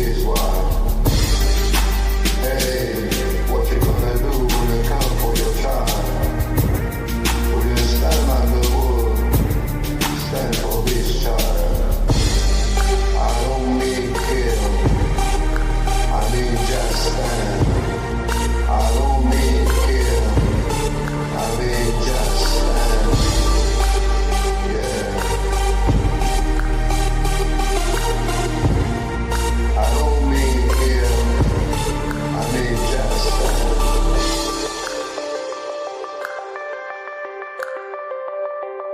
his wife. Hey, what you gonna do when they come for your child? Will you stand like the wood, stand for his child? I don't mean kill, I mean just stand. I don't mean kill, I mean just stand. Yeah. I don't mean kill, I mean just stand.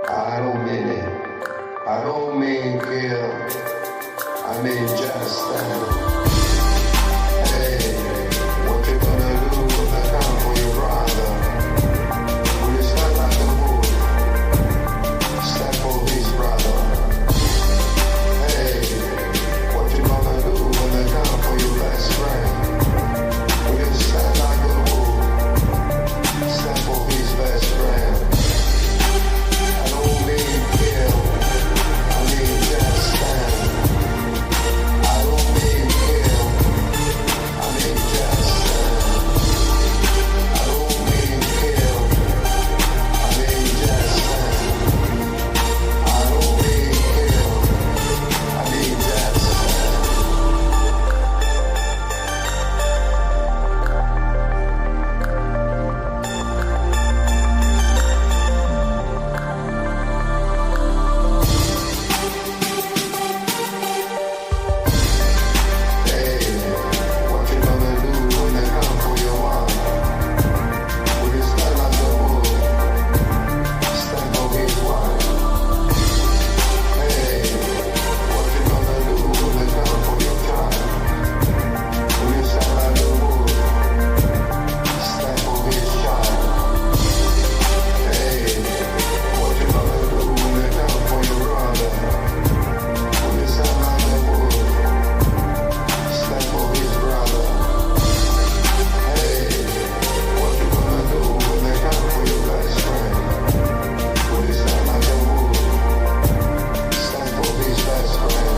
I don't mean it. I don't mean kill, I mean just stand. Hey, what you gonna do when they come for your brother? Will you stand like a bull? Stand for his brother. Hey, what you gonna do when they come for your best friend? Will you stand like a bull? Stand for his best friend. I don't mean kill, I mean just stand. I don't mean kill, I mean just stand. I don't mean kill, I mean just stand. I don't mean kill, I mean just stand. Hey, what you gonna do when they come for your mom? Will you stand like a bull? Stand for his wife. Hey, what you gonna do when they come for your child? Will you stand like a bull? Stand for his child. Hey, what you gonna do when they come for your brother? Will you stand like a bull? Stand for his brother. Hey, what you gonna do when they come for your best friend? Will you stand like a bull? Stand for his best friend.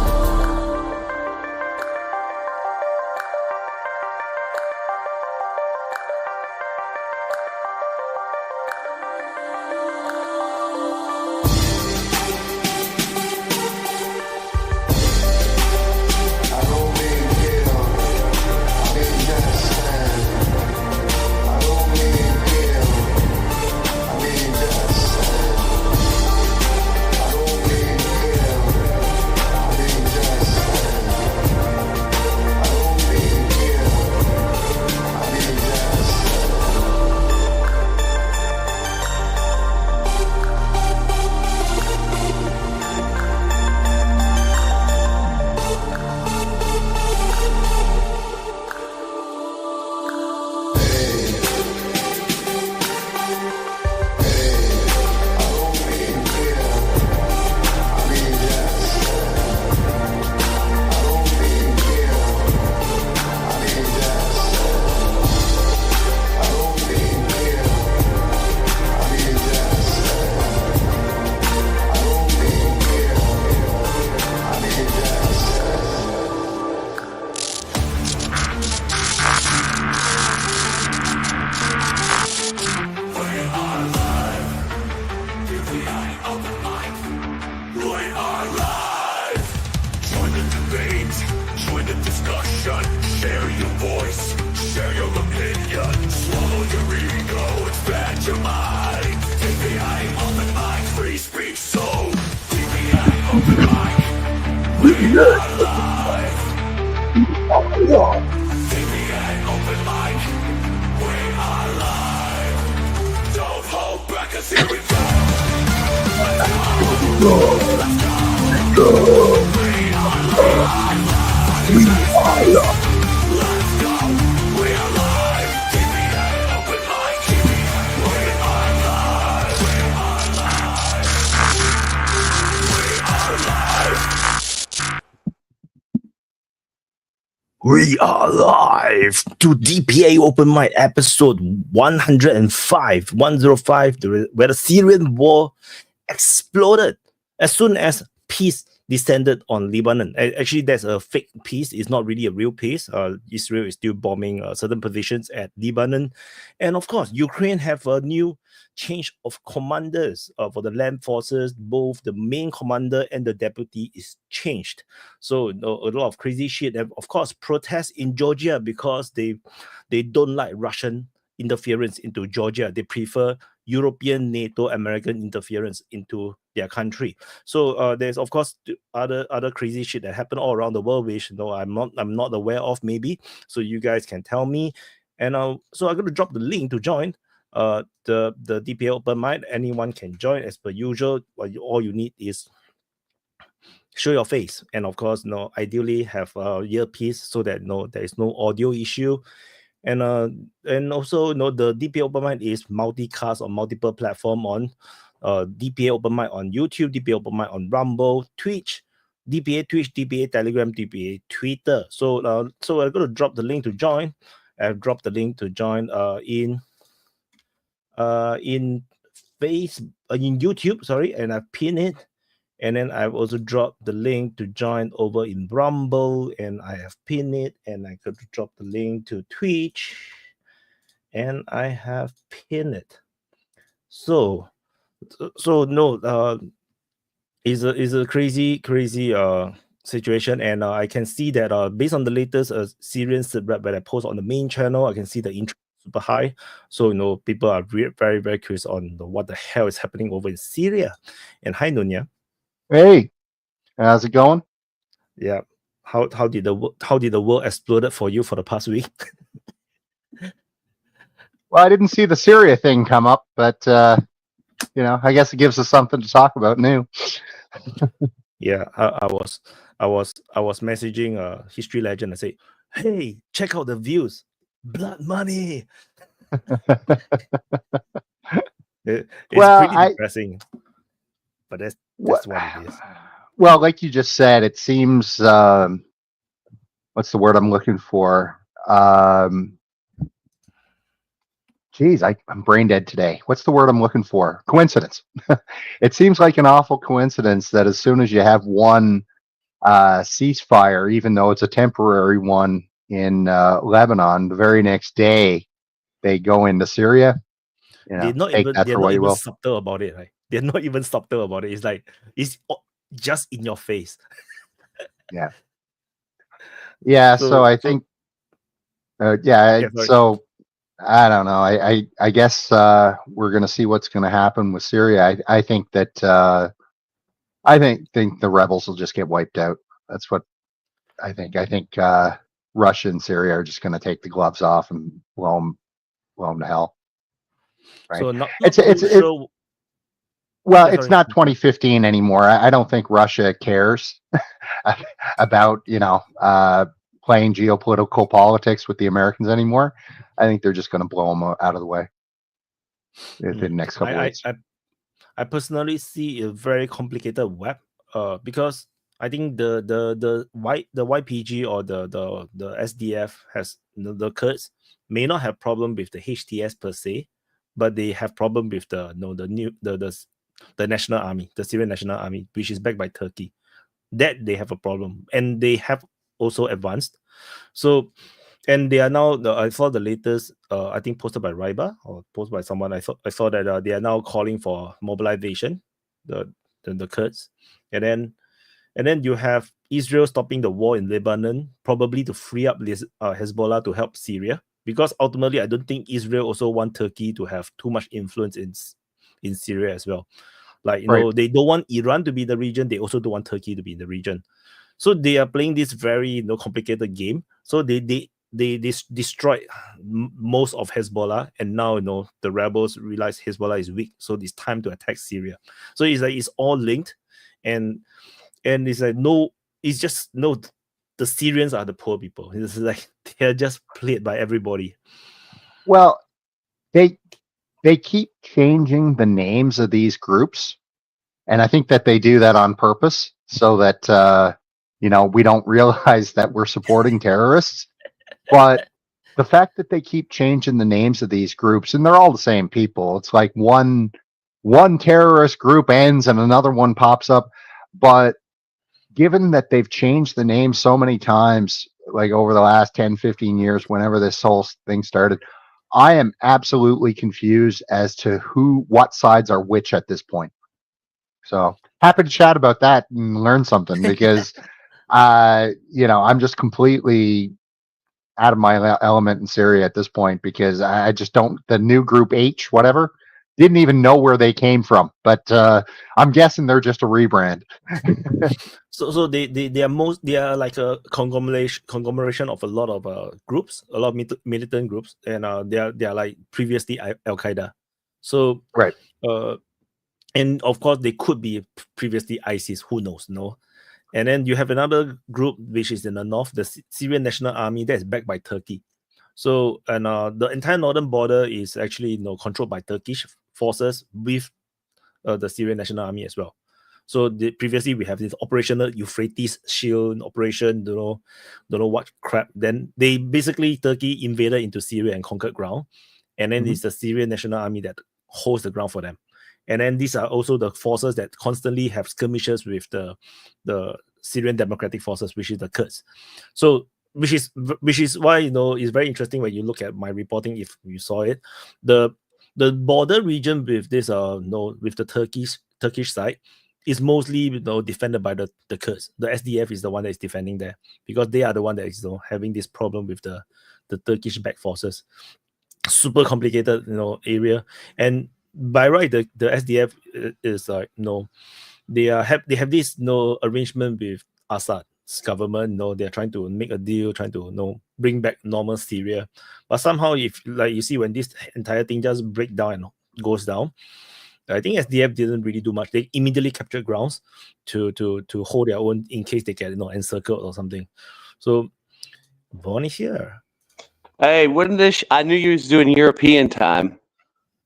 I don't mean kill, I mean just stand. I don't mean kill, I mean just stand. I don't mean kill, I mean just stand. I don't mean kill, I mean just stand. Hey, I don't mean kill, I mean just stand. I don't mean kill, I mean just stand. I don't mean kill, I mean just stand. I don't mean kill, I mean just stand. We are live. DPA Open Mic. We are live. Join the debate. Join the discussion. Share your voice. Share your opinion. Swallow your ego. Expand your mind. DPA Open Mic. Free speech zone. DPA Open Mic. We are live. DPA Open Mic. We are live. Don't hold back, 'cause here we go. Let's go. Let's go. We are live. Let's go. We are live. DPA Open Mic. We are live. We are live. We are live. We are live to DPA Open Mic episode 105, where the Syrian War exploded as soon as peace descended on Lebanon. Actually, that's a fake piece. It's not really a real piece. Israel is still bombing certain positions at Lebanon. And of course, Ukraine have a new change of commanders for the land forces. Both the main commander and the deputy is changed. So a lot of crazy shit. And of course, protests in Georgia because they don't like Russian interference into Georgia. They prefer European, NATO, American interference into their country. So there's of course other crazy shit that happen all around the world, which I'm not aware of maybe. So you guys can tell me. And so I'm going to drop the link to join the DPA Open Mic. Anyone can join as per usual. All you need is show your face, and of course, ideally have a earpiece so that there is no audio issue. And also, the DPA Open Mic is multicast on multiple platform on DPA Open Mic on YouTube, DPA Open Mic on Rumble, Twitch, DPA Telegram, DPA Twitter. So I'm going to drop the link to join. I've dropped the link to join in YouTube, sorry, and I've pinned it. And then I've also dropped the link to join over in Rumble, and I have pinned it, and I could drop the link to Twitch, and I have pinned it. So no, is a crazy situation, and I can see that based on the latest Syrian rap that I post on the main channel, I can see the interest super high. So people are very, very curious on what the hell is happening over in Syria. And hi, Nunya. Hey, how's it going? Yeah. How did the world exploded for you for the past week? Well, I didn't see the Syria thing come up, but I guess it gives us something to talk about new. Yeah, I was messaging a history legend. I say, hey, check out the views, blood money. It's pretty depressing, but that's what it is. Well, like you just said, it seems what's the word I'm looking for? Geez, I'm brain dead today. What's the word I'm looking for? Coincidence. It seems like an awful coincidence that as soon as you have one ceasefire, even though it's a temporary one in Lebanon, the very next day they go into Syria. They're not even subtle about it, right? They're not even subtle about it. It's like it's just in your face. Yeah. So I think, so I don't know. I guess we're going to see what's going to happen with Syria. I think that I think the rebels will just get wiped out. That's what I think. I think Russia and Syria are just going to take the gloves off and blow them to hell. Right. So it's not 2015 anymore. I don't think Russia cares about playing geopolitical politics with the Americans anymore. I think they're just going to blow them out of the way in the next couple of weeks. I personally see a very complicated web because I think the YPG or the SDF has the Kurds may not have problem with the HTS per se, but they have problem with the national army, the Syrian national army, which is backed by Turkey. That they have a problem, and they have also advanced. So, and they are now. I saw the latest. I think posted by Riba or posted by someone. I saw that they are now calling for mobilization, the Kurds, and then you have Israel stopping the war in Lebanon, probably to free up Hezbollah to help Syria. Because ultimately, I don't think Israel also want Turkey to have too much influence in Syria as well. Like, they don't want Iran to be in the region. They also don't want Turkey to be in the region. So they are playing this very complicated game. So they destroyed most of Hezbollah, and now the rebels realize Hezbollah is weak. So it's time to attack Syria. So it's like it's all linked, and it's like the Syrians are the poor people. It's like they're just played by everybody. Well, they keep changing the names of these groups, and I think that they do that on purpose so that we don't realize that we're supporting terrorists. But the fact that they keep changing the names of these groups, and they're all the same people, it's like one terrorist group ends and another one pops up, but given that they've changed the name so many times, like over the last 10, 15 years, whenever this whole thing started, I am absolutely confused as to what sides are which at this point. So happy to chat about that and learn something because, I'm just completely out of my element in Syria at this point because I just don't, the new group H, whatever, didn't even know where they came from. But I'm guessing they're just a rebrand. So they are like a conglomeration of a lot of groups, a lot of militant groups, and they are like previously Al Qaeda. So Right. And of course they could be previously ISIS. Who knows? No. And then you have another group which is in the north, the Syrian National Army, that is backed by Turkey. So and the entire northern border is actually controlled by Turkish forces with the Syrian National Army as well. So previously we have this operational Euphrates Shield operation, don't know what crap. Then they basically Turkey invaded into Syria and conquered ground, and then it's the Syrian National Army that holds the ground for them. And then these are also the forces that constantly have skirmishes with the Syrian Democratic Forces, which is the Kurds. So which is why it's very interesting when you look at my reporting. If you saw it, the border region with this with the Turkish side is mostly defended by the Kurds. The SDF is the one that is defending there because they are the one that is having this problem with the Turkish backed forces. Super complicated area. And by right, the SDF is like they have this arrangement with Assad's government. They're trying to make a deal, trying to bring back normal Syria. But somehow, if like you see when this entire thing just breaks down and goes down, I think SDF didn't really do much. They immediately captured grounds to hold their own in case they get encircled or something. So Vaughn is here. Hey, wouldn't this? I knew you was doing European time,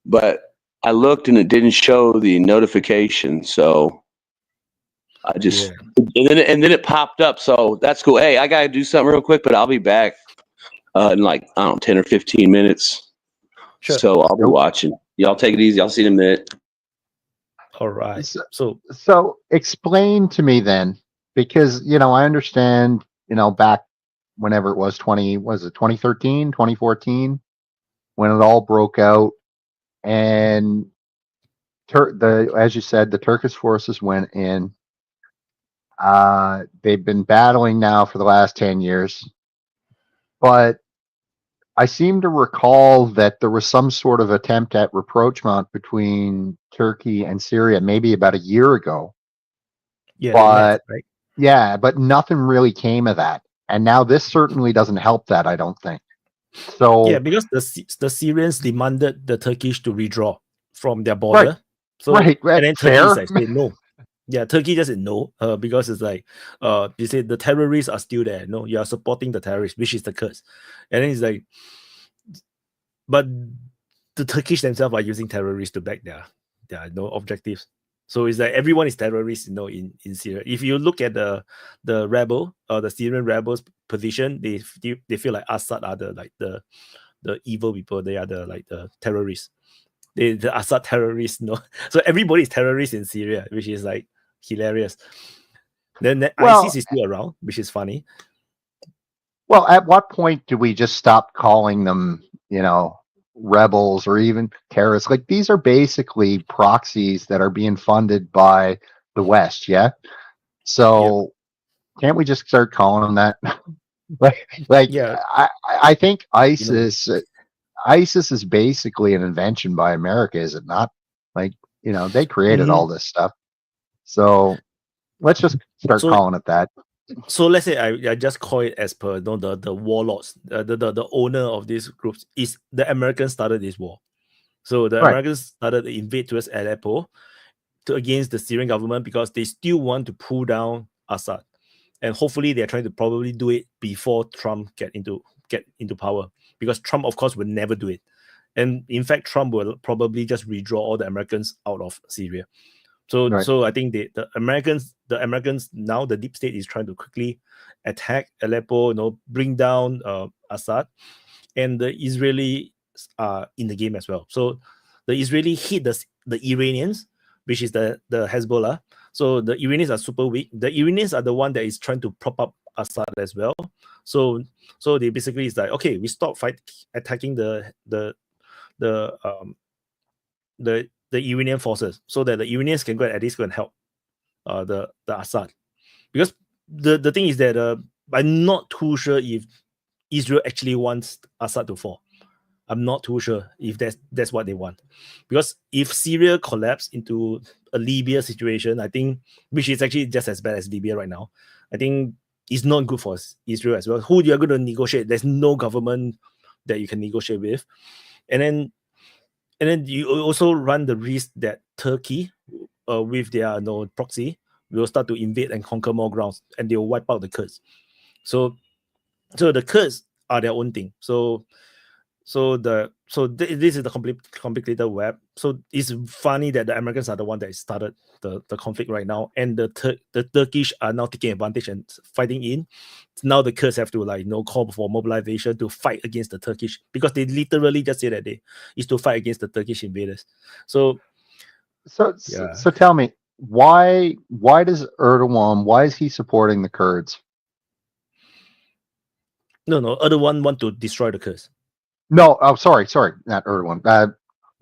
but I looked and it didn't show the notification, so I just and then it popped up. So that's cool. Hey, I gotta do something real quick, but I'll be back in like 10 or 15 minutes. Sure. So I'll be watching. Y'all take it easy. I'll see you in a minute. All right. So explain to me then, because I understand back whenever it was 2013, 2014, when it all broke out. And as you said, the Turkish forces went in. They've been battling now for the last 10 years. But I seem to recall that there was some sort of attempt at rapprochement between Turkey and Syria maybe about a year ago. Yeah, but right? Yeah, but nothing really came of that. And now this certainly doesn't help that, I don't think. So yeah, because the Syrians demanded the Turkish to withdraw from their border. Right. So right. and then Fair. Turkey said no. Yeah, Turkey just said no because it's like you say the terrorists are still there. No, you are supporting the terrorists, which is the Kurds. And then it's like, but the Turkish themselves are using terrorists to back their objectives. So it's like everyone is terrorists, in Syria. If you look at the rebel or the Syrian rebels' position, they feel like Assad are the evil people. They are the terrorists. The Assad terrorists, So everybody is terrorists in Syria, which is like hilarious. Then ISIS is still around, which is funny. Well, at what point do we just stop calling them, rebels or even terrorists? Like, these are basically proxies that are being funded by the West, yeah? So can't we just start calling them that? I think ISIS is basically an invention by America, is it not? Like, they created all this stuff. So let's just start calling it that. So let's say I just call it as per the warlords, the owner of these groups is the Americans started this war. So the Americans started the invade towards Aleppo against the Syrian government because they still want to pull down Assad, and hopefully they're trying to probably do it before Trump get into power, because Trump of course would never do it, and in fact Trump will probably just withdraw all the Americans out of Syria. So I think the Americans now, the deep state is trying to quickly attack Aleppo, bring down Assad, and the Israelis are in the game as well. So the Israeli hit the Iranians, which is the Hezbollah. So the Iranians are super weak. The Iranians are the one that is trying to prop up Assad as well. So they basically is like, okay, we stop attacking the Iranian forces, so that the Iranians can at least go and help the Assad. Because the thing is that I'm not too sure if Israel actually wants Assad to fall. I'm not too sure if that's what they want. Because if Syria collapse into a Libya situation, I think, which is actually just as bad as Libya right now, I think it's not good for Israel as well. Who you are going to negotiate? There's no government that you can negotiate with. And then you also run the risk that Turkey, with their proxy, will start to invade and conquer more grounds, and they will wipe out the Kurds. So the Kurds are their own thing. This is the complicated web. So it's funny that the Americans are the one that started the conflict right now, and the Turkish are now taking advantage and fighting in. Now the Kurds have to call for mobilization to fight against the Turkish, because they literally just say that is to fight against the Turkish invaders. So tell me, why does Erdogan, why is he supporting the Kurds? No, Erdogan want to destroy the Kurds. No, sorry, not Erdogan.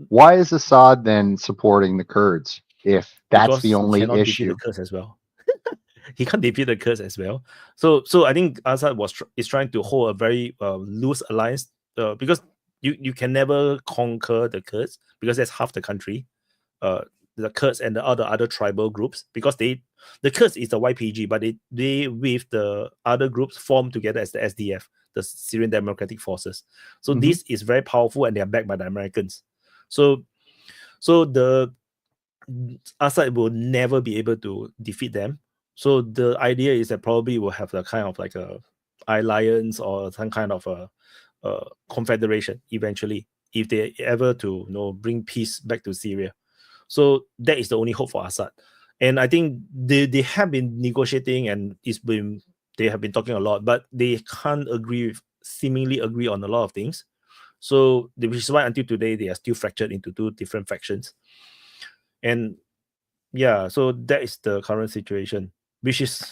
Why is Assad then supporting the Kurds if that's because the only issue? Defeat the Kurds as well. He can't defeat the Kurds as well. So I think Assad is trying to hold a very loose alliance, because you can never conquer the Kurds, because that's half the country. The Kurds and the other tribal groups, because the Kurds is the YPG, but they with the other groups form together as the SDF, the Syrian Democratic Forces. So this is very powerful, and they are backed by the Americans. So the Assad will never be able to defeat them. So the idea is that probably will have a kind of like a alliance or some kind of a confederation eventually, if they ever to bring peace back to Syria. So that is the only hope for Assad. And I think they have been negotiating, and they have been talking a lot, but they can't seemingly agree on a lot of things. So which is why until today they are still fractured into two different factions. And yeah, so that is the current situation, which is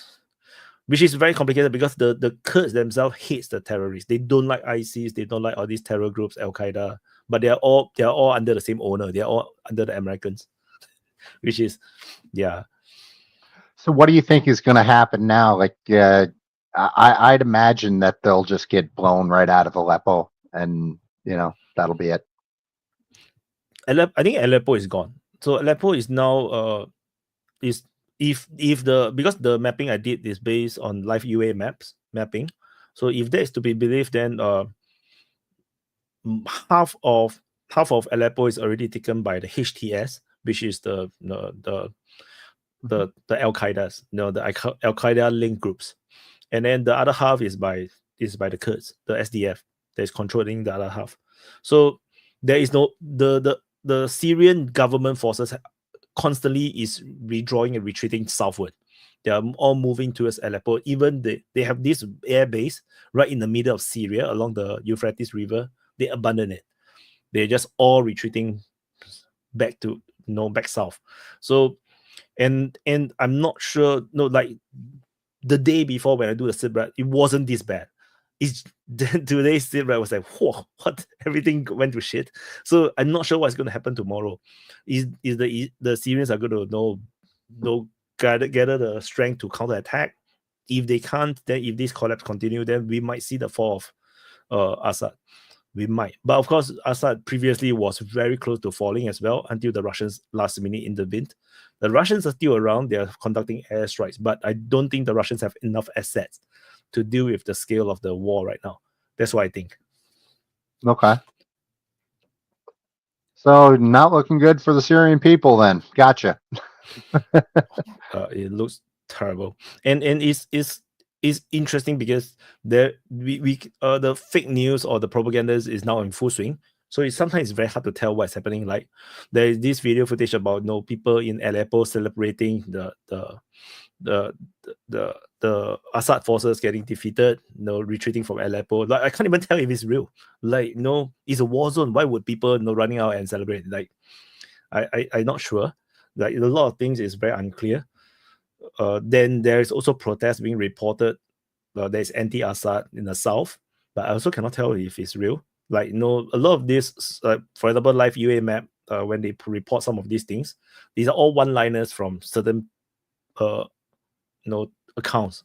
very complicated, because the Kurds themselves hates the terrorists. They don't like ISIS, they don't like all these terror groups, Al Qaeda, but they are all under the same owner. They are all under the Americans, which is So what do you think is going to happen now? Like, I'd imagine that they'll just get blown right out of Aleppo, and that'll be it. I think Aleppo is gone. So Aleppo is now because the mapping I did is based on live UA mapping. So if that is to be believed, then half of Aleppo is already taken by the HTS, which is the Al Qaeda's, the Al Qaeda link groups, and then the other half is by the Kurds, the SDF, that is controlling the other half. So there is no the Syrian government forces constantly is withdrawing and retreating southward. They are all moving towards Aleppo. Even they have this air base right in the middle of Syria along the Euphrates River. They abandon it. They're just all retreating back to back south. So and I'm not sure. Like the day before when I do the sit-rep, it wasn't this bad. It's today's sit-rep was like, whoa, what? Everything went to shit. So I'm not sure what's going to happen tomorrow. Is the Syrians are going to gather the strength to counterattack? If they can't, then if this collapse continue, then we might see the fall of Assad. We might. But of course, Assad previously was very close to falling as well, until the Russians last minute intervened. The Russians are still around. They are conducting airstrikes, but I don't think the Russians have enough assets to deal with the scale of the war right now. That's what I think. Okay. So not looking good for the Syrian people then. Gotcha. It looks terrible. And it's interesting because the fake news or the propaganda is now in full swing. So sometimes it's very hard to tell what's happening. Like there is this video footage about people in Aleppo celebrating the Assad forces getting defeated, retreating from Aleppo. Like I can't even tell if it's real. Like it's a war zone. Why would people running out and celebrate? Like I'm not sure. Like a lot of things is very unclear. Then there is also protests being reported. There's anti-Assad in the south, but I also cannot tell if it's real. Like, a lot of this, for example, Live UA Map, when they report some of these things, these are all one-liners from certain, accounts,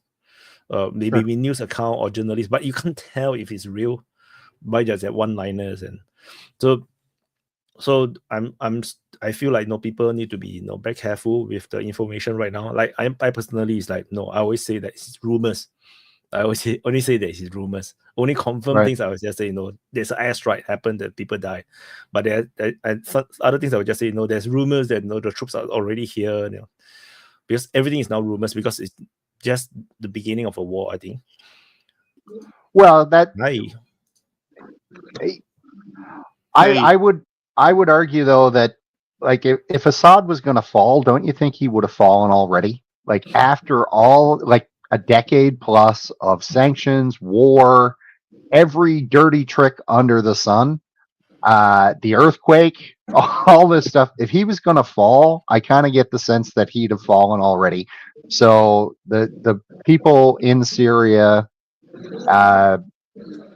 maybe news account or journalists, but you can't tell if it's real by just that one-liners. And so I feel like people need to be very careful with the information right now. Like I personally is like, I always say that it's rumors. I always only say that it's rumors. Only confirm things I would just say, there's an airstrike happened that people die. But there and other things I would just say, there's rumors that the troops are already here. Because everything is now rumors because it's just the beginning of a war, I think. Well, I would argue though that like if Assad was going to fall, don't you think he would have fallen already? Like after all, like a decade plus of sanctions, war, every dirty trick under the sun, the earthquake, all this stuff. If he was going to fall, I kind of get the sense that he'd have fallen already. So the people in Syria,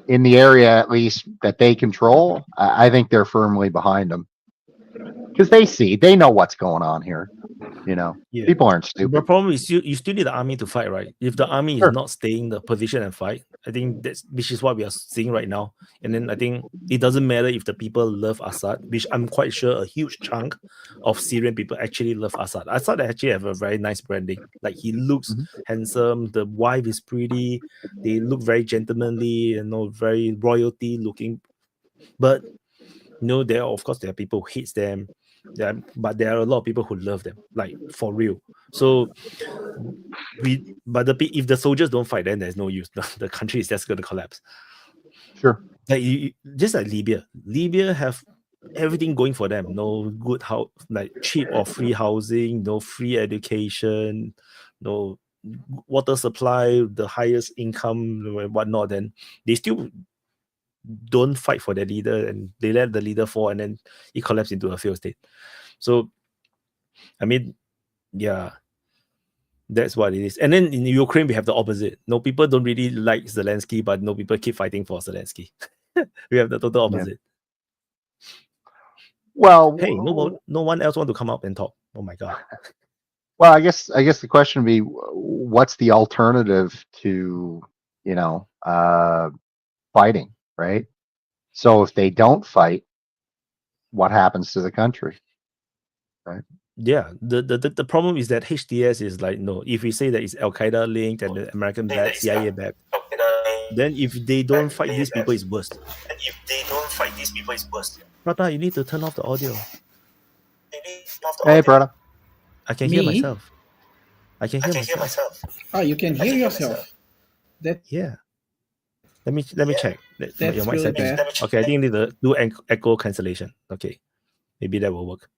in the area at least that they control, I think they're firmly behind him because they know what's going on here. People aren't stupid. The problem is you still need the army to fight, right? If the army is not staying in the position and fight, I think which is what we are seeing right now. And then I think it doesn't matter if the people love Assad, which I'm quite sure a huge chunk of Syrian people actually love Assad. Assad actually have a very nice branding. Like he looks handsome, the wife is pretty, they look very gentlemanly, very royalty looking. But there are people who hates them. But there are a lot of people who love them, like for real. So if the soldiers don't fight, then there's no use. The country is just going to collapse. Sure. Like just like Libya have everything going for them. No good like cheap or free housing, no free education, no water supply, the highest income and whatnot. Then they still don't fight for their leader and they let the leader fall and then it collapsed into a failed state. So I mean, that's what it is. And then in Ukraine we have the opposite. People don't really like Zelensky, but people keep fighting for Zelensky. We have the total opposite. Well, hey, no one else want to come up and talk. Oh my god. Well, I guess the question would be, what's the alternative to fighting? Right. So if they don't fight, what happens to the country? Right. Yeah. The problem is that HTS is like, if we say that it's Al Qaeda linked and the American backed, CIA backed, then if they don't fight these people, it's worse. Prata, you need to turn off the audio. Hey, Prata. I can hear myself. I can hear myself. Oh, you can hear yourself. Yeah. Let me check. That's your mic really settings. bad. Okay, I think you need to do echo cancellation. Okay, maybe that will work.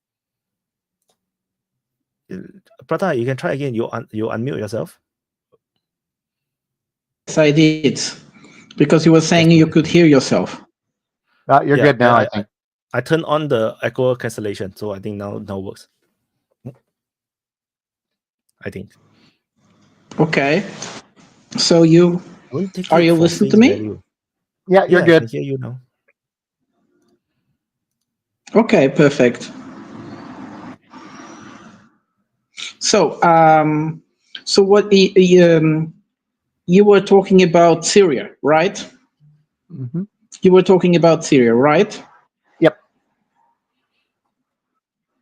Prata, you can try again. You unmute yourself. Yes, I did. Because you were saying you could hear yourself. You're good now, I think. I turned on the echo cancellation, so I think now works. I think. Okay. So are you listening to me? Value. Yeah, you're good. I can hear you now. Okay, perfect. So, what you were talking about Syria, right? Mm-hmm. You were talking about Syria, right? Yep.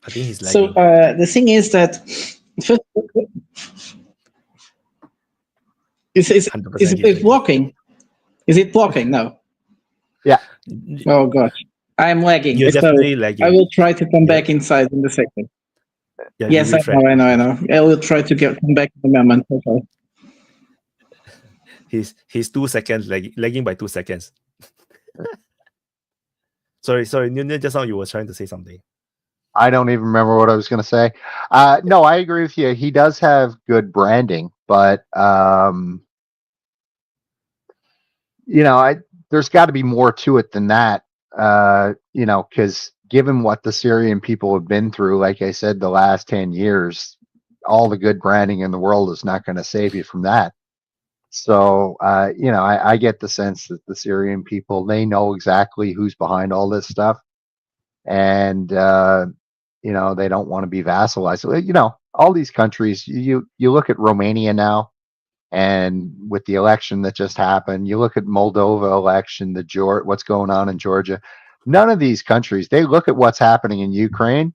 I think he's lagging. So the thing is that first, is it blocking? Is it blocking? No. Yeah. Oh gosh, I'm lagging. You're definitely lagging. I will try to come back inside in a second. Yeah, yes, I know. I will try to come back in a moment. Okay. He's 2 seconds lagging by 2 seconds. sorry, just now you were trying to say something. I don't even remember what I was going to say. No, I agree with you. He does have good branding, but there's got to be more to it than that. Because given what the Syrian people have been through, like I said, the last 10 years, all the good branding in the world is not going to save you from that. So, you know, I get the sense that the Syrian people, they know exactly who's behind all this stuff. And, you know, they don't want to be vassalized. You know, all these countries, you look at Romania now, and with the election that just happened, you look at Moldova election, what's going on in Georgia. None of these countries, they look at what's happening in Ukraine,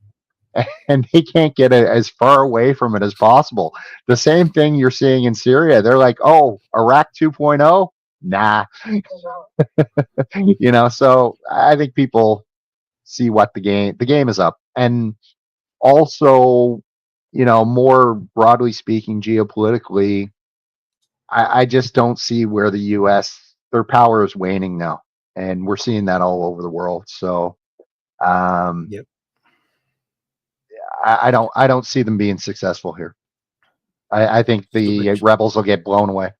and they can't get as far away from it as possible. The same thing you're seeing in Syria. They're like, oh, Iraq 2.0? Nah. You know, so I think people see what the game is up. And also, you know, more broadly speaking, geopolitically, I just don't see where the US, their power is waning now. And we're seeing that all over the world. So, Yep. I don't see them being successful here. I think the rebels will get blown away.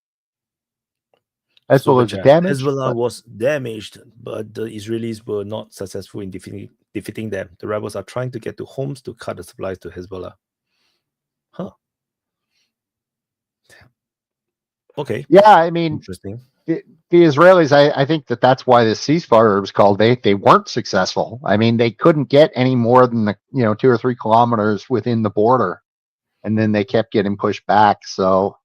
Hezbollah is damaged. Hezbollah was damaged, but the Israelis were not successful in defeating them. The rebels are trying to get to Homs to cut the supplies to Hezbollah. Huh. Okay. Yeah, I mean, interesting. The Israelis, I think that's why this ceasefire was called. They weren't successful. I mean, they couldn't get any more than 2 or 3 kilometers within the border, and then they kept getting pushed back. So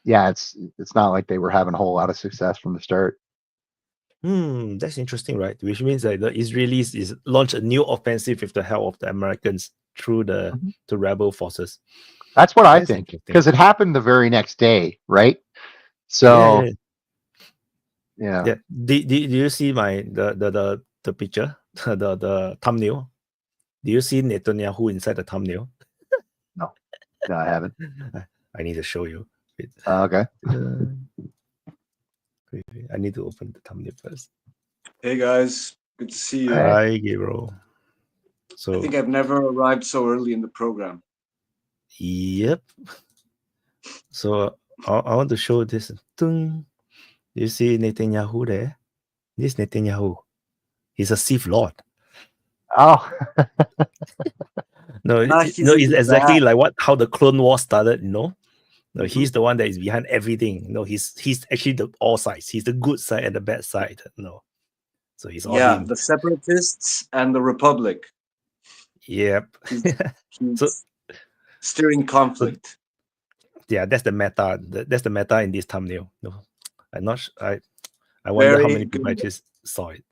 yeah, it's not like they were having a whole lot of success from the start. That's interesting, right? Which means that the Israelis launch a new offensive with the help of the Americans through the rebel forces. That's what I think, because it happened the very next day, right? So yeah. Do you see the picture, the thumbnail? Do you see Netanyahu inside the thumbnail? No, I haven't. I need to show you. Okay. I need to open the thumbnail first. Hey guys, good to see you. Hi, Gabriel. So I think I've never arrived so early in the program. Yep. So I want to show this. Dun. You see Netanyahu there? This Netanyahu. He's a Sith Lord. Oh. No, it's exactly like how the Clone War started, you know? No, he's the one that is behind everything. No, he's actually the all sides. He's the good side and the bad side. No. So he's all him. The separatists and the Republic. Yep. He's steering conflict. Yeah, that's the meta. That's the meta in this thumbnail. No, I'm not. I wonder how many people just saw it.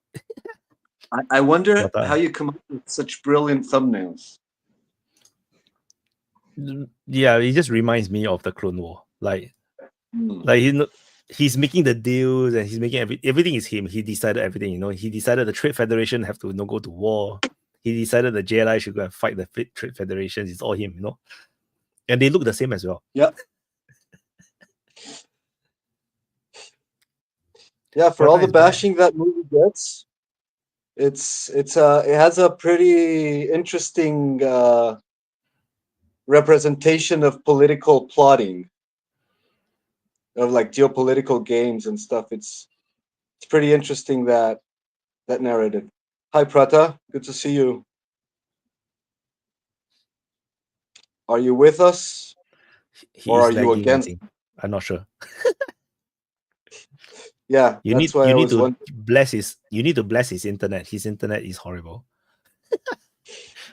I wonder how you come up with such brilliant thumbnails. Yeah, it just reminds me of the Clone War. Like he's making the deals and he's making everything is him. He decided everything. You know, he decided the Trade Federation have to go to war. He decided the Jedi should go and fight the Trade Federation. It's all him, you know. And they look the same as well. Yeah. Yeah, for all the bashing that movie gets, it has a pretty interesting representation of political plotting, of like geopolitical games and stuff. It's pretty interesting, that narrative. Hi Prata, good to see you. Are you with us? Or are you against? I'm not sure. Yeah, you need to bless his internet. His internet is horrible.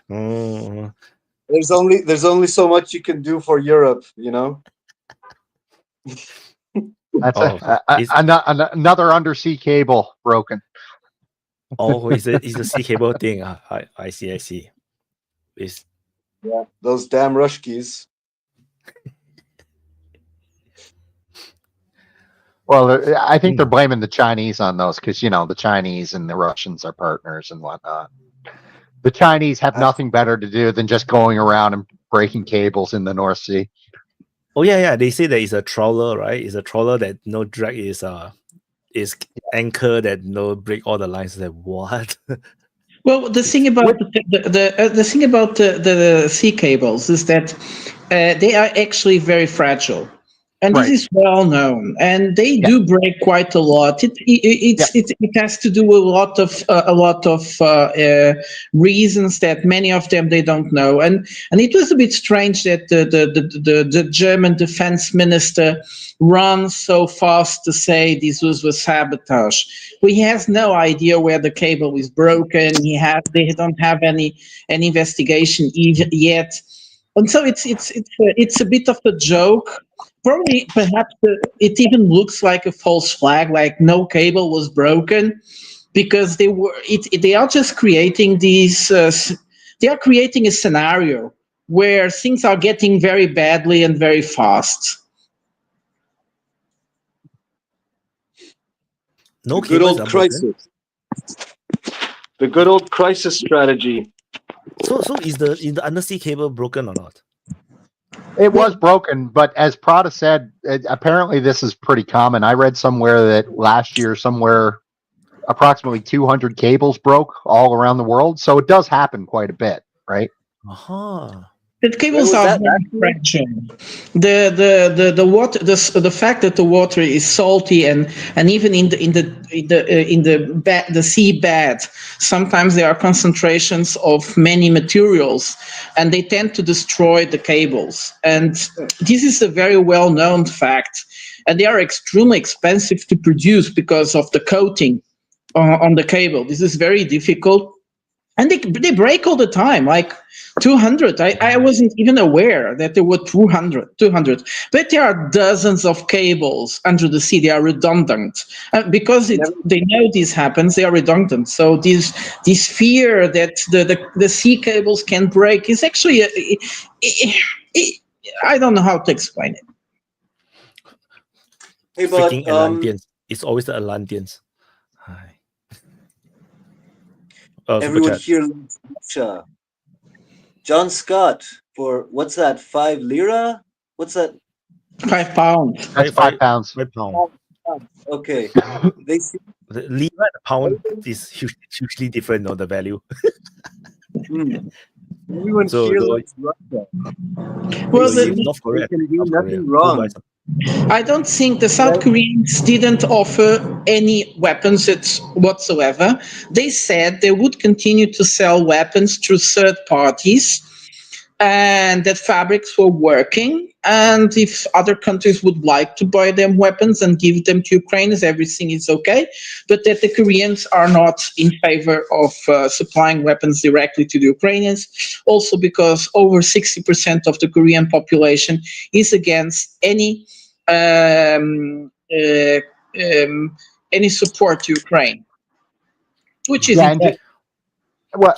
There's only so much you can do for Europe, you know. That's another undersea cable broken. Oh, it's a sea cable thing. I see. Yeah, those damn Ruskies. Well, I think they're blaming the Chinese on those because, you know, the Chinese and the Russians are partners and whatnot. The Chinese have nothing better to do than just going around and breaking cables in the North Sea. Oh yeah. They say that it's a trawler, right? It's a trawler that no drag is anchor that no break all the lines. Like what? Well, the thing about the sea cables is that they are actually very fragile. And this is well known, and they do break quite a lot. It has to do with a lot of reasons that many of them they don't know. And it was a bit strange that the German defense minister runs so fast to say this was sabotage. He has no idea where the cable is broken. They don't have any investigation yet, and so it's a bit of a joke. Probably, perhaps it even looks like a false flag, like no cable was broken, because they are just creating these. They are creating a scenario where things are getting very badly and very fast. No the good old crisis. The good old crisis strategy. So is the undersea cable broken or not? It was broken, but as Prada said, apparently this is pretty common. I read somewhere that last year, approximately 200 cables broke all around the world. So it does happen quite a bit, right? The cables are very fragile. The water, the fact that the water is salty and even in the sea bed, sometimes there are concentrations of many materials, and they tend to destroy the cables. And this is a very well known fact. And they are extremely expensive to produce because of the coating on the cable. This is very difficult, and they break all the time, like 200. I wasn't even aware that there were 200. But there are dozens of cables under the sea. They are redundant. Because they know this happens, they are redundant. So this fear that the sea cables can break is actually, I don't know how to explain it. Hey, but, freaking Atlanteans. It's always the Atlanteans. Everyone here loves Russia. John Scott for what's that? 5 lira? What's that? £5. That's 5 pounds. 5 pounds. Okay. They see the lira and the pound is hugely different on the value. Everyone here loves Russia. Well, North Korea can do nothing wrong. I don't think the South Koreans didn't offer any weapons whatsoever. They said they would continue to sell weapons through third parties, and that fabrics were working. And if other countries would like to buy them weapons and give them to Ukrainians, everything is okay. But that the Koreans are not in favor of supplying weapons directly to the Ukrainians. Also because over 60% of the Korean population is against any support to Ukraine, which is So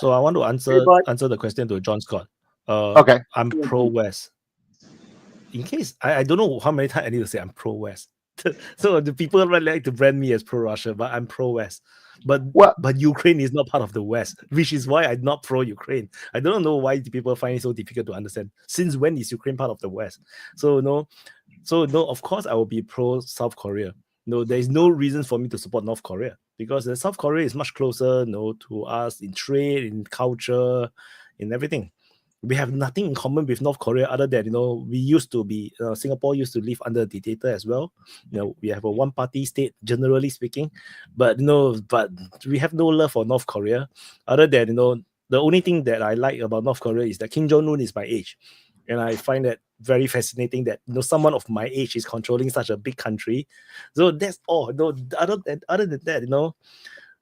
I want to answer the question to John Scott. Okay, I'm pro-West. In case I don't know how many times I need to say I'm pro-West. So the people like to brand me as pro-Russia, but I'm pro-West. But Ukraine is not part of the West, which is why I'm not pro-Ukraine. I don't know why people find it so difficult to understand. Since when is Ukraine part of the West? So no, of course I will be pro-South Korea. No, there is no reason for me to support North Korea because South Korea is much closer, to us in trade, in culture, in everything. We have nothing in common with North Korea other than, we used to be, Singapore used to live under a dictator as well. We have a one-party state, generally speaking, but we have no love for North Korea other than, the only thing that I like about North Korea is that Kim Jong-un is my age. And I find that very fascinating that, someone of my age is controlling such a big country. So that's all. Other than that,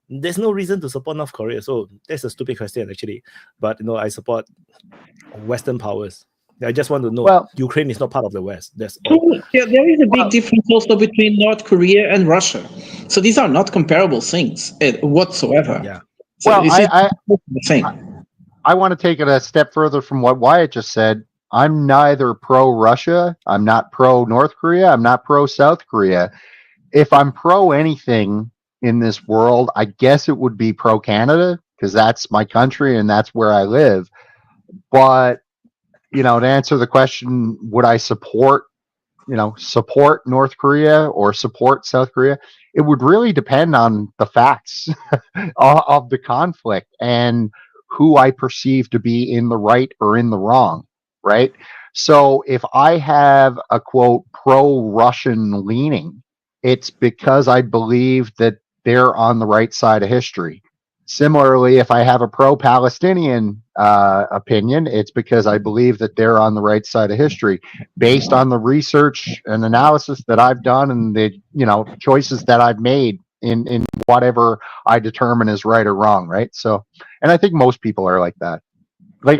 there's no reason to support North Korea. So that's a stupid question, actually. But, I support Western powers. I just want to know Ukraine is not part of the West. That's all. Yeah, there is a big difference also between North Korea and Russia. So these are not comparable things whatsoever. Yeah. So I want to take it a step further from what Wyatt just said. I'm neither pro-Russia. I'm not pro-North Korea. I'm not pro-South Korea. If I'm pro anything in this world, I guess it would be pro-Canada because that's my country and that's where I live. But, to answer the question, would I support North Korea or support South Korea? It would really depend on the facts of the conflict and who I perceive to be in the right or in the wrong, right? So if I have a quote pro-Russian leaning, it's because I believe that they're on the right side of history. Similarly, if I have a pro-Palestinian opinion, it's because I believe that they're on the right side of history, based on the research and analysis that I've done and the choices that I've made in whatever I determine is right or wrong, right? So, and I think most people are like that,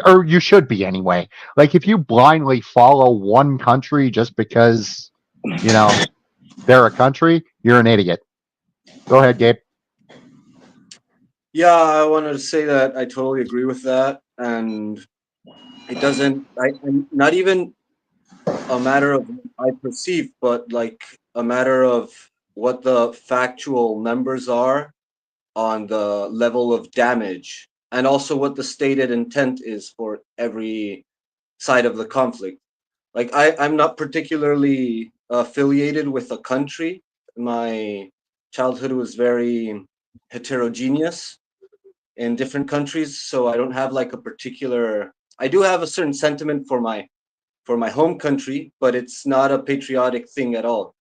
or you should be anyway. Like, if you blindly follow one country just because they're a country, you're an idiot. Go ahead, Gabe. Yeah, I wanted to say that I totally agree with that, and it doesn't. Not even a matter of I perceive, but like a matter of what the factual numbers are on the level of damage, and also what the stated intent is for every side of the conflict. Like, I'm not particularly affiliated with a country. My childhood was very heterogeneous in different countries, so I don't have like a particular. I do have a certain sentiment for my home country, but it's not a patriotic thing at all.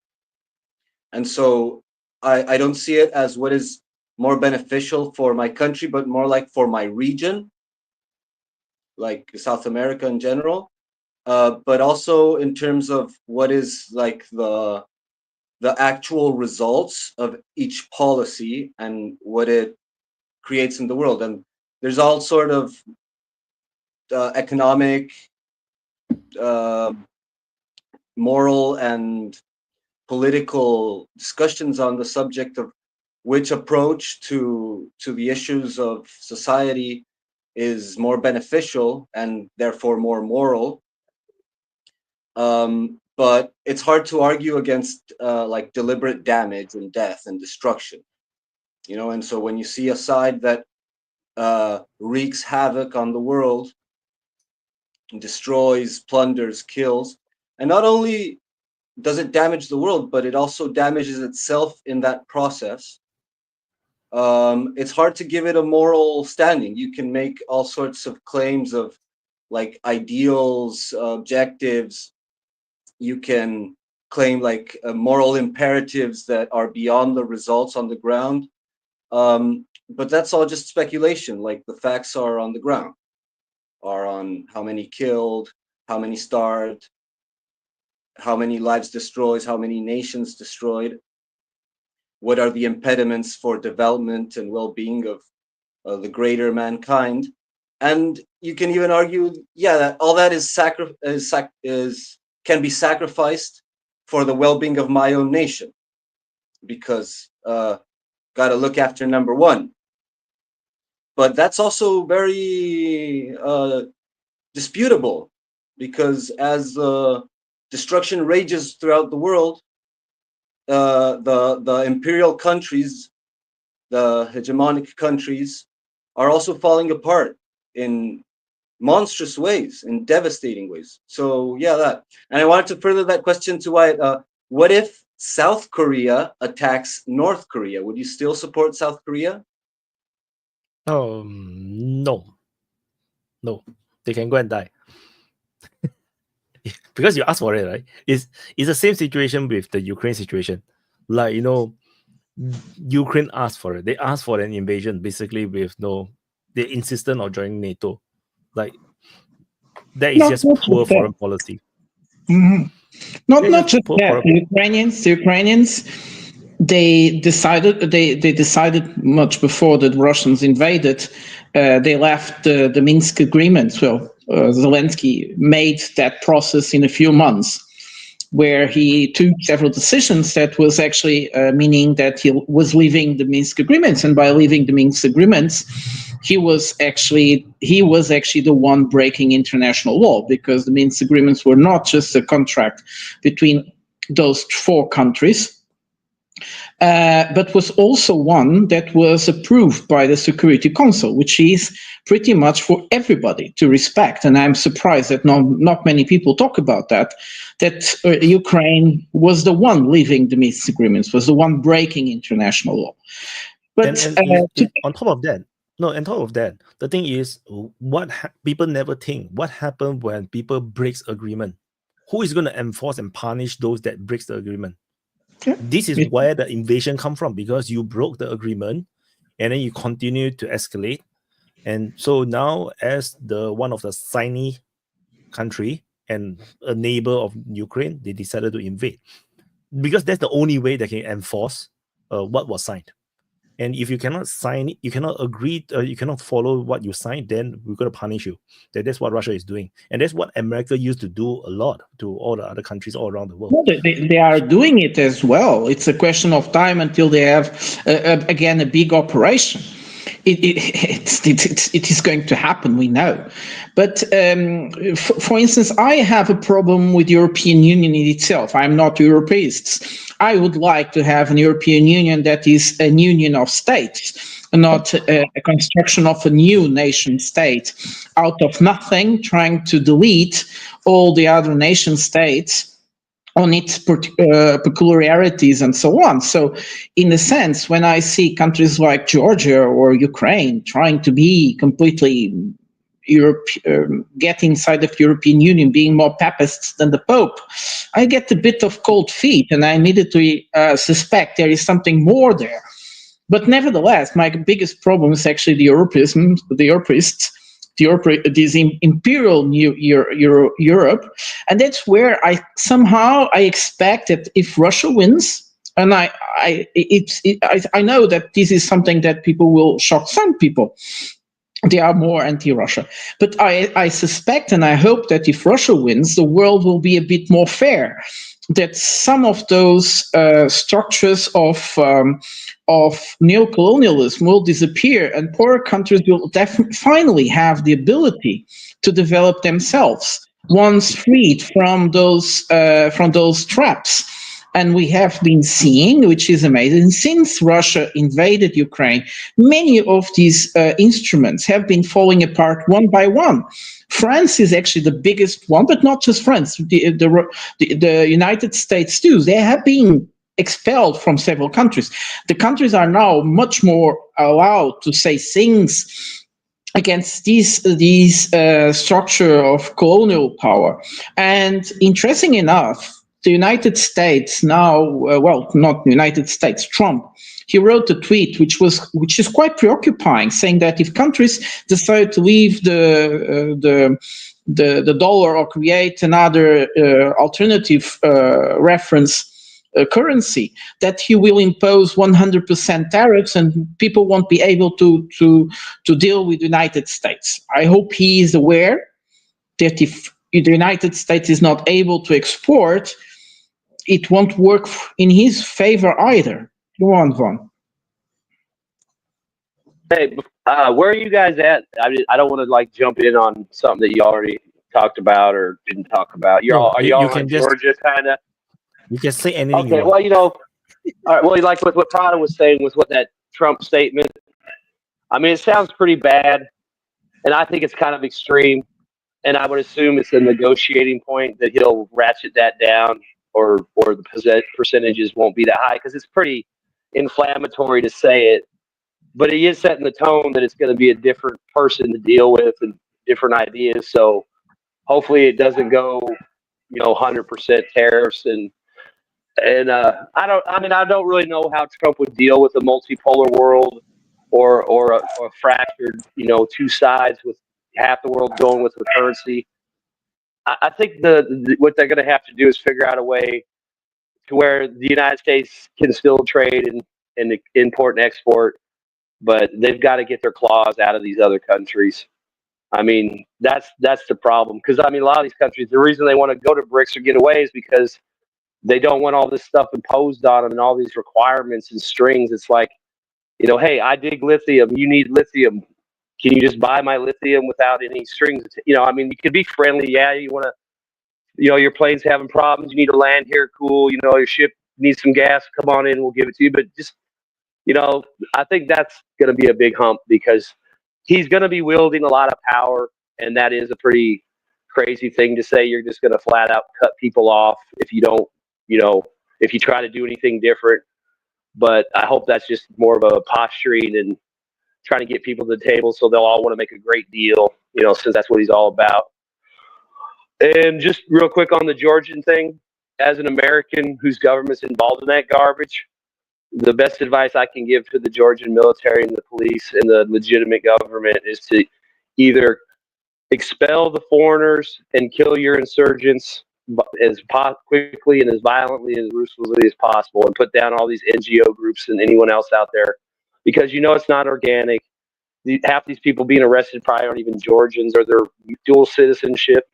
And so I don't see it as what is more beneficial for my country, but more like for my region, like South America in general. But also in terms of what is like the actual results of each policy and what it creates in the world. And there's all sort of economic, moral, and political discussions on the subject of which approach to the issues of society is more beneficial and therefore more moral. But it's hard to argue against like deliberate damage and death and destruction, and so when you see a side that wreaks havoc on the world, destroys, plunders, kills, and not only does it damage the world, but it also damages itself in that process, it's hard to give it a moral standing. You can make all sorts of claims of like ideals, objectives. You can claim like moral imperatives that are beyond the results on the ground. But that's all just speculation. Like, the facts are on the ground, are on how many killed, how many starved, how many lives destroyed, how many nations destroyed, what are the impediments for development and well-being of the greater mankind. And you can even argue, yeah, that all that can be sacrificed for the well-being of my own nation, because got to look after number one. But that's also very disputable, because as destruction rages throughout the world, the imperial countries, the hegemonic countries, are also falling apart in monstrous ways, in devastating ways. So yeah, that. And I wanted to further that question to Wyatt. What if South Korea attacks North Korea? Would you still support South Korea? No. They can go and die. Because you asked for it, right? It's the same situation with the Ukraine situation. Like, Ukraine asked for it. They asked for an invasion, basically, they insisted on joining NATO. Like, that is just poor foreign policy. Mm-hmm. Not just that. The Ukrainians, they decided much before the Russians invaded. They left the Minsk agreements. Well, Zelensky made that process in a few months, where he took several decisions that was actually meaning that he was leaving the Minsk agreements, and by leaving the Minsk agreements, he was actually the one breaking international law, because the Minsk agreements were not just a contract between those four countries, but was also one that was approved by the Security Council, which is pretty much for everybody to respect. And I'm surprised that not many people talk about that Ukraine was the one leaving the Minsk agreements, was the one breaking international law. But and on top of that, No, on top of that, the thing is, people never think what happened when people breaks agreement. Who is going to enforce and punish those that breaks the agreement? Yeah. This is where the invasion come from, because you broke the agreement and then you continue to escalate. And so now, as one of the signing country and a neighbor of Ukraine, they decided to invade, because that's the only way they can enforce what was signed. And if you cannot sign it, you cannot agree, you cannot follow what you signed, then we're going to punish you. That's what Russia is doing. And that's what America used to do a lot to all the other countries all around the world. Well, they are doing it as well. It's a question of time until they have, again, a big operation. It is going to happen, we know. But for instance, I have a problem with European Union in itself. I'm not Europeist. I would like to have an European Union that is a union of states, not a construction of a new nation state out of nothing, trying to delete all the other nation states on its peculiarities and so on. So in a sense, when I see countries like Georgia or Ukraine trying to be completely get inside of the European Union, being more papists than the Pope, I get a bit of cold feet, and I immediately suspect there is something more there. But nevertheless, my biggest problem is actually the Europeists, this imperial new Europe, and that's where I expect that if Russia wins, and I know that this is something that people will shock some people. They are more anti-Russia, but I suspect and I hope that if Russia wins, the world will be a bit more fair. That some of those structures of neocolonialism will disappear, and poorer countries will finally have the ability to develop themselves once freed from those traps. And we have been seeing, which is amazing, since Russia invaded Ukraine, many of these instruments have been falling apart one by one. France is actually the biggest one, but not just France. The United States too. They have been expelled from several countries. The countries are now much more allowed to say things against these structure of colonial power. And interesting enough, the United States now, well, not the United States, Trump, he wrote a tweet which is quite preoccupying, saying that if countries decide to leave the dollar or create another alternative reference currency, that he will impose 100% tariffs and people won't be able to deal with the United States. I hope he is aware that if the United States is not able to export, it won't work in his favor either. Go on, Von. Hey, where are you guys at? I don't want to like jump in on something that you already talked about or didn't talk about. Are you all in Georgia, kind of? You can say anything. Okay, well, all right. Well, like what Prada was saying with what that Trump statement. I mean, it sounds pretty bad, and I think it's kind of extreme. And I would assume it's a negotiating point that he'll ratchet that down, or the percentages won't be that high, because it's pretty inflammatory to say it. But he is setting the tone that it's going to be a different person to deal with and different ideas. So hopefully it doesn't go, 100% tariffs and I don't really know how Trump would deal with a multipolar world or a fractured, two sides with half the world going with the currency. I think what they're going to have to do is figure out a way to where the United States can still trade and import and export, but they've got to get their claws out of these other countries. I mean, that's the problem. Because, a lot of these countries, the reason they want to go to BRICS or get away is because they don't want all this stuff imposed on them and all these requirements and strings. It's like, hey, I dig lithium. You need lithium. Can you just buy my lithium without any strings? You could be friendly. Yeah, you want to, your plane's having problems. You need to land here. Cool. Your ship needs some gas. Come on in. We'll give it to you. But just, I think that's going to be a big hump, because he's going to be wielding a lot of power. And that is a pretty crazy thing to say. You're just going to flat out cut people off if you don't, if you try to do anything different. But I hope that's just more of a posturing and trying to get people to the table so they'll all want to make a great deal, you know, since that's what he's all about. And just real quick on the Georgian thing, as an American whose government's involved in that garbage, the best advice I can give to the Georgian military and the police and the legitimate government is to either expel the foreigners and kill your insurgents as quickly and as violently and as ruthlessly as possible, and put down all these NGO groups and anyone else out there, because you know it's not organic. Half these people being arrested probably aren't even Georgians, or they're dual citizenship.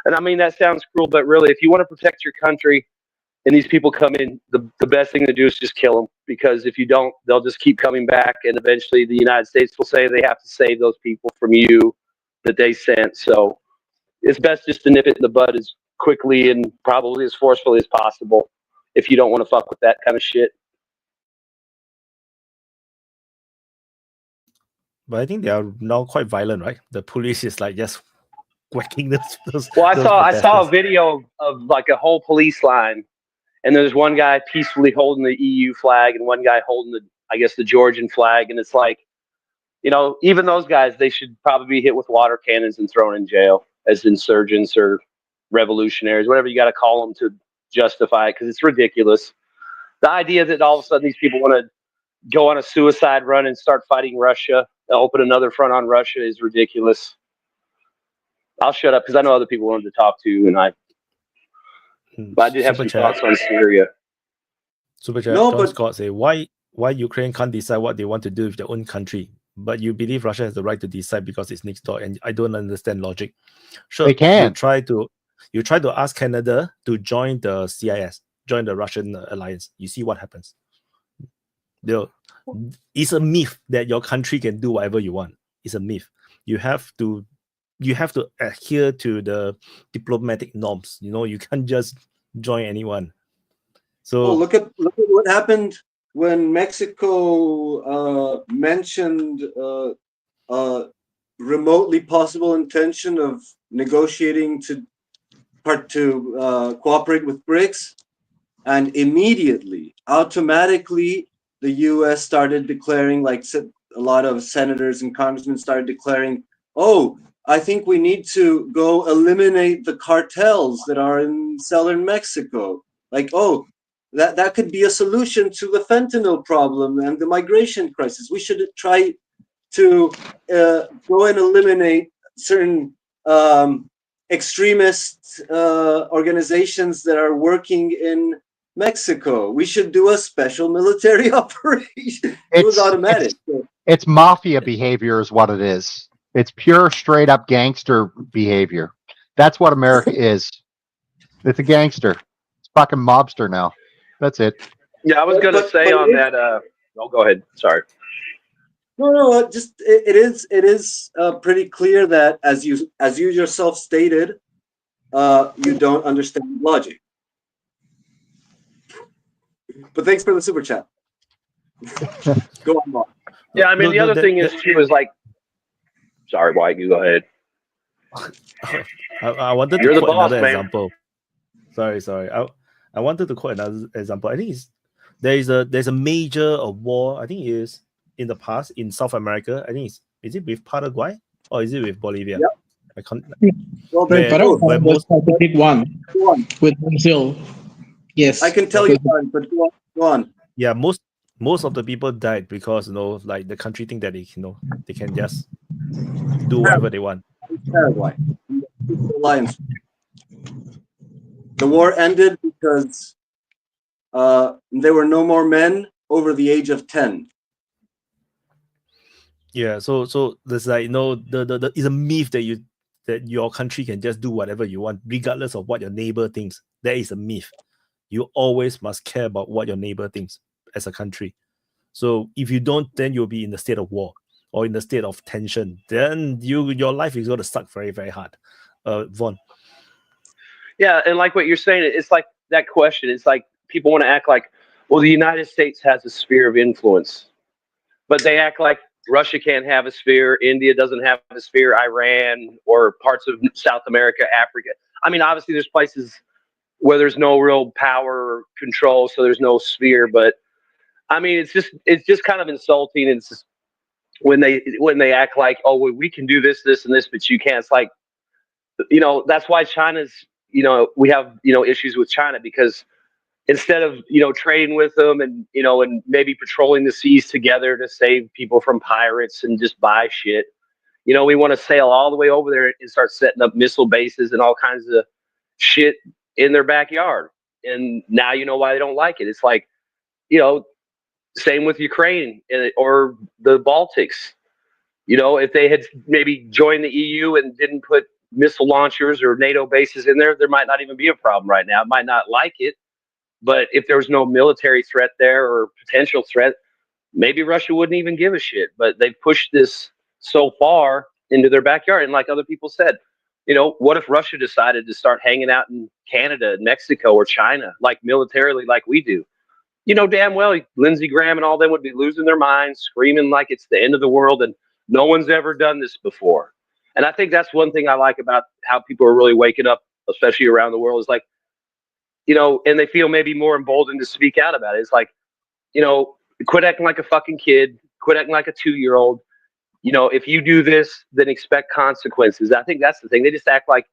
And I mean, that sounds cruel, but really, if you want to protect your country and these people come in, the best thing to do is just kill them, because if you don't, they'll just keep coming back, and eventually the United States will say they have to save those people from you that they sent. So it's best just to nip it in the bud as quickly and probably as forcefully as possible if you don't want to fuck with that kind of shit. But I think they are now quite violent, right? The police is like just whacking those. Well, I saw a video of like a whole police line, and there's one guy peacefully holding the EU flag and one guy holding the Georgian flag, and it's like, you know, even those guys, they should probably be hit with water cannons and thrown in jail as insurgents or revolutionaries, whatever you got to call them to justify it, because it's ridiculous. The idea that all of a sudden these people want to go on a suicide run and start fighting Russia, open another front on Russia, is ridiculous. I'll shut up because I know other people wanted to talk to, but I did have some thoughts on Syria. Super chat. John Scott say, why Ukraine can't decide what they want to do with their own country, but you believe Russia has the right to decide because it's next door, and I don't understand logic. Sure, they can. You try to ask Canada to join the CIS, join the Russian alliance. You see what happens. It's a myth that your country can do whatever you want. It's a myth. You have to adhere to the diplomatic norms. You know, you can't just join anyone. So look at what happened when Mexico mentioned remotely possible intention of negotiating to cooperate with BRICS, and immediately, automatically, the U.S. started declaring, like a lot of senators and congressmen started declaring, oh, I think we need to go eliminate the cartels that are in southern Mexico. Like, oh, that could be a solution to the fentanyl problem and the migration crisis. We should try to go and eliminate certain extremist organizations that are working in Mexico. We should do a special military operation. It was automatic. It's mafia behavior is what it is. It's pure, straight up gangster behavior. That's what America is. It's a gangster. It's fucking mobster now. That's it. Yeah, I was going to say on that. Oh, go ahead. Sorry. No. Just it is pretty clear that as you yourself stated, you don't understand logic. But thanks for the super chat. Go on, Mark. Yeah, I mean the other thing is too is like. Sorry, White. You go ahead. I wanted to quote another example. Sorry. I wanted to quote another example. I think there's a major war. I think it is in the past in South America. I think is it with Paraguay or is it with Bolivia? Yep. I can't. Well, Paraguay was a big one with Brazil. Yes, I can tell you one, but go on. Yeah, most of the people died because like the country think that they can just do whatever they want. Paraguay, alliance. The war ended because there were no more men over the age of 10. Yeah, so there's like the it's a myth that your country can just do whatever you want regardless of what your neighbor thinks. That is a myth. You always must care about what your neighbor thinks as a country. So if you don't, then you'll be in the state of war or in the state of tension. Then your life is going to suck very, very hard. Vaughn. Yeah, and like what you're saying, it's like that question. It's like people want to act like, well, the United States has a sphere of influence, but they act like Russia can't have a sphere, India doesn't have a sphere, Iran, or parts of South America, Africa. I mean, obviously there's places where there's no real power or control, so there's no sphere. But I mean, it's just kind of insulting. It's just, when they act like, oh, well, we can do this, this, and this, but you can't. It's like, that's why China's, we have, issues with China, because instead of, trading with them and, and maybe patrolling the seas together to save people from pirates and just buy shit, we want to sail all the way over there and start setting up missile bases and all kinds of shit in their backyard. And now you know why they don't like it. It's like, same with Ukraine or the Baltics. If they had maybe joined the EU and didn't put missile launchers or NATO bases in there, there might not even be a problem right now. It might not like it, but if there was no military threat there or potential threat, maybe Russia wouldn't even give a shit. But they've pushed this so far into their backyard. And like other people said, what if Russia decided to start hanging out in Canada, Mexico, or China, like militarily, like we do? Damn well Lindsey Graham and all them would be losing their minds, screaming like it's the end of the world and no one's ever done this before. And I think that's one thing I like about how people are really waking up, especially around the world, is like, and they feel maybe more emboldened to speak out about it. It's like, quit acting like a fucking kid, quit acting like a 2-year-old. If you do this, then expect consequences. I think that's the thing. They just act like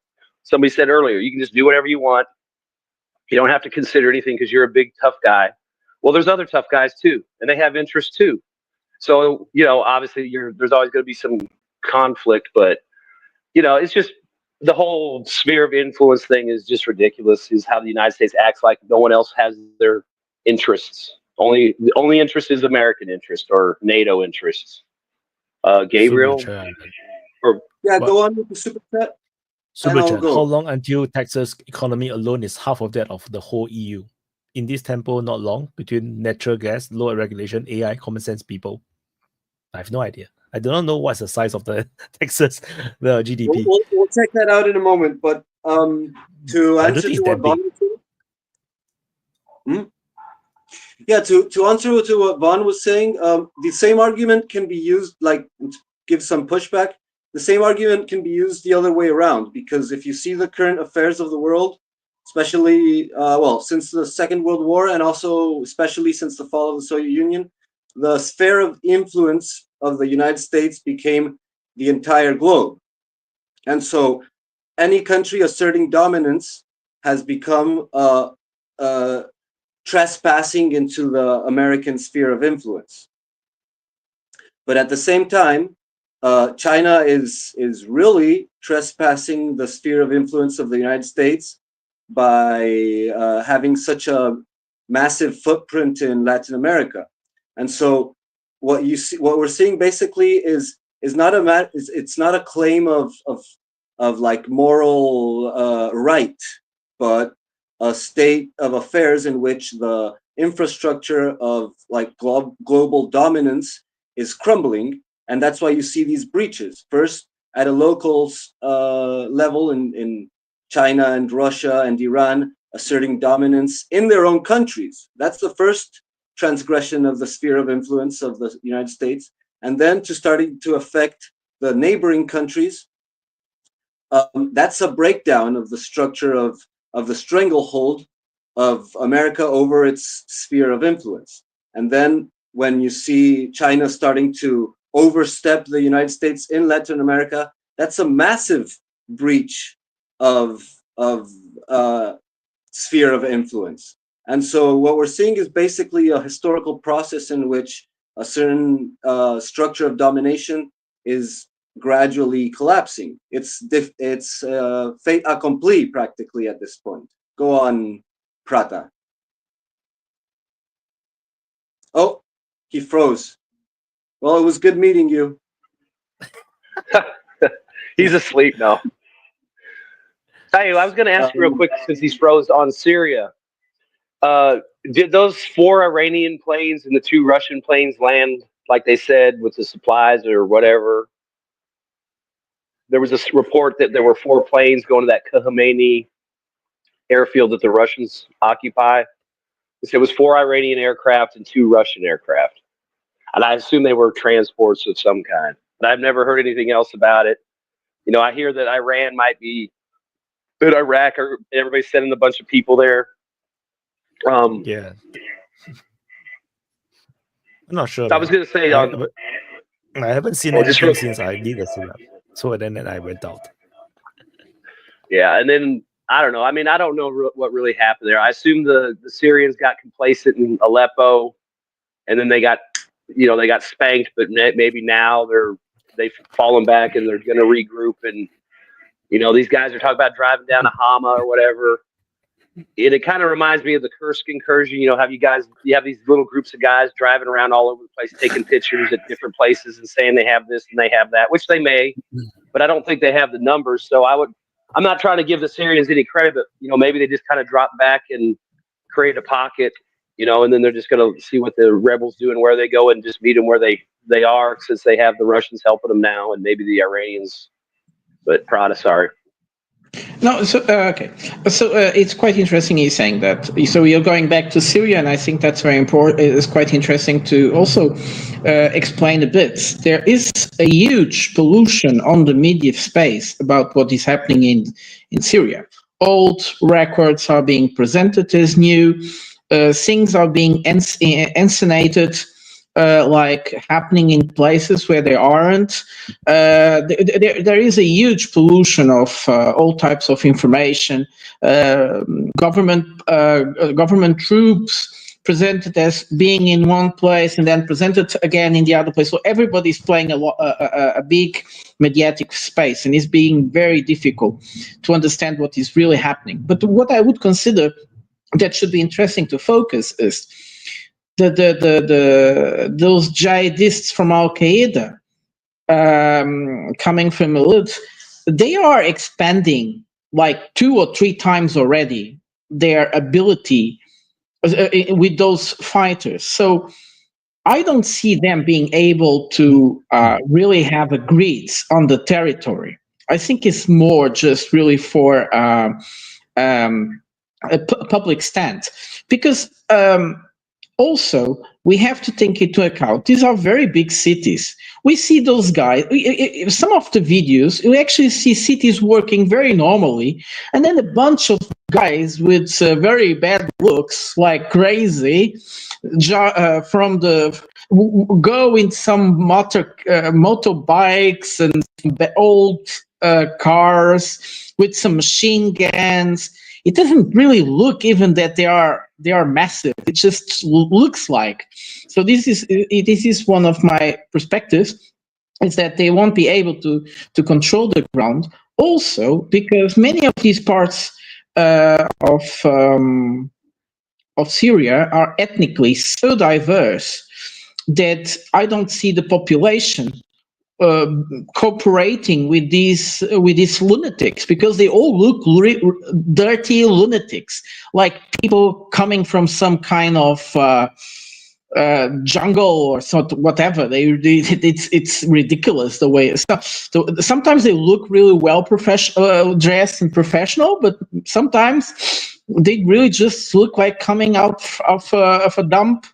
somebody said earlier, you can just do whatever you want. You don't have to consider anything because you're a big, tough guy. Well, there's other tough guys too, and they have interests too. So, obviously there's always going to be some conflict, but, it's just the whole sphere of influence thing is just ridiculous, is how the United States acts like no one else has their interests. The only interest is American interest or NATO interests. Gabriel? Go on with the super chat. Super chat. How long until Texas economy alone is half of that of the whole EU? In this tempo, not long, between natural gas, lower regulation, AI, common sense people. I have no idea. I do not know what's the size of the Texas, the GDP. We'll check that out in a moment. But to answer to what Vaughn was saying, to answer to what Vaughn was saying, the same argument can be used, like, to give some pushback. The same argument can be used the other way around, because if you see the current affairs of the world, especially, since the Second World War, and also especially since the fall of the Soviet Union, the sphere of influence of the United States became the entire globe. And so any country asserting dominance has become trespassing into the American sphere of influence. But at the same time, China is really trespassing the sphere of influence of the United States by having such a massive footprint in Latin America. And so what we're seeing basically is not it's not a claim of like moral right, but a state of affairs in which the infrastructure of like global dominance is crumbling. And that's why you see these breaches, first at a local level in China and Russia and Iran asserting dominance in their own countries. That's the first transgression of the sphere of influence of the United States. And then to starting to affect the neighboring countries, that's a breakdown of the structure of the stranglehold of America over its sphere of influence. And then when you see China starting to overstep the United States in Latin America, that's a massive breach of sphere of influence. And so what we're seeing is basically a historical process in which a certain structure of domination is gradually collapsing. It's fait accompli practically at this point. Go on, Prata. Oh, he froze. Well, it was good meeting you. He's asleep now. Hey, I was going to ask you real quick, since he's froze, on Syria. Did those 4 Iranian planes and the 2 Russian planes land like they said with the supplies or whatever? There was this report that there were 4 planes going to that Khamenei airfield that the Russians occupy. It was 4 Iranian aircraft and 2 Russian aircraft. And I assume they were transports of some kind. But I've never heard anything else about it. You know, I hear that Iran might be in Iraq, or everybody's sending a bunch of people there. Yeah. I'm not sure. I was going to say, I haven't seen Or just anything real- since I did the syllab. So then I went out. Yeah, and then I don't know. I mean, I don't know what really happened there. I assume the Syrians got complacent in Aleppo, and then they got spanked. But maybe now they've fallen back and they're going to regroup. And these guys are talking about driving down to Hama or whatever. It kind of reminds me of the Kursk incursion. You have these little groups of guys driving around all over the place, taking pictures at different places and saying they have this and they have that, which they may, but I don't think they have the numbers. So I'm not trying to give the Syrians any credit, but maybe they just kind of drop back and create a pocket, and then they're just going to see what the rebels do and where they go and just meet them where they are, since they have the Russians helping them now and maybe the Iranians. But Prada, sorry. No, so okay. So it's quite interesting you're saying that. So you're going back to Syria, and I think that's very important. It's quite interesting to also explain a bit. There is a huge pollution on the media space about what is happening in Syria. Old records are being presented as new. Things are being inscenated. Like happening in places where they aren't. There is a huge pollution of all types of information. Government troops presented as being in one place and then presented again in the other place. So everybody's playing a big mediatic space, and it's being very difficult to understand what is really happening. But what I would consider that should be interesting to focus is those jihadists from Al Qaeda coming from Elit, they are expanding like 2 or 3 times already their ability with those fighters. So I don't see them being able to really have a grid on the territory. I think it's more just really for a public stand, because also, we have to take into account, these are very big cities. We see those guys, some of the videos, we actually see cities working very normally, and then a bunch of guys with very bad looks, like crazy, go in some motorbikes and old cars with some machine guns. It doesn't really look even that they are massive. It just looks like. So this is one of my perspectives, is that they won't be able to control the ground. Also, because many of these parts of Syria are ethnically so diverse that I don't see the population cooperating with these lunatics, because they all look dirty lunatics, like people coming from some kind of jungle or whatever. It's ridiculous the way. So sometimes they look really well dressed and professional, but sometimes they really just look like coming out of a dump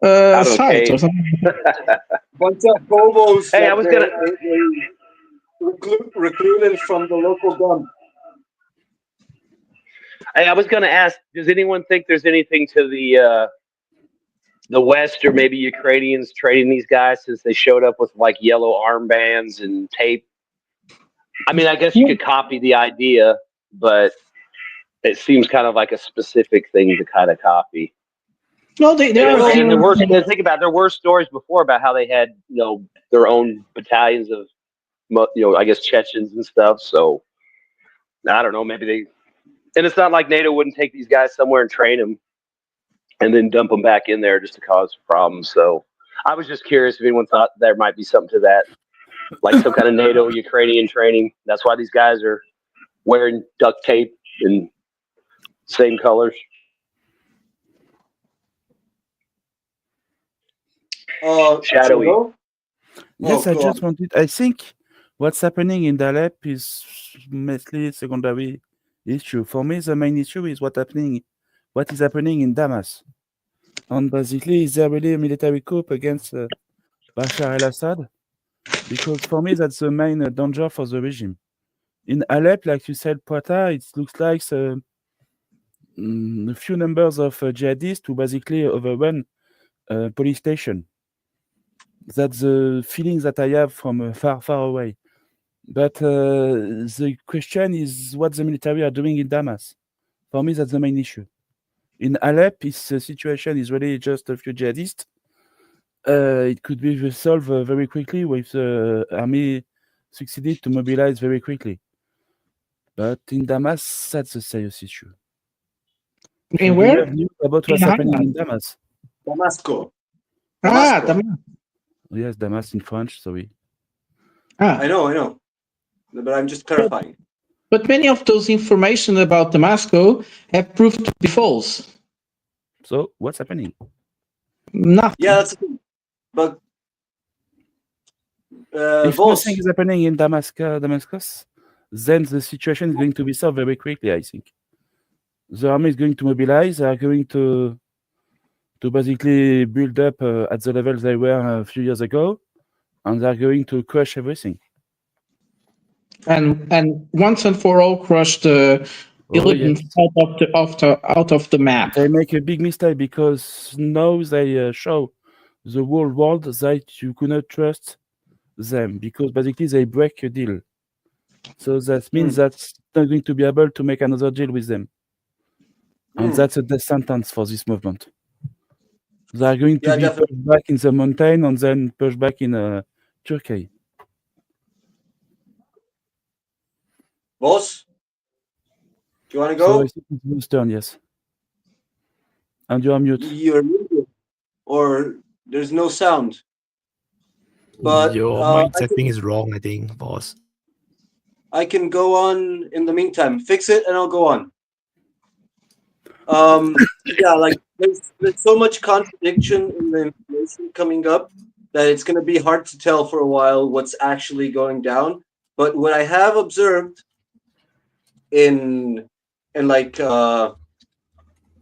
site or something. Bunch of hobos. Hey, I was gonna recruited from the local dump. Hey, I was gonna ask, does anyone think there's anything to the West or maybe Ukrainians trading these guys, since they showed up with like yellow armbands and tape? I mean, I guess you could copy the idea, but it seems kind of like a specific thing to kind of copy. No, think about, there were stories before about how they had, their own battalions of, I guess Chechens and stuff. So I don't know, maybe and it's not like NATO wouldn't take these guys somewhere and train them and then dump them back in there just to cause problems. So I was just curious if anyone thought there might be something to that, like some kind of NATO Ukrainian training. That's why these guys are wearing duct tape and same colors. Shadowy. Yes, I just wanted. I think what's happening in Alep is mostly a secondary issue. For me, the main issue is what is happening in Damas. And basically, is there really a military coup against Bashar al-Assad? Because for me, that's the main danger for the regime. In Alep, like you said, Prata, it looks like a few numbers of jihadists who basically overrun police station. That's the feeling that I have from far, far away. But the question is what the military are doing in Damas. For me, that's the main issue. In Alep, the situation is really just a few jihadists. It could be resolved very quickly if the army succeeded to mobilize very quickly. But in Damas, that's a serious issue. In where? Do you have news about what's happening in Damas? Damasco. Damascus. Yes, Damas in French, sorry. I know. But I'm just clarifying. But many of those information about Damascus have proved to be false. So, what's happening? Nothing. Yeah, that's the thing. But if nothing is happening in Damascus, then the situation is going to be solved very quickly, I think. The army is going to mobilize, they are going to basically build up at the level they were a few years ago, and they're going to crush everything. And once and for all crush the militants out of the map. They make a big mistake because now they show the whole world that you could not trust them because basically they break a deal. So that means that's not going to be able to make another deal with them. And that's a death sentence for this movement. They are going to be pushed back in the mountain and then pushed back in Turkey. Boss, do you want to go? So I think it's Will's turn, yes. And you are mute. You're muted, or there's no sound. But your mic setting is wrong, I think, boss. I can go on in the meantime. Fix it, and I'll go on. Yeah, like there's so much contradiction in the information coming up that it's going to be hard to tell for a while what's actually going down. But what I have observed in like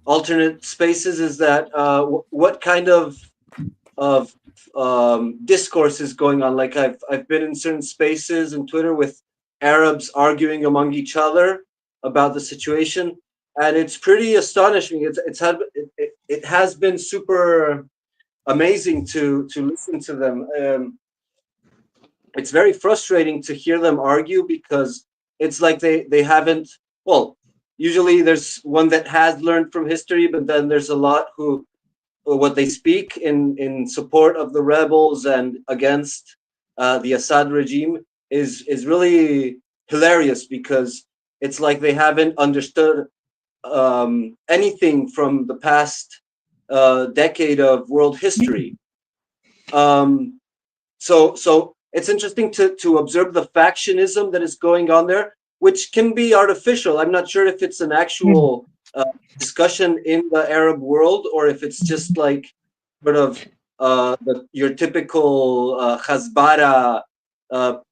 alternate spaces is that what kind of discourse is going on. Like I've been in certain spaces in Twitter with Arabs arguing among each other about the situation, and it's pretty astonishing. It has been super amazing to listen to them. It's very frustrating to hear them argue because it's like they haven't. Well, usually there's one that has learned from history, but then there's a lot who what they speak in support of the rebels and against the Assad regime is really hilarious because it's like they haven't understood anything from the past decade of world history. So it's interesting to observe the factionism that is going on there, which can be artificial. I'm not sure if it's an actual discussion in the Arab world or if it's just like sort of your typical Hasbara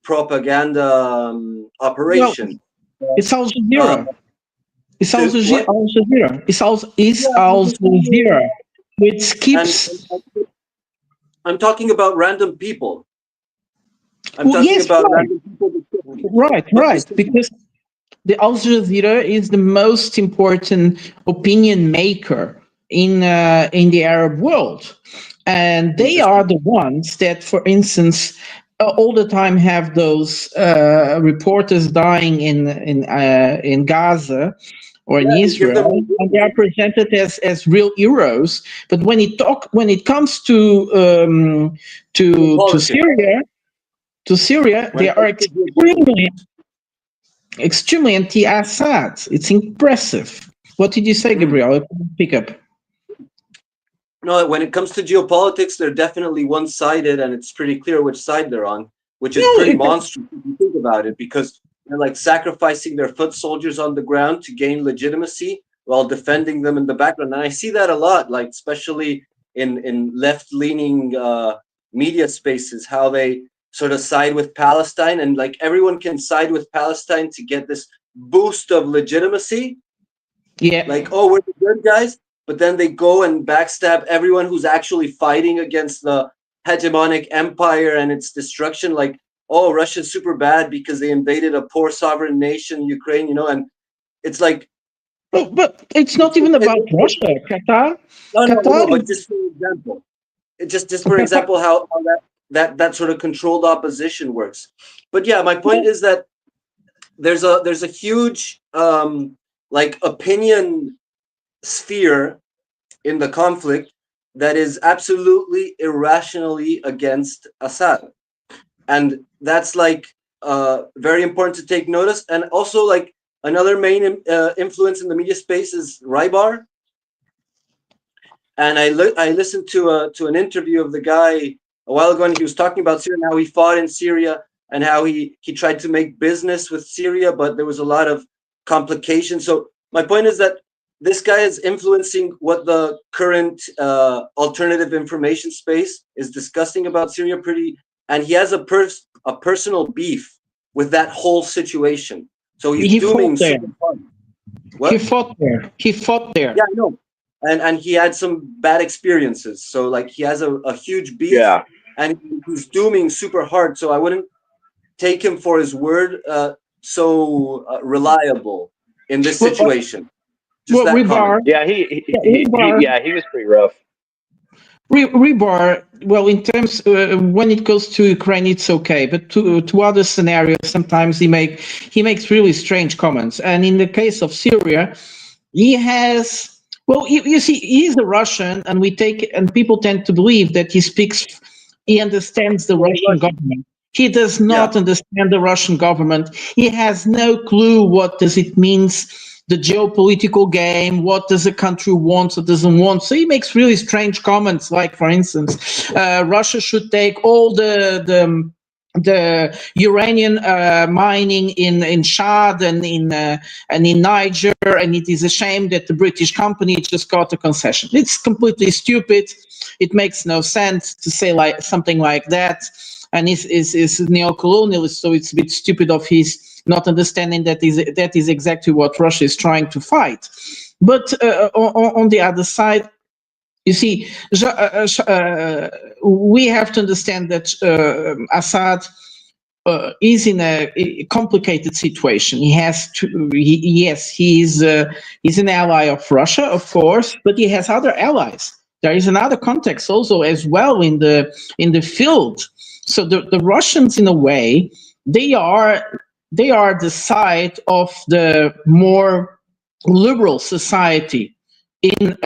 propaganda operation. Well, it's Al Jazeera. It's Al Jazeera. It's Al Jazeera, which keeps. I'm talking about random people. I'm talking about random people. Right, because the Al Jazeera is the most important opinion maker in the Arab world, and they are the ones that, for instance, all the time have those reporters dying in Gaza or in Israel, and they are presented as real heroes. But when it comes to Syria, they are extremely anti-Assad. It's impressive. What did you say, Gabriel? I couldn't pick up. No, when it comes to geopolitics, they're definitely one-sided, and it's pretty clear which side they're on, which is pretty monstrous if you think about it, because they're like sacrificing their foot soldiers on the ground to gain legitimacy while defending them in the background. And I see that a lot, like especially in left-leaning media spaces, how they sort of side with Palestine, and like everyone can side with Palestine to get this boost of legitimacy. Yeah. Like, oh, we're the good guys, but then they go and backstab everyone who's actually fighting against the hegemonic empire and its destruction. Like, oh, Russia's super bad because they invaded a poor sovereign nation, Ukraine, you know, and it's like. But it's not even about Russia, Qatar. No, but just for example, just for example, how that sort of controlled opposition works. But yeah, my point is that there's a huge like opinion sphere in the conflict that is absolutely irrationally against Assad, and that's like very important to take notice. And also, like, another main influence in the media space is Rybar. And I listened to an interview of the guy a while ago, and he was talking about Syria and how he fought in Syria and how he tried to make business with Syria, but there was a lot of complications. So my point is that this guy is influencing what the current alternative information space is discussing about Syria and he has a personal beef with that whole situation. So he's doing super fun. What? He fought there. Yeah, I know. And he had some bad experiences. So like he has a huge beef, and he's dooming super hard. So I wouldn't take him for his word so reliable in this situation. Well, Rybar, he was pretty rough. Rybar, well, in terms when it goes to Ukraine, it's okay, but to other scenarios, sometimes he makes really strange comments. And in the case of Syria, he has. Well, you see, he's a Russian, and people tend to believe that he understands the Russian government. He does not understand the Russian government. He has no clue what does it means, the geopolitical game, what does a country want or doesn't want. So he makes really strange comments, like, for instance, Russia should take all the uranium mining in Chad and in Niger, and it is a shame that the British company just got a concession. It's completely stupid. It makes no sense to say like something like that, and is neo-colonialist. So it's a bit stupid of his not understanding that is exactly what Russia is trying to fight. But on the other side, you see, we have to understand that Assad is in a complicated situation. He's an ally of Russia, of course, but he has other allies. There is another context also as well in the field. So the Russians, in a way, they are the side of the more liberal society in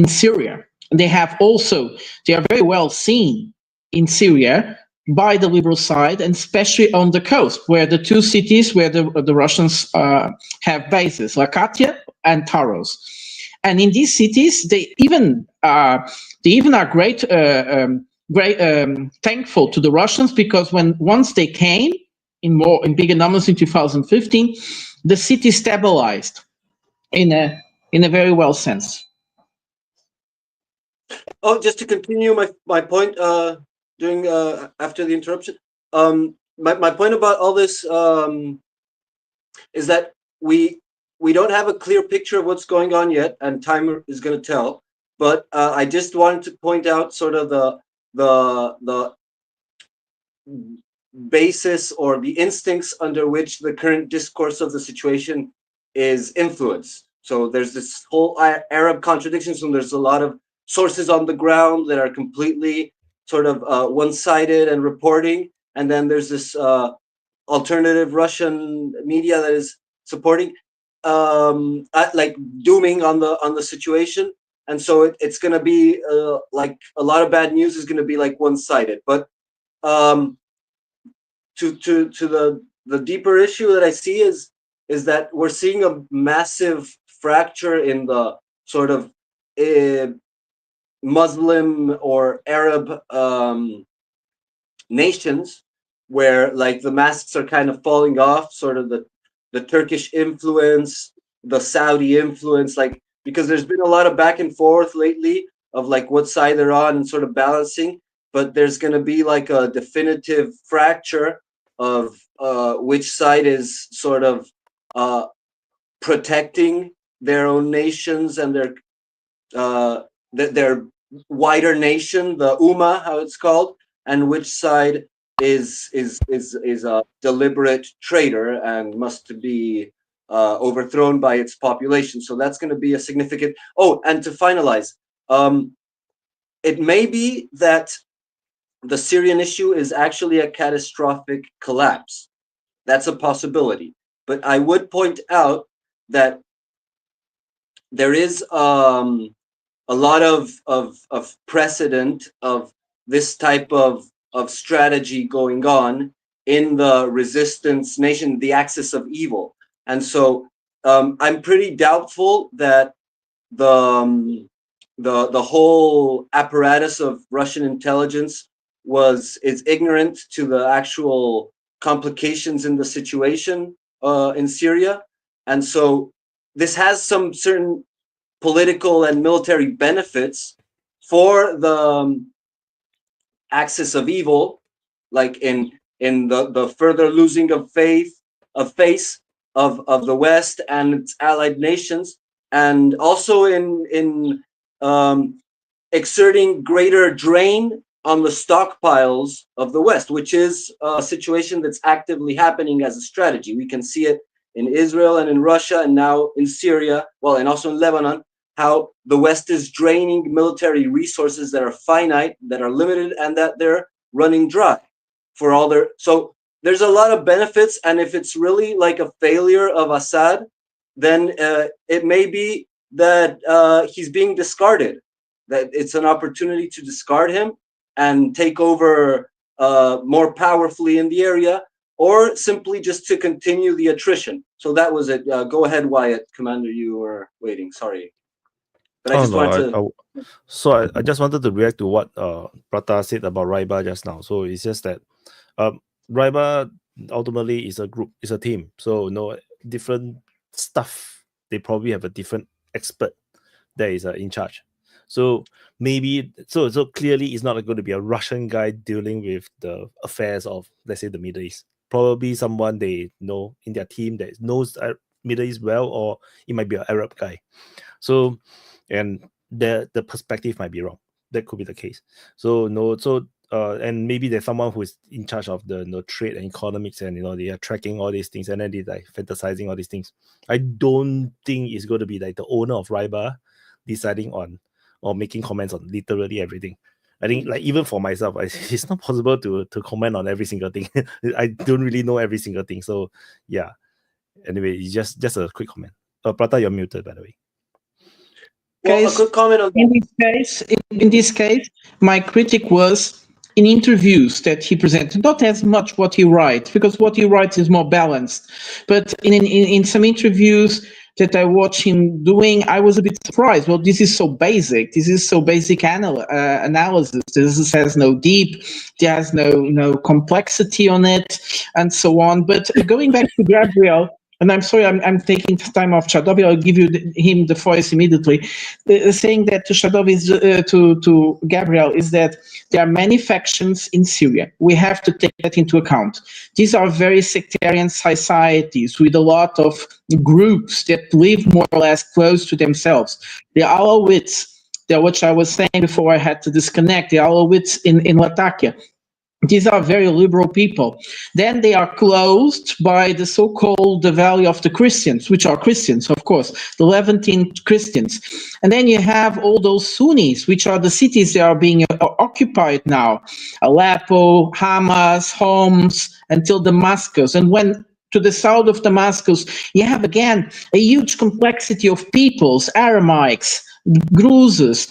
Syria. They are very well seen in Syria by the liberal side, and especially on the coast, where the two cities where the Russians have bases, Latakia and Taros. And in these cities, they even are great thankful to the Russians, because once they came in bigger numbers in 2015, the city stabilized in a very well sense. Oh, just to continue my point, during after the interruption, my point about all this is that we don't have a clear picture of what's going on yet, and time is going to tell. But I just wanted to point out sort of the basis or the instincts under which the current discourse of the situation is influenced. So there's this whole Arab contradictions, and there's a lot of sources on the ground that are completely sort of one-sided and reporting, and then there's this alternative Russian media that is supporting, like dooming on the situation, and so it's going to be like a lot of bad news is going to be like one-sided. But to the deeper issue that I see is that we're seeing a massive fracture in the sort of Muslim or Arab nations, where like the masks are kind of falling off, sort of the Turkish influence, the Saudi influence, like, because there's been a lot of back and forth lately of like what side they're on and sort of balancing, but there's going to be like a definitive fracture of which side is sort of protecting their own nations and their wider nation, the Ummah, how it's called, and which side is a deliberate traitor and must be overthrown by its population. So that's going to be a significant. Oh, and to finalize, it may be that the Syrian issue is actually a catastrophic collapse. That's a possibility. But I would point out that there is a lot of precedent of this type of strategy going on in the resistance nation, the axis of evil. And so I'm pretty doubtful that the whole apparatus of Russian intelligence is ignorant to the actual complications in the situation in Syria. And so this has some certain political and military benefits for the axis of evil, like in the further losing of face of the West and its allied nations, and also in exerting greater drain on the stockpiles of the West, which is a situation that's actively happening as a strategy. We can see it in Israel and in Russia, and now in Syria, well, and also in Lebanon, how the West is draining military resources that are finite, that are limited, and that they're running dry for all their. So there's a lot of benefits, and if it's really like a failure of Assad, then it may be that he's being discarded, that it's an opportunity to discard him and take over more powerfully in the area, or simply just to continue the attrition. So that was it. Go ahead, Wyatt. Commander, you were waiting. Sorry. But I just wanted to... I just wanted to react to what Prata said about Raiba just now. So it's just that Raiba ultimately is a group, is a team. So different stuff. They probably have a different expert that is in charge. So maybe so clearly it's not going to be a Russian guy dealing with the affairs of, let's say, the Middle East. Probably someone they know in their team that knows Middle East well, or it might be an Arab guy. So, and the perspective might be wrong. That could be the case. So and maybe there's someone who is in charge of the trade and economics, and they are tracking all these things, and then they're like fantasizing all these things. I don't think it's going to be like the owner of Raiba deciding on or making comments on literally everything. I think, like, even for myself, it's not possible to comment on every single thing. I don't really know every single thing. So yeah. Anyway, it's just a quick comment. Prata, you're muted, by the way. Well, a quick comment on in this case, my critic was in interviews that he presented, not as much what he writes, because what he writes is more balanced. But in some interviews that I watched him doing, I was a bit surprised. Well, this is so basic. This is so basic analysis. This has no deep. There has no complexity on it, and so on. But going back to Gabriel, and I'm sorry, I'm taking time off Shadovi. I'll give him the voice immediately. Saying that to Shadovi to Gabriel is that there are many factions in Syria. We have to take that into account. These are very sectarian societies with a lot of groups that live more or less close to themselves. The Alawites, which I was saying before I had to disconnect, the Alawites in Latakia. These are very liberal people. Then they are closed by the so-called the Valley of the Christians, which are Christians, of course, the Levantine Christians. And then you have all those Sunnis, which are the cities that are being occupied now. Aleppo, Hamas, Homs, until Damascus. And when to the south of Damascus, you have, again, a huge complexity of peoples, Aramites, Druzes,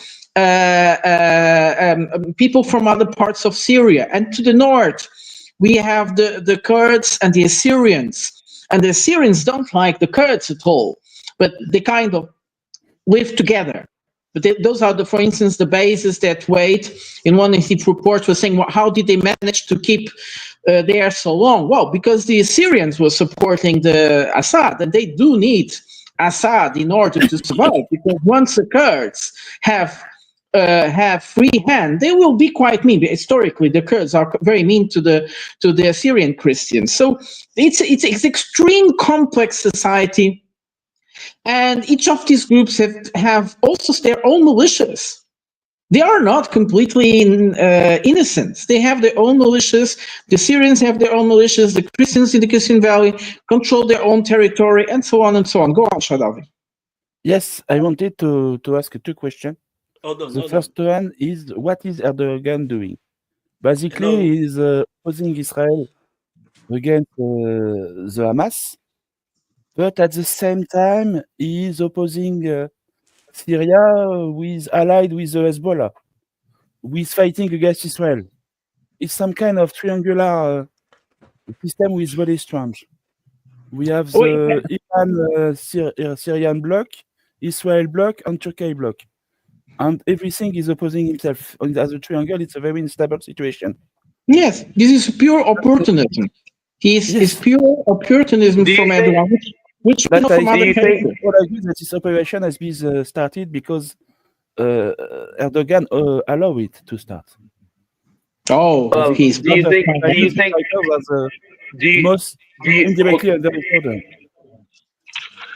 people from other parts of Syria. And to the north, we have the Kurds and the Assyrians. And the Assyrians don't like the Kurds at all, but they kind of live together. But those are, for instance, the bases that Wade, in one of his reports, was saying, well, how did they manage to keep there so long? Well, because the Assyrians were supporting the Assad, and they do need Assad in order to survive, because once the Kurds have free hand, they will be quite mean. Historically, the Kurds are very mean to the Assyrian Christians. So it's extreme complex society, and each of these groups have also their own militias. They are not completely innocent. They have their own militias. The Syrians have their own militias. The Christians in the Christian Valley control their own territory, and so on and so on. Go on, Shadavi. Yes, I wanted to ask you two questions. Oh, no, the first one is, what is Erdogan doing? Basically, he's opposing Israel against the Hamas, but at the same time, he is opposing Syria with allied with the Hezbollah, who is fighting against Israel. It's some kind of triangular system with very strange. We have the Iran Syrian bloc, Israel bloc, and Turkey bloc. And everything is opposing himself. As a triangle, it's a very unstable situation. Yes, this is pure opportunism. It's pure opportunism from Erdogan, which we know from other countries. What I agree that this operation has been started because Erdogan allowed it to start. Oh, he's. Do you think? Most indirectly under his order.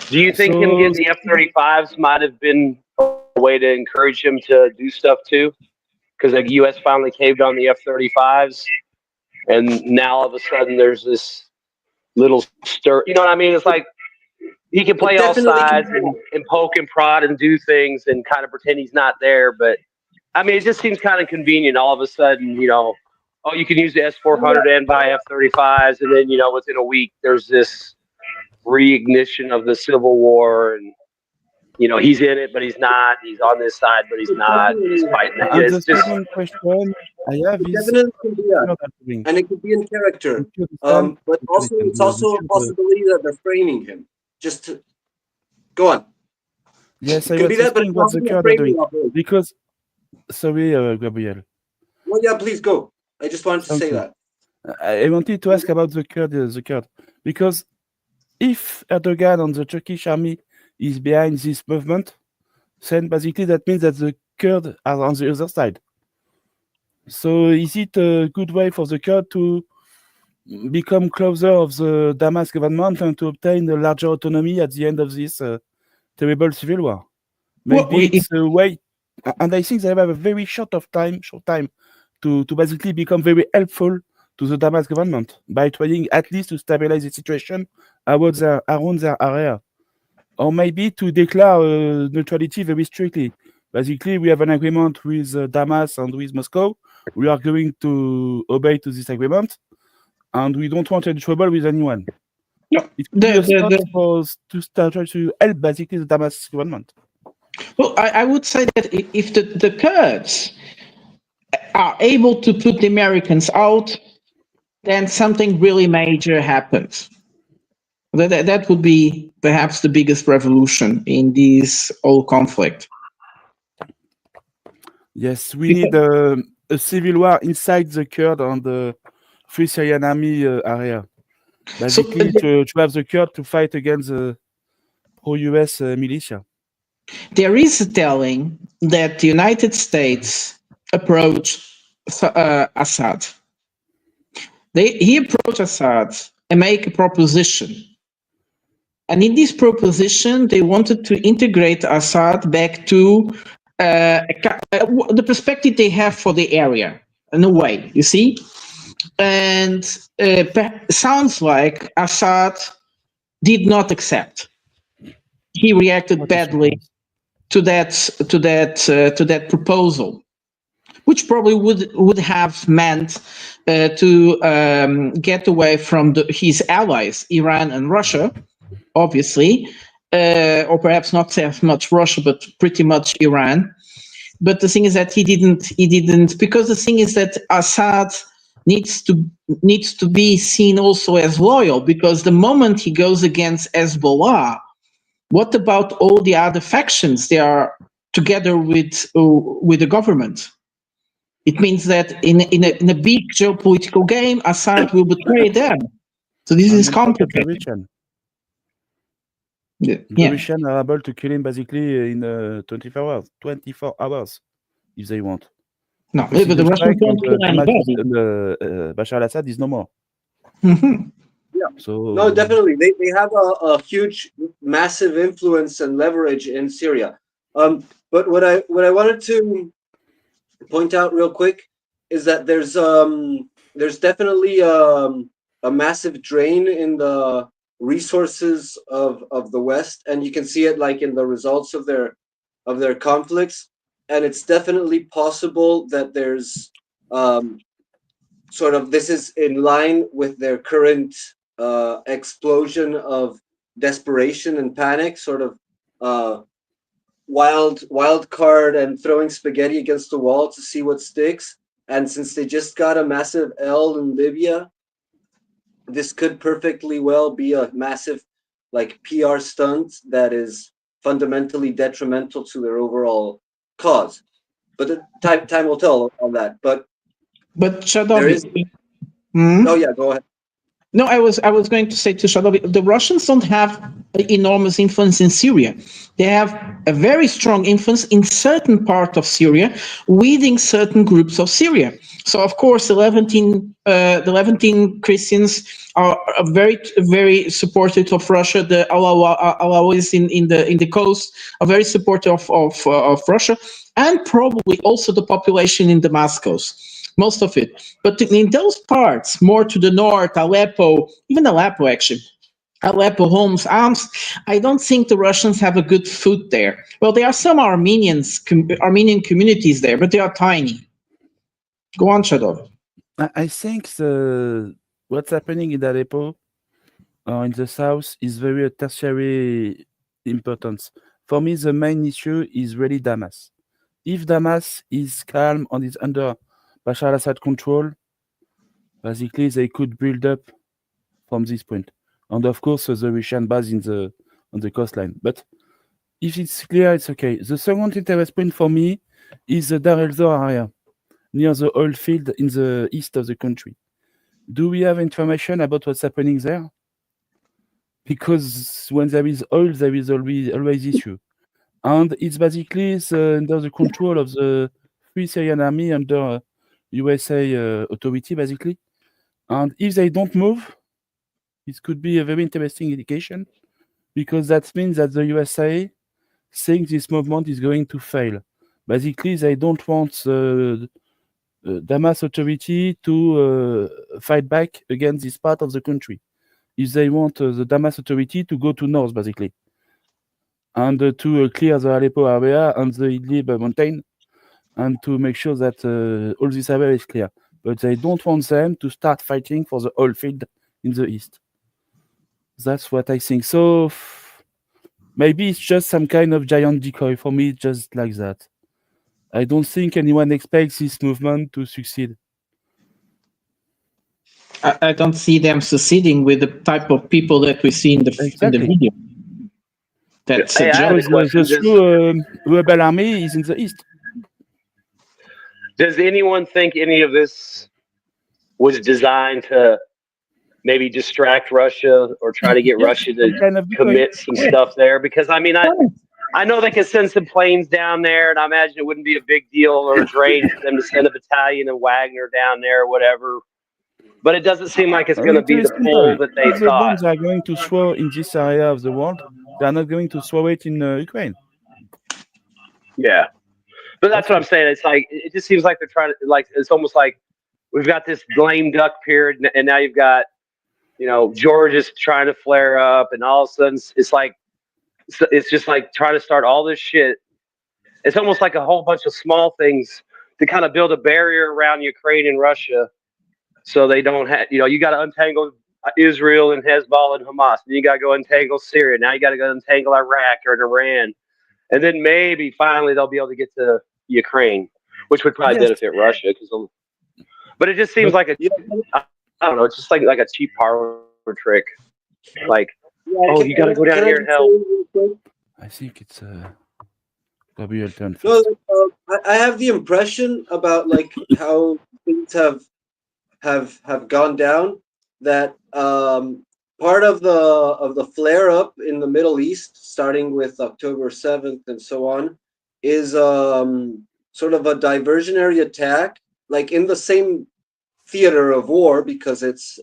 Do you think him getting the F-35s might have been a way to encourage him to do stuff too? Because the U.S. finally caved on the F-35s, and now all of a sudden there's this little stir. You know what I mean? It's like he can play all sides and poke and prod and do things and kind of pretend he's not there. But I mean, it just seems kind of convenient. All of a sudden, you know, oh, you can use the S-400 and buy F-35s, and then, you know, within a week there's this reignition of the Civil War, and you know, he's in it, but he's not. He's on this side, but he's not. He's fighting it. And the second question I have is, and it could be in character, but also it's also a possibility that they're framing him. Just to go on. Yes, I was asking what the Kurds are doing because. Sorry, Gabriel. Well, yeah, please go. I just wanted to say that. I wanted to ask about the Kurd, because if Erdogan and the Turkish army is behind this movement, then basically that means that the Kurds are on the other side. So is it a good way for the Kurds to become closer of the Damas government and to obtain a larger autonomy at the end of this terrible civil war? Maybe it's a way, and I think they have a very short time to basically become very helpful to the Damas government by trying at least to stabilize the situation around their area. Or maybe to declare neutrality very strictly. Basically, we have an agreement with Damas and with Moscow. We are going to obey to this agreement, and we don't want any trouble with anyone. No, it could be a start to start to help basically the Damas government. Well, I would say that if the Kurds are able to put the Americans out, then something really major happens. That would be perhaps the biggest revolution in this whole conflict. Yes, we need a civil war inside the Kurd and the Free Syrian Army area. Basically, to have the Kurd to fight against the pro-US militia. There is a telling that the United States approached Assad. He approached Assad and make a proposition. And in this proposition, they wanted to integrate Assad back to the perspective they have for the area, in a way, you see? And sounds like Assad did not accept. He reacted badly to that proposal, which probably would have meant to get away from his allies, Iran and Russia, obviously, or perhaps not as much Russia, but pretty much Iran. But the thing is that he didn't, because the thing is that Assad needs to be seen also as loyal, because the moment he goes against Hezbollah, what about all the other factions? They are together with the government. It means that in a big geopolitical game, Assad will betray them. So this is complicated. The Russians are able to kill him basically in 24 hours if they want. No, but the Russians don't kill anybody. Bashar al-Assad is no more. Mm-hmm. Yeah. So no, definitely they have a huge, massive influence and leverage in Syria. But what I wanted to point out real quick is that there's definitely a massive drain in the resources of the West, and you can see it like in the results of their conflicts. And it's definitely possible that there's sort of this is in line with their current explosion of desperation and panic, sort of wild card and throwing spaghetti against the wall to see what sticks. And since they just got a massive L in Libya, this could perfectly well be a massive like PR stunt that is fundamentally detrimental to their overall cause. But time will tell on that. But Shadobi, oh yeah, go ahead. No, I was going to say to Shadobi, the Russians don't have enormous influence in Syria. They have a very strong influence in certain part of Syria, within certain groups of Syria. So of course, the Levantine Christians are very supportive of Russia. The Alawis in the coast are very supportive of Russia, and probably also the population in Damascus. Most of it. But in those parts, more to the north, Aleppo, even Aleppo actually, Aleppo, Homs, Ams, I don't think the Russians have a good foot there. Well, there are some Armenian communities there, but they are tiny. Go on, Shadow. I think what's happening in Aleppo or in the south is very tertiary importance. For me, the main issue is really Damas. If Damas is calm and is under Bashar al-Assad control, basically they could build up from this point. And of course, the Russian base on the coastline. But if it's clear, it's okay. The second interest point for me is the Dar el-Zor area, near the oil field in the east of the country. Do we have information about what's happening there? Because when there is oil, there is always issue. And it's basically under the control of the Free Syrian Army under USA authority, basically. And if they don't move, it could be a very interesting indication, because that means that the USA think this movement is going to fail. Basically, they don't want the Damas authority to fight back against this part of the country. If they want the Damas authority to go to north, basically, and to clear the Aleppo area and the Idlib mountain, and to make sure that all this area is clear. But they don't want them to start fighting for the oil field in the east. That's what I think. So maybe it's just some kind of giant decoy. For me, just like that. I don't think anyone expects this movement to succeed. I don't see them succeeding with the type of people that we see in the video. That's the true rebel army is in the east. Does anyone think any of this was designed to maybe distract Russia or try to get Russia to commit some stuff there? Because I mean, I know they could send some planes down there, and I imagine it wouldn't be a big deal or a drain for them to send a battalion of Wagner down there or whatever. But it doesn't seem like it's going to be the pull that they thought. If the bombs are going to throw in this area of the world, they are not going to throw it in Ukraine. Yeah. But that's what I'm saying. It's like, it just seems like they're trying to, like, it's almost like we've got this lame duck period, and now you've got, you know, Georgia's trying to flare up, and all of a sudden it's like, it's just like trying to start all this shit. It's almost like a whole bunch of small things to kind of build a barrier around Ukraine and Russia, so they don't have, you know, you got to untangle Israel and Hezbollah and Hamas. Then you got to go untangle Syria. Now you got to go untangle Iraq or Iran. And then maybe finally they'll be able to get to Ukraine, which would probably benefit Russia. But it just seems like I don't know, it's just like a cheap parlor trick. Like, you got to go down here and help. I think it's probably your turn. No, I have the impression about like how things have gone down, that part of the flare up in the Middle East, starting with October 7th and so on, is sort of a diversionary attack, like in the same theater of war, because it's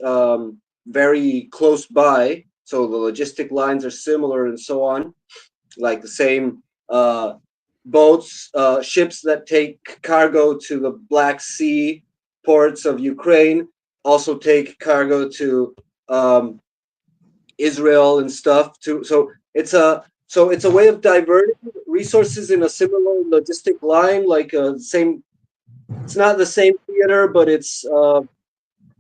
very close by, so the logistic lines are similar and so on, like the same boats, ships that take cargo to the Black Sea ports of Ukraine also take cargo to Israel and stuff too. So it's a way of diverting resources in a similar logistic line, like same. It's not the same theater, but it's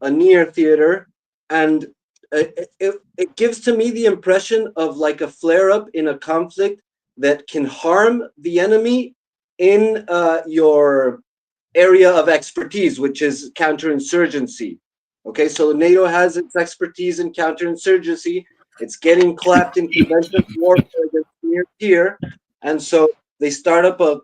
a near theater, and it gives to me the impression of like a flare-up in a conflict that can harm the enemy in your area of expertise, which is counterinsurgency. Okay, so NATO has its expertise in counterinsurgency. It's getting clapped in conventional warfare against near peer, and so they start up a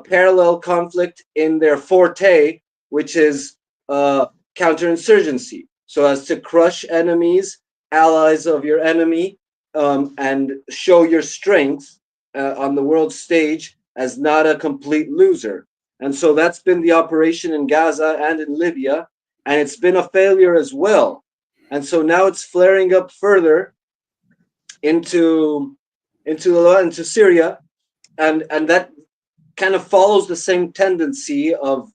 parallel conflict in their forte, which is counterinsurgency, so as to crush enemies, allies of your enemy, and show your strength on the world stage as not a complete loser. And so that's been the operation in Gaza and in Libya, and it's been a failure as well. And so now it's flaring up further into Syria, and that kind of follows the same tendency of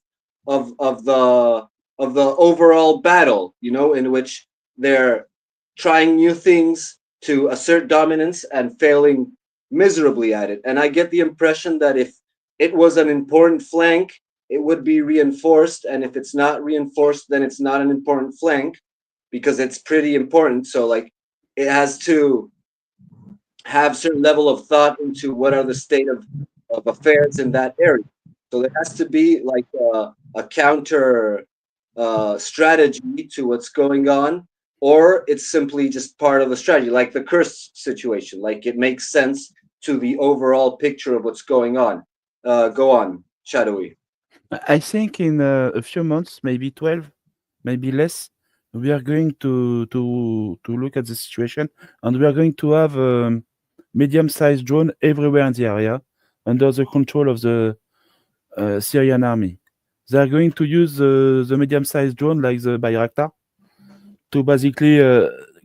the overall battle, you know, in which they're trying new things to assert dominance and failing miserably at it. And I get the impression that if it was an important flank, it would be reinforced, and if it's not reinforced, then it's not an important flank, because it's pretty important. So like it has to have certain level of thought into what are the state of affairs in that area. So there has to be like a counter strategy to what's going on, or it's simply just part of the strategy, like the Kursk situation. Like it makes sense to the overall picture of what's going on. Go on, Shadowy. I think in a few months, maybe 12, maybe less, we are going to look at the situation, and we are going to have medium-sized drone everywhere in the area under the control of the Syrian army. They are going to use the medium-sized drone like the Bayraktar to basically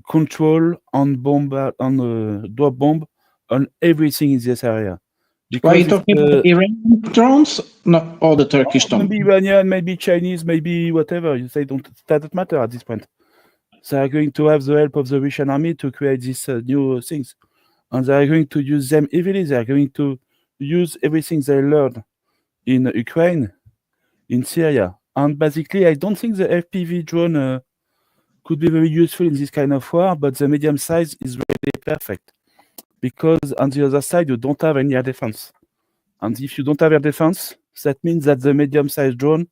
control and bomb drop bomb on everything in this area. Why are you talking about Iranian drones? Not all the Turkish drones. Maybe Iranian, maybe Chinese, maybe whatever. You say doesn't matter at this point. They are going to have the help of the Russian army to create these new things, and they are going to use them heavily. They are going to use everything they learned in Ukraine, in Syria, and basically, I don't think the FPV drone could be very useful in this kind of war, but the medium size is really perfect. Because on the other side, you don't have any air defense. And if you don't have air defense, that means that the medium-sized drone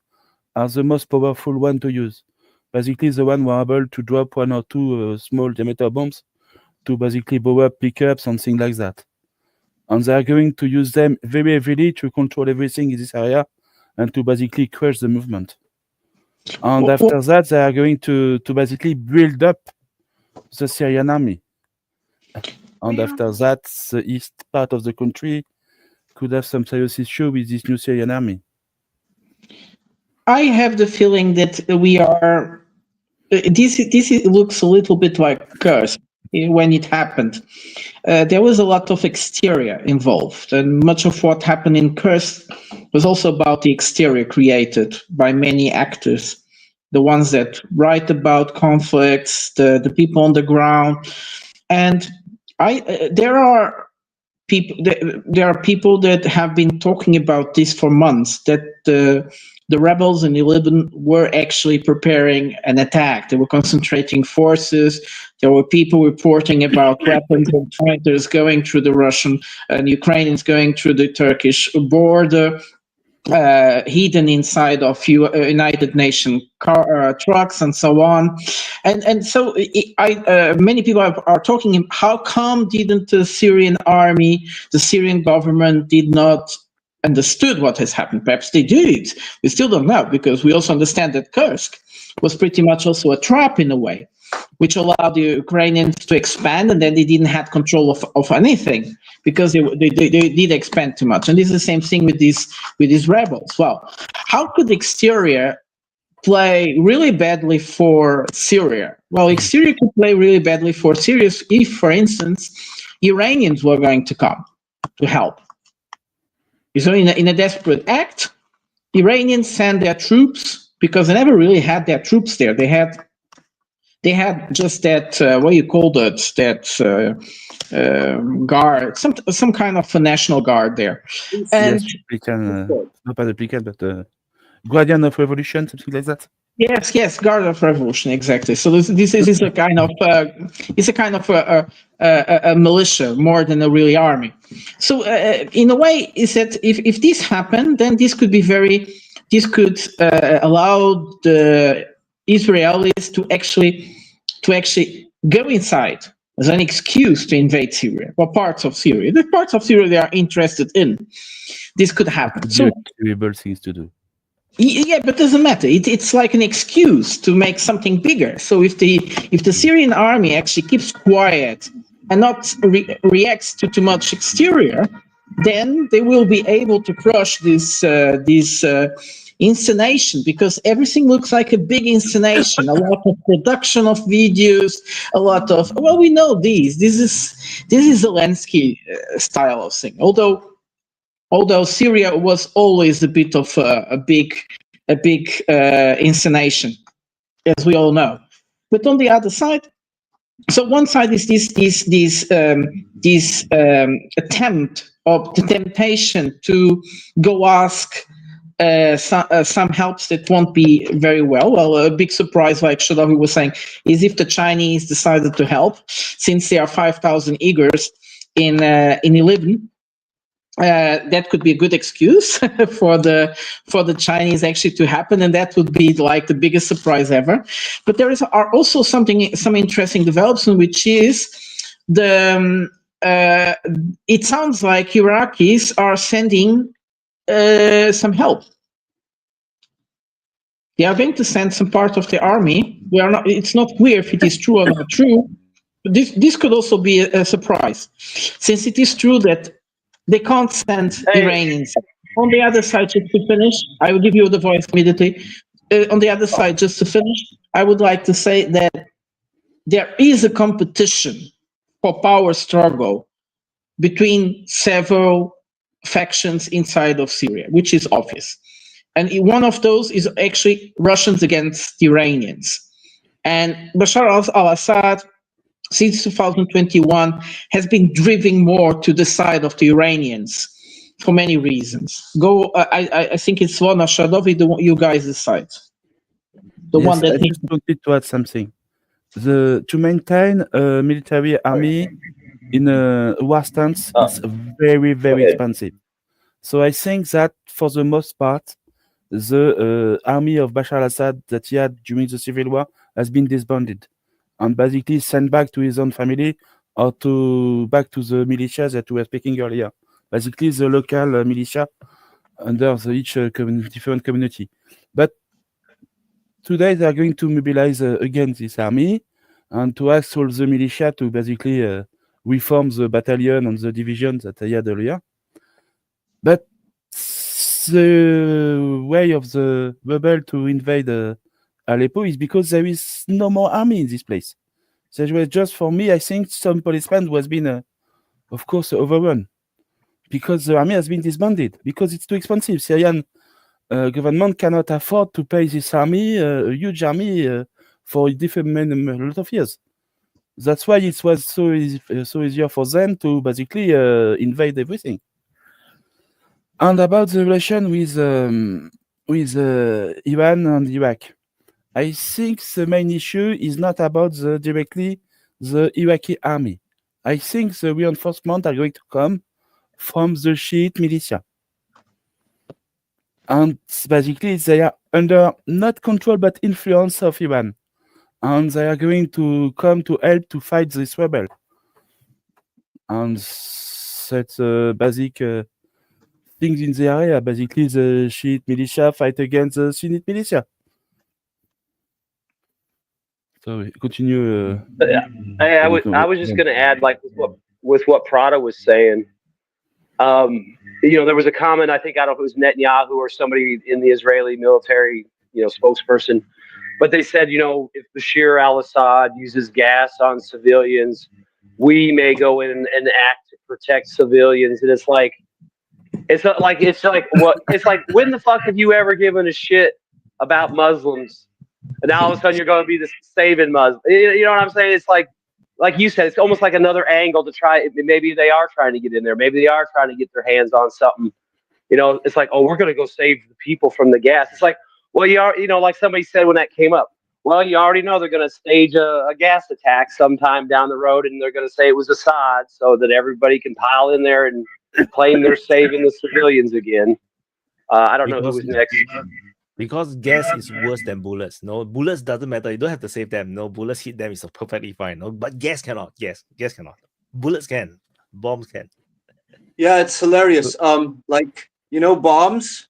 are the most powerful one to use. Basically, the one who are able to drop one or two small diameter bombs to basically blow up pickups and things like that. And they are going to use them very heavily to control everything in this area and to basically crush the movement. And after that, they are going to basically build up the Syrian army. And after that, the east part of the country could have some serious issue with this new Syrian army. I have the feeling that we are. This looks a little bit like Kursk when it happened. There was a lot of exterior involved, and much of what happened in Kursk was also about the exterior created by many actors, the ones that write about conflicts, the people on the ground, and there are people that have been talking about this for months, that the rebels in Lebanon were actually preparing an attack. They were concentrating forces. There were people reporting about weapons and fighters going through the Russian and Ukrainians going through the Turkish border, hidden inside of United Nations trucks and so on. And so many people are talking, how come didn't the Syrian army, the Syrian government did not understood what has happened? Perhaps they did. We still don't know, because we also understand that Kursk was pretty much also a trap in a way, which allowed the Ukrainians to expand, and then they didn't have control of anything because they did expand too much. And this is the same thing with these rebels. Well, how could the exterior play really badly for Syria? Well, exterior could play really badly for Syria if, for instance, Iranians were going to come to help. So in a desperate act, Iranians sent their troops, because they never really had their troops there. They had just that what do you call that? Guard, some kind of a national guard there. And yes, not Republican, but Guardian of Revolution, something like that. Yes, Guard of Revolution, exactly. So this is a kind of a militia more than a really army. So in a way, is that if this happened, then this could allow the Israelis to actually go inside as an excuse to invade Syria or parts of Syria. The parts of Syria they are interested in. This could happen. So terrible things to do. Yeah, but it doesn't matter. It's like an excuse to make something bigger. So if the Syrian army actually keeps quiet and not reacts to too much exterior, then they will be able to crush this installation, because everything looks like a big installation. A lot of production of videos, a lot of we know this is Zelensky style of thing. Although Syria was always a bit of a big installation, as we all know. But on the other side, so one side is this attempt of the temptation to go ask some helps that won't be very well. Well, a big surprise, like Shadavi was saying, is if the Chinese decided to help, since there are 5,000 Uyghurs in Lebanon. That could be a good excuse for the Chinese actually to happen, and that would be like the biggest surprise ever. But there are also some interesting development, which is it sounds like Iraqis are sending some help. They are going to send some part of the army. It's not clear if it is true or not true. But this could also be a surprise, since it is true that they can't send Iranians. On the other side, just to finish, I will give you the voice immediately. On the other side, just to finish, I would like to say that there is a competition for power struggle between several factions inside of Syria, which is obvious. And one of those is actually Russians against Iranians. And Bashar al-Assad, since 2021, has been driven more to the side of the Iranians for many reasons. I think it's one of Shadovi, you guys decide. I just wanted to add something. To maintain a military army in a war stance is very, very expensive. So I think that for the most part, the army of Bashar al-Assad that he had during the civil war has been disbanded and basically sent back to his own family or back to the militia that we were speaking earlier. Basically, the local militia under each different community. But today they are going to mobilize again this army and to ask all the militia to basically reform the battalion and the division that I had earlier. But the way of the rebel to invade Aleppo is because there is no more army in this place. So it was just, for me, I think some policemen was been, of course, overrun because the army has been disbanded because it's too expensive. Syrian government cannot afford to pay this army, a huge army, for a lot of years. That's why it was so easier for them to basically invade everything. And about the relation with Iran and Iraq, I think the main issue is not about directly the Iraqi army. I think the reinforcements are going to come from the Shiite militia. And basically, they are under not control but influence of Iran. And they are going to come to help to fight this rebel. And that's basic things in the area. Basically, the Shiite militia fight against the Sunnite militia. So continue. I was just going to add, like with what Prada was saying. There was a comment. I don't know if it was Netanyahu or somebody in the Israeli military, spokesperson, but they said, if Bashar al-Assad uses gas on civilians, we may go in and act to protect civilians. And it's like when the fuck have you ever given a shit about Muslims? And now all of a sudden you're going to be this saving Muslim. You know what I'm saying? It's like you said, it's almost like another angle to try. Maybe they are trying to get in there. Maybe they are trying to get their hands on something. It's like, oh, we're going to go save the people from the gas. It's like, Well, you know, like somebody said when that came up. Well, you already know they're going to stage a gas attack sometime down the road, and they're going to say it was Assad, so that everybody can pile in there and claim they're saving the civilians again. I don't know who was next. Because gas is worse than bullets. No, bullets doesn't matter. You don't have to save them. No, bullets hit them is perfectly fine. No, but gas cannot. Gas cannot. Bullets can. Bombs can. Yeah, it's hilarious. Like, you know, bombs,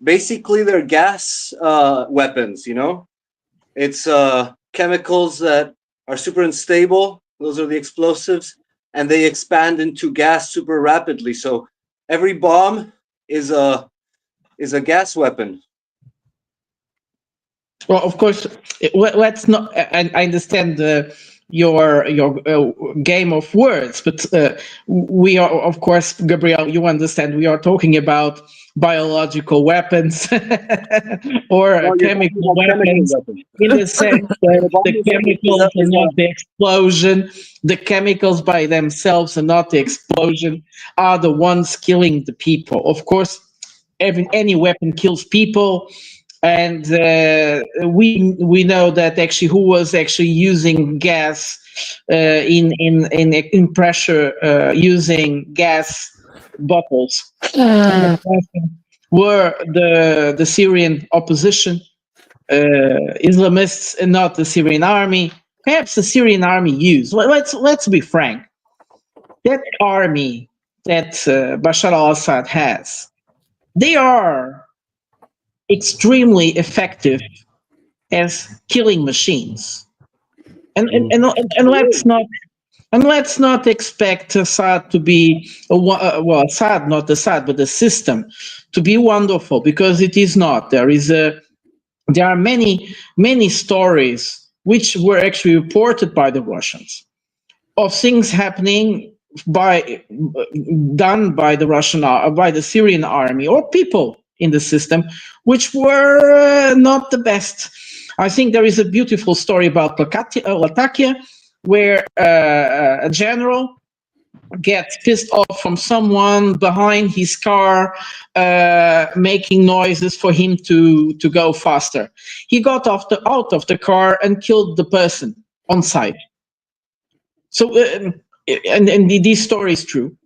basically they're gas weapons, you know? It's chemicals that are super unstable. Those are the explosives, and they expand into gas super rapidly. So every bomb is a gas weapon. Well, of course, let's not. I understand your game of words, but we are, of course, Gabriel. You understand we are talking about biological weapons or chemical weapons, in the sense that the chemicals are not the explosion. The chemicals by themselves are not the explosion. Are the ones killing the people. Of course, any weapon kills people. And we know that actually who was actually using gas in pressure using gas bottles were the Syrian opposition, Islamists, and not the Syrian army. Perhaps the Syrian army used. Let's be frank. That army that Bashar al-Assad has, they are extremely effective as killing machines, and let's not expect Assad to be Assad, not Assad, but the system to be wonderful, because it is not. There are many stories which were actually reported by the Russians of things happening done by the Syrian army or people in the system, which were not the best. I think there is a beautiful story about Latakia, where a general gets pissed off from someone behind his car, making noises for him to go faster. He got out of the car and killed the person on site. So, and this story is true.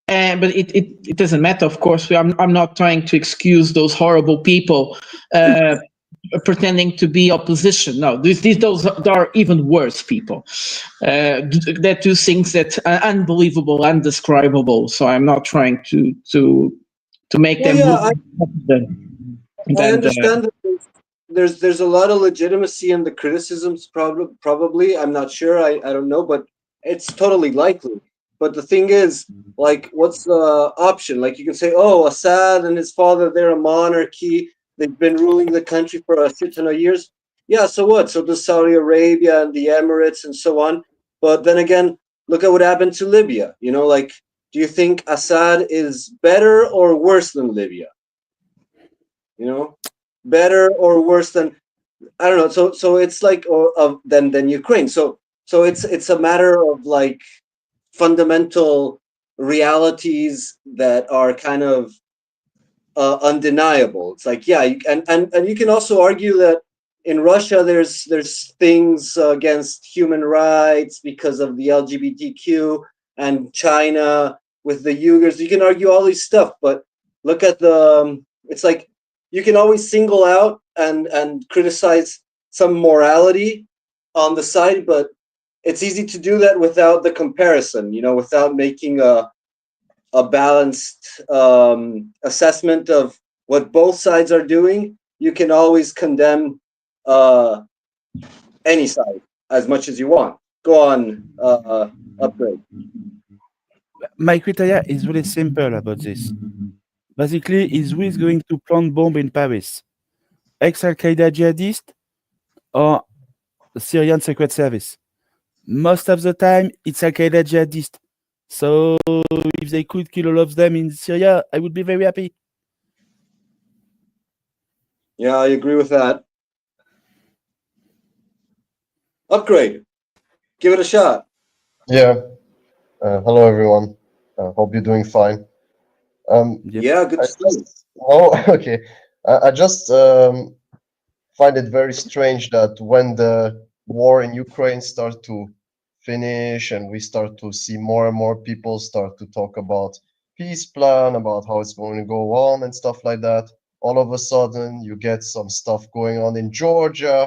But it doesn't matter, of course. I'm not trying to excuse those horrible people pretending to be opposition. No, those are even worse people that do things that are unbelievable, undescribable. So I'm not trying to make them. Yeah, I understand that there's a lot of legitimacy in the criticisms. Probably, I'm not sure. I don't know, but it's totally likely. But the thing is, like, what's the option? Like, you can say, oh, Assad and his father, they're a monarchy. They've been ruling the country for a shit ton of years. Yeah, so what? So does Saudi Arabia and the Emirates and so on. But then again, look at what happened to Libya. You know, like, do you think Assad is better or worse than Libya? You know, better or worse than, I don't know. So it's like, than Ukraine. So it's a matter of, like, fundamental realities that are kind of undeniable. It's like, yeah, and you can also argue that in Russia there's things against human rights because of the LGBTQ, and China with the Uyghurs. You can argue all these stuff, but look at it's like you can always single out and criticize some morality on the side, but it's easy to do that without the comparison, you know, without making a balanced assessment of what both sides are doing. You can always condemn any side as much as you want. Go on, Upgrade. My criteria is really simple about this. Basically, is who is going to plant bomb in Paris? Ex-Al-Qaeda jihadist or Syrian Secret Service? Most of the time, it's Al-Qaeda jihadist. So if they could kill all of them in Syria, I would be very happy. Yeah, I agree with that. Upgrade. Give it a shot. Yeah. Hello, everyone. Hope you're doing fine. Yeah, good to see you. Oh, okay. I just find it very strange that when the war in Ukraine starts to finish and we start to see more and more people start to talk about peace plan, about how it's going to go on and stuff like that, all of a sudden you get some stuff going on in Georgia.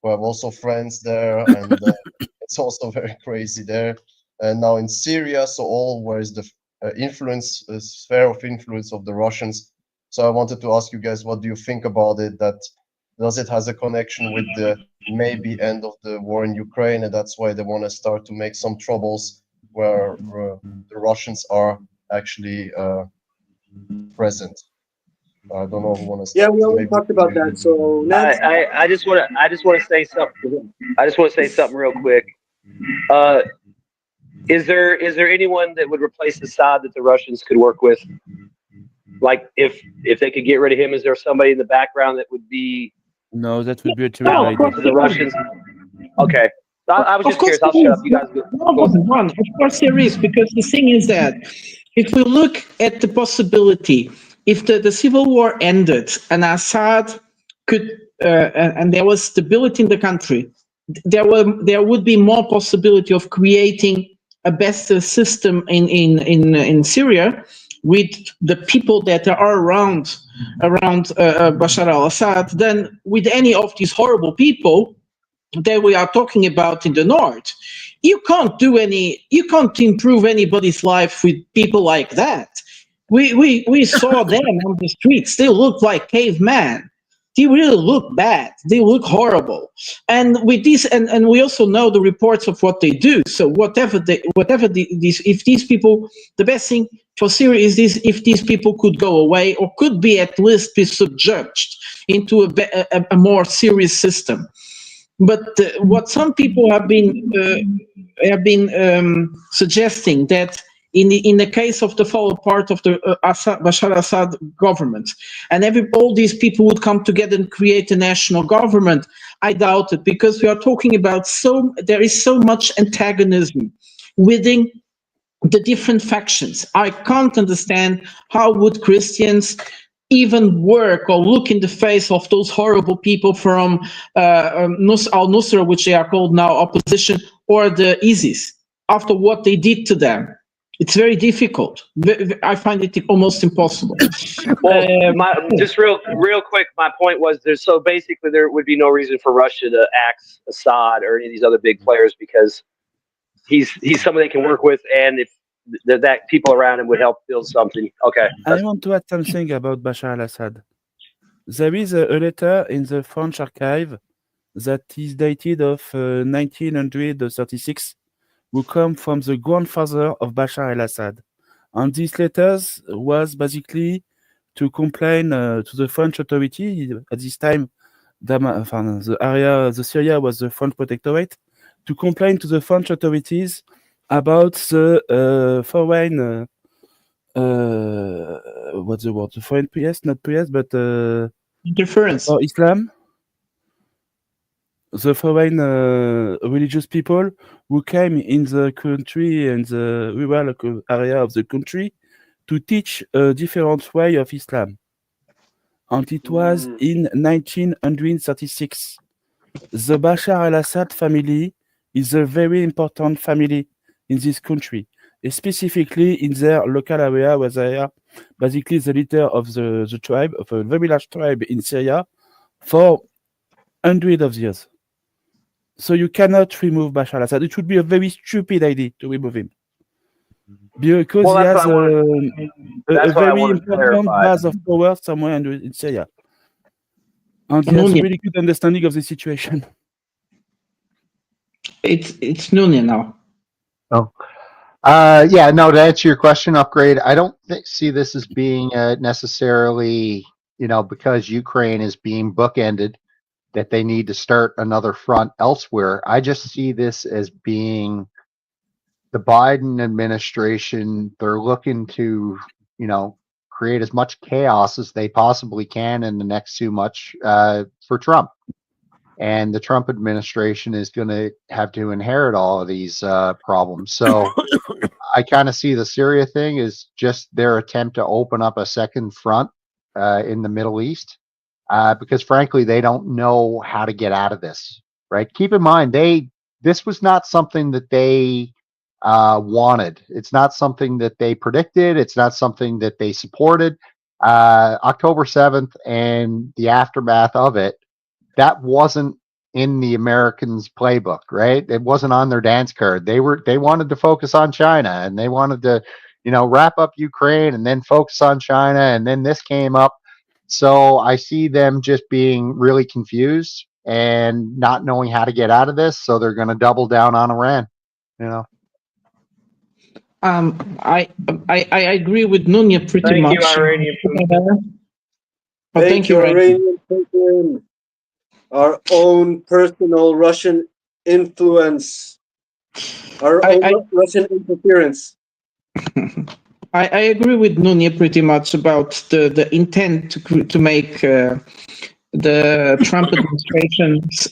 We have also friends there, and it's also very crazy there. And now in Syria, so all where is the influence, sphere of influence of the Russians. So I wanted to ask you guys, what do you think about it? That does it has a connection with the maybe end of the war in Ukraine, and that's why they want to start to make some troubles where the Russians are actually present? I don't know who wants to. Yeah, we already talked about that. So I just want to say something. I just want to say something real quick. Is there anyone that would replace Assad that the Russians could work with? Like if they could get rid of him, is there somebody in the background that would be? No, that would be a terrible idea. For the Russians. Okay, I was just curious. I'll shut up. You guys go. Of course there is, because the thing is that if we look at the possibility, if the civil war ended and Assad could, and there was stability in the country, there would be more possibility of creating a better system in Syria with the people that are around Bashar al-Assad than with any of these horrible people that we are talking about in the north. You can't improve anybody's life with people like that. We saw them on the streets. They look like cavemen. They really look bad. They look horrible. And with this, and we also know the reports of what they do. So if these people, the best thing for Syria is this: if these people could go away, or could be at least be subjuged into a more serious system. But what some people have been suggesting, that in the case of the fall apart of the Bashar al-Assad government, and all these people would come together and create a national government, I doubt it, because we are talking about there is so much antagonism within the different factions. I can't understand how would Christians even work or look in the face of those horrible people from al-Nusra, which they are called now opposition, or the ISIS, after what they did to them. It's very difficult. I find it almost impossible. Well, just real quick, my point was so basically there would be no reason for Russia to axe Assad or any of these other big players, because he's somebody they can work with, and if that people around him would help build something. Okay. I want to add something about Bashar al-Assad. There is a letter in the French archive that is dated of 1936, who come from the grandfather of Bashar al-Assad. And these letters was basically to complain to the French authority. At this time, the Syria was the French protectorate, to complain to the French authorities about the foreign, what's the word? The foreign priest, not priest, but interference. Or Islam. The foreign religious people who came in the country and the rural area of the country to teach a different way of Islam. And it was in 1936. The Bashar al-Assad family is a very important family in this country, specifically in their local area, where they are basically the leader of the tribe, of a very large tribe in Syria, for hundreds of years. So you cannot remove Bashar al-Assad. It would be a very stupid idea to remove him, because he has a very important base of power somewhere in Syria, and he has a really good understanding of the situation. It's Nunia now. Oh, yeah. No, to answer your question, Upgrade, I don't see this as being necessarily, because Ukraine is being bookended, that they need to start another front elsewhere. I just see this as being the Biden administration. They're looking to, create as much chaos as they possibly can in the next too much for Trump. And the Trump administration is going to have to inherit all of these problems. So I kind of see the Syria thing as just their attempt to open up a second front in the Middle East. because frankly, they don't know how to get out of this, right? Keep in mind, this was not something that they wanted. It's not something that they predicted. It's not something that they supported. October 7th and the aftermath of it, that wasn't in the Americans' playbook, right? It wasn't on their dance card. They wanted to focus on China, and they wanted to, wrap up Ukraine and then focus on China, and then this came up. So I see them just being really confused and not knowing how to get out of this. So they're going to double down on Iran. I agree with Nunya pretty much. Thank you, Iranian Putin. Thank you, Iranian Putin. Our own personal Russian influence. Our own Russian interference. I agree with Nunya pretty much about the intent to make the Trump administration's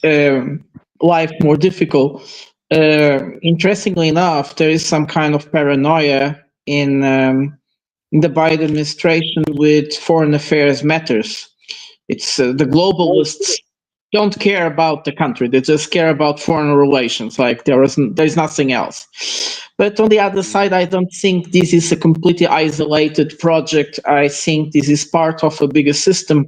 life more difficult. Interestingly enough, there is some kind of paranoia in the Biden administration with foreign affairs matters. It's the globalists don't care about the country; they just care about foreign relations. Like there's nothing else. But on the other side, I don't think this is a completely isolated project. I think this is part of a bigger system.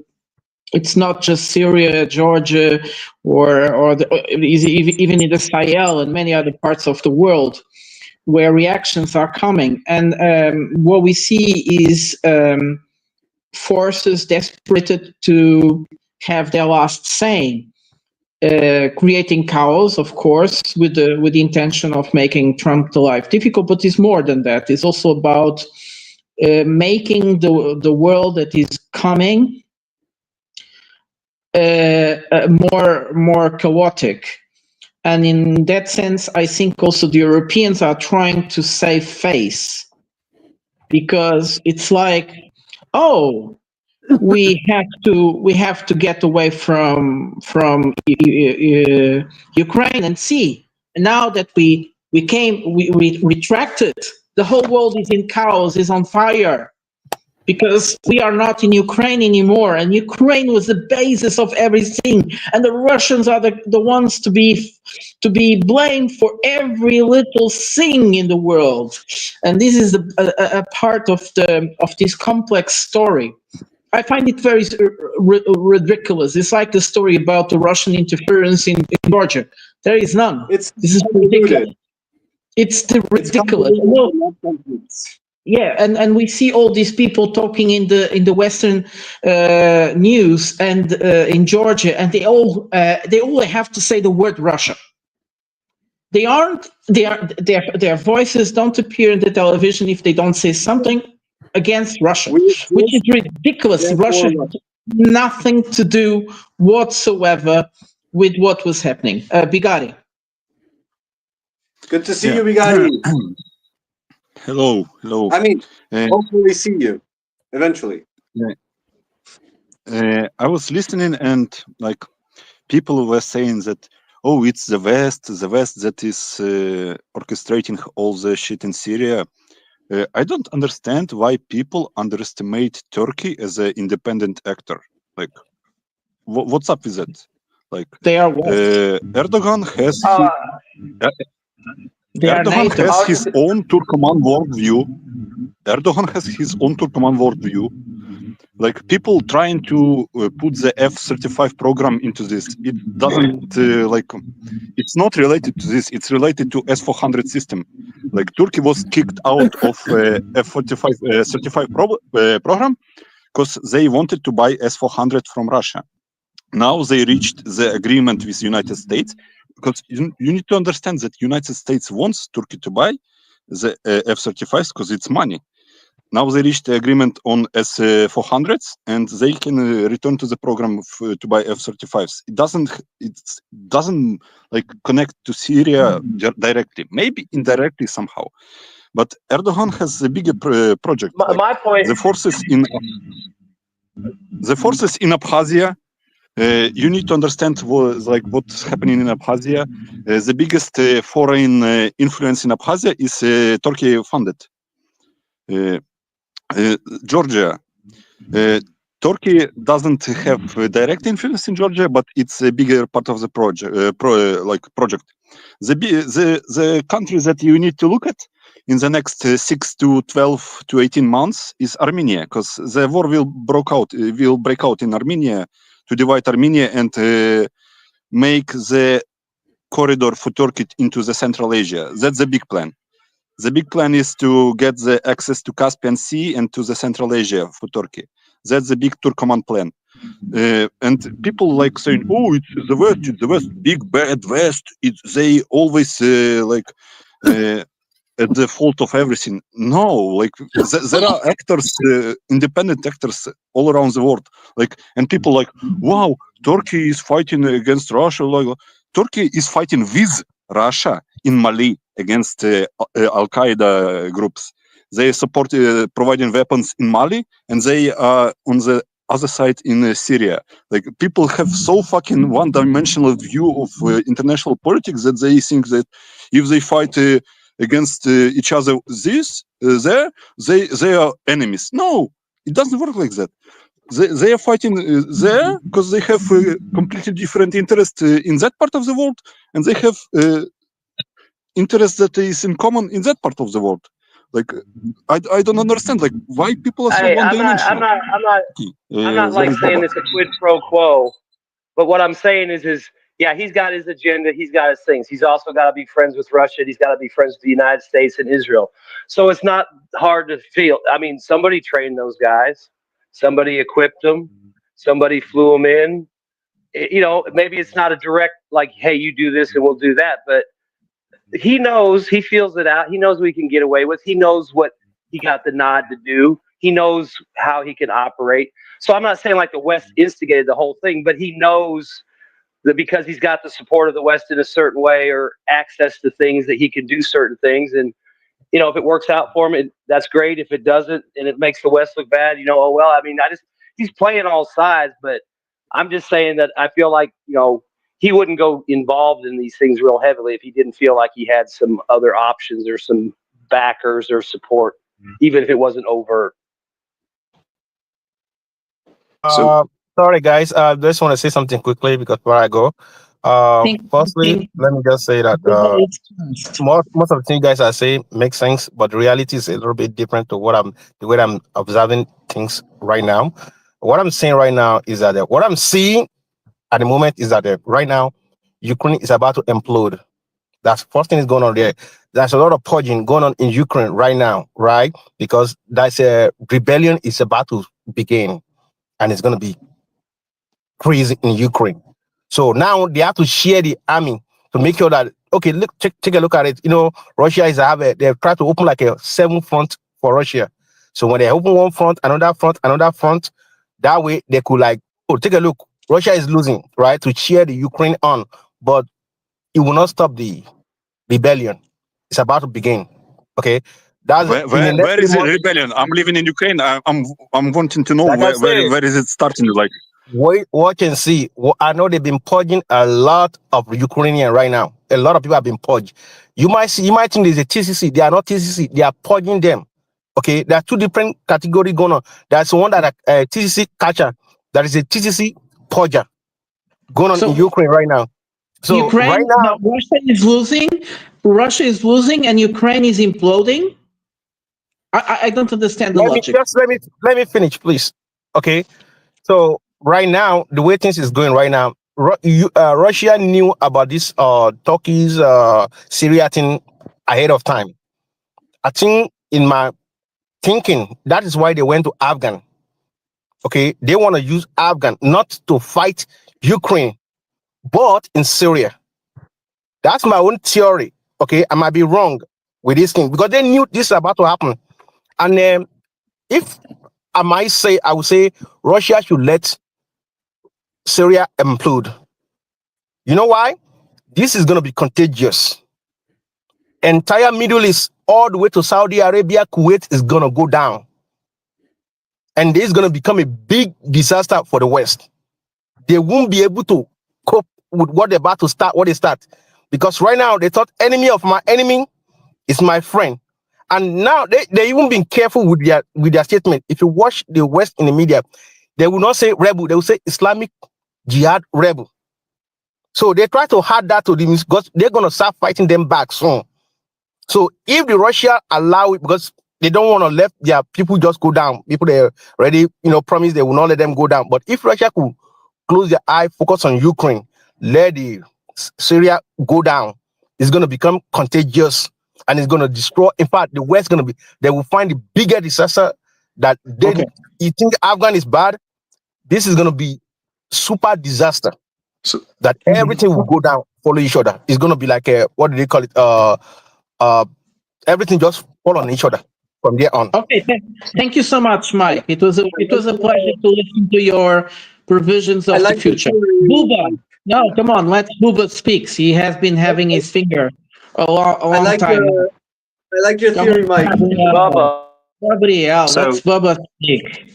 It's not just Syria, Georgia, or even in the Sahel and many other parts of the world where reactions are coming. And what we see is forces desperate to have their last say, creating chaos, of course, with the intention of making Trump's life difficult. But it's more than that. It's also about making the world that is coming more chaotic. And in that sense, I think also the Europeans are trying to save face, because it's like, oh, we have to get away from Ukraine, and see, now that we retracted, the whole world is in chaos, is on fire, because we are not in Ukraine anymore, and Ukraine was the basis of everything, and the Russians are the ones to be blamed for every little thing in the world. And this is a part of this complex story. I find it very ridiculous. It's like the story about the Russian interference in Georgia. There is none. This is ridiculous. It's ridiculous. Yeah, and we see all these people talking in the Western news and in Georgia, and they all have to say the word Russia. Their voices don't appear in the television if they don't say something against Russia, which is ridiculous. Russia has nothing to do whatsoever with what was happening. Bigari. Good to see you, Bigari. Hello. I mean, hopefully see you eventually. I was listening, and like people were saying that, oh, it's the West that is orchestrating all the shit in Syria. I don't understand why people underestimate Turkey as an independent actor. Like, what's up with that? Like, they are Erdogan has his own Turkoman worldview. Erdogan has his own Turkoman worldview. Like, people trying to put the F-35 program into this. It doesn't it's not related to this. It's related to S-400 system. Like, Turkey was kicked out of F-35 program because they wanted to buy S-400 from Russia. Now they reached the agreement with United States, because you need to understand that United States wants Turkey to buy the F-35s because it's money. Now they reached the agreement on S-400s, and they can return to the program to buy F-35s. It doesn't like connect to Syria directly, maybe indirectly somehow. But Erdogan has a bigger project. My point. The forces in Abkhazia. You need to understand what's happening in Abkhazia. The biggest foreign influence in Abkhazia is Turkey funded. Georgia. Turkey doesn't have a direct influence in Georgia, but it's a bigger part of the project. Project. The country that you need to look at in the next 6 to 12 to 18 months is Armenia, because the war will break out in Armenia to divide Armenia and make the corridor for Turkey into the Central Asia. That's the big plan. The big plan is to get the access to Caspian Sea and to the Central Asia for Turkey. That's the big Turkoman plan. And people like saying, "Oh, it's the West, big bad West. They always at the fault of everything." No, like there are actors, independent actors all around the world. Like, and people like, "Wow, Turkey is fighting against Russia." Like, Turkey is fighting with Russia in Mali against Al Qaeda groups. They support providing weapons in Mali, and they are on the other side in Syria. Like, people have so fucking one-dimensional view of international politics that they think that if they fight against each other they are enemies. No, it doesn't work like that. They are fighting there because they have a completely different interest in that part of the world, and they have interest that is in common in that part of the world. Like, I don't understand, like, why people are so one-dimensional. I'm not like saying it's a quid pro quo, but what I'm saying is yeah, he's got his agenda, he's got his things. He's also got to be friends with Russia, he's got to be friends with the United States and Israel. So it's not hard to feel. I mean, somebody trained those guys, somebody equipped them, somebody flew them in. You know, maybe it's not a direct, like, hey, you do this and we'll do that, but he knows, he feels it out. He knows what he can get away with. He knows what he got the nod to do. He knows how he can operate. So I'm not saying like the West instigated the whole thing, but he knows that because he's got the support of the West in a certain way or access to things, that he can do certain things. And, you know, if it works out for him, that's great. If it doesn't and it makes the West look bad, you know, oh, well, I mean, he's playing all sides, but I'm just saying that I feel like, you know, he wouldn't go involved in these things real heavily if he didn't feel like he had some other options or some backers or support, even if it wasn't overt. Sorry, guys. I just want to say something quickly because before I go. Firstly, let me just say that most of the things you guys are saying makes sense, but the reality is a little bit different to the way I'm observing things right now. What I'm saying right now is that what I'm seeing at the moment is that right now Ukraine is about to implode. That's the first thing is going on there. There's a lot of purging going on in Ukraine right now, right? Because that's a rebellion is about to begin, and it's going to be crazy in Ukraine. So now they have to share the army to make sure that, okay, look, take a look at it. You know, Russia they've tried to open like a 7 front for Russia. So when they open one front, another front, that way they could like, oh, take a look. Russia is losing, right? To cheer the Ukraine on, but it will not stop the rebellion. It's about to begin. Okay, that's where is the rebellion? I'm living in Ukraine. I'm wanting to know like where is it starting? Like, wait, watch and see. I know they've been purging a lot of Ukrainian right now. A lot of people have been purged. You might think there's a TCC. They are not TCC. They are purging them. Okay, there are two different categories going on. There's one that TCC catcher. That is a TCC purger going on in Ukraine right now. So Ukraine, right now, Russia is losing, and Ukraine is imploding. I don't understand the logic. Let me finish, please. Okay, so right now, the way things is going right now, Russia knew about this Turkey's Syria thing ahead of time. I think in my thinking, that is why they went to Afghan. Okay, they want to use Afghan not to fight Ukraine, but in Syria. That's my own theory. Okay, I might be wrong with this thing because they knew this is about to happen. And if I might say, I would say Russia should let Syria implode. You know why? This is going to be contagious. Entire Middle East, all the way to Saudi Arabia, Kuwait is going to go down. And this is going to become a big disaster for the West. They won't be able to cope with what they're about to start, what they start. Because right now, they thought enemy of my enemy is my friend. And now they even been careful with their statement. If you watch the West in the media, They will not say rebel, they will say Islamic Jihad rebel. So they try to add that to them because they're going to start fighting them back soon. So if the Russia allow it, because they don't want to let their people just go down, people they already, promise they will not let them go down. But if Russia could close their eye, focus on Ukraine, let the Syria go down, it's going to become contagious and it's going to destroy. In fact, the West going to be, they will find the bigger disaster that they, you think Afghan is bad, this is going to be super disaster. So that everything will go down, follow each other. It's going to be like what do they call it? Everything just fall on each other from there on. Okay, thank you so much, Mike. It was a pleasure to listen to your provisions of the future. Buba, no, come on, let Buba speaks. He has been having his finger a long time. I like your theory, Mike. Somebody else. Let's Bubba speak.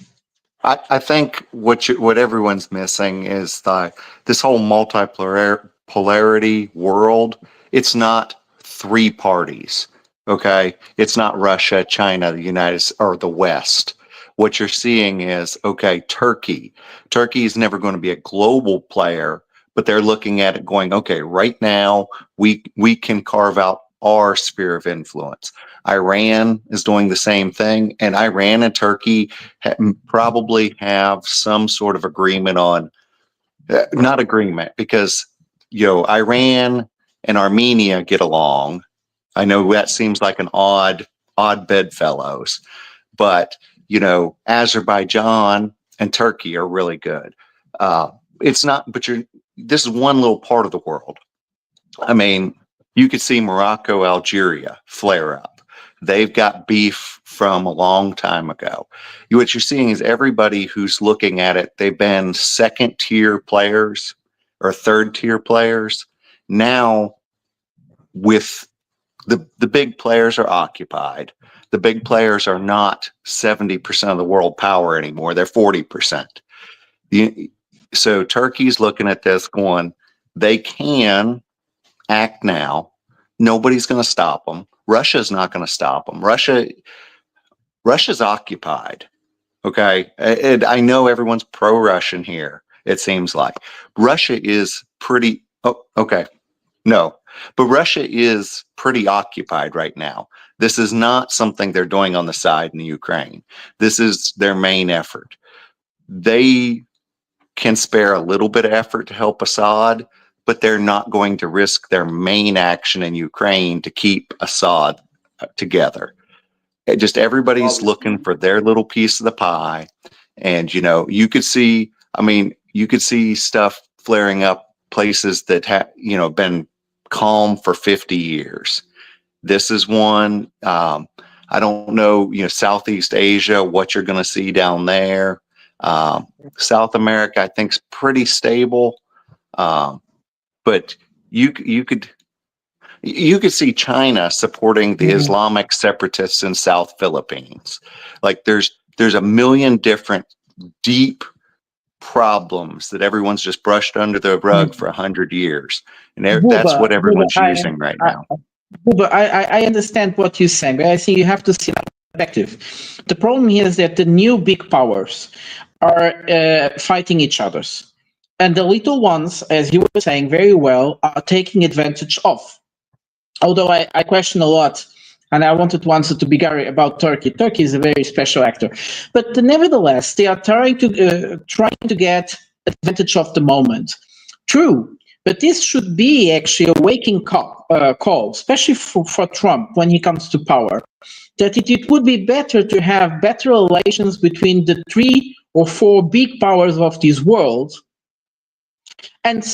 I think what everyone's missing is this whole multipolarity world. It's not three parties, okay? It's not Russia, China, the United States, or the West. What you're seeing is, okay, Turkey. Turkey is never going to be a global player, but they're looking at it going, okay, right now we can carve out our sphere of influence. Iran is doing the same thing, and Iran and Turkey probably have some sort of agreement on, not agreement, because, Iran and Armenia get along. I know that seems like an odd bedfellows, but, Azerbaijan and Turkey are really good. It's not, but this is one little part of the world. I mean, you could see Morocco, Algeria flare up. They've got beef from a long time ago. What you're seeing is everybody who's looking at it, they've been second-tier players or third-tier players. Now, with the big players are occupied. The big players are not 70% of the world power anymore. They're 40%. So Turkey's looking at this going, they can act now. Nobody's going to stop them. Russia's not going to stop them. Russia's occupied. Okay. And I know everyone's pro-Russian here. It seems like Russia is pretty, but Russia is pretty occupied right now. This is not something they're doing on the side in the Ukraine. This is their main effort. They can spare a little bit of effort to help Assad, but they're not going to risk their main action in Ukraine to keep Assad together. Just everybody's looking for their little piece of the pie. And, you could see stuff flaring up places that have, been calm for 50 years. This is one, I don't know, Southeast Asia, what you're going to see down there. South America, I think, is pretty stable. But you could see China supporting the Islamic separatists in South Philippines. Like there's a million different deep problems that everyone's just brushed under the rug for 100 years, and that's what everyone's using right now. But I understand what you're saying, but I think you have to see that perspective. The problem here is that the new big powers are fighting each other. And the little ones, as you were saying very well, are taking advantage of. Although I question a lot, and I wanted to answer to Bigari about Turkey. Turkey is a very special actor. But nevertheless, they are trying to get advantage of the moment. True, but this should be actually a waking call, especially for Trump when he comes to power, that it would be better to have better relations between the 3 or 4 big powers of this world, and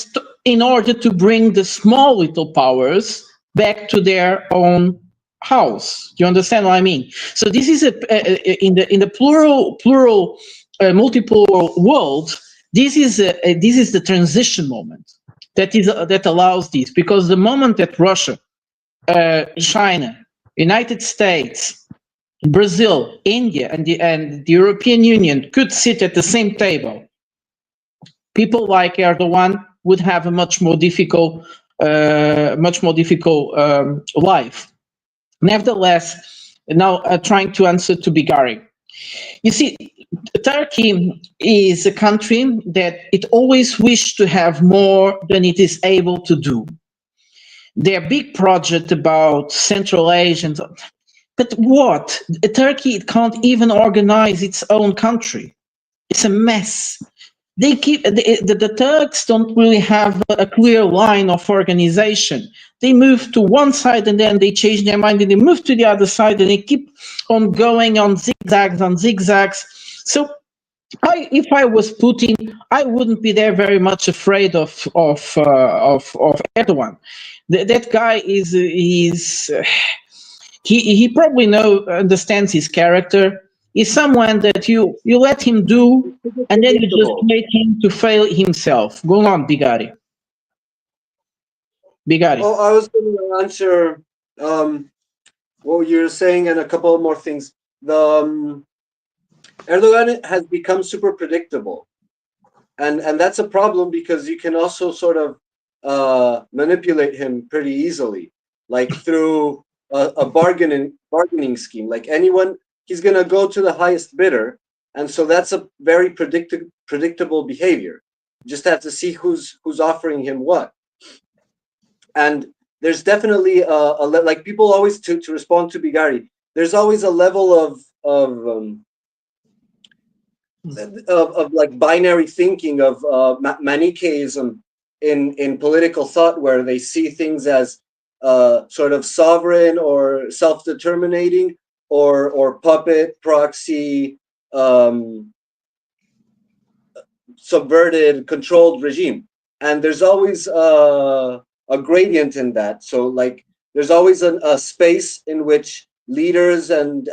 in order to bring the small little powers back to their own house. Do you understand what I mean? So this is in the plural multiple world. This is the transition moment that allows this, because the moment that Russia, China, United States, Brazil, India, and the European Union could sit at the same table, people like Erdogan would have a much more difficult life. Nevertheless, now trying to answer to Bigari. You see, Turkey is a country that it always wished to have more than it is able to do. Their big project about Central Asia, but what? Turkey it can't even organize its own country. It's a mess. They keep the Turks don't really have a clear line of organization. They move to one side and then they change their mind and they move to the other side and they keep on going on zigzags. So if I was Putin, I wouldn't be there very much afraid of Erdogan. That guy he probably understands his character. He's someone that you let him do, and then you just wait him to fail himself. Go on, Bigari. Oh, I was going to answer what you're saying and a couple more things. The Erdogan has become super predictable, and that's a problem because you can also sort of manipulate him pretty easily, like through a bargaining scheme. Like anyone, he's going to go to the highest bidder, and so that's a very predictable behavior. You just have to see who's offering him what. And there's definitely like people always to respond to Bigari. There's always a level of like binary thinking of Manichaeism in political thought, where they see things as sort of sovereign or self-determinating or puppet, proxy, subverted, controlled regime. And there's always a gradient in that. So like there's always a space in which leaders and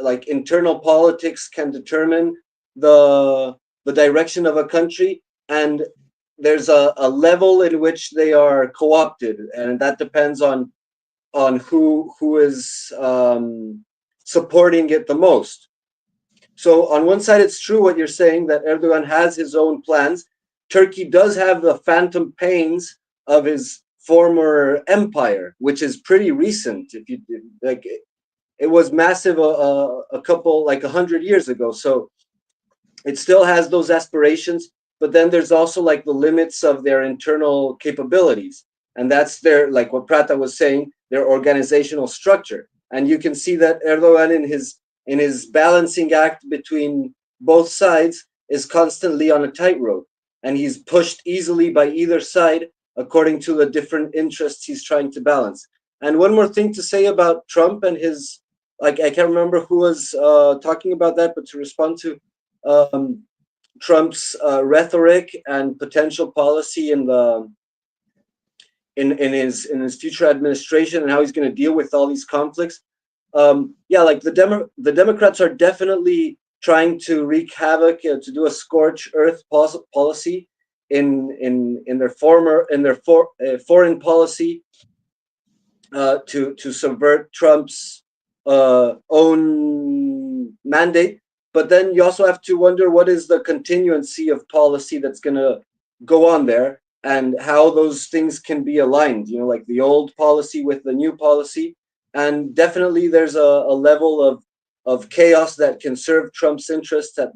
like internal politics can determine the direction of a country, and there's a level in which they are co-opted, and that depends on who is supporting it the most. So on one side, it's true what you're saying, that Erdogan has his own plans. Turkey does have the phantom pains of his former empire, which is pretty recent. If you like, it was massive a couple, like 100 years ago. So it still has those aspirations, but then there's also like the limits of their internal capabilities, and that's their, like what Prata was saying, their organizational structure. And you can see that Erdogan in his balancing act between both sides is constantly on a tightrope, and he's pushed easily by either side according to the different interests he's trying to balance. And one more thing to say about Trump and his, like, I can't remember who was talking about that, but to respond to Trump's rhetoric and potential policy in his future administration and how he's going to deal with all these conflicts. Yeah, like the Democrats are definitely trying to wreak havoc, to do a scorched earth policy in their foreign policy, to subvert Trump's own mandate. But then you also have to wonder what is the continuancy of policy that's going to go on there, and how those things can be aligned, you know, like the old policy with the new policy. And definitely there's a level of chaos that can serve Trump's interests at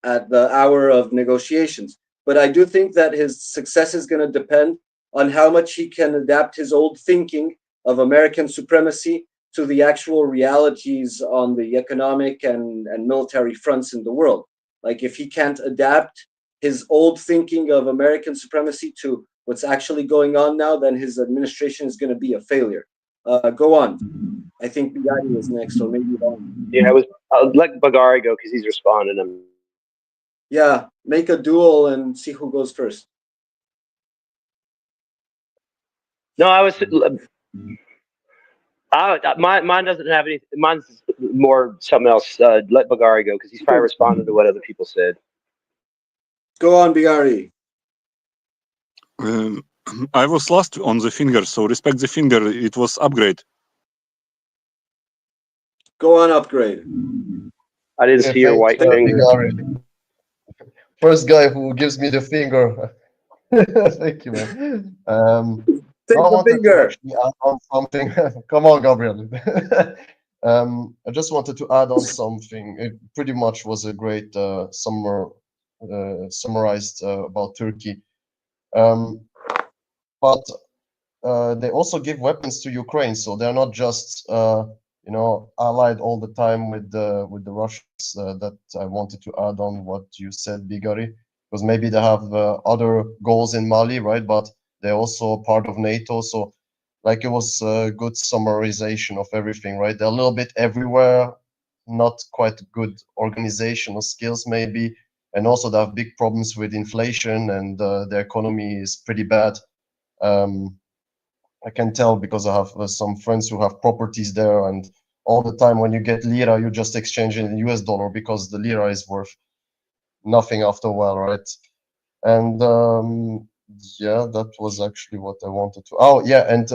the hour of negotiations. But I do think that his success is going to depend on how much he can adapt his old thinking of American supremacy to the actual realities on the economic and military fronts in the world. Like if he can't adapt his old thinking of American supremacy to what's actually going on now, then his administration is going to be a failure. Go on. I think Bigari is next, or maybe on. Yeah, I'll let Bagari go because he's responding. Yeah, make a duel and see who goes first. No, I was. Mine doesn't have any. Mine's more something else. Let Bagari go because he's probably responding to what other people said. Go on, Bigari. I was last on the finger, so respect the finger. It was upgrade. Go on, upgrade. I didn't see your white finger. Bigari. First guy who gives me the finger. Thank you, man. Take the finger. Add on something. Come on, Gabriel. I just wanted to add on something. It pretty much was a great summarized about Turkey. But they also give weapons to Ukraine, so they're not just allied all the time with the Russians. That I wanted to add on what you said, Bigari, because maybe they have other goals in Mali, right? But they're also part of NATO, so like it was a good summarization of everything, right? They're a little bit everywhere, not quite good organizational skills maybe, and also they have big problems with inflation, and their economy is pretty bad. I can tell because I have some friends who have properties there, and all the time when you get lira, you just exchange it in US dollar because the lira is worth nothing after a while, right? And yeah, that was actually what I wanted to. Oh yeah, and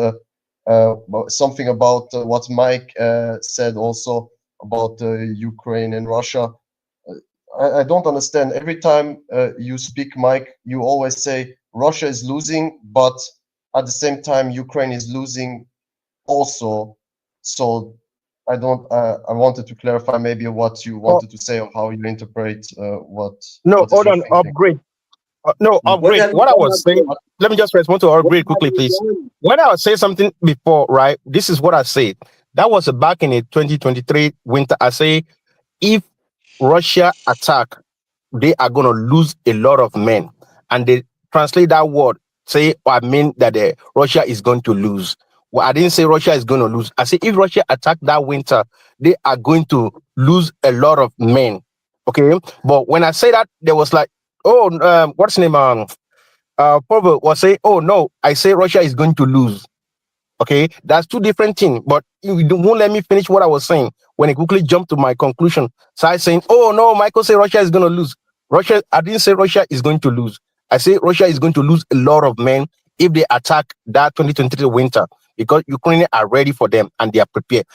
something about what Mike said also about Ukraine and Russia. I don't understand. Every time you speak, Mike, you always say Russia is losing, but at the same time, Ukraine is losing also. So I don't. I wanted to clarify maybe what you wanted to say or how you interpret what. No, What is hold your on. thinking? Upgrade. No, What upgrade. have you What I done, was saying, upgrade? let me just respond to upgrade quickly, please. When I was saying something before, right? This is what I said. That was back in the 2023 winter. I say, if Russia attack, they are going to lose a lot of men. And they translate that word, say, I mean that Russia is going to lose. Well, I didn't say Russia is going to lose. I say, if Russia attack that winter, they are going to lose a lot of men. Okay. But when I say that, there was like, oh, what's the name? Pavel was saying, oh no, I say Russia is going to lose. Okay, that's two different things. But you won't let me finish what I was saying when I quickly jumped to my conclusion. So I saying, oh no, Michael say Russia is going to lose. Russia, I didn't say Russia is going to lose. I say Russia is going to lose a lot of men if they attack that 2023 winter because Ukrainians are ready for them and they are prepared.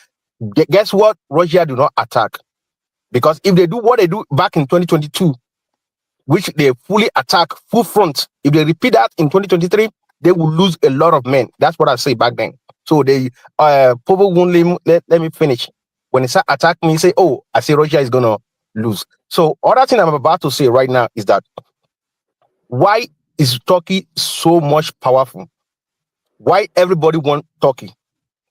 Guess what? Russia do not attack because if they do what they do back in 2022, which they fully attack full front, if they repeat that in 2023, they will lose a lot of men. That's what I say back then. So they Povo won't let me finish. When they start attacking me, say, oh, I say Russia is gonna lose. So other thing I'm about to say right now is that why is Turkey so much powerful? Why everybody want Turkey?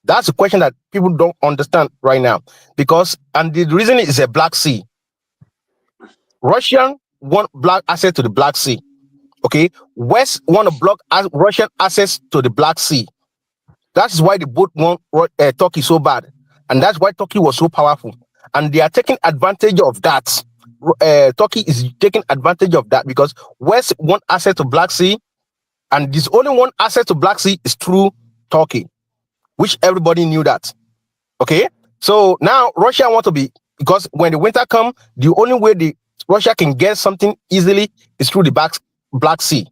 That's a question that people don't understand right now. Because and the reason is a Black Sea. Russian want black access to the Black Sea. Okay, West want to block Russian access to the Black Sea. That's why they both want Turkey so bad, and that's why Turkey was so powerful. And they are taking advantage of that. Turkey is taking advantage of that because West want access to Black Sea, and this only one access to Black Sea is through Turkey, which everybody knew that. Okay, so now Russia want to be because when the winter come, the only way Russia can get something easily is through the Black Sea.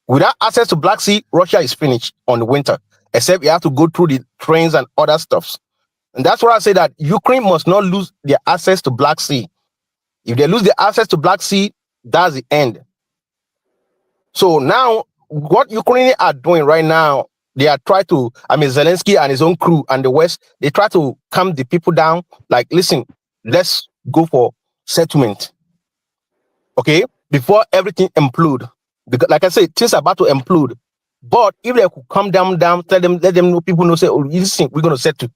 Without access to Black Sea, Russia is finished on the winter, except you have to go through the trains and other stuffs. And that's why I say that Ukraine must not lose their access to Black Sea. If they lose their access to Black Sea, that's the end. So now, what Ukrainians are doing right now, they are trying to, Zelensky and his own crew and the West, they try to calm the people down. Like, listen, let's go for settlement. Okay? Before everything implode. Because like I said, things are about to implode. But if they could come down, tell them, let them know, people know, say, oh, listen, we're going to settle.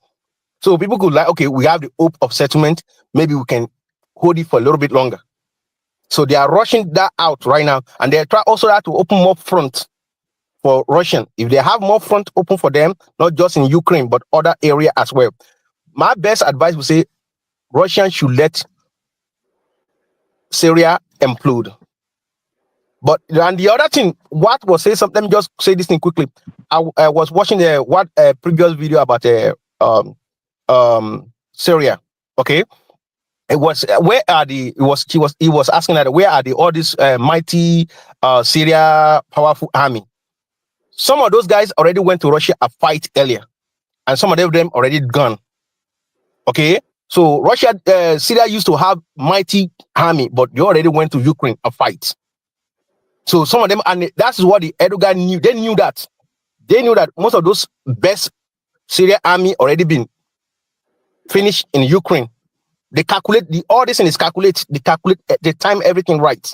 So people could like, okay, we have the hope of settlement. Maybe we can hold it for a little bit longer. So they are rushing that out right now. And they try also to open more front for Russian. If they have more front open for them, not just in Ukraine, but other area as well. My best advice would say, Russians should let Syria implode. But and the other thing, what was say something? Let me just say this thing quickly. I was watching the previous video about Syria. Okay, it was where are the he was asking that where are all these mighty Syria powerful army? Some of those guys already went to Russia a fight earlier, and some of them already gone. Okay, so Syria used to have mighty army, but they already went to Ukraine a fight. So some of them, and that's what the Erdogan knew. They knew that. They knew that most of those best Syrian army already been finish in Ukraine. They calculate all this, and is calculate. They calculate the time, everything right.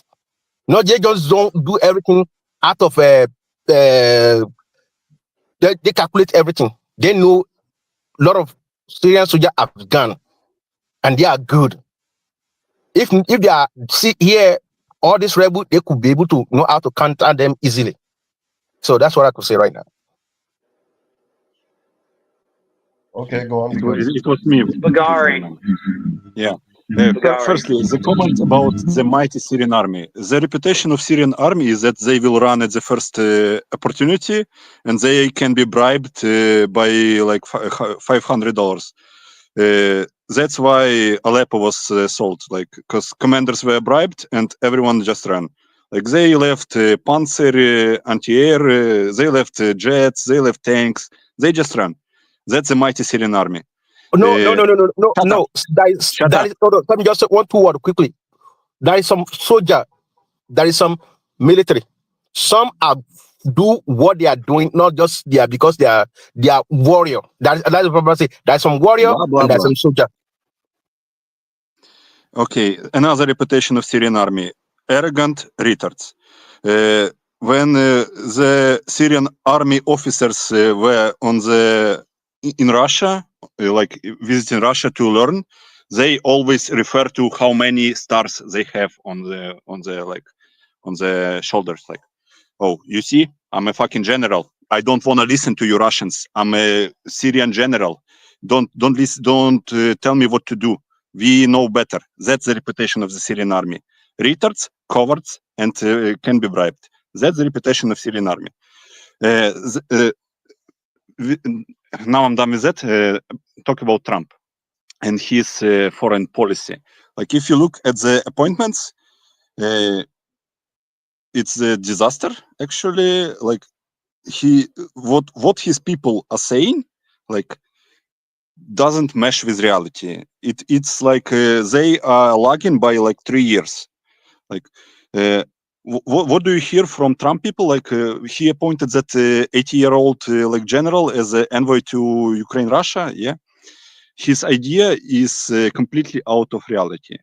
Not they just don't do everything out of they calculate everything. They know a lot of Syrian soldiers have gone, and they are good. If they are see here, all these rebels, they could be able to know how to counter them easily. So that's what I could say right now. Okay, go on. It was me. Bagari. Yeah. Bagari. Firstly, the comment about the mighty Syrian army. The reputation of Syrian army is that they will run at the first opportunity, and they can be bribed by like $500. That's why Aleppo was sold, like, because commanders were bribed and everyone just ran. Like they left Panzer, anti-air, they left jets, they left tanks, they just ran. That's the mighty Syrian army. No. That is, hold on. Let me just say 1-2 words quickly. There is some soldier, there is some military. Some are do what they are doing, not just they are because they are warrior. That's what I say. There's some warrior and there's some soldier. Okay, another reputation of Syrian army: arrogant retards. When the Syrian army officers were in Russia, like visiting Russia to learn, they always refer to how many stars they have on the shoulders. Like, oh, you see, I'm a fucking general. I don't want to listen to you Russians. I'm a Syrian general. Don't tell me what to do. We know better. That's the reputation of the Syrian army. Retards, cowards, and can be bribed. That's the reputation of Syrian army. Now I'm done with that. Talk about Trump and his foreign policy. Like, if you look at the appointments, it's a disaster, actually. Like, what his people are saying, like, doesn't mesh with reality. It's like they are lagging by like 3 years. Like, what do you hear from Trump people? Like, he appointed that 80-year-old like general as an envoy to Ukraine, Russia. Yeah, his idea is completely out of reality.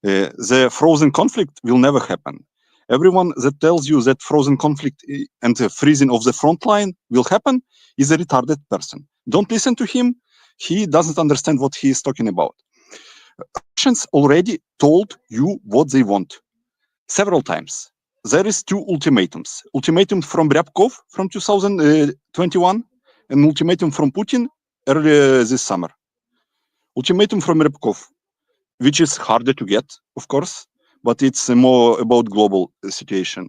The frozen conflict will never happen. Everyone that tells you that frozen conflict and the freezing of the front line will happen is a retarded person. Don't listen to him. He doesn't understand what he is talking about. Russians already told you what they want several times. There is 2 ultimatums. Ultimatum from Ryabkov from 2021 and ultimatum from Putin earlier this summer. Ultimatum from Ryabkov, which is harder to get, of course, but it's more about global situation.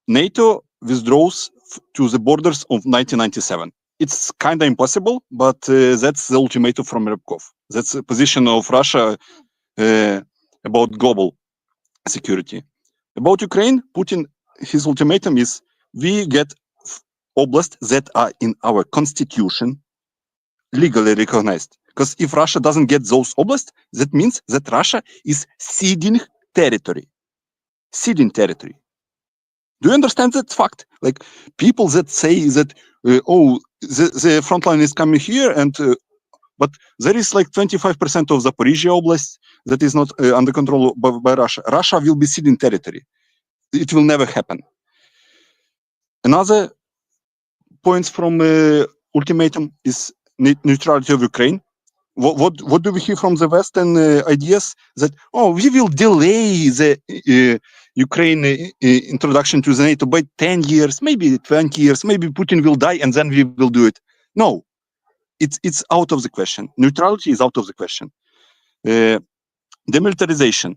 NATO withdraws to the borders of 1997. It's kind of impossible, but that's the ultimatum from Ryabkov. That's the position of Russia about global security. About Ukraine, Putin, his ultimatum is, we get oblasts that are in our constitution legally recognized. Because if Russia doesn't get those oblasts, that means that Russia is ceding territory. Ceding territory. Do you understand that fact? Like, people that say that, the front line is coming here, and but there is like 25% of Zaporizhia Oblast that is not under control by Russia. Russia will be ceding territory. It will never happen. Another point from ultimatum is neutrality of Ukraine. What do we hear from the Western ideas? That, we will delay the Ukraine introduction to the NATO by 10 years, maybe 20 years, maybe Putin will die and then we will do it. No, it's out of the question. Neutrality is out of the question. Demilitarization.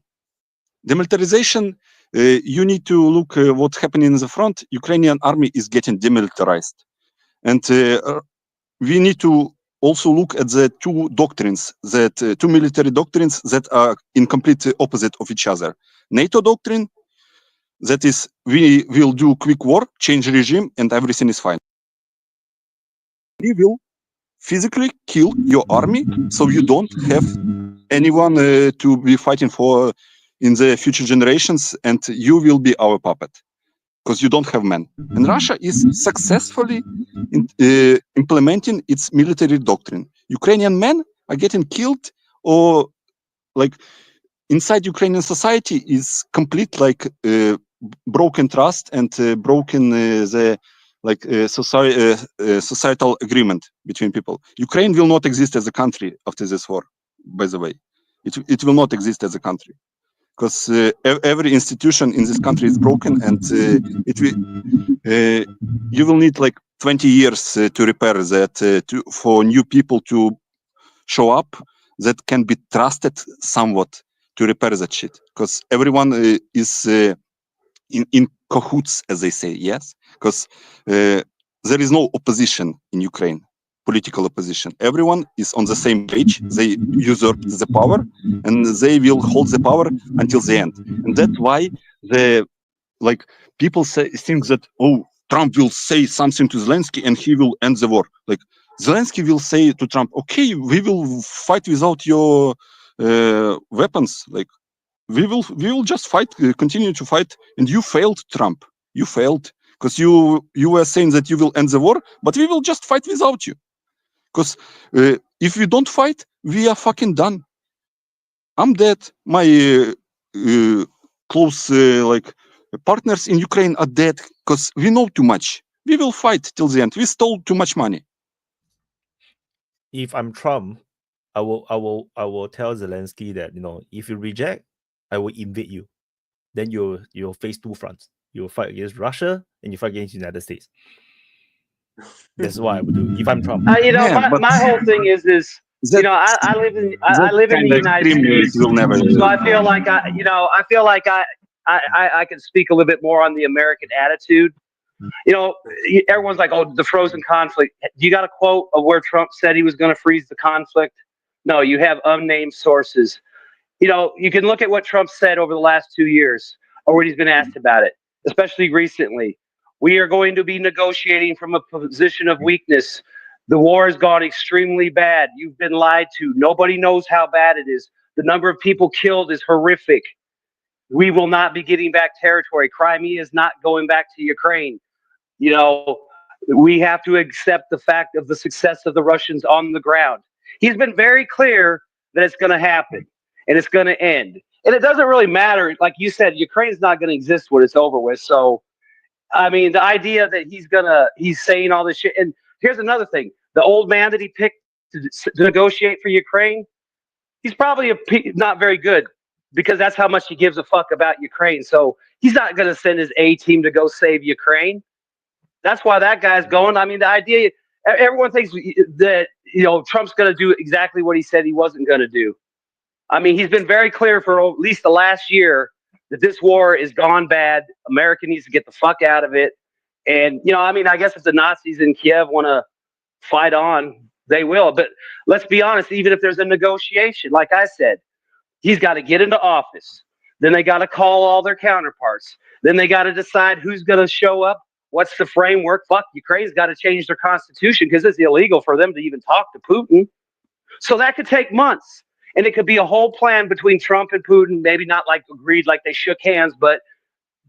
Demilitarization, you need to look what's happening in the front. Ukrainian army is getting demilitarized. And we need to also look at the 2 doctrines, that 2 military doctrines that are in complete opposite of each other. NATO doctrine, that is, we will do quick war, change regime, and everything is fine. We will physically kill your army, so you don't have anyone to be fighting for in the future generations, and you will be our puppet, because you don't have men. And Russia is successfully implementing its military doctrine. Ukrainian men are getting killed or like inside Ukrainian society is complete like broken trust and broken the like societal agreement between people. Ukraine will not exist as a country after this war. By the way, it will not exist as a country because every institution in this country is broken, and you will need like 20 years to repair that for new people to show up that can be trusted somewhat to repair that shit, because everyone is in cahoots, as they say. Yes, because there is no opposition in Ukraine, political opposition. Everyone is on the same page. They usurped the power, and they will hold the power until the end. And that's why the like people think that, oh, Trump will say something to Zelensky and he will end the war. Like Zelensky will say to Trump, okay, we will fight without your weapons. Like we will just fight, continue to fight. And you failed, Trump. You failed because you were saying that you will end the war, but we will just fight without you. Because if we don't fight, we are fucking done. I'm dead. My close like partners in Ukraine are dead because we know too much. We will fight till the end. We stole too much money. If I'm Trump, I will tell Zelensky that, you know, if you reject, I will invade you. Then you'll face two fronts. You'll fight against Russia and you fight against the United States. That's what I would do if I'm Trump. You know, my whole thing is you know, I live in the United States, so I feel like I can speak a little bit more on the American attitude. You know, everyone's like, oh, the frozen conflict. You got a quote of where Trump said he was going to freeze the conflict? No, you have unnamed sources. You know, you can look at what Trump said over the last 2 years, or when he's been asked about it, especially recently. We are going to be negotiating from a position of weakness. The war has gone extremely bad. You've been lied to. Nobody knows how bad it is. The number of people killed is horrific. We will not be getting back territory. Crimea is not going back to Ukraine. You know, we have to accept the fact of the success of the Russians on the ground. He's been very clear that it's going to happen and it's going to end. And it doesn't really matter. Like you said, Ukraine's not going to exist when it's over with. So, I mean, the idea that he's saying all this shit. And here's another thing. The old man that he picked to negotiate for Ukraine, he's probably not very good, because that's how much he gives a fuck about Ukraine. So he's not going to send his A team to go save Ukraine. That's why that guy's going. I mean, the idea, everyone thinks that, you know, Trump's going to do exactly what he said he wasn't going to do. I mean, he's been very clear for at least the last year that this war is gone bad. America needs to get the fuck out of it. And, you know, I mean, I guess if the Nazis in Kiev want to fight on, they will. But let's be honest, even if there's a negotiation, like I said, he's got to get into office. Then they got to call all their counterparts. Then they got to decide who's going to show up. What's the framework? Fuck, Ukraine's got to change their constitution because it's illegal for them to even talk to Putin. So that could take months. And it could be a whole plan between Trump and Putin, maybe not like agreed, like they shook hands, but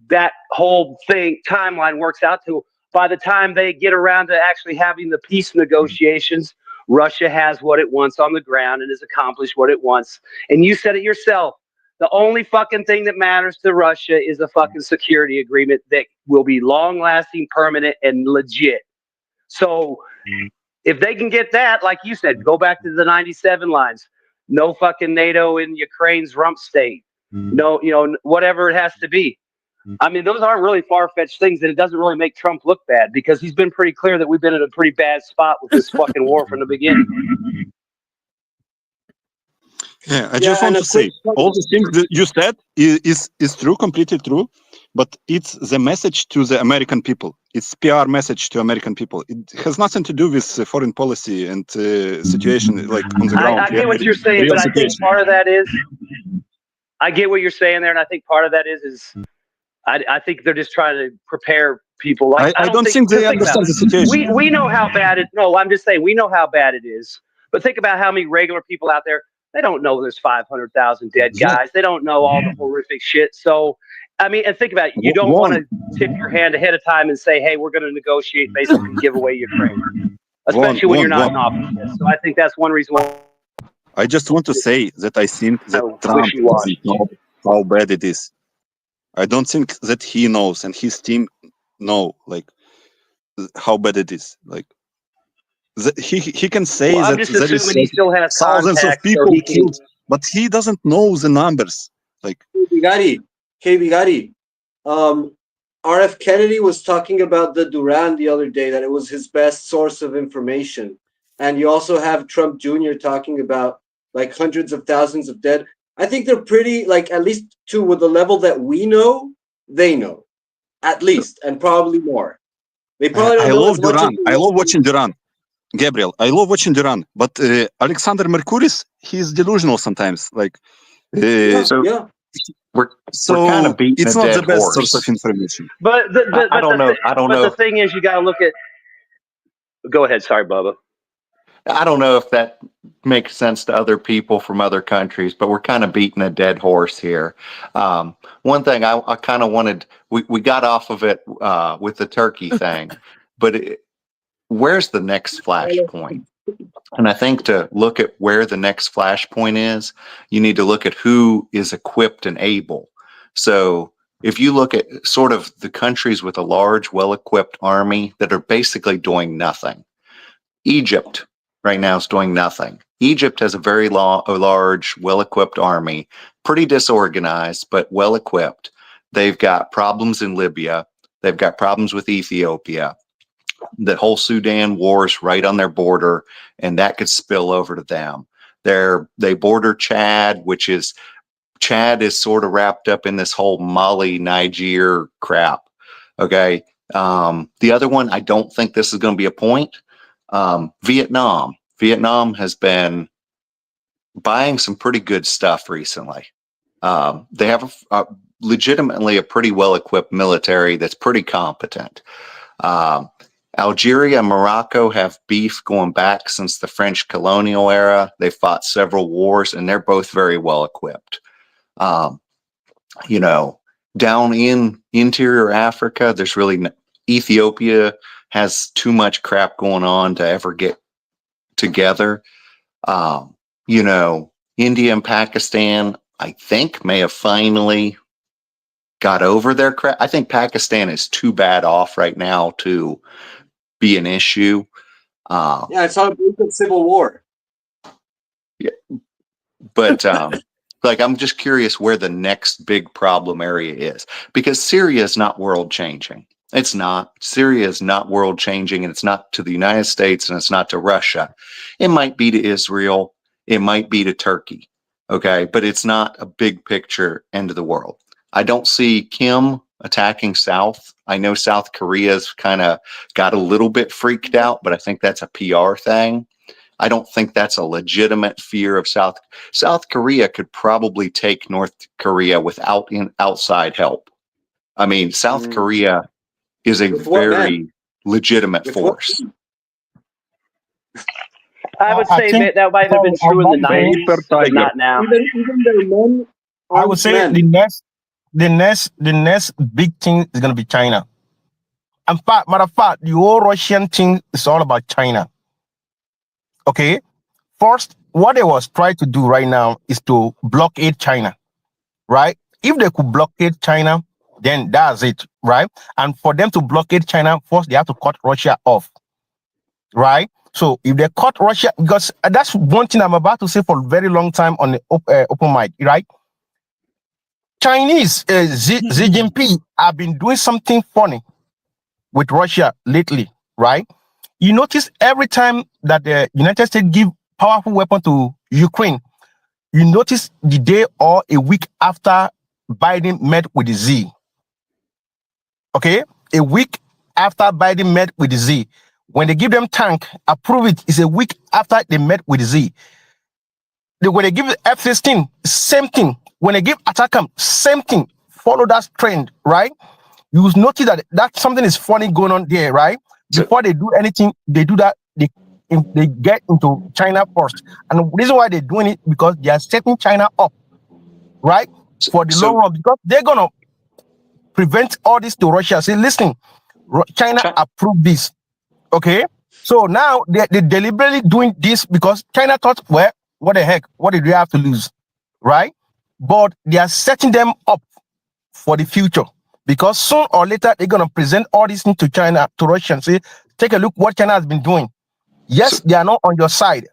that whole thing, timeline works out to by the time they get around to actually having the peace negotiations, Russia has what it wants on the ground and has accomplished what it wants. And you said it yourself. The only fucking thing that matters to Russia is a fucking security agreement that will be long lasting, permanent, and legit. So if they can get that, like you said, go back to the 97 lines. No fucking NATO in Ukraine's rump state. No, you know, whatever it has to be. I mean, those aren't really far-fetched things, and it doesn't really make Trump look bad because he's been pretty clear that we've been in a pretty bad spot with this fucking war from the beginning. Yeah, I just want to say, all the things that you said is true, completely true, but it's the message to the American people. It's PR message to American people. It has nothing to do with foreign policy and situation like on the ground. I get what you're saying, but I think part of that is, I get what you're saying there, and I think part of that is I think they're just trying to prepare people. Like, I don't think they understand the situation. We know how bad it. No, I'm just saying we know how bad it is. But think about how many regular people out there. They don't know there's 500,000 dead guys. They don't know all the horrific shit. So, I mean, and think about it. You don't want to tip your hand ahead of time and say, "Hey, we're going to negotiate, basically give away Ukraine," especially when you're not in office. So I think that's one reason why. I just want to say that I think that Trump doesn't know how bad it is. I don't think that he knows and his team know like how bad it is. Like he can say Well, I'm that just there is assuming he still has thousands of contacts, so people he can. killed, but he doesn't know the numbers. Like Bigatti. RF Kennedy was talking about the Duran the other day, that it was his best source of information. And you also have Trump Jr. talking about like hundreds of thousands of dead. I think they're pretty, like, at least to with the level that we know, they know. At least, and probably more. They probably don't I know love as much Duran. as I love watching Duran. Gabriel, I love watching Duran, but Alexander Mercouris, he's delusional sometimes. Like, yeah. We're so kind of beating it's a not dead the best horse. source of information. But I don't know. I don't know. the thing is, you got to look at. Go ahead. Sorry, Bubba. I don't know if that makes sense to other people from other countries, but we're kind of beating a dead horse here. One thing I kind of wanted, we got off of it with the turkey thing, but where's the next flashpoint? And I think to look at where the next flashpoint is, you need to look at who is equipped and able. So if you look at sort of the countries with a large, well-equipped army that are basically doing nothing, Egypt right now is doing nothing. Egypt has a very large, well-equipped army, pretty disorganized, but well-equipped. They've got problems in Libya. They've got problems with Ethiopia. The whole Sudan war is right on their border, and that could spill over to them. They border Chad, Chad is sort of wrapped up in this whole Mali, Niger crap. Okay. The other one, I don't think this is going to be a point. Vietnam. Vietnam has been buying some pretty good stuff recently. They have legitimately a pretty well-equipped military that's pretty competent. Algeria and Morocco have beef going back since the French colonial era. They fought several wars, and they're both very well-equipped. Down in interior Africa, there's really Ethiopia has too much crap going on to ever get together. India and Pakistan, I think, may have finally got over their crap. I think Pakistan is too bad off right now to be an issue. It's on a brink of civil war. Yeah, but I'm just curious where the next big problem area is, because Syria is not world changing. It's not. Syria is not world changing, and it's not to the United States, and it's not to Russia. It might be to Israel. It might be to Turkey. Okay, but it's not a big picture end of the world. I don't see Kim attacking South. I know South Korea's kind of got a little bit freaked out, but I think that's a PR thing. I don't think that's a legitimate fear of South Korea could probably take North Korea without outside help. I mean, South Korea is a very legitimate force. I would say that might have been true in the 90s, but not now. Even their men, I would say the next big thing is going to be China. In fact, matter of fact, the whole Russian thing is all about China. Okay, first, what they was trying to do right now is to blockade China, right? If they could blockade China, then that's it, right? And for them to blockade China, first they have to cut Russia off, right? So if they cut Russia, because that's one thing I'm about to say for a very long time on the open mic, right? Chinese Xi Jinping have been doing something funny with Russia lately, right? You notice every time that the United States give powerful weapon to Ukraine, you notice the day or a week after Biden met with the Xi. Okay, a week after Biden met with the Xi. When they give them tank, approve it, it's a week after they met with the Xi. When they give F-16, same thing. When they give ATACMS, same thing. Follow that trend, right? You will notice that something is funny going on there, right? Before they do anything, they do that. They get into China first, and the reason why they're doing it because they are setting China up, right, for the long run, because they're gonna prevent all this to Russia. Say, listen, China approved this, okay? So now they're deliberately doing this because China thought, well, what the heck? What did we have to lose? Right? But they are setting them up for the future because soon or later they're going to present all these things to China, to Russia, and say, take a look what China has been doing. Yes, they are not on your side.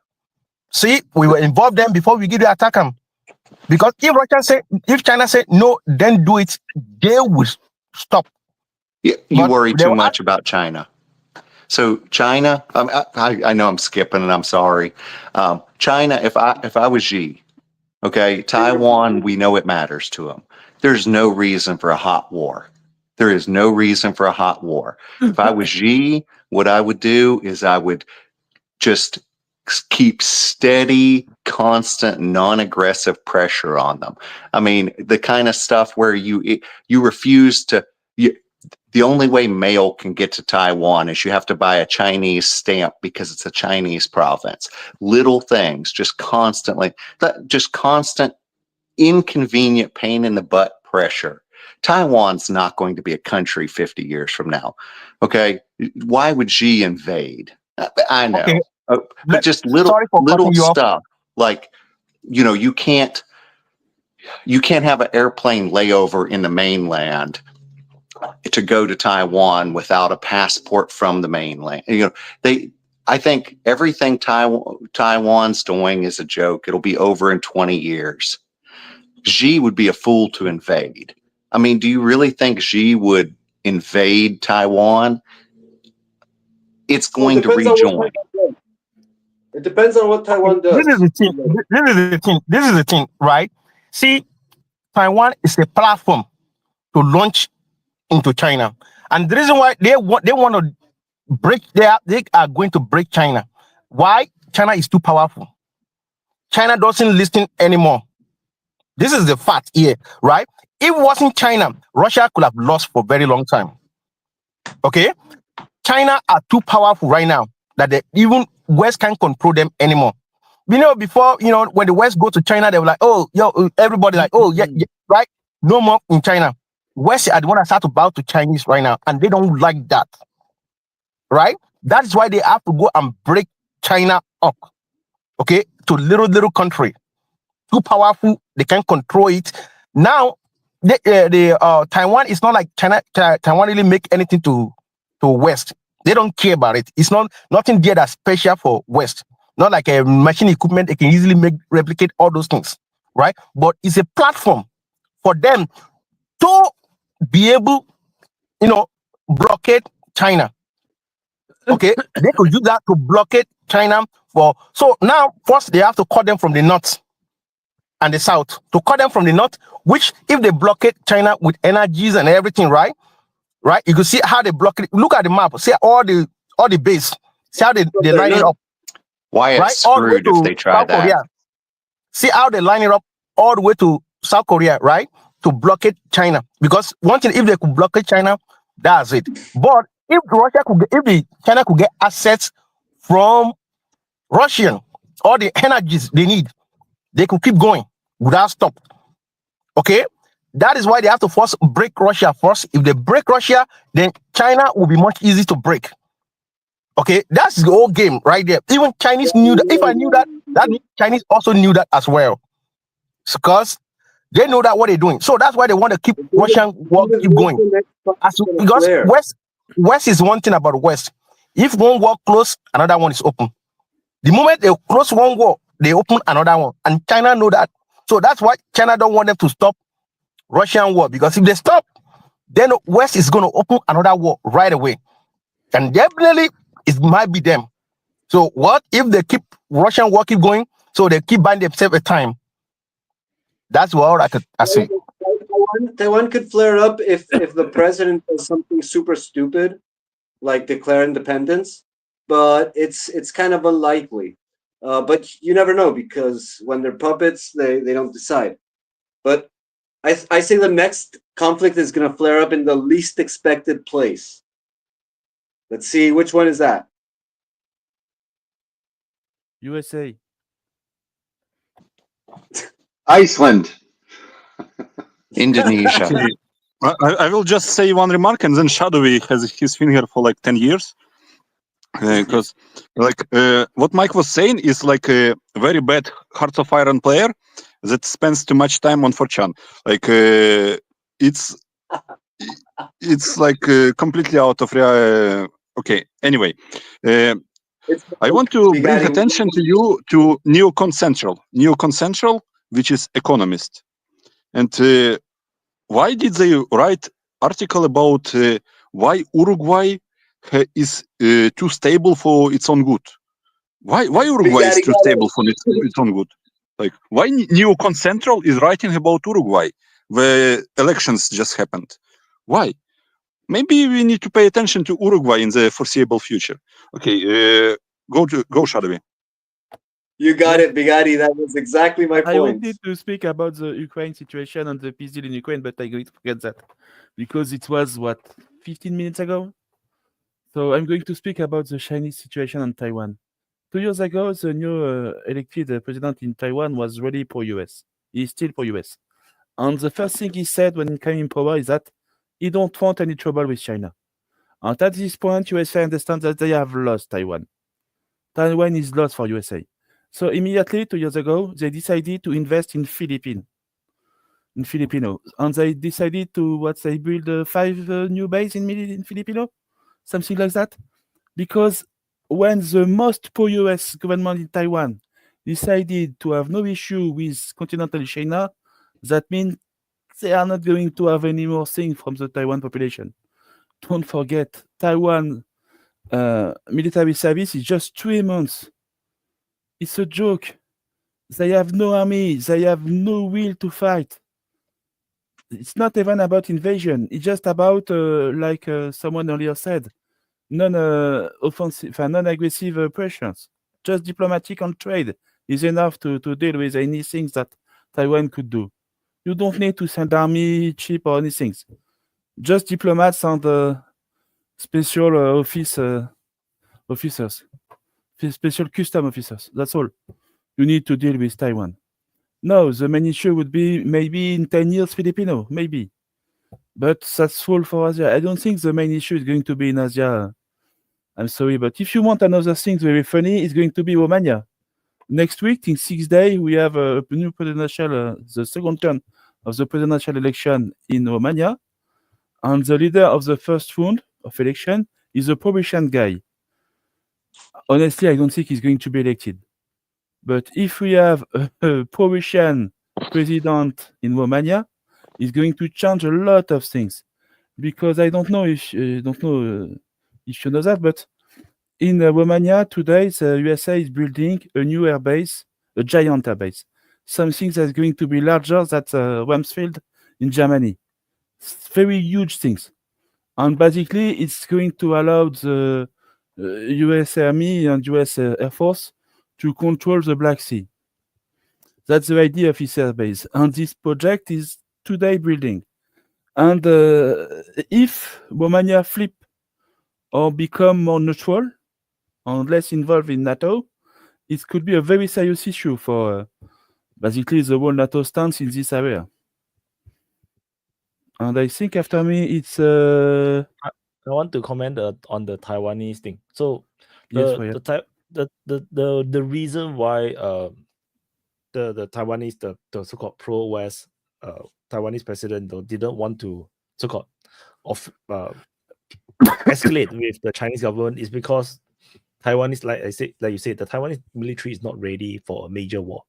See, we will involve them before we give the attack them. Because if China say no, then do it, they will stop. You worry too much about China. So China, I know I'm skipping and I'm sorry. China, if I was Xi, okay, Taiwan, we know it matters to them. There's no reason for a hot war. There is no reason for a hot war. If I was Xi, what I would do is I would just keep steady, constant, non-aggressive pressure on them. I mean, the kind of stuff where you refuse to. The only way mail can get to Taiwan is you have to buy a Chinese stamp because it's a Chinese province. Little things, just constant inconvenient pain in the butt pressure. Taiwan's not going to be a country 50 years from now. Okay. Why would Xi invade? I know, okay. But just little stuff like, you can't have an airplane layover in the mainland to go to Taiwan without a passport from the mainland. I think everything Taiwan's doing is a joke. It'll be over in 20 years. Xi would be a fool to invade. I mean, do you really think Xi would invade Taiwan? It's going to rejoin. It depends on what Taiwan does. This is the thing, right? See, Taiwan is a platform to launch into China, and the reason why they want to break they are going to break China. Why? China is too powerful. China doesn't listen anymore. This is the fact here, right? If it wasn't China, Russia could have lost for a very long time. Okay, China are too powerful right now that even West can't control them anymore. Before when the West go to China, they were like, oh, everybody like, oh yeah, right? No more in China. West are the one that start to bow to Chinese right now, and they don't like that, right? That is why they have to go and break China up, okay, to little country, too powerful, they can't control it. Now, Taiwan is not like China. Taiwan really make anything to West. They don't care about it. It's nothing there that's special for West. Not like a machine equipment they can easily replicate all those things, right? But it's a platform for them to be able, blockade China. Okay, they could use that to blockade China so now first they have to cut them from the north and the south. To cut them from the north, which if they blockade China with energies and everything, right? You can see how they block it. Look at the map. See all the base. See how they line it up. Why it's screwed if they try that. Korea. See how they line it up all the way to South Korea, right? To blockade China. Because one thing, if they could blockade China, that's it. But if China could get assets from Russian, all the energies they need, they could keep going without stop. Okay? That is why they have to first break Russia first. If they break Russia, then China will be much easier to break. Okay, that's the whole game right there. Even Chinese knew that. If I knew that, that means Chinese also knew that as well. Because they know that what they're doing. So that's why they want to keep Russian war keep going. Because West is one thing about West. If one war close, another one is open. The moment they close one war, they open another one. And China know that. So that's why China don't want them to stop Russian war. Because if they stop, then West is going to open another war right away. And definitely it might be them. So what if they keep Russian war keep going? So they keep buying themselves a time. That's what I say. Taiwan could flare up if the president does something super stupid, like declare independence. But it's kind of unlikely. But you never know, because when they're puppets, they don't decide. But I say the next conflict is going to flare up in the least expected place. Let's see, which one is that? USA. Iceland. Indonesia. I will just say one remark, and then Shadowy has his finger for like 10 years. Because what Mike was saying is like a very bad Hearts of Iron player that spends too much time on 4chan. Like it's like completely out of okay. Anyway, I want to bring attention to you to Neocon Central, which is Economist, and why did they write article about why Uruguay is too stable for its own good? Why Uruguay is too stable for its own good? Like why Neocon Central is writing about Uruguay, where elections just happened? Why? Maybe we need to pay attention to Uruguay in the foreseeable future. Okay, go Shadowy. You got it, Bigatti. That was exactly my point. I wanted to speak about the Ukraine situation and the peace deal in Ukraine, but I'm going to forget that because it was, 15 minutes ago? So I'm going to speak about the Chinese situation in Taiwan. 2 years ago, the new elected president in Taiwan was really pro-US. He's still pro-US. And the first thing he said when he came in power is that he don't want any trouble with China. And at this point, USA understands that they have lost Taiwan. Taiwan is lost for USA. So immediately, 2 years ago, they decided to invest in Filipino. And they decided to, they build 5 new bases in Filipino? Something like that. Because when the most pro-US government in Taiwan decided to have no issue with continental China, that means they are not going to have any more things from the Taiwan population. Don't forget, Taiwan military service is just 3 months. It's a joke. They have no army. They have no will to fight. It's not even about invasion. It's just about, like someone earlier said, non-offensive, non-aggressive pressures. Just diplomatic and trade is enough to deal with anything that Taiwan could do. You don't need to send army, ship, or anything. Just diplomats and special officers, special custom officers. That's all you need to deal with Taiwan. No, the main issue would be maybe in 10 years Filipino, maybe. But that's all for Asia. I don't think the main issue is going to be in Asia. I'm sorry, but if you want another thing very funny, it's going to be Romania. Next week, in 6 days, we have a new presidential, the second turn of the presidential election in Romania. And the leader of the first round of election is a pro-Russian guy. Honestly, I don't think he's going to be elected. But if we have a pro-Russian president in Romania, it's going to change a lot of things. Because I don't know if you know that, but in Romania today, the USA is building a new airbase, a giant airbase, something that's going to be larger than Ramsfield in Germany. It's very huge things, and basically, it's going to allow the U.S. Army and U.S. Air Force to control the Black Sea. That's the idea of this airbase, and this project is today building. And if Romania flip or become more neutral and less involved in NATO, it could be a very serious issue for basically the whole NATO stance in this area. And I think after me, it's. I want to comment on the Taiwanese thing. So the reason why the Taiwanese, the so-called pro-West Taiwanese president didn't want to so-called escalate with the Chinese government is because Taiwan is, like you said, the Taiwanese military is not ready for a major war.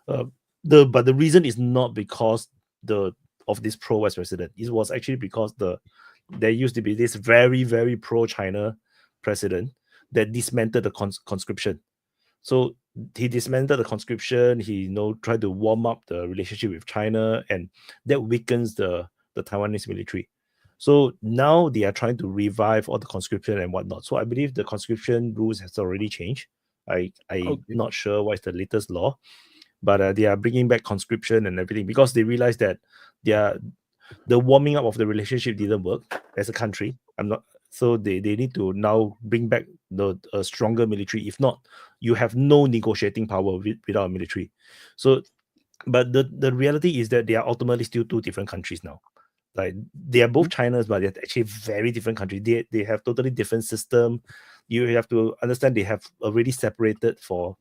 But the reason is not because of this pro-West president. It was actually because there used to be this very, very pro-China president that dismantled the conscription. So he dismantled the conscription. He tried to warm up the relationship with China, and that weakens the Taiwanese military. So now they are trying to revive all the conscription and whatnot. So I believe the conscription rules has already changed. I'm not sure what is the latest law, but they are bringing back conscription and everything because they realize that the warming up of the relationship didn't work as a country. So they need to now bring back a stronger military. If not, you have no negotiating power without a military. So, but the reality is that they are ultimately still two different countries now. Like they are both China's, but they're actually very different countries. They have totally different system. you have to understand they have already separated for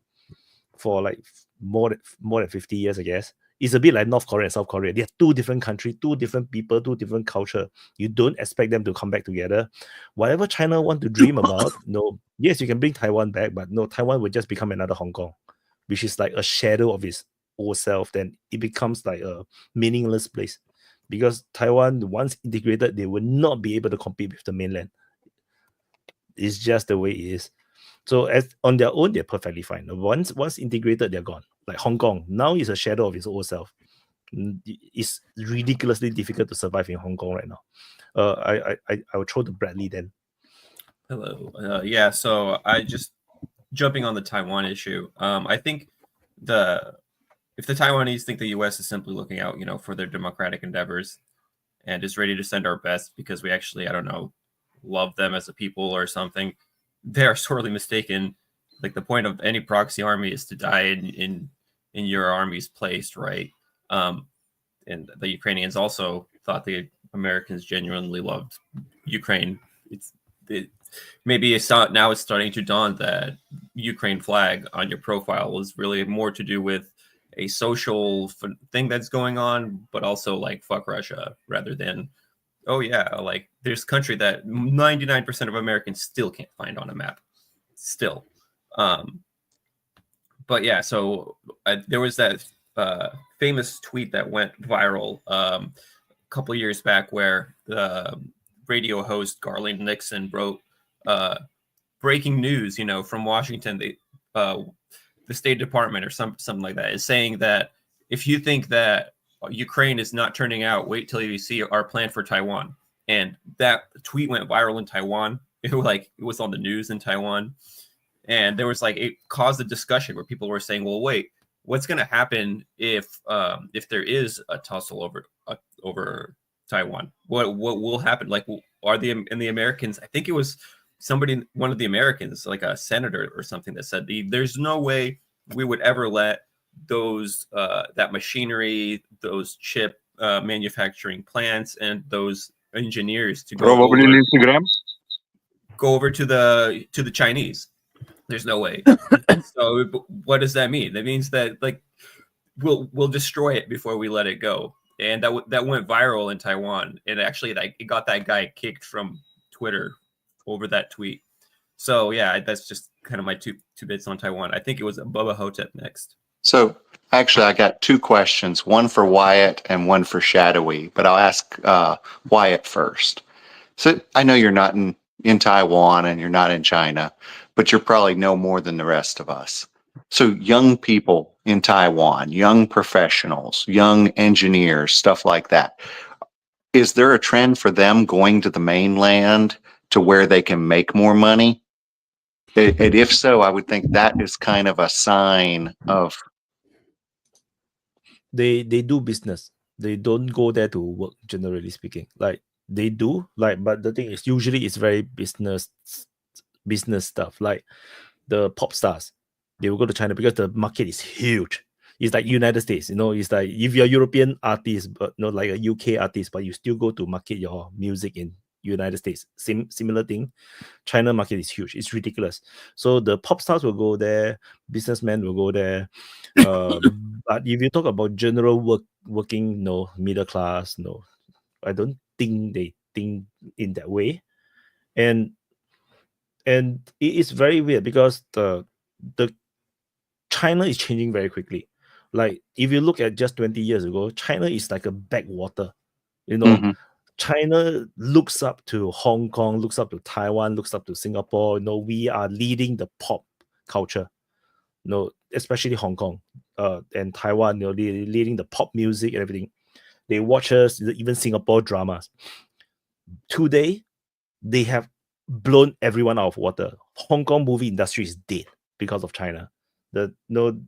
like more than 50 years, I guess. It's a bit like North Korea and South Korea. They're two different countries, two different people, two different culture. You don't expect them to come back together. Whatever China want to dream about, no, yes, you can bring Taiwan back, but no, Taiwan will just become another Hong Kong, which is like a shadow of its old self. Then it becomes like a meaningless place, because Taiwan, once integrated, they will not be able to compete with the mainland. It's just the way it is. So as on their own, they're perfectly fine. Once integrated, they're gone. Like Hong Kong now is a shadow of its old self. It's ridiculously difficult to survive in Hong Kong right now. I will throw to Bradley then. Hello. Yeah. So I just jumping on the Taiwan issue. I think if the Taiwanese think the U.S. is simply looking out, for their democratic endeavors, and is ready to send our best because we actually, I don't know, love them as a people or something, they are sorely mistaken. Like, the point of any proxy army is to die in your army's place, right? And the Ukrainians also thought the Americans genuinely loved Ukraine. Maybe now it's starting to dawn that Ukraine flag on your profile was really more to do with a social thing that's going on, but also like fuck Russia, rather than, oh yeah, like there's a country that 99% of Americans still can't find on a map. Still. But yeah, so there was that famous tweet that went viral a couple of years back where the radio host Garland Nixon wrote breaking news, from Washington, the State Department or something like that is saying that if you think that Ukraine is not turning out, wait till you see our plan for Taiwan. And that tweet went viral in Taiwan. It was on the news in Taiwan. And there was it caused a discussion where people were saying, well, wait, what's going to happen if there is a tussle over Taiwan? What will happen? Like, are the Americans? I think it was one of the Americans, like a senator or something, that said there's no way we would ever let those that machinery, those chip manufacturing plants, and those engineers to go over to the Chinese. There's no way. So what does that mean? That means that we'll destroy it before we let it go. And that went viral in Taiwan. And actually it got that guy kicked from Twitter over that tweet. So yeah, that's just kind of my two bits on Taiwan. I think it was Bubba Hotep next. So actually, I got two questions, one for Wyatt and one for Shadowy, but I'll ask Wyatt first. So I know you're not in Taiwan and you're not in China, but you're probably no more than the rest of us. So young people in Taiwan, young professionals, young engineers, stuff like that. Is there a trend for them going to the mainland to where they can make more money? And if so, I would think that is kind of a sign of... They do business. They don't go there to work, generally speaking. They do, but the thing is, usually it's very business stuff. Like the pop stars, they will go to China because the market is huge. It's like United States, it's like if you're a European artist, but not like a UK artist, but you still go to market your music in United States. Similar thing. China market is huge. It's ridiculous. So the pop stars will go there, businessmen will go there. But if you talk about general working, middle class, I don't think they think in that way. And it is very weird because the China is changing very quickly. Like if you look at just 20 years ago, China is like a backwater. China looks up to Hong Kong, looks up to Taiwan, looks up to Singapore. We are leading the pop culture. Especially Hong Kong and Taiwan. They're leading the pop music and everything. They watch us, even Singapore dramas. Today, they have blown everyone out of water. Hong Kong movie industry is dead because of China.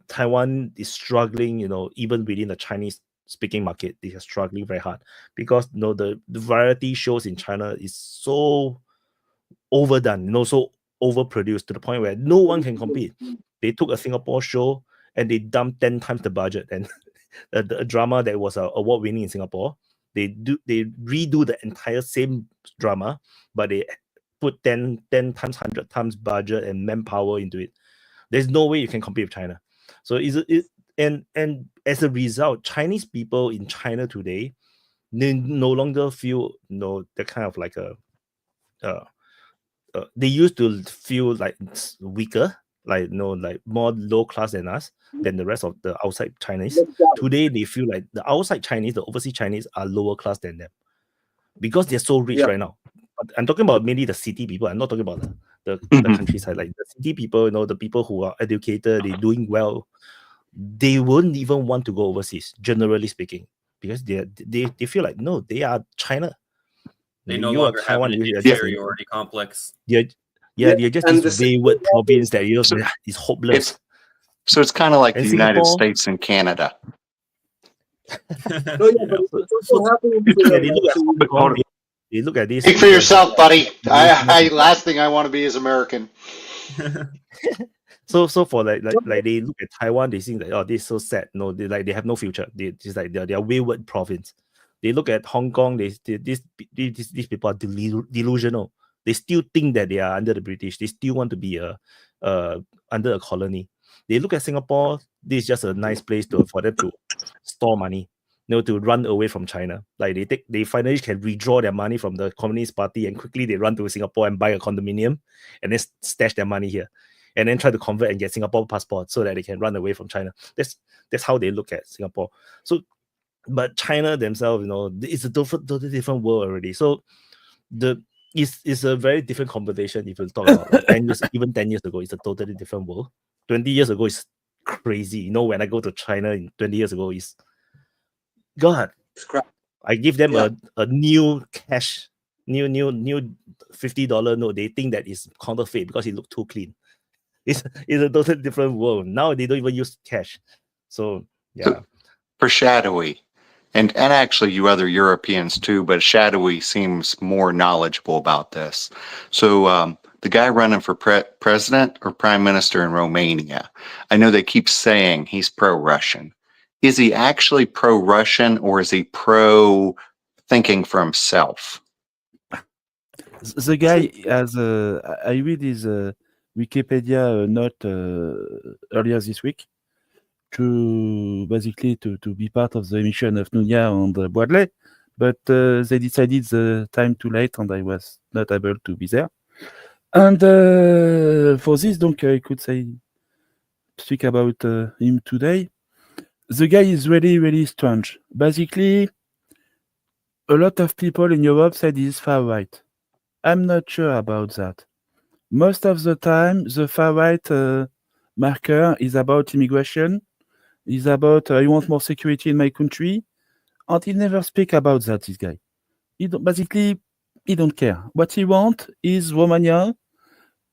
Taiwan is struggling. Even within the Chinese speaking market, they are struggling very hard because the variety shows in China is so overdone, so overproduced to the point where no one can compete. They took a Singapore show and they dumped 10 times the budget, and the drama that was award winning in Singapore, they redo the entire same drama, but they put 10 times, 100 times budget and manpower into it. There's no way you can compete with China. So and as a result, Chinese people in China today, they no longer feel that kind of like they used to feel like weaker, like like more low class than us, than the rest of the outside Chinese. Today they feel like the outside Chinese, the overseas Chinese are lower class than them because they're so rich right now. I'm talking about mainly the city people. I'm not talking about the countryside. Like the city people, the people who are educated, they're doing well. They wouldn't even want to go overseas, generally speaking, because they feel like no, they are China. They no longer have an inferiority complex. You're just this wayward province that is hopeless. So it's kind of like the United States and Canada. You look at this. Speak for yourself, buddy. I last thing I want to be is American. So for like they look at Taiwan, they think that this is so sad. No, they have no future. They're wayward province. They look at Hong Kong. These people are delusional. They still think that they are under the British. They still want to be under a colony. They look at Singapore. This is just a nice place for them to store money. To run away from China. Like they finally can withdraw their money from the Communist Party and quickly they run to Singapore and buy a condominium and then stash their money here and then try to convert and get Singapore passport so that they can run away from China. That's how they look at Singapore. So, but China themselves, it's a totally different world already. So it's a very different conversation if you talk about like 10 years, even 10 years ago, it's a totally different world. 20 years ago, it's crazy. When I go to China in 20 years ago, it's God, I give them a new cash, new $50 note. They think that is counterfeit because it looked too clean. It's a totally different world. Now they don't even use cash. So yeah. For shadowy, and actually you other Europeans too, but shadowy seems more knowledgeable about this. So the guy running for president or prime minister in Romania, I know they keep saying he's pro-Russian. Is he actually pro-Russian or is he pro-thinking for himself? The guy has I read his Wikipedia note earlier this week to basically to be part of the mission of Nunia and Boadley, but they decided the time too late and I was not able to be there. And for this, donc I could speak about him today. The guy is really, really strange. Basically, a lot of people in Europe said he's far right. I'm not sure about that. Most of the time, the far right marker is about immigration, is about I want more security in my country, and he never speak about that, this guy. He don't care. What he wants is Romania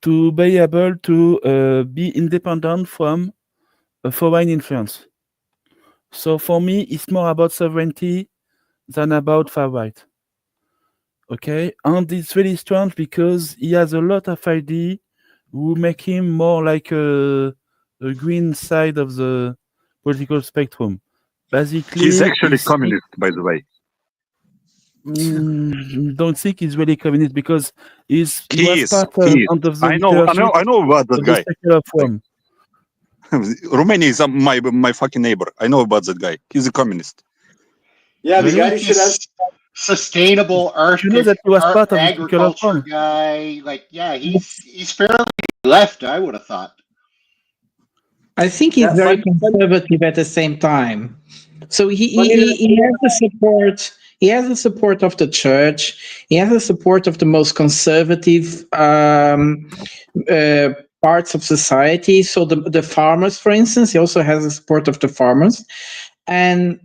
to be able to be independent from a foreign influence. So for me, it's more about sovereignty than about far right. Okay, and it's really strange because he has a lot of ideas who make him more like a green side of the political spectrum. Basically, he's actually communist, by the way. Don't think he's really communist because he was part of the I know about that guy. Romania is my fucking neighbor. I know about that guy. He's a communist. Yeah, the guy should have sustainable agriculture guy. Like, yeah, he's fairly left, I would have thought. I think he's very conservative at the same time. So he has the support. He has the support of the church. He has the support of the most conservative parts of society. So the farmers, for instance, he also has the support of the farmers, and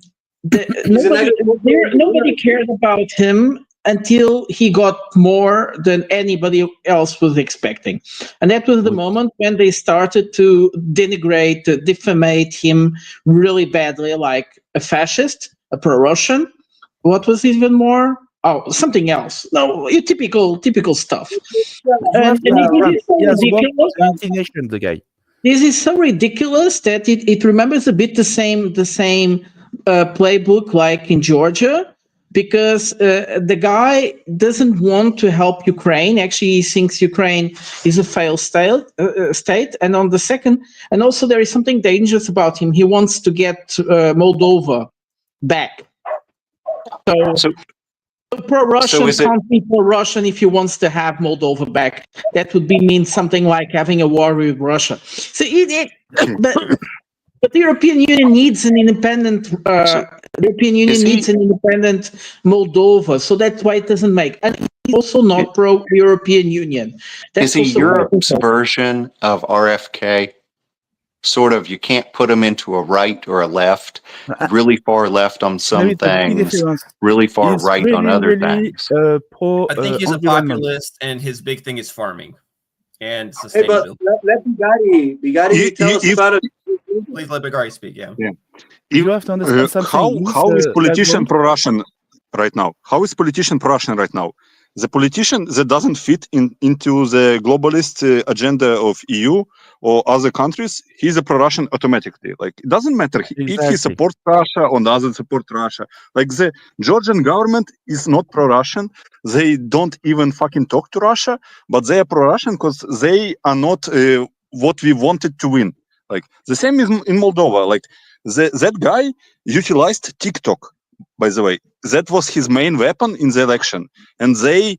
nobody cared about him until he got more than anybody else was expecting. And that was the moment when they started to denigrate, to defamate him really badly, like a fascist, a pro-Russian. What was even more? Oh, something else. No, typical stuff. The guy. This is so ridiculous that it remembers a bit the same playbook like in Georgia, because the guy doesn't want to help Ukraine. Actually, he thinks Ukraine is a failed state. And on the second, and also there is something dangerous about him. He wants to get Moldova back. So pro-Russian can't be pro-Russian if he wants to have Moldova back. That would mean something like having a war with Russia. So but the European Union needs an independent. The European Union needs an independent Moldova, so that's why it doesn't make. And he's also not pro-European Union. Is he Europe's version of RFK? Sort of, you can't put him into a right or a left. Really far left on some things, really far right on other things. I think he's a populist, and his big thing is farming and sustainability. Hey, but let Bigari tell us about it. Please let Bigari speak. Yeah. You have to understand something. How is politician pro-Russian right now? How is politician pro-Russian right now? The politician that doesn't fit into the globalist agenda of EU or other countries, he's a pro-Russian automatically. Like, it doesn't matter if he supports Russia or doesn't support Russia. Like, the Georgian government is not pro-Russian. They don't even fucking talk to Russia, but they are pro-Russian because they are not what we wanted to win. Like, the same is in Moldova. Like, that guy utilized TikTok. By the way, that was his main weapon in the election. And the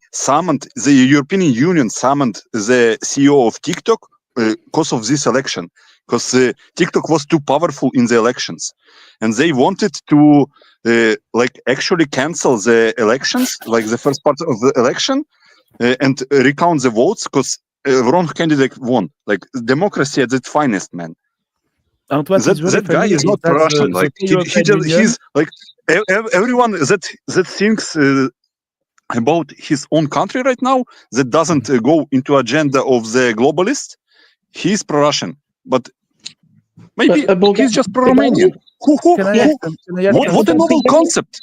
European Union summoned the CEO of TikTok because of this election, because TikTok was too powerful in the elections. And they wanted to actually cancel the elections, like the first part of the election, and recount the votes because wrong candidate won. Like, democracy at its finest, man. That guy is not Russian. Like, he's like everyone that thinks about his own country right now, that doesn't go into agenda of the globalist. He's pro-Russian, but maybe he's just pro-Romanian. What a novel concept!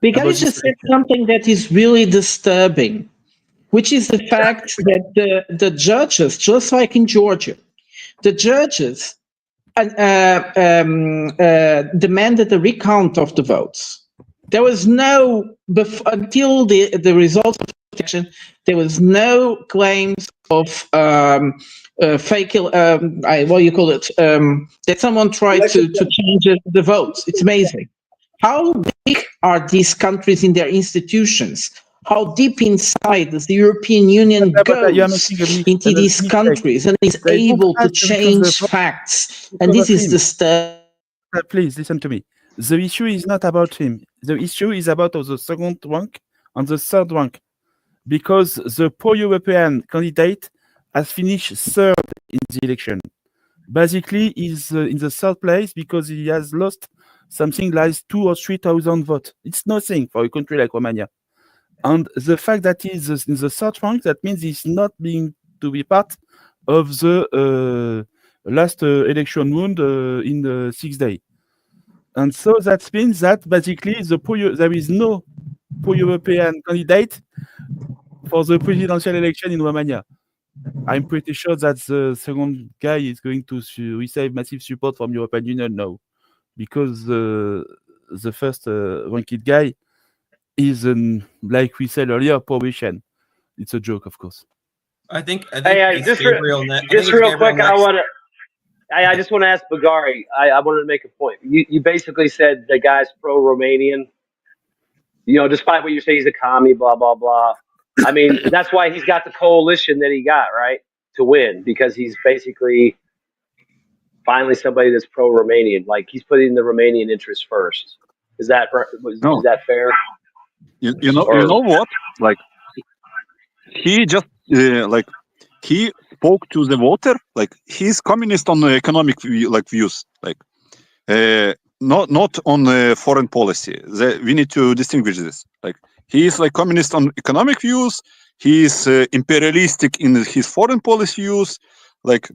Bigari just said something that is really disturbing, which is the fact that the judges, just like in Georgia, the judges demanded a recount of the votes. There was no, until the results of the election, there was no claims of fake, what do you call it, that someone tried to change the votes. It's amazing. How big are these countries in their institutions? How deep inside does the European Union go into these countries and is able to change facts? And this is the Please listen to me. The issue is not about him. The issue is about the second rank and the third rank, because the pro-European candidate has finished third in the election. Basically, he's in the third place because he has lost something like 2,000 or 3,000 votes. It's nothing for a country like Romania. And the fact that he's in the third rank, that means he's not being to be part of the last election round in the 6th day. And so that means that basically there is no pro-European candidate for the presidential election in Romania. I'm pretty sure that the second guy is going to receive massive support from European Union now, because the first ranked guy is, like we said earlier, pro-Russian. It's a joke, of course. I think just real quick, I just want to ask Bigari. I wanted to make a point. You basically said the guy's pro-Romanian. You know, despite what you say, he's a commie, blah blah blah. I mean, that's why he's got the coalition that he got, right, to win, because he's basically finally somebody that's pro-Romanian. Like, he's putting the Romanian interest first. Is that fair? You know what? Like, he just he spoke to the voter. Like, he's communist on economic views. Like, not on foreign policy. We need to distinguish this. Like, he is like communist on economic views. He is imperialistic in his foreign policy views. Like,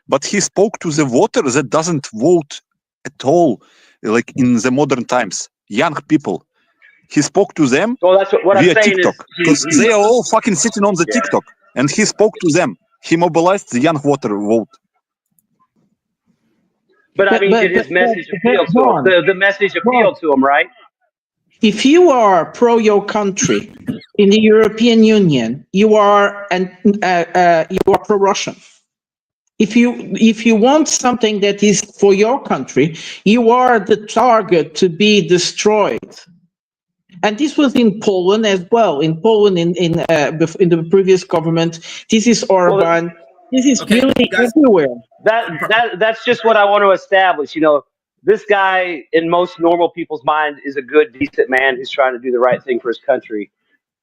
but he spoke to the voter that doesn't vote at all. Like, in the modern times, young people. He spoke to them via TikTok, because they are all fucking sitting on the TikTok, and he spoke to them. He mobilized the young voter vote. But I mean, did his message appeal to him? The message appealed to him, right? If you are pro your country in the European Union, you are pro-Russian. If you want something that is for your country, you are the target to be destroyed. And this was in Poland as well. In Poland, in the previous government, this is Orban. This is really everywhere. That's just what I want to establish. You know, this guy, in most normal people's mind, is a good, decent man who's trying to do the right thing for his country.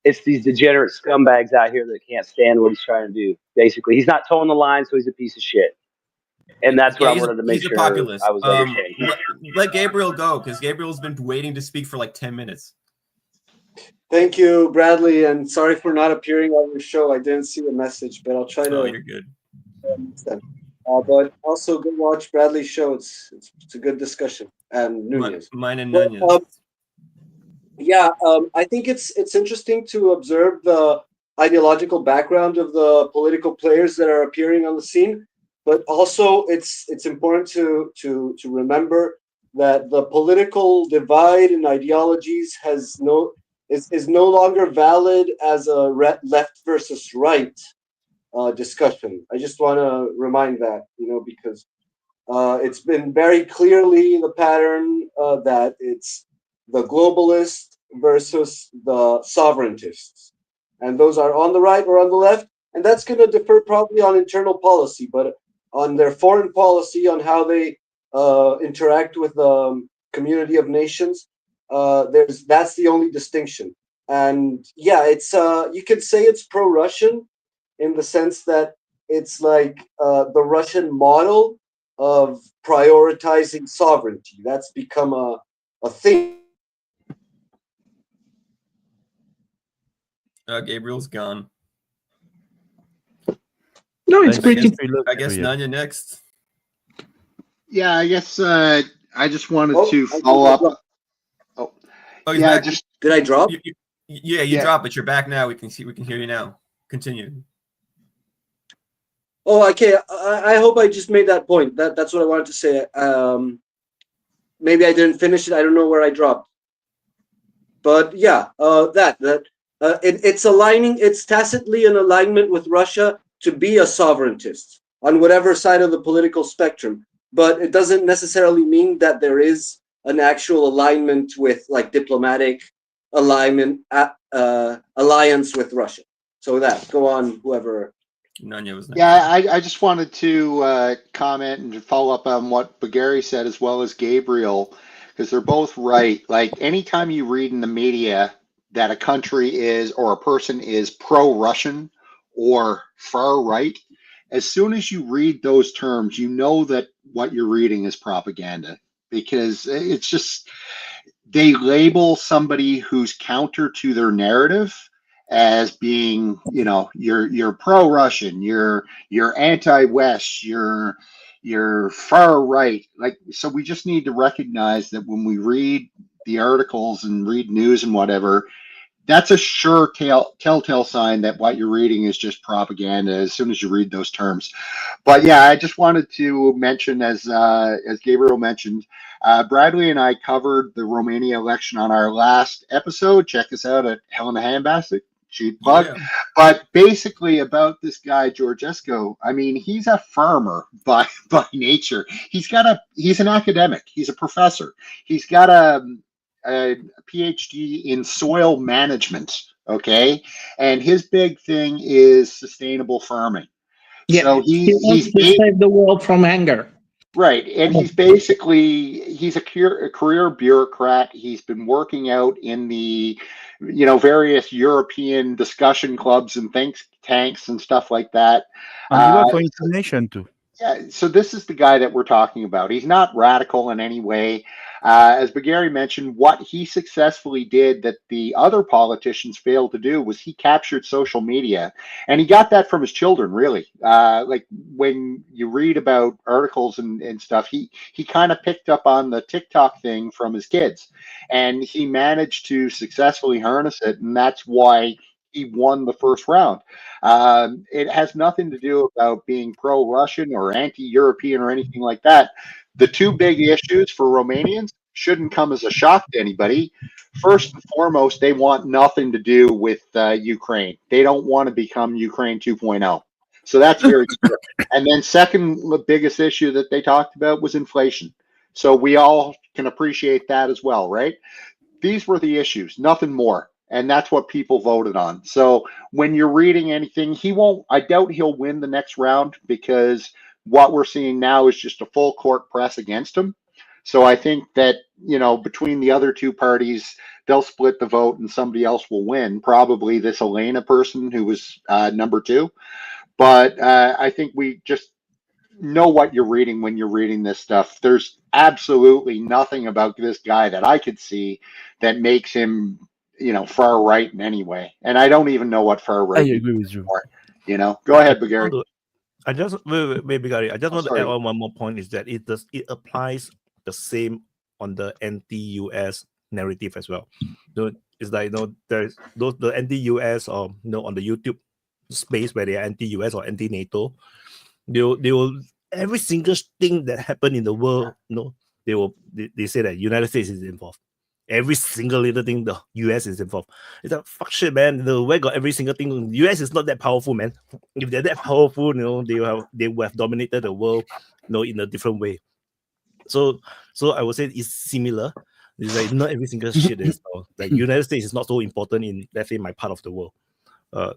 It's these degenerate scumbags out here that can't stand what he's trying to do. Basically, he's not towing the line, so he's a piece of shit. And that's what I wanted to make sure I was understanding. Let Gabriel go, because Gabriel's been waiting to speak for like 10 minutes. Thank you, Bradley, and sorry for not appearing on your show. I didn't see the message, but I'll try to. Oh, you're good. But also, go watch Bradley's show. It's a good discussion. And Nunez. Mine and Nunez. I think it's interesting to observe the ideological background of the political players that are appearing on the scene, but also it's important to remember that the political divide in ideologies is no longer valid as a left versus right discussion. I just want to remind that, because it's been very clearly the pattern that it's the globalist versus the sovereigntists. And those are on the right or on the left. And that's going to differ probably on internal policy, but on their foreign policy, on how they interact with the community of nations, that's the only distinction. And it's you could say it's pro-Russian in the sense that it's like the Russian model of prioritizing sovereignty. That's become a thing. Gabriel's gone. No, it's pretty. I guess Nanya next. Yeah, I guess I just wanted to follow up. Oh, yeah. Did I drop? You dropped, but you're back now. We can hear you now. Continue. Oh, okay. I hope I just made that point. That's what I wanted to say. Maybe I didn't finish it. I don't know where I dropped. But it's aligning. It's tacitly in alignment with Russia to be a sovereigntist on whatever side of the political spectrum. But it doesn't necessarily mean that there is an actual alignment with like diplomatic alliance with Russia. So go on, whoever. Nanya was next. Yeah, I just wanted to comment and follow up on what Bagari said as well as Gabriel, because they're both right. Like anytime you read in the media that a country is or a person is pro-Russian or far right, as soon as you read those terms, you know that what you're reading is propaganda, because it's just they label somebody who's counter to their narrative as being, you're pro-Russian, you're anti-West, you're far right. Like, so we just need to recognize that when we read the articles and read news and whatever, that's a sure telltale sign that what you're reading is just propaganda as soon as you read those terms. But yeah, I just wanted to mention, as Gabriel mentioned, Bradley and I covered the Romania election on our last episode. Check us out at Hell in a Handbasket. Cheap plug. Yeah. But basically about this guy, Georgescu, I mean, he's a farmer by nature. He's an academic. He's a professor. He's got a PhD in soil management, okay? And his big thing is sustainable farming. Yeah, so he wants to save the world from anger. Right, and he's a career bureaucrat. He's been working out in the, various European discussion clubs and think tanks and stuff like that. And he works for information too. Yeah, so this is the guy that we're talking about. He's not radical in any way. As Bagari mentioned, what he successfully did that the other politicians failed to do was he captured social media. And he got that from his children, really. Like when you read about articles and stuff, he kind of picked up on the TikTok thing from his kids. And he managed to successfully harness it. And that's why he won the first round. It has nothing to do about being pro-Russian or anti-European or anything like that. The two big issues for Romanians, shouldn't come as a shock to anybody. First and foremost, they want nothing to do with Ukraine. They don't want to become Ukraine 2.0. So that's very clear. And then second, the biggest issue that they talked about was inflation. So we all can appreciate that as well, right? These were the issues, nothing more. And that's what people voted on. So when you're reading anything, I doubt he'll win the next round, because what we're seeing now is just a full court press against him. So I think that, between the other two parties, they'll split the vote and somebody else will win. Probably this Elena person who was number 2. But I think we just know what you're reading when you're reading this stuff. There's absolutely nothing about this guy that I could see that makes him, far right in any way. And I don't even know what far right. I agree with you. Go ahead, Bagari. I just wait, Bagari. I just want to add on one more point, is that it applies the same on the anti-US narrative as well. It's like there's the anti-US or on the YouTube space where they are anti-US or anti-NATO. They will every single thing that happened in the world, they say that United States is involved. Every single little thing, the US is involved. It's like, fuck shit, man. The way got every single thing. The US is not that powerful, man. If they're that powerful, they would have dominated the world, in a different way. So I would say it's similar. It's like not every single shit is like United States is not so important in, let's say, my part of the world. Wait,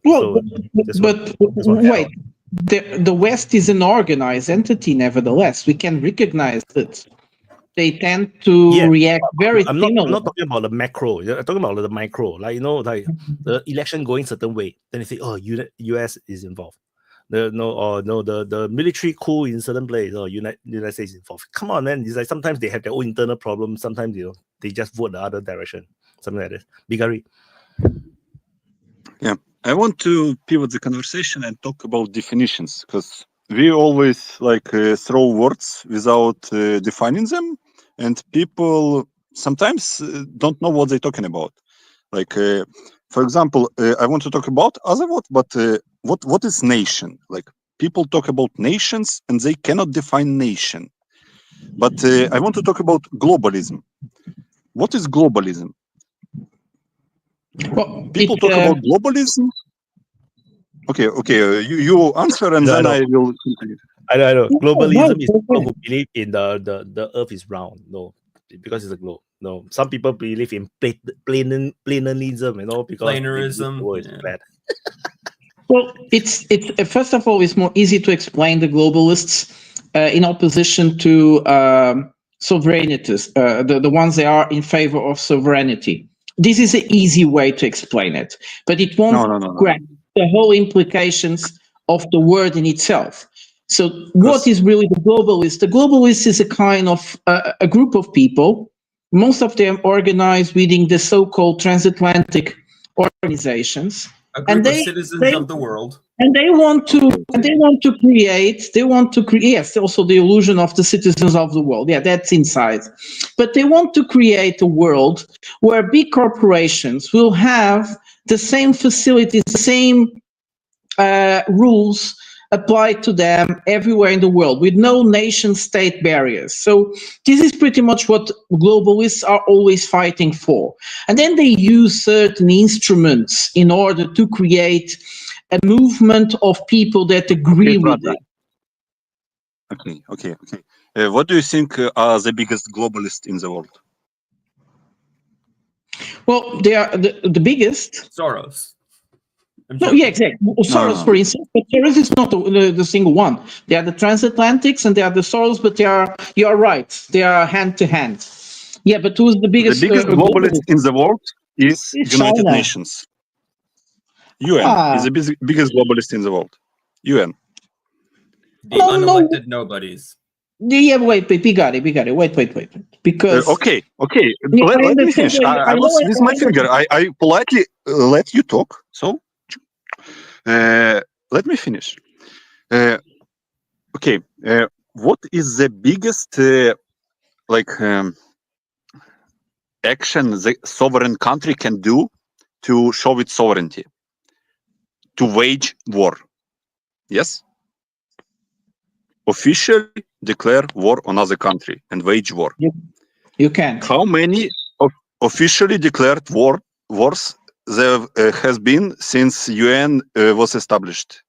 the West is an organized entity. Nevertheless, we can recognize that they tend to react very similar. I'm not talking about the macro. I'm talking about the micro. Like the election going certain way, then they say, oh, US is involved. The military coup in certain place, or United States is involved. Come on, man. It's like sometimes they have their own internal problems. Sometimes they just vote the other direction. Something like this. Bigari. Yeah, I want to pivot the conversation and talk about definitions, because we always throw words without defining them, and people sometimes don't know what they're talking about. For example, I want to talk about other words, but what is nation? People talk about nations and they cannot define nation. But I want to talk about globalism. What is globalism? Well, people talk about globalism. Okay. You answer and then I will continue. I know. Globalism is people who believe in the earth is round. No, because it's a globe. No, some people believe in planarism, because planarism. The world is flat. Well, it's first of all, it's more easy to explain the globalists in opposition to sovereigntists, the ones that are in favor of sovereignty. This is an easy way to explain it, but it won't grasp the whole implications of the word in itself. So what is really the globalist? The globalist is a kind of a group of people, most of them organized within the so-called transatlantic organizations. A group of citizens of the world. And they want to create, yes, also the illusion of the citizens of the world. Yeah, that's inside. But they want to create a world where big corporations will have the same facilities, the same rules applied to them everywhere in the world with no nation-state barriers. So this is pretty much what globalists are always fighting for. And then they use certain instruments in order to create a movement of people that agree with it. Okay. What do you think are the biggest globalists in the world? Well, they are the biggest. Soros. No, yeah, exactly. Soros, for instance, but Soros is not the single one. They are the transatlantics and they are the Soros, but you are right. They are hand to hand. Yeah, but who's the biggest? The biggest globalist in the world is United Nations. UN is the biggest globalist in the world. UN. The unelected nobodies. Yeah, wait, Bigari, wait. Because okay. Let me finish. I was with my finger. I politely let you talk. So let me finish. Okay. What is the biggest action the sovereign country can do to show its sovereignty? To wage war. Yes? Officially declare war on other country and wage war. Yep. You can't. How many officially declared wars there has been since UN was established?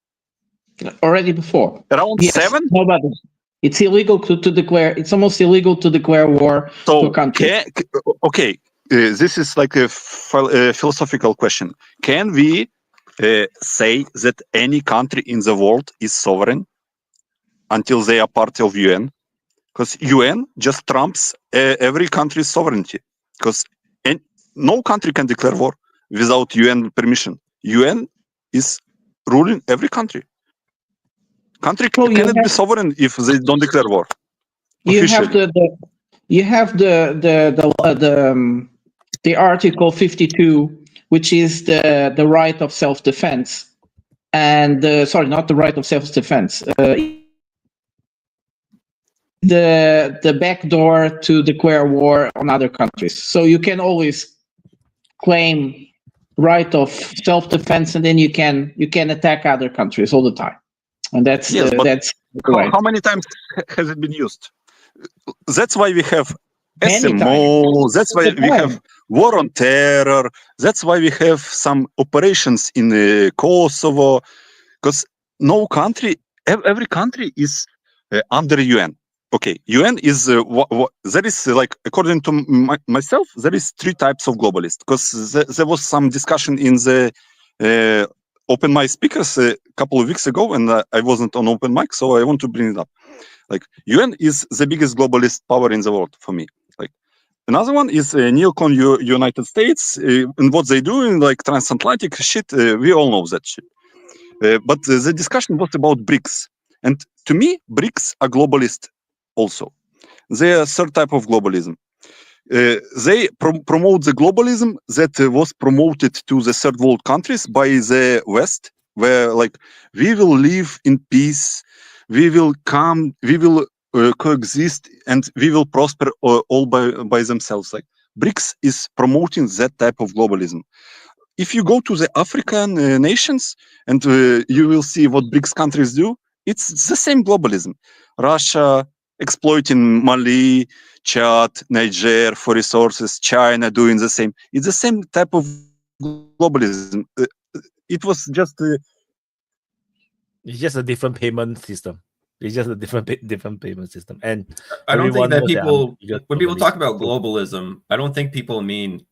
Already before. Around 7? Nobody. It's illegal to declare. It's almost illegal to declare war to a country. Okay, this is like a philosophical question. Can we say that any country in the world is sovereign until they are part of UN? Because UN just trumps every country's sovereignty. Because no country can declare war without UN permission. UN is ruling every country. Country cannot be sovereign if they don't declare war. You have the Article 52, which is the right of self-defense, and sorry, not the right of self-defense. The back door to declare war on other countries. So you can always claim right of self-defense, and then you can attack other countries all the time. And that's that's how many times has it been used? That's why we have SMO. That's why we have war on terror. That's why we have some operations in Kosovo. Because no country, every country is under UN. Okay, UN is there is like, according to myself, there is 3 types of globalists. Because there was some discussion in the Open Mic speakers a couple of weeks ago, and I wasn't on Open Mic, so I want to bring it up. Like, UN is the biggest globalist power in the world for me. Like, another one is neocon United States, and what they do in like transatlantic shit. We all know that shit. But the discussion was about BRICS, and to me, BRICS are globalist also. They are a third type of globalism. They promote the globalism that was promoted to the third world countries by the West, where like we will live in peace, we will coexist, and we will prosper all by themselves. Like, BRICS is promoting that type of globalism. If you go to the African nations and you will see what BRICS countries do, it's the same globalism. Russia exploiting Mali, Chad, Niger for resources, China doing the same. It's the same type of globalism. It was just it's just a different payment system. It's just a different payment system. And I don't think that people, when people talk about globalism, I don't think people mean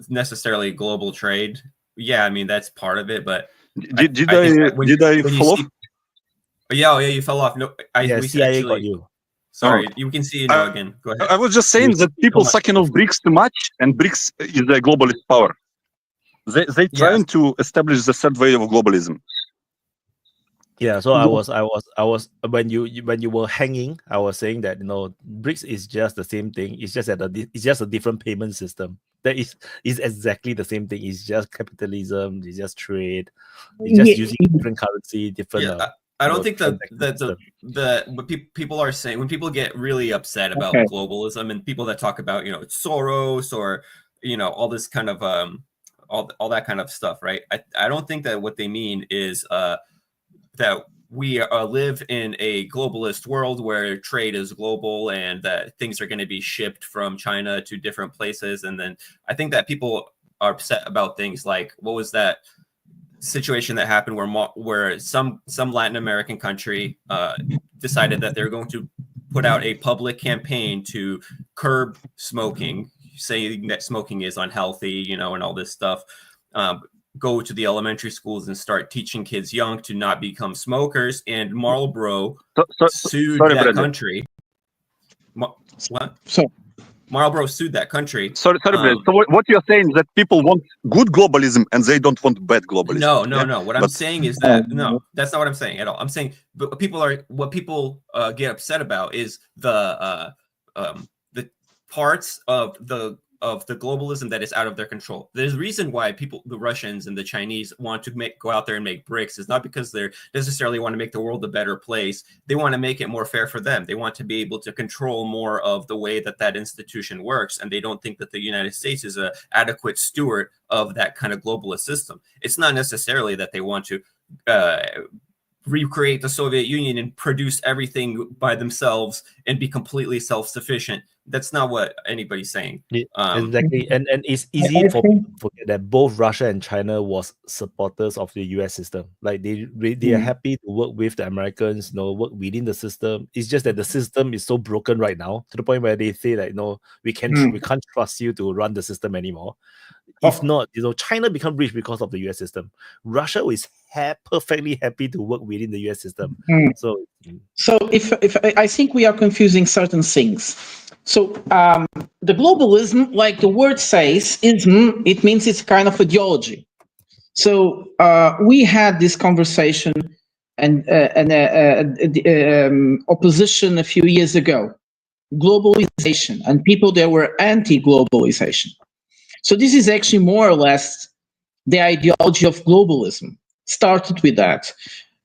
necessarily global trade. Yeah, I mean that's part of it, but did I fall off? Yeah, you fell off. No, CIA got you. Sorry, you can see now again. Go ahead. I was just saying that people sucking off BRICS too much, and BRICS is a globalist power. They trying to establish the third way of globalism. Yeah, so I was when you were hanging, I was saying that BRICS is just the same thing. It's just it's just a different payment system. That is exactly the same thing. It's just capitalism. It's just trade. It's just using different currency, different. Yeah, I don't think that what people are saying when people get really upset about globalism and people that talk about it's Soros or all this kind of all that kind of stuff, right? I don't think that what they mean is that we live in a globalist world where trade is global and that things are going to be shipped from China to different places. And then I think that people are upset about things like, what was that situation that happened where some Latin American country decided that they're going to put out a public campaign to curb smoking, saying that smoking is unhealthy, and all this stuff. Go to the elementary schools and start teaching kids young to not become smokers. And Marlboro sued that country. What? Marlboro sued that country. Sorry, so what you're saying is that people want good globalism and they don't want bad globalism. No. What I'm saying is that that's not what I'm saying at all. I'm saying what people get upset about is the parts of the globalism that is out of their control. There's a reason why the Russians and the Chinese want to go out there and make BRICS. It's not because they necessarily want to make the world a better place. They want to make it more fair for them. They want to be able to control more of the way that institution works. And they don't think that the United States is an adequate steward of that kind of globalist system. It's not necessarily that they want to recreate the Soviet Union and produce everything by themselves and be completely self-sufficient. That's not what anybody's saying. Exactly, and it's easy for people to forget that both Russia and China was supporters of the US system. Like they are happy to work with the Americans, work within the system. It's just that the system is so broken right now to the point where they say like, no, we can't trust you to run the system anymore. If not, China become rich because of the US system. Russia is perfectly happy to work within the US system. So if I think we are confusing certain things. So the globalism, like the word says, it means it's kind of ideology. So we had this conversation and opposition a few years ago, globalization, and people that were anti-globalization. So this is actually more or less the ideology of globalism. Started with that.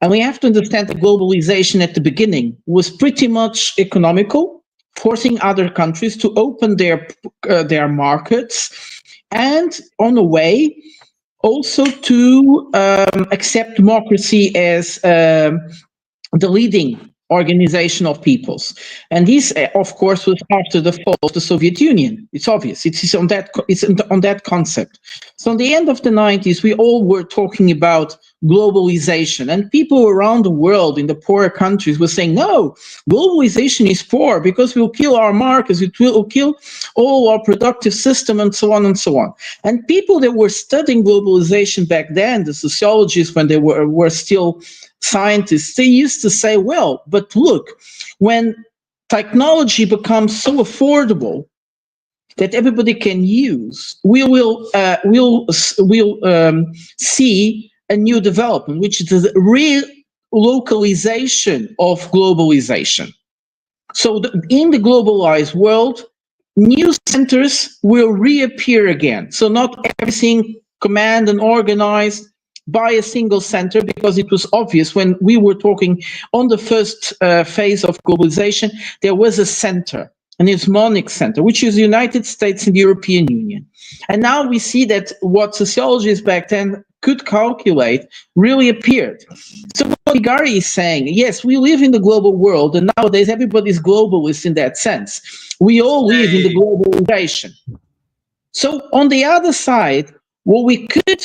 And we have to understand that globalization at the beginning was pretty much economical, forcing other countries to open their markets, and on a way also to accept democracy as the leading organization of peoples. And this, of course, was after the fall of the Soviet Union. It's obvious. It's on that concept. So in the end of the 90s, we all were talking about globalization, and people around the world in the poorer countries were saying, no, globalization is poor because it will kill our markets, it will kill all our productive system, and so on and so on. And people that were studying globalization back then, the sociologists, when they were still scientists, they used to say, well, but look, when technology becomes so affordable that everybody can use, we'll see a new development, which is the relocalization of globalization. So in the globalized world, new centers will reappear again. So not everything command and organized by a single center, because it was obvious when we were talking on the first phase of globalization, there was a center, an hegemonic center, which is the United States and the European Union. And now we see that what sociologists back then could calculate really appeared. So what Igari is saying, yes, we live in the global world, and nowadays everybody's globalist in that sense. We all live in the globalization. So on the other side, what we could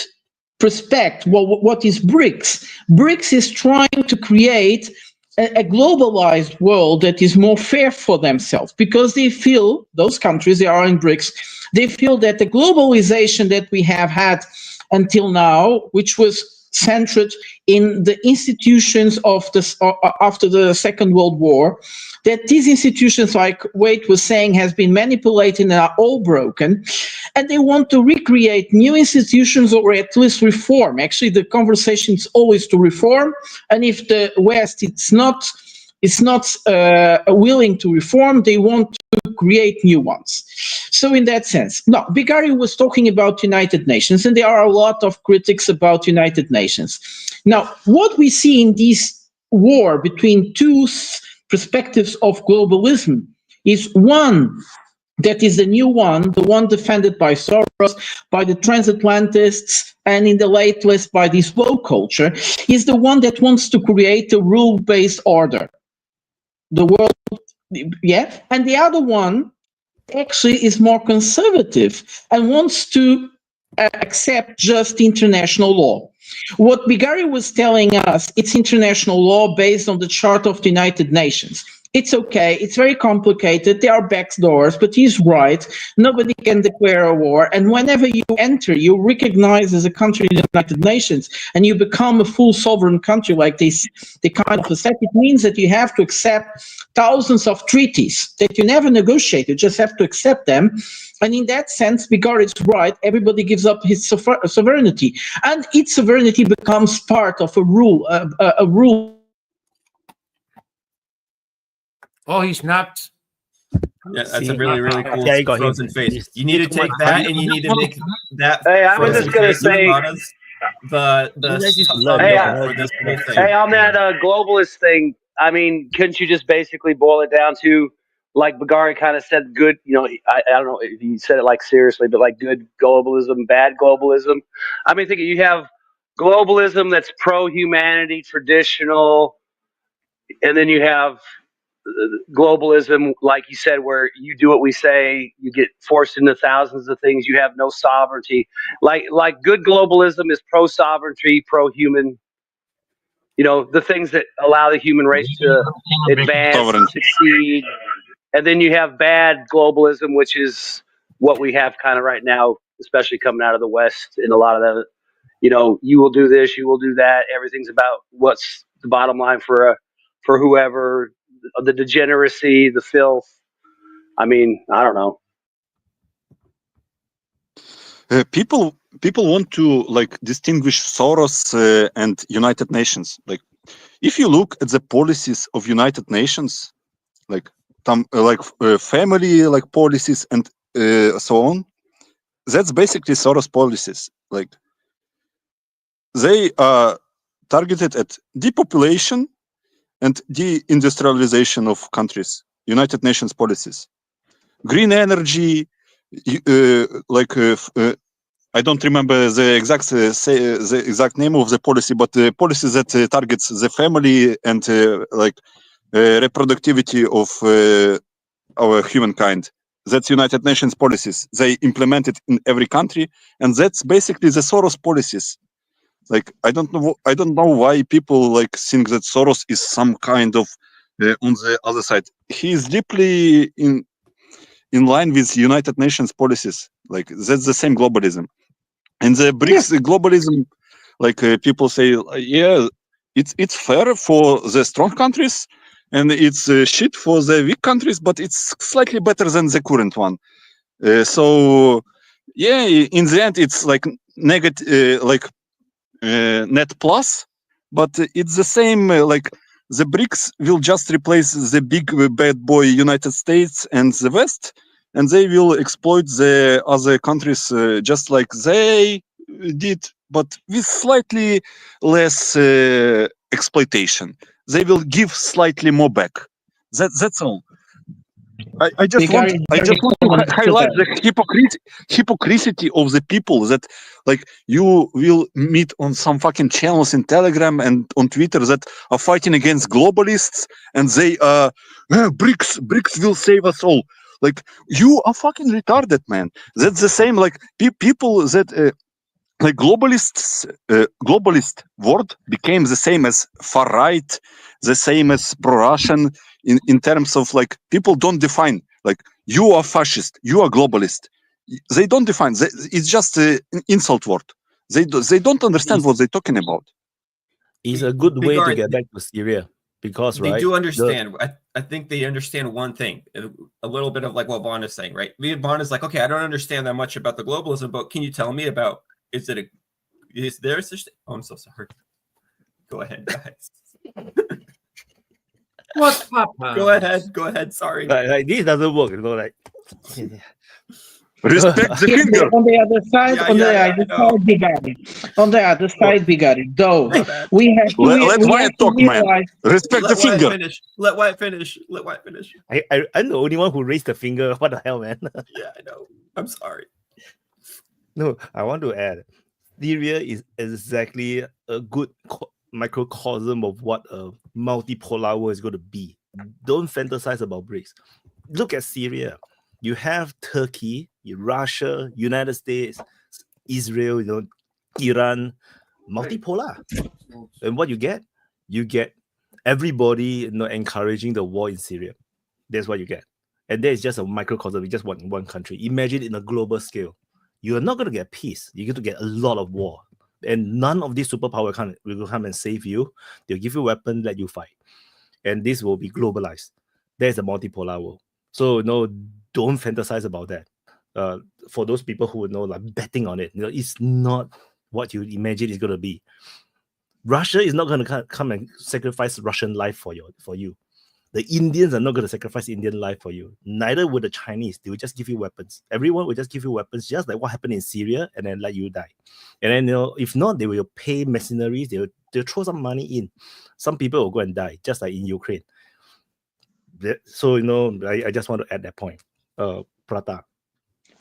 prospect, what is BRICS? BRICS is trying to create a globalized world that is more fair for themselves, because they feel, those countries, they are in BRICS, they feel that the globalization that we have had until now, which was centered in the institutions of after the Second World War, that these institutions, like Wade was saying, has been manipulated and are all broken, and they want to recreate new institutions, or at least reform. Actually, the conversation is always to reform, and if the West is not willing to reform, they want to create new ones. So in that sense, no, Bigari was talking about United Nations, and there are a lot of critics about United Nations. Now, what we see in this war between two perspectives of globalism is one that is the new one, the one defended by Soros, by the transatlantists, and in the latest by this woke culture, is the one that wants to create a rule-based order. The world, yeah, and the other one actually is more conservative and wants to accept just international law. What Bigari was telling us, it's international law based on the Charter of the United Nations. It's okay, it's very complicated, there are backdoors, but he's right, nobody can declare a war, and whenever you enter, you recognize as a country in the United Nations, and you become a full sovereign country like this, the kind of accept, it means that you have to accept thousands of treaties that you never negotiate, you just have to accept them, and in that sense, Bigari is right, everybody gives up his sovereignty, and its sovereignty becomes part of a rule, Oh, he's not. Yeah, that's a really, really cool frozen face. You need to take that and you need to make that. Hey, I was just gonna say the hey, on that globalist thing. I mean, couldn't you just basically boil it down to, like Bigari kind of said, good? You know, I don't know if he said it like seriously, but like good globalism, bad globalism. I mean, think you have globalism that's pro-humanity, traditional, and then you have globalism, like you said, where you do what we say, you get forced into thousands of things, you have no sovereignty. Like good globalism is pro-sovereignty, pro-human, you know, the things that allow the human race to advance, succeed. And then you have bad globalism, which is what we have kind of right now, especially coming out of the West, and a lot of that, you know, you will do this, you will do that. Everything's about what's the bottom line for whoever, the degeneracy, the filth. I mean, I don't know. People want to like distinguish Soros and United Nations. Like, if you look at the policies of United Nations, like family like policies and so on, that's basically Soros policies. Like, they are targeted at depopulation and deindustrialization of countries. United Nations policies, green energy, I don't remember the exact name of the policy, but the policy that targets the family and reproductivity of our humankind. That's United Nations policies. They implement it in every country, and that's basically the Soros policies. Like, I don't know why people like think that Soros is some kind of on the other side. He is deeply in line with United Nations policies. Like, that's the same globalism. And the BRICS globalism, like people say, yeah, it's fair for the strong countries, and it's shit for the weak countries, but it's slightly better than the current one. So yeah, in the end, it's like negative, net plus, but it's the same. Like, the BRICS will just replace the big bad boy United States and the West, and they will exploit the other countries just like they did, but with slightly less exploitation. They will give slightly more back. That's all. I just want to highlight the hypocrisy of the people that, like, you will meet on some fucking channels in Telegram and on Twitter that are fighting against globalists, and they BRICS will save us all. Like, you are fucking retarded, man. That's the same, like, people that like globalist word became the same as far right, the same as pro-Russian in terms of, like, people don't define, like, you are fascist, you are globalist. They don't define. It's just an insult word. They don't understand what they're talking about. It's a good way to get back to Syria, because they do understand. I think they understand one thing, a little bit of like what Vaughn is saying, right? Vaughn is like, okay, I don't understand that much about the globalism, but can you tell me about, is there such? Oh, I'm so sorry. Go ahead, guys. What's Papa? Go ahead. Sorry. Like, this doesn't work, you know, like. Respect the finger. On the other side, on the other side, we got it. Go. We have to. Let Wyatt talk, man. Respect the finger. Let Wyatt finish. I'm the only one who raised the finger. What the hell, man? Yeah, I know. I'm sorry. No, I want to add, Syria is exactly a good microcosm of what a multipolar world is going to be. Don't fantasize about BRICS. Look at Syria. You have Turkey, Russia, United States, Israel, Iran, multipolar. And what you get everybody encouraging the war in Syria. That's what you get. And that is just a microcosm. It's just one country. Imagine in a global scale. You are not going to get peace. You're going to get a lot of war. And none of these superpowers will come and save you. They'll give you weapons, let you fight. And this will be globalized. There's a multipolar world. So, don't fantasize about that. For those people who like betting on it, it's not what you imagine it's going to be. Russia is not going to come and sacrifice Russian life for you. The Indians are not going to sacrifice Indian life for you. Neither would the Chinese. They will just give you weapons. Everyone will just give you weapons, just like what happened in Syria, and then let you die. And then, if not, they will pay mercenaries. They'll throw some money in. Some people will go and die, just like in Ukraine. So, I just want to add that point. Prata.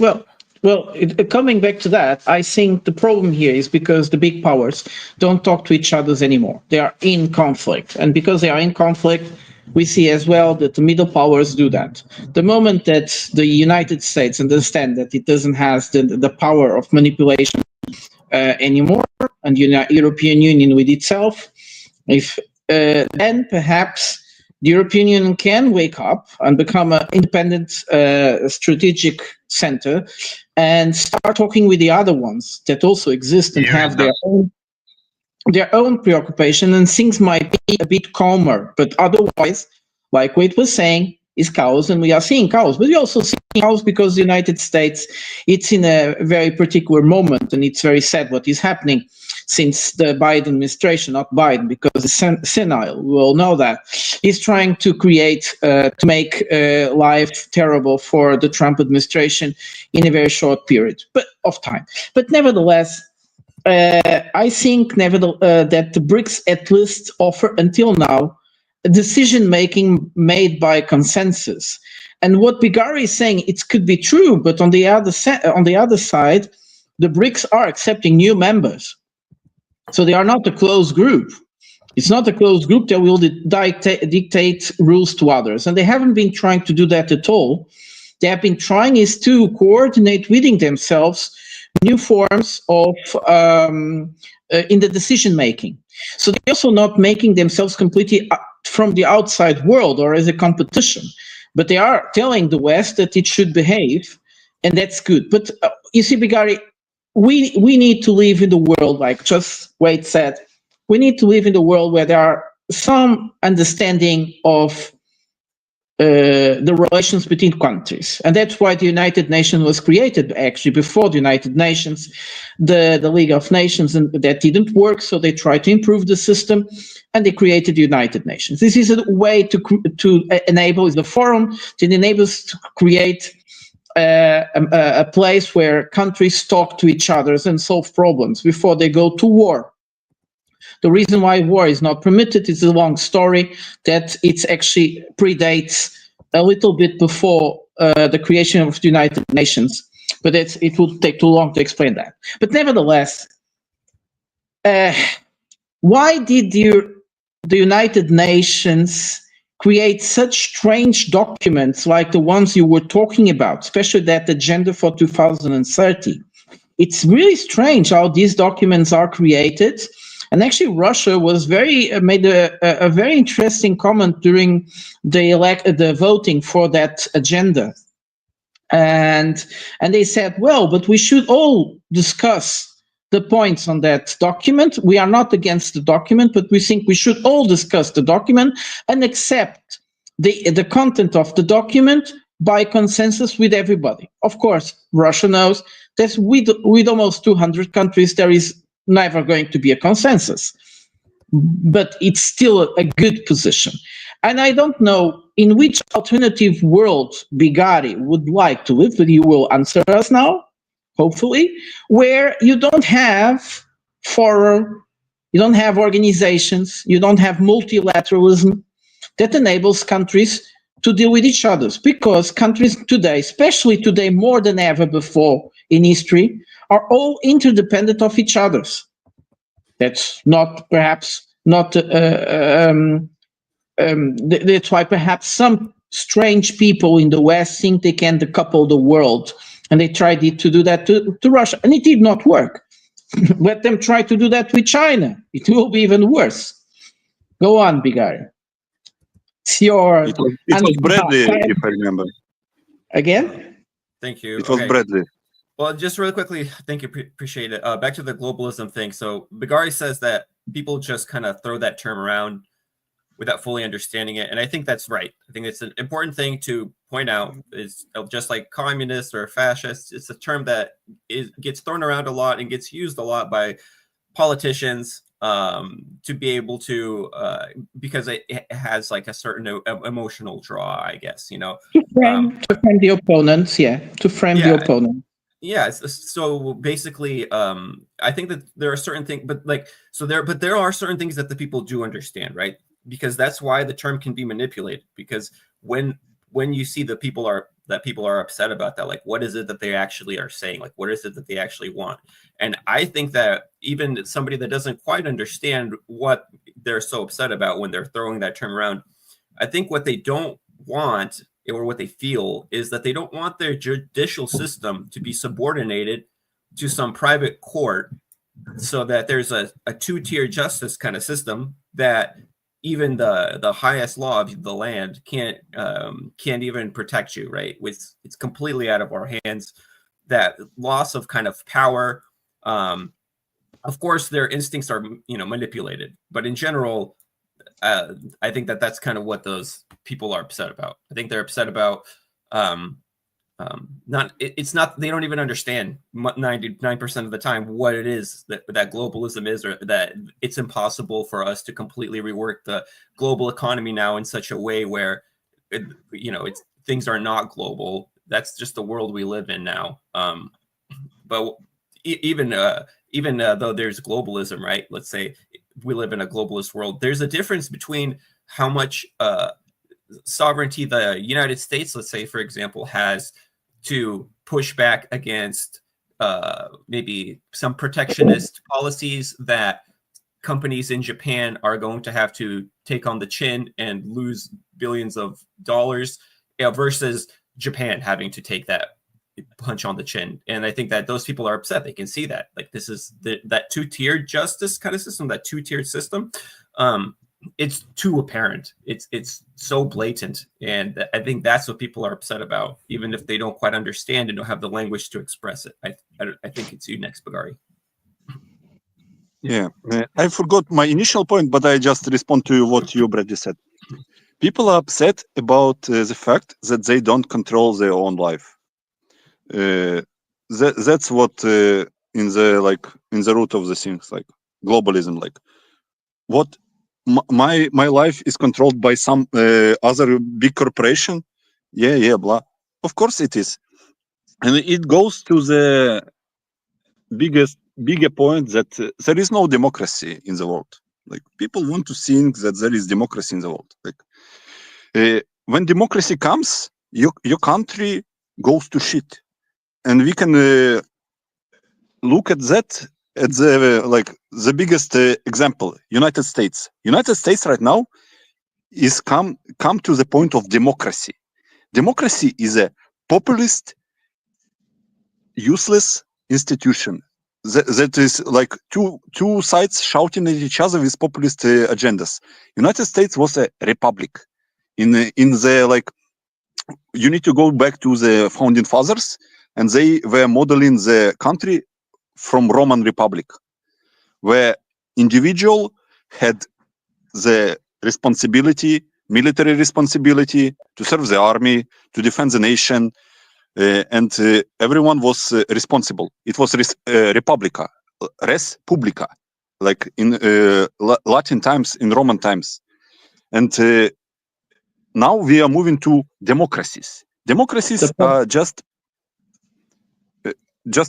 Well, Well, coming back to that, I think the problem here is because the big powers don't talk to each other anymore. They are in conflict. And because they are in conflict, we see as well that the middle powers do that. The moment that the United States understand that it doesn't have the power of manipulation anymore, and the European Union with itself, if then perhaps the European Union can wake up and become an independent strategic center and start talking with the other ones that also exist and have their own preoccupation, and things might be a bit calmer. But otherwise, like Wade was saying, is chaos, and we are seeing chaos. But we also see chaos because the United States, it's in a very particular moment, and it's very sad what is happening since the Biden administration, not Biden, because it's senile, we all know that, is trying to create, to make life terrible for the Trump administration in a very short period of time. But nevertheless, I think that the BRICS at least offer until now a decision-making made by consensus. And what Bigari is saying, it could be true, but on the other side, the BRICS are accepting new members. So they are not a closed group. It's not a closed group that will dictate rules to others. And they haven't been trying to do that at all. They have been trying is to coordinate within themselves new forms of in the decision making. So they're also not making themselves completely from the outside world or as a competition, but they are telling the West that it should behave, and that's good. But you see, Bigari, we need to live in the world, like just Wade said, we need to live in the world where there are some understanding of the relations between countries. And that's why the United Nations was created, actually. Before the United Nations, the League of Nations, and that didn't work, so they tried to improve the system, and they created the United Nations. This is a way to enable, is the forum that enables to create a place where countries talk to each other and solve problems before they go to war. The reason why war is not permitted is a long story that it actually predates a little bit before the creation of the United Nations, but it would take too long to explain that. But nevertheless, why did the United Nations create such strange documents like the ones you were talking about, especially that agenda for 2030? It's really strange how these documents are created. And actually, Russia was made a very interesting comment during the voting for that agenda, and they said, well, but we should all discuss the points on that document. We are not against the document, but we think we should all discuss the document and accept the content of the document by consensus with everybody. Of course, Russia knows that with almost 200 countries, there is never going to be a consensus, but it's still a good position. And I don't know in which alternative world Bigari would like to live, but he will answer us now, hopefully, where you don't have forum, you don't have organizations, you don't have multilateralism that enables countries to deal with each other. Because countries today, especially today more than ever before in history, are all interdependent of each other. That's perhaps not. That's why perhaps some strange people in the West think they can decouple the world, and they tried to do that to Russia, and it did not work. Let them try to do that with China; it will be even worse. Go on, Bigari. It's your. It was Bradley, if I remember. Again? Thank you. It was Bradley. Well, just really quickly, thank you, appreciate it. Back to the globalism thing. So Bigari says that people just kind of throw that term around without fully understanding it. And I think that's right. I think it's an important thing to point out is just like communist or fascist, it's a term that gets thrown around a lot and gets used a lot by politicians to be able to, because it has like a certain emotional draw, I guess, you know. To frame the opponents, to frame the opponent. Yeah, so basically, I think that there are certain things, but there are certain things that the people do understand, right? Because that's why the term can be manipulated. Because when you see the that people are upset about that. Like, what is it that they actually are saying? Like, what is it that they actually want? And I think that even somebody that doesn't quite understand what they're so upset about when they're throwing that term around, I think what they don't want, or what they feel, is that they don't want their judicial system to be subordinated to some private court, so that there's a two-tier justice kind of system that even the highest law of the land can't even protect you, right? It's completely out of our hands. That loss of kind of power. Of course, their instincts are, manipulated, but in general, I think that that's kind of what those people are upset about. I think they're upset about it's not, they don't even understand 99% of the time what it is that globalism is, or that it's impossible for us to completely rework the global economy now in such a way where things are not global. That's just the world we live in now. But even though there's globalism, right? Let's say we live in a globalist world. There's a difference between how much sovereignty the United States, let's say, for example, has to push back against maybe some protectionist policies that companies in Japan are going to have to take on the chin and lose billions of dollars, versus Japan having to take that punch on the chin. And I think that those people are upset. They can see that, like, this is that two-tiered justice kind of system, that two-tiered system. It's too apparent. It's so blatant, and I think that's what people are upset about, even if they don't quite understand and don't have the language to express it. I think it's you next, Bagari. Yeah, I forgot my initial point, but I just respond to what you, Brady, said. People are upset about the fact that they don't control their own life. That's what in the root of the things, like globalism, like what my life is controlled by some other big corporation. Yeah, blah. Of course it is, and it goes to the bigger point that there is no democracy in the world. Like, people want to think that there is democracy in the world. Like, when democracy comes, your country goes to shit, and we can look at that at the biggest example. United States right now is come to the point of democracy. Democracy is a populist, useless institution that is like two sides shouting at each other with populist agendas. United States was a republic. In the like, you need to go back to the founding fathers, and they were modeling the country from Roman Republic, where individual had the responsibility, military responsibility, to serve the army, to defend the nation, and everyone was responsible. It was republica, res publica, like in Latin times, in Roman times. And now we are moving to democracies. Democracies are just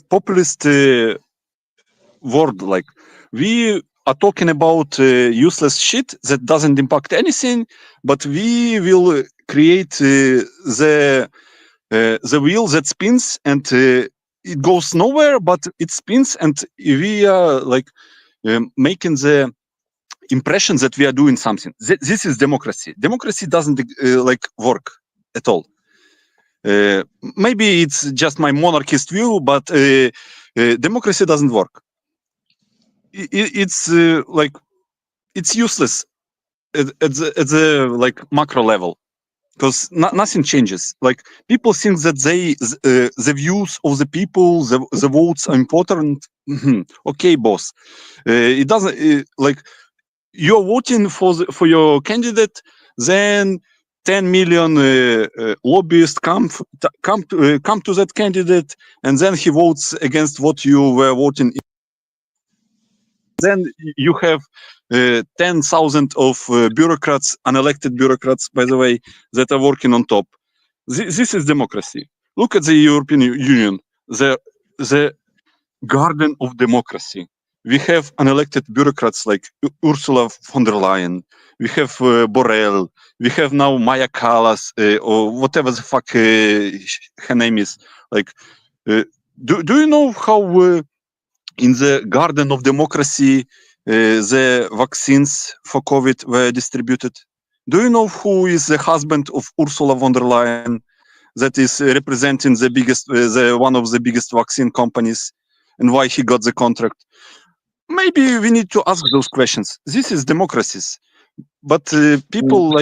populist word. Like, we are talking about useless shit that doesn't impact anything, but we will create the wheel that spins, and it goes nowhere, but it spins, and we are like making the impression that we are doing something. This is democracy. Democracy doesn't like work at all. Maybe it's just my monarchist view, but democracy doesn't work. It's like, it's useless at the like macro level, because nothing changes. Like, people think that the views of the people, the votes are important. Okay, boss. It doesn't like, you're voting for your candidate, then 10 million lobbyists come to that candidate, and then he votes against what you were voting. Then you have 10,000 of bureaucrats, unelected bureaucrats, by the way, that are working on top. This is democracy. Look at the European Union, the garden of democracy. We have unelected bureaucrats like Ursula von der Leyen. We have Borrell. We have now Maya Callas, or whatever the fuck her name is. Like, do you know how in the Garden of Democracy the vaccines for COVID were distributed? Do you know who is the husband of Ursula von der Leyen that is representing the biggest, one of the biggest vaccine companies, and why he got the contract? Maybe we need to ask those questions. This is democracies, but people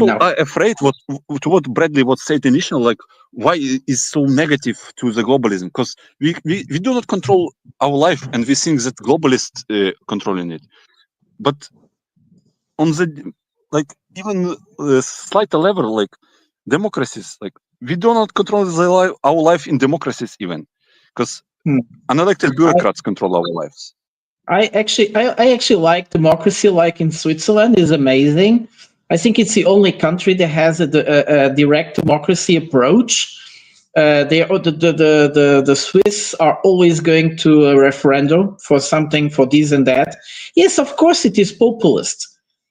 are afraid what Bradley was said initially, like why is so negative to the globalism, because we do not control our life and we think that globalists controlling it. But on the even slighter level, like democracies, like we do not control our life in democracies even, because unelected bureaucrats control our lives. I actually like democracy, like in Switzerland, is amazing. I think it's the only country that has a direct democracy approach. The Swiss are always going to a referendum for something, for this and that. Yes, of course it is populist.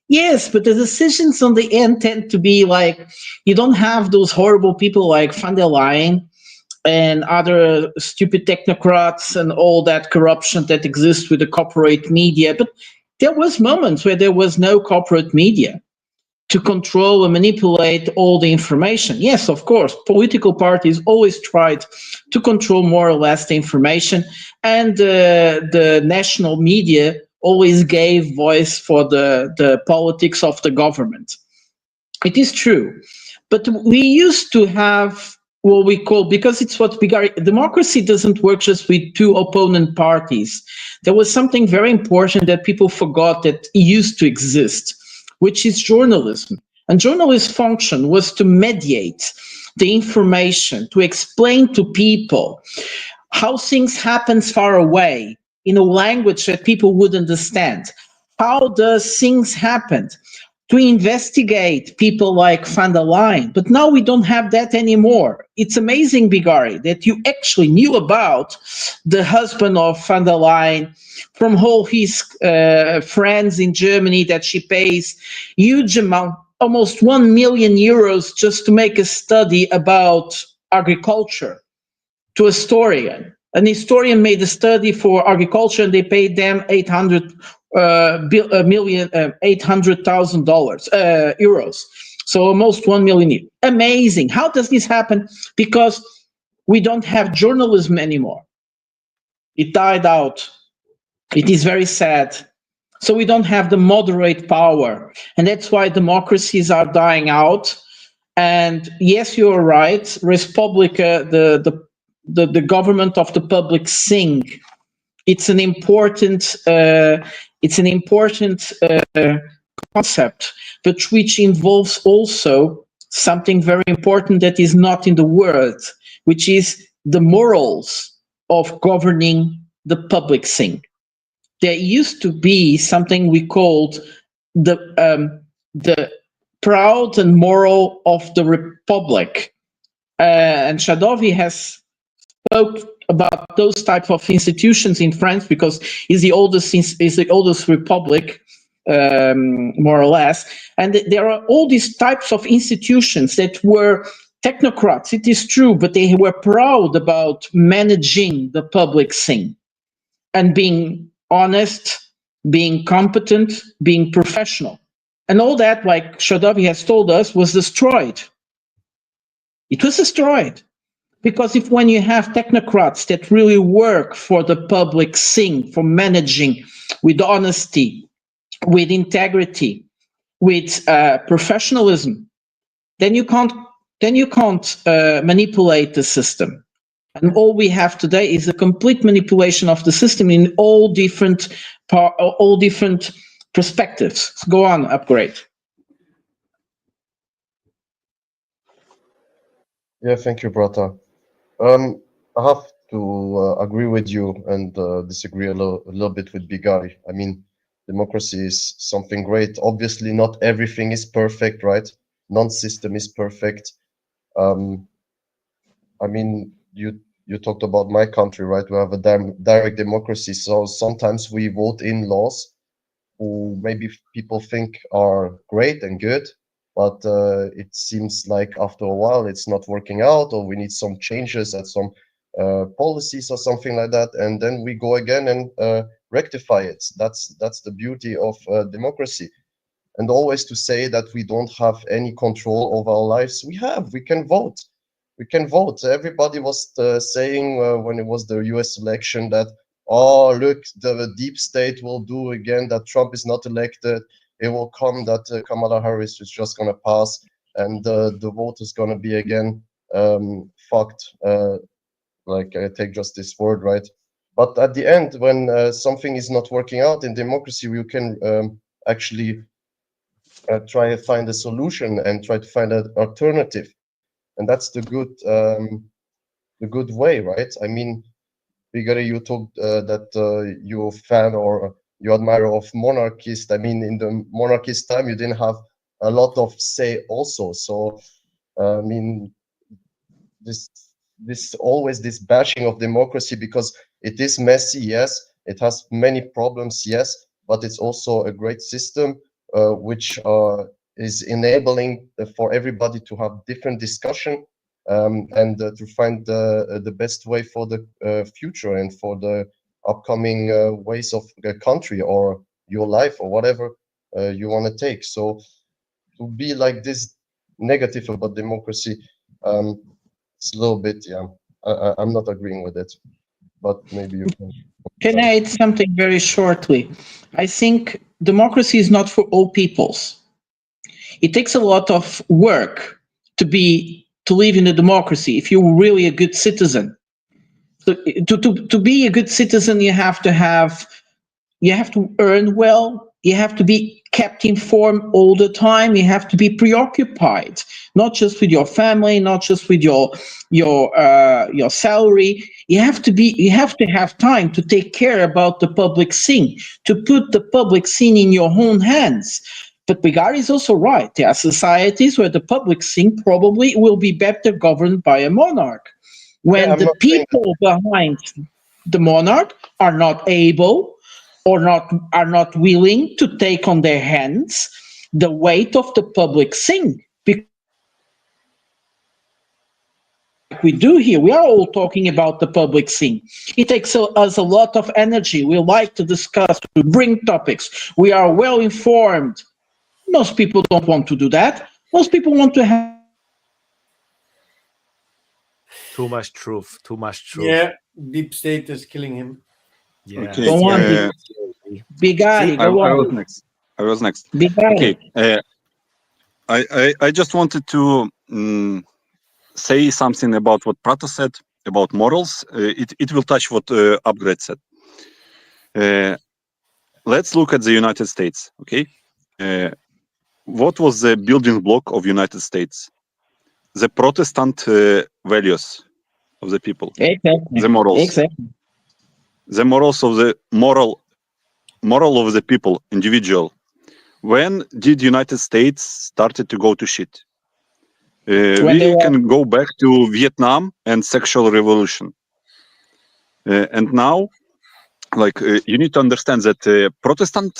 Yes, but the decisions on the end tend to be like, you don't have those horrible people like van der Leyen and other stupid technocrats and all that corruption that exists with the corporate media. But there was moments where there was no corporate media to control and manipulate all the information. Yes, of course, political parties always tried to control more or less the information, and the national media always gave voice for the politics of the government. It is true. But we used to have what we call, because it's what democracy doesn't work just with two opponent parties. There was something very important that people forgot that used to exist, which is journalism. And journalist's function was to mediate the information, to explain to people how things happen far away in a language that people would understand. How does things happen? To investigate people like van der Leyen. But now we don't have that anymore. It's amazing, Bigari, that you actually knew about the husband of van der Leyen from all his friends in Germany, that she pays huge amount, almost 1 million euros, just to make a study about agriculture to a historian. An historian made a study for agriculture and they paid them $800,000 euros. So almost 1 million. Amazing. How does this happen? Because we don't have journalism anymore. It died out. It is very sad. So we don't have the moderate power. And that's why democracies are dying out. And yes, you're right. Respublica, the government of the public sing. It's an important concept, but which involves also something very important that is not in the word, which is the morals of governing the public thing. There used to be something we called the proud and moral of the republic, and Shadovy has spoke about those type of institutions in France because it's the oldest republic, more or less. And there are all these types of institutions that were technocrats, it is true, but they were proud about managing the public thing and being honest, being competent, being professional. And all that, like Shadovy has told us, was destroyed. It was destroyed. Because when you have technocrats that really work for the public thing, for managing with honesty, with integrity, with professionalism, then you can't manipulate the system. And all we have today is a complete manipulation of the system in all different perspectives. So go on, Upgrade. Yeah, thank you, Brata. I have to agree with you and disagree a little bit with Bigari. I mean, democracy is something great. Obviously, not everything is perfect, right? None system is perfect. I mean, you you talked about my country, right? We have a direct democracy, so sometimes we vote in laws who maybe people think are great and good, but it seems like after a while it's not working out, or we need some changes at some policies or something like that, and then we go again and rectify it. That's the beauty of democracy. And always to say that we don't have any control over our lives, we can vote. We can vote. Everybody was saying when it was the US election that, oh, look, the deep state will do again, that Trump is not elected. It will come that Kamala Harris is just going to pass, and the vote is going to be again fucked. Like, I take just this word, right? But at the end, when something is not working out in democracy, you can actually try to find a solution and try to find an alternative. And that's the good way, right? I mean, Bigare, you talked that you're a fan or you admire of monarchists. I mean, in the monarchist time, you didn't have a lot of say also. So, I mean, this always this bashing of democracy, because it is messy, yes. It has many problems, yes, but it's also a great system which is enabling for everybody to have different discussion and to find the best way for the future and for the upcoming ways of the country or your life or whatever you want to take. So to be like this negative about democracy, it's a little bit, yeah, I'm not agreeing with it, but maybe you can. Can I add something very shortly? I think democracy is not for all peoples. It takes a lot of work to live in a democracy if you're really a good citizen. So to be a good citizen, you have to earn well. You have to be kept informed all the time. You have to be preoccupied, not just with your family, not just with your salary. You have to have time to take care about the public scene, to put the public scene in your own hands. But Bigari is also right. There are societies where the public scene probably will be better governed by a monarch. When the people behind the monarch are not able or are not willing to take on their hands the weight of the public scene. We do here. We are all talking about the public scene. It takes us a lot of energy. We like to discuss, to bring topics. We are well informed. Most people don't want to do that. Most people want to have too much truth. Yeah, deep state is killing him. Yeah. Okay. Go on, Bigari, go on. I was next. Bigari. Okay. I just wanted to say something about what Prato said about morals. It will touch what Upgrade said. Let's look at the United States. Okay. What was the building block of United States? The Protestant values of the people. Exactly. The morals. Exactly. The morals of the moral of the people, individual. When did United States started to go to shit? We can go back to Vietnam and sexual revolution. And now, like, you need to understand that Protestant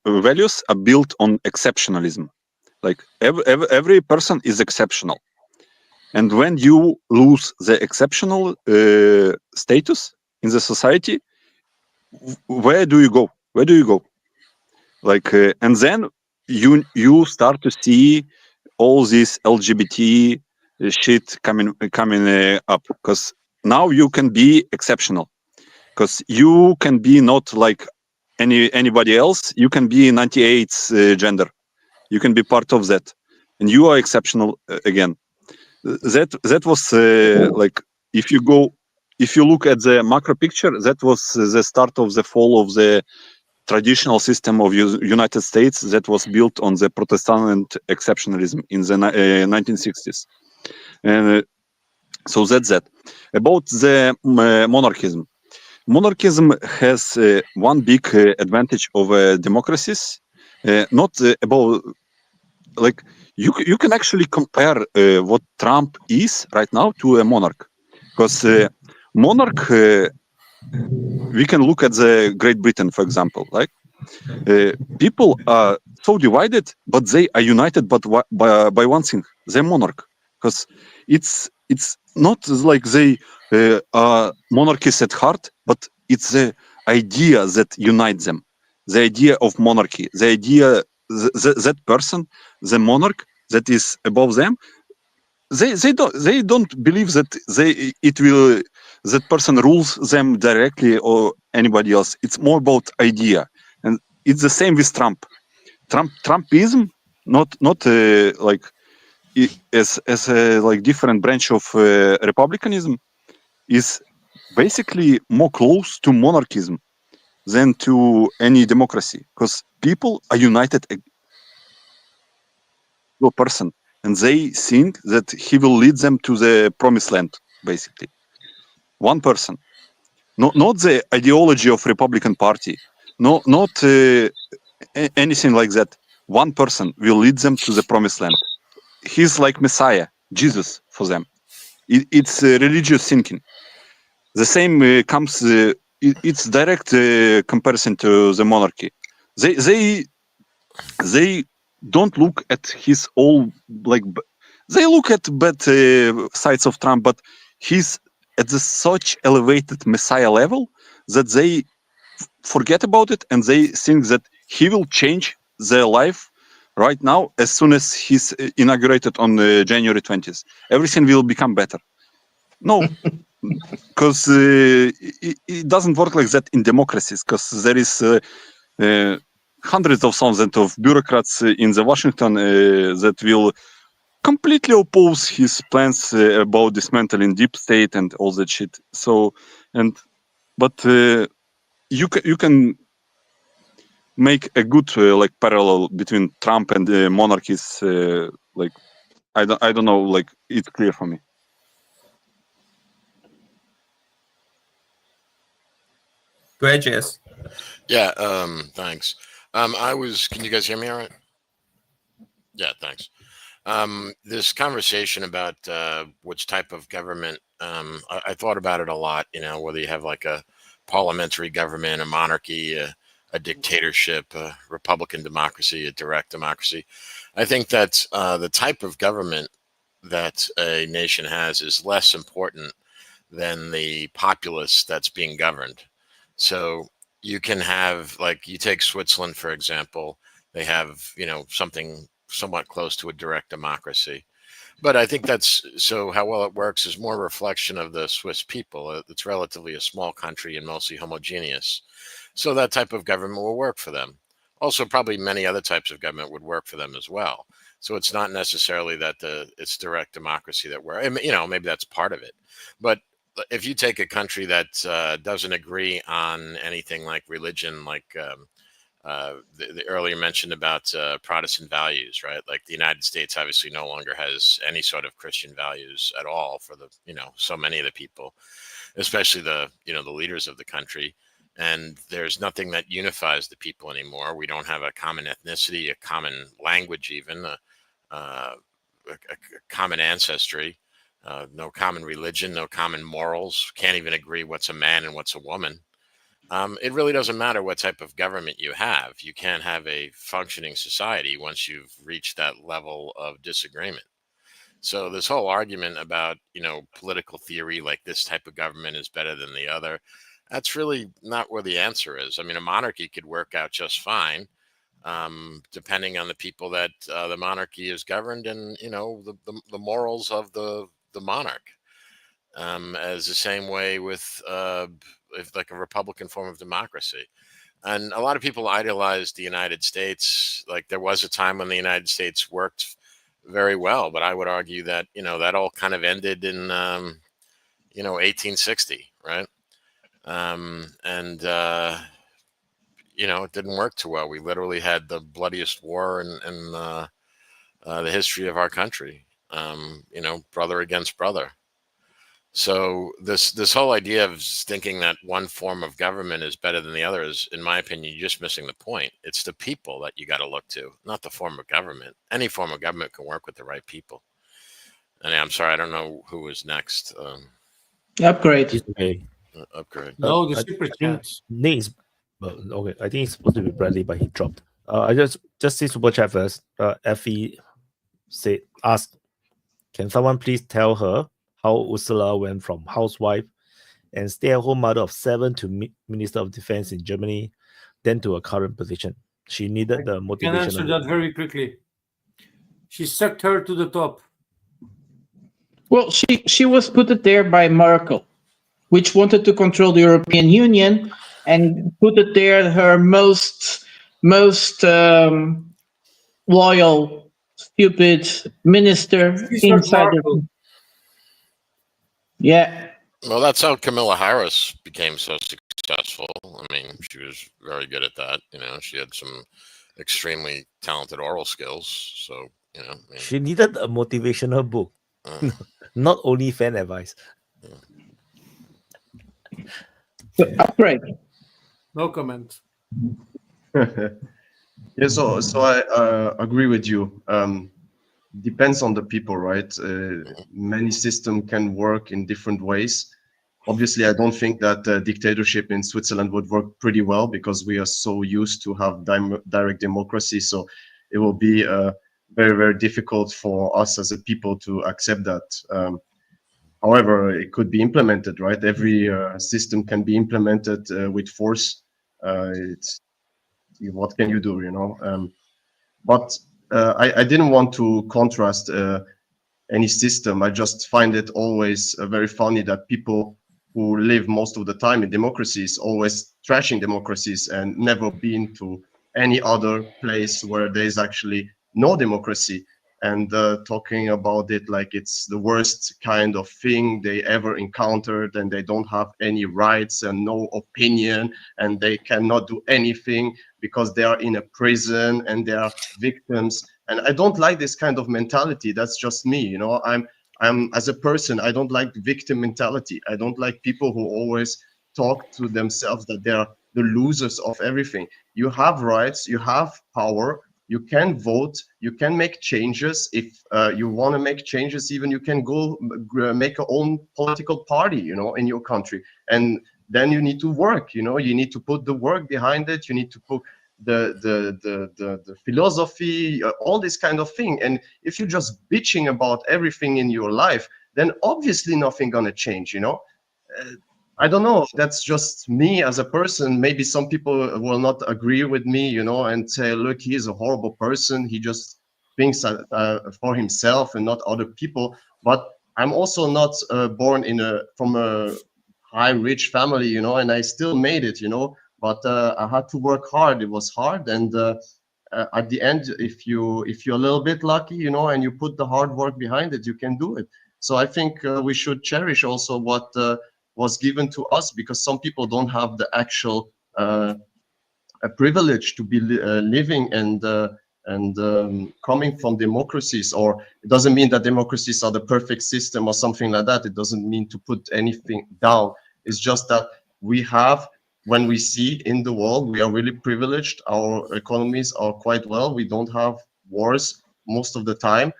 values are built on exceptionalism. Like, every person is exceptional. And when you lose the exceptional status in the society, where do you go? Where do you go? Like, and then you start to see all this LGBT shit coming up, because now you can be exceptional, because you can be not like anybody else. You can be 98th gender. You can be part of that, and you are exceptional again. That was like, if you look at the macro picture, that was the start of the fall of the traditional system of United States that was built on the Protestant exceptionalism in the 1960s. And so that's that. About the monarchism. Monarchism has one big advantage over democracies. Not about, like, you can actually compare what Trump is right now to a monarch, because monarch. We can look at the Great Britain, for example. Like people are so divided, but they are united, but by one thing: the monarch, because it's not like they are monarchists at heart, but it's the idea that unites them, the idea of monarchy, the idea that person, the monarch that is above them. They don't believe that that person rules them directly or anybody else. It's more about idea, and it's the same with Trump. Trumpism, not like as a like different branch of republicanism, is basically more close to monarchism than to any democracy, because people are united to a person, and they think that he will lead them to the promised land. Basically, one person, not the ideology of Republican Party, not anything like that. One person will lead them to the promised land. He's like Messiah, Jesus for them. It's religious thinking. The same comes. It's direct comparison to the monarchy. They don't look at his all like. They look at bad sides of Trump, but he's at such elevated Messiah level that they forget about it, and they think that he will change their life right now as soon as he's inaugurated on January 20th. Everything will become better. No, because it doesn't work like that in democracies, because there is hundreds of thousands of bureaucrats in the Washington that will completely oppose his plans about dismantling deep state and all that shit. So, but you can make a good like parallel between Trump and the monarchies. Like I don't know. Like it's clear for me. Go ahead, JS. Yeah, thanks. Can you guys hear me all right? Yeah, thanks. This conversation about which type of government, I thought about it a lot, whether you have like a parliamentary government, a monarchy, a dictatorship, a Republican democracy, a direct democracy. I think that the type of government that a nation has is less important than the populace that's being governed. So you can have, like, you take Switzerland, for example, they have, something somewhat close to a direct democracy. But I think how well it works is more a reflection of the Swiss people. It's relatively a small country and mostly homogeneous. So that type of government will work for them. Also, probably many other types of government would work for them as well. So it's not necessarily that it's direct democracy that works. Maybe that's part of it. But if you take a country that doesn't agree on anything like religion, like the earlier mentioned about Protestant values, right? Like the United States obviously no longer has any sort of Christian values at all for the, so many of the people, especially the leaders of the country. And there's nothing that unifies the people anymore. We don't have a common ethnicity, a common language, even a common ancestry. No common religion, no common morals, can't even agree what's a man and what's a woman. It really doesn't matter what type of government you have. You can't have a functioning society once you've reached that level of disagreement. So this whole argument about, political theory, like this type of government is better than the other, that's really not where the answer is. I mean, a monarchy could work out just fine, depending on the people that the monarchy is governed and, the morals of the monarch, as the same way with if like a Republican form of democracy. And a lot of people idolize the United States. Like there was a time when the United States worked very well, but I would argue that, that all kind of ended in, 1860, right? It didn't work too well. We literally had the bloodiest war in the history of our country. Brother against brother. So this whole idea of thinking that one form of government is better than the other is, in my opinion, you're just missing the point. It's the people that you got to look to, not the form of government. Any form of government can work with the right people. And I'm sorry, I don't know who was next. Upgrade. It's okay. Upgrade. No, the I super think chats. names. Okay, I think it's supposed to be Bradley, but he dropped. I just see super chat first. Effie asked, can someone please tell her how Ursula went from housewife and stay-at-home mother of 7 to Minister of Defense in Germany, then to a current position? She needed the I can answer motivation. that very quickly. She sucked her to the top. Well, she was put there by Merkel, which wanted to control the European Union, and put it there her most loyal, stupid minister inside the. Yeah. Well, that's how Camilla Harris became so successful. I mean, she was very good at that. You know, she had some extremely talented oral skills. So, you know, I mean, She needed a motivational book, not only fan advice. Upgrade. No comment. Yeah, so I agree with you. Depends on the people, right? Many systems can work in different ways. Obviously, I don't think that dictatorship in Switzerland would work pretty well because we are so used to have direct democracy. So it will be very, very difficult for us as a people to accept that. However, it could be implemented, right? Every system can be implemented with force. What can you do, you know? But I didn't want to contrast any system. I just find it always very funny that people who live most of the time in democracies always trashing democracies and never been to any other place where there's actually no democracy, and talking about it like it's the worst kind of thing they ever encountered, and they don't have any rights and no opinion, and they cannot do anything because they are in a prison and they are victims. And I don't like this kind of mentality. That's just me, you know. I'm as a person, I don't like victim mentality. I don't like people who always talk to themselves that they are the losers of everything. You have rights, you have power, you can vote, you can make changes. If you want to make changes, even you can go make your own political party, you know, in your country. And then you need to work, you know, you need to put the work behind it. You need to put the philosophy, all this kind of thing. And if you're just bitching about everything in your life, then obviously nothing gonna change, you know. I don't know, that's just me as a person. Maybe some people will not agree with me, you know, and say, look, he is a horrible person, he just thinks for himself and not other people. But I'm also not born from a high rich family, you know, and I still made it, you know. But I had to work hard. It was hard, and at the end, if you're a little bit lucky, you know, and you put the hard work behind it, you can do it. So I think we should cherish also what was given to us, because some people don't have the actual privilege to be living and coming from democracies. Or it doesn't mean that democracies are the perfect system or something like that. It doesn't mean to put anything down. It's just that we have. When we see in the world, we are really privileged. Our economies are quite well. We don't have wars most of the time.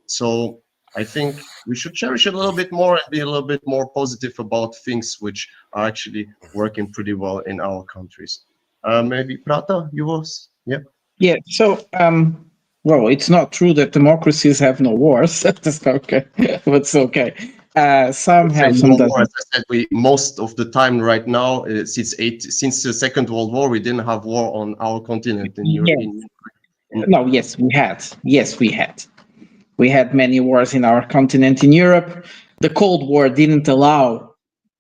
So I think we should cherish it a little bit more and be a little bit more positive about things which are actually working pretty well in our countries. Maybe Prata, you was? Yeah. Yeah. So, well, it's not true that democracies have no wars. That's okay. But it's okay. Some have, some doesn't. As I said, we most of the time right now, since the Second World War, we didn't have war on our continent in Europe. No, yes, we had. Yes, we had. We had many wars in our continent in Europe. The Cold War didn't allow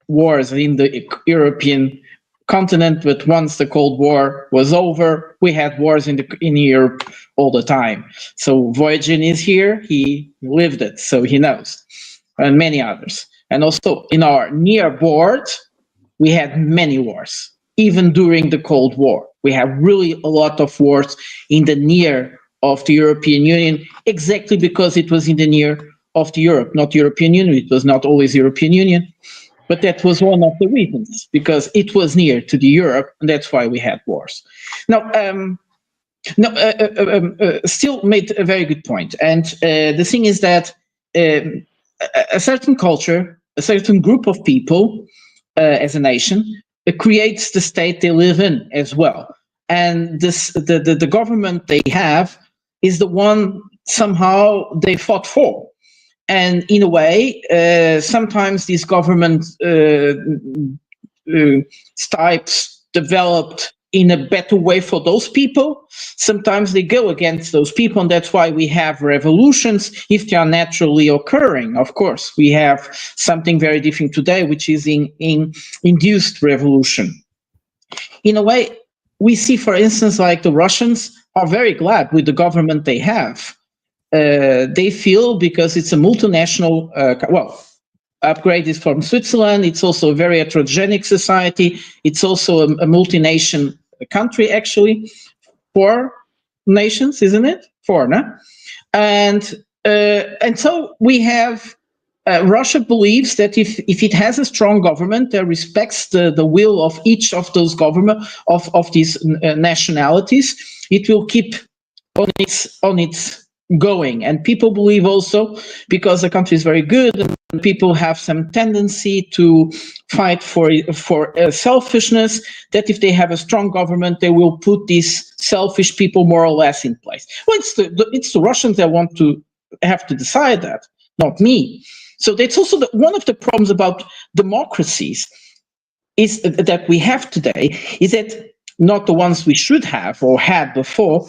wars in the European continent, but once the Cold War was over, we had wars in Europe all the time. So Voyager is here, he lived it, so he knows, and many others. And also in our near board, we had many wars, even during the Cold War. We have really a lot of wars in the near of the European Union, exactly because it was in the near of the Europe, not European Union. It was not always European Union. But that was one of the reasons, because it was near to the Europe, and that's why we had wars. Now, still made a very good point. And the thing is that a certain culture a certain group of people as a nation creates the state they live in as well. And the government they have is the one somehow they fought for. And in a way, sometimes these government types developed in a better way for those people. Sometimes they go against those people, and that's why we have revolutions if they are naturally occurring. Of course, we have something very different today, which is in induced revolution. In a way, we see, for instance, like the Russians are very glad with the government they have. They feel because it's a multinational, Upgrade is from Switzerland. It's also a very heterogenic society. It's also a multi-nation country, actually. 4 nations, isn't it? 4, no? And so we have Russia believes that if it has a strong government that respects the will of each of those of these nationalities, it will keep on its going. And people believe also, because the country is very good, and people have some tendency to fight for selfishness, that if they have a strong government, they will put these selfish people more or less in place. Well, it's the Russians that want to have to decide that, not me. So that's also one of the problems about democracies is that we have today, is that not the ones we should have or had before.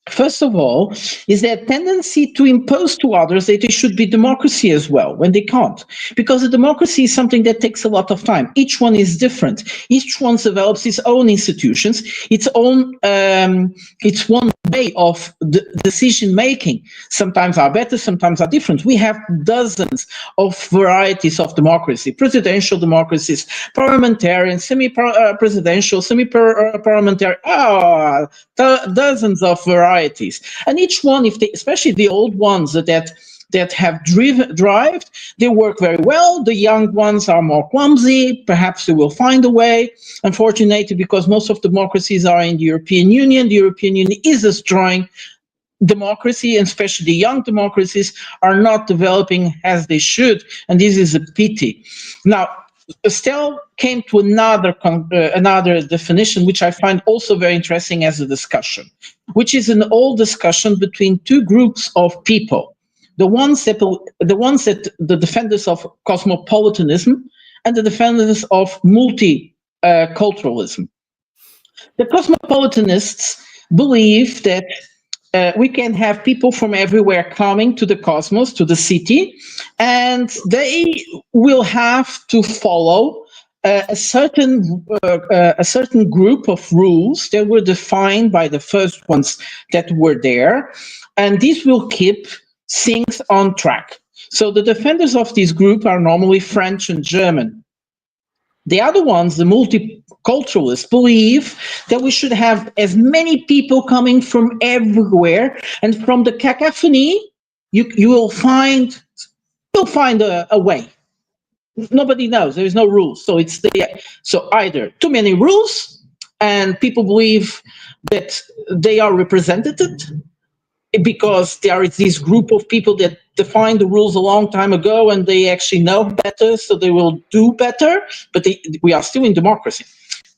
First of all, is their tendency to impose to others that they should be democracy as well, when they can't. Because a democracy is something that takes a lot of time. Each one is different. Each one develops its own institutions, its one way of decision making. Sometimes are better, sometimes are different. We have dozens of varieties of democracy: presidential democracies, parliamentarian, semi-presidential, semi-parliamentary, dozens of varieties. And each one, especially the old ones that have derived, they work very well. The young ones are more clumsy. Perhaps they will find a way. Unfortunately, because most of democracies are in the European Union is destroying democracy, and especially the young democracies are not developing as they should. And this is a pity. Now, Estelle came to another definition, which I find also very interesting as a discussion, which is an old discussion between 2 groups of people. The ones that the defenders of cosmopolitanism and the defenders of multiculturalism. The cosmopolitanists believe that we can have people from everywhere coming to the cosmos, to the city, and they will have to follow a certain group of rules that were defined by the first ones that were there, and this will keep things on track. So the defenders of this group are normally French and German. The other ones, the multiculturalists, believe that we should have as many people coming from everywhere, and from the cacophony, you will find a way. Nobody knows. There is no rules. So either too many rules, and people believe that they are represented, because there is this group of people that defined the rules a long time ago, and they actually know better, so they will do better. But we are still in democracy,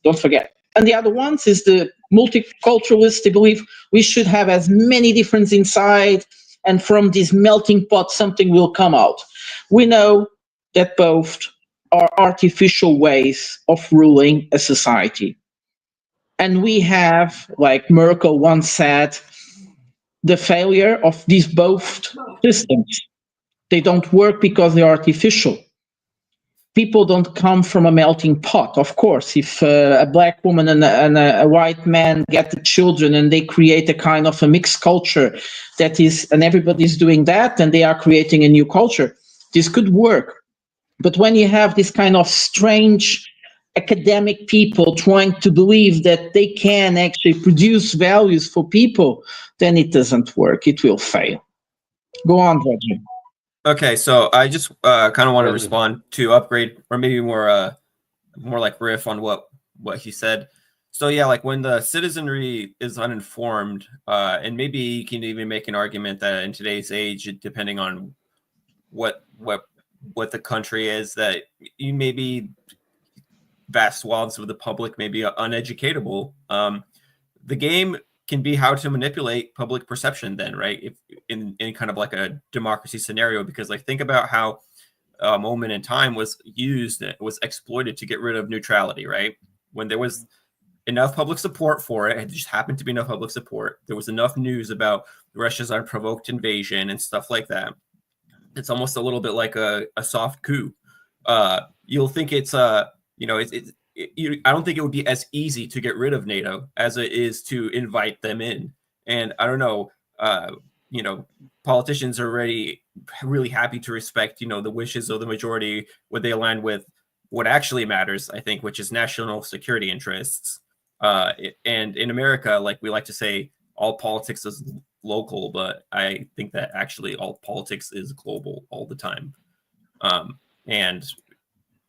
don't forget. And the other ones is the multiculturalists. They believe we should have as many difference inside, and from this melting pot, something will come out. We know that both are artificial ways of ruling a society. And we have, like Merkel once said, the failure of these both systems. They don't work because they're artificial. People don't come from a melting pot. Of course, if a black woman and a white man get children and they create a kind of a mixed culture and everybody's doing that, and they are creating a new culture, this could work. But when you have this kind of strange academic people trying to believe that they can actually produce values for people, then it doesn't work. It will fail. Go on, Roger. Okay, so I just kind of want to respond to Upgrade, or maybe more like riff on what he said. So yeah, like when the citizenry is uninformed, and maybe you can even make an argument that in today's age, depending on what what the country is, that you maybe vast swaths of the public may be uneducatable. The game can be how to manipulate public perception then, right? If in kind of like a democracy scenario, because like think about how a moment in time was used, it was exploited to get rid of neutrality, right? When there was enough public support for it, it just happened to be enough public support. There was enough news about Russia's unprovoked invasion and stuff like that. It's almost a little bit like a soft coup. You'll think it's I don't think it would be as easy to get rid of NATO as it is to invite them in. And I don't know, politicians are already really happy to respect, the wishes of the majority when they align with what actually matters, I think, which is national security interests. And in America, like we like to say, all politics is local, but I think that actually all politics is global all the time. And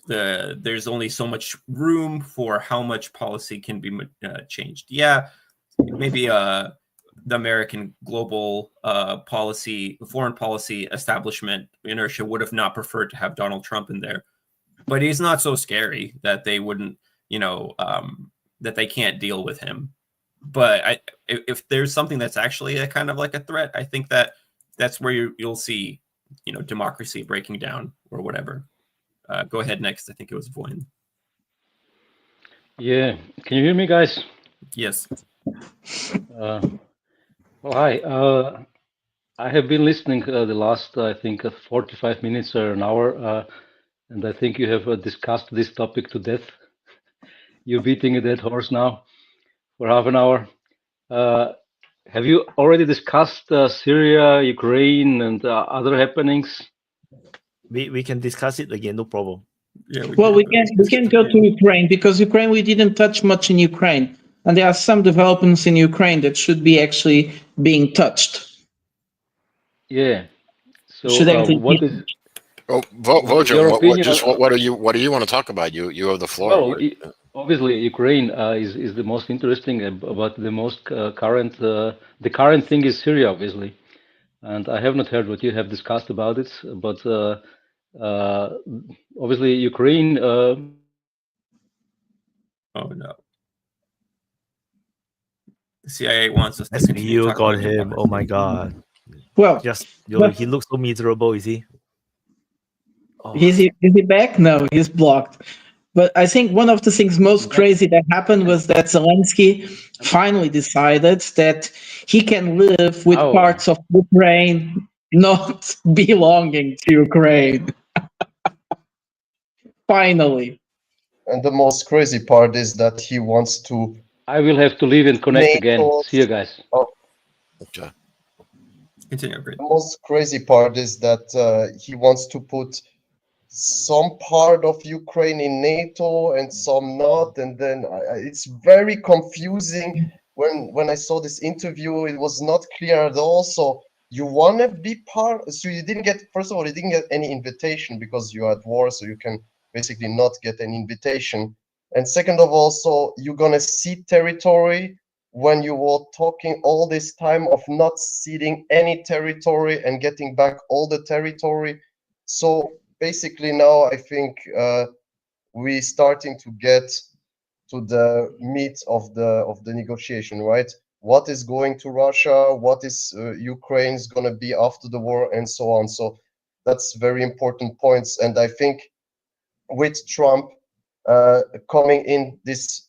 there's only so much room for how much policy can be changed. Yeah, maybe the American global foreign policy establishment inertia would have not preferred to have Donald Trump in there, but he's not so scary that they wouldn't, that they can't deal with him. But if there's something that's actually a kind of like a threat, I think that's where you'll see, democracy breaking down or whatever. Go ahead next. I think it was Voin. Yeah. Can you hear me, guys? Yes. Well, hi. I have been listening the last, I think, 45 minutes or an hour, and I think you have discussed this topic to death. You're beating a dead horse now for half an hour. Have you already discussed Syria, Ukraine, and other happenings? We can discuss it again, no problem. Yeah, we can go to Ukraine, because Ukraine, we didn't touch much in Ukraine, and there are some developments in Ukraine that should be actually being touched. Yeah. So what is? Oh, Vojo, what do you want to talk about? You have the floor. Well, obviously, Ukraine is the most interesting, but the most current. The current thing is Syria, obviously, and I have not heard what you have discussed about it. But obviously, Ukraine. Oh no! The CIA wants us to continue You talking got about him. Oh my God! Well, he looks so miserable. Is he? Oh. Is he back? No, he's blocked. But I think one of the things most crazy that happened was that Zelensky finally decided that he can live with parts of Ukraine not belonging to Ukraine. Finally. And the most crazy part is that he wants to. I will have to leave and connect again. See you guys. Oh. Okay. Continue. The most crazy part is that he wants to put some part of Ukraine in NATO and some not, and then it's very confusing. When I saw this interview, it was not clear at all. So you want to be part, so you didn't get, first of all, you didn't get any invitation because you're at war, so you can basically not get an invitation. And second of all, so you're gonna cede territory when you were talking all this time of not ceding any territory and getting back all the territory. So basically now I think we're starting to get to the meat of the negotiation, right? What is going to Russia? What is Ukraine's going to be after the war, and so on. So that's very important points. And I think with Trump coming in this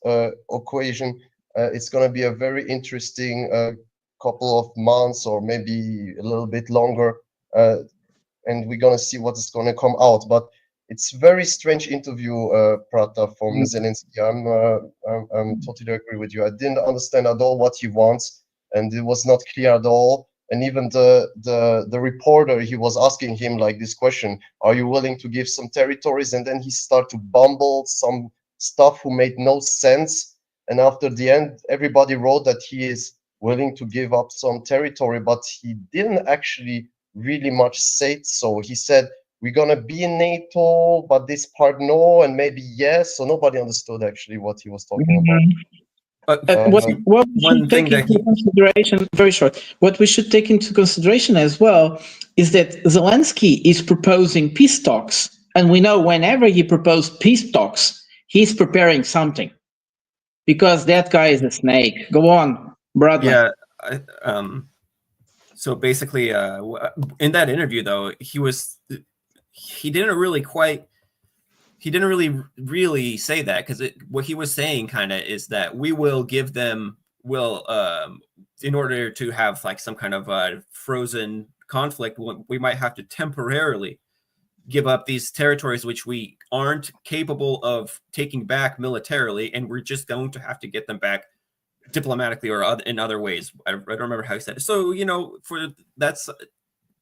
equation, it's going to be a very interesting couple of months or maybe a little bit longer. And we're going to see what is going to come out. But it's very strange interview, Prata, from Zelensky. I'm totally agree with you. I didn't understand at all what he wants, and it was not clear at all. And even the reporter, he was asking him like this question: "Are you willing to give some territories?" And then he started to bumble some stuff who made no sense. And after the end, everybody wrote that he is willing to give up some territory, but he didn't actually really much say it. So he said, we're gonna be in NATO, but this part no, and maybe yes. So nobody understood actually what he was talking about. What we should take into consideration, very short, what we should take into consideration as well is that Zelensky is proposing peace talks. And we know whenever he proposed peace talks, he's preparing something. Because that guy is a snake. Go on, Bradley. Yeah. So basically, in that interview, though, he didn't really say that, because what he was saying kind of is that we will give them, in order to have like some kind of frozen conflict, we might have to temporarily give up these territories which we aren't capable of taking back militarily, and we're just going to have to get them back diplomatically or in other ways. I don't remember how he said it. So,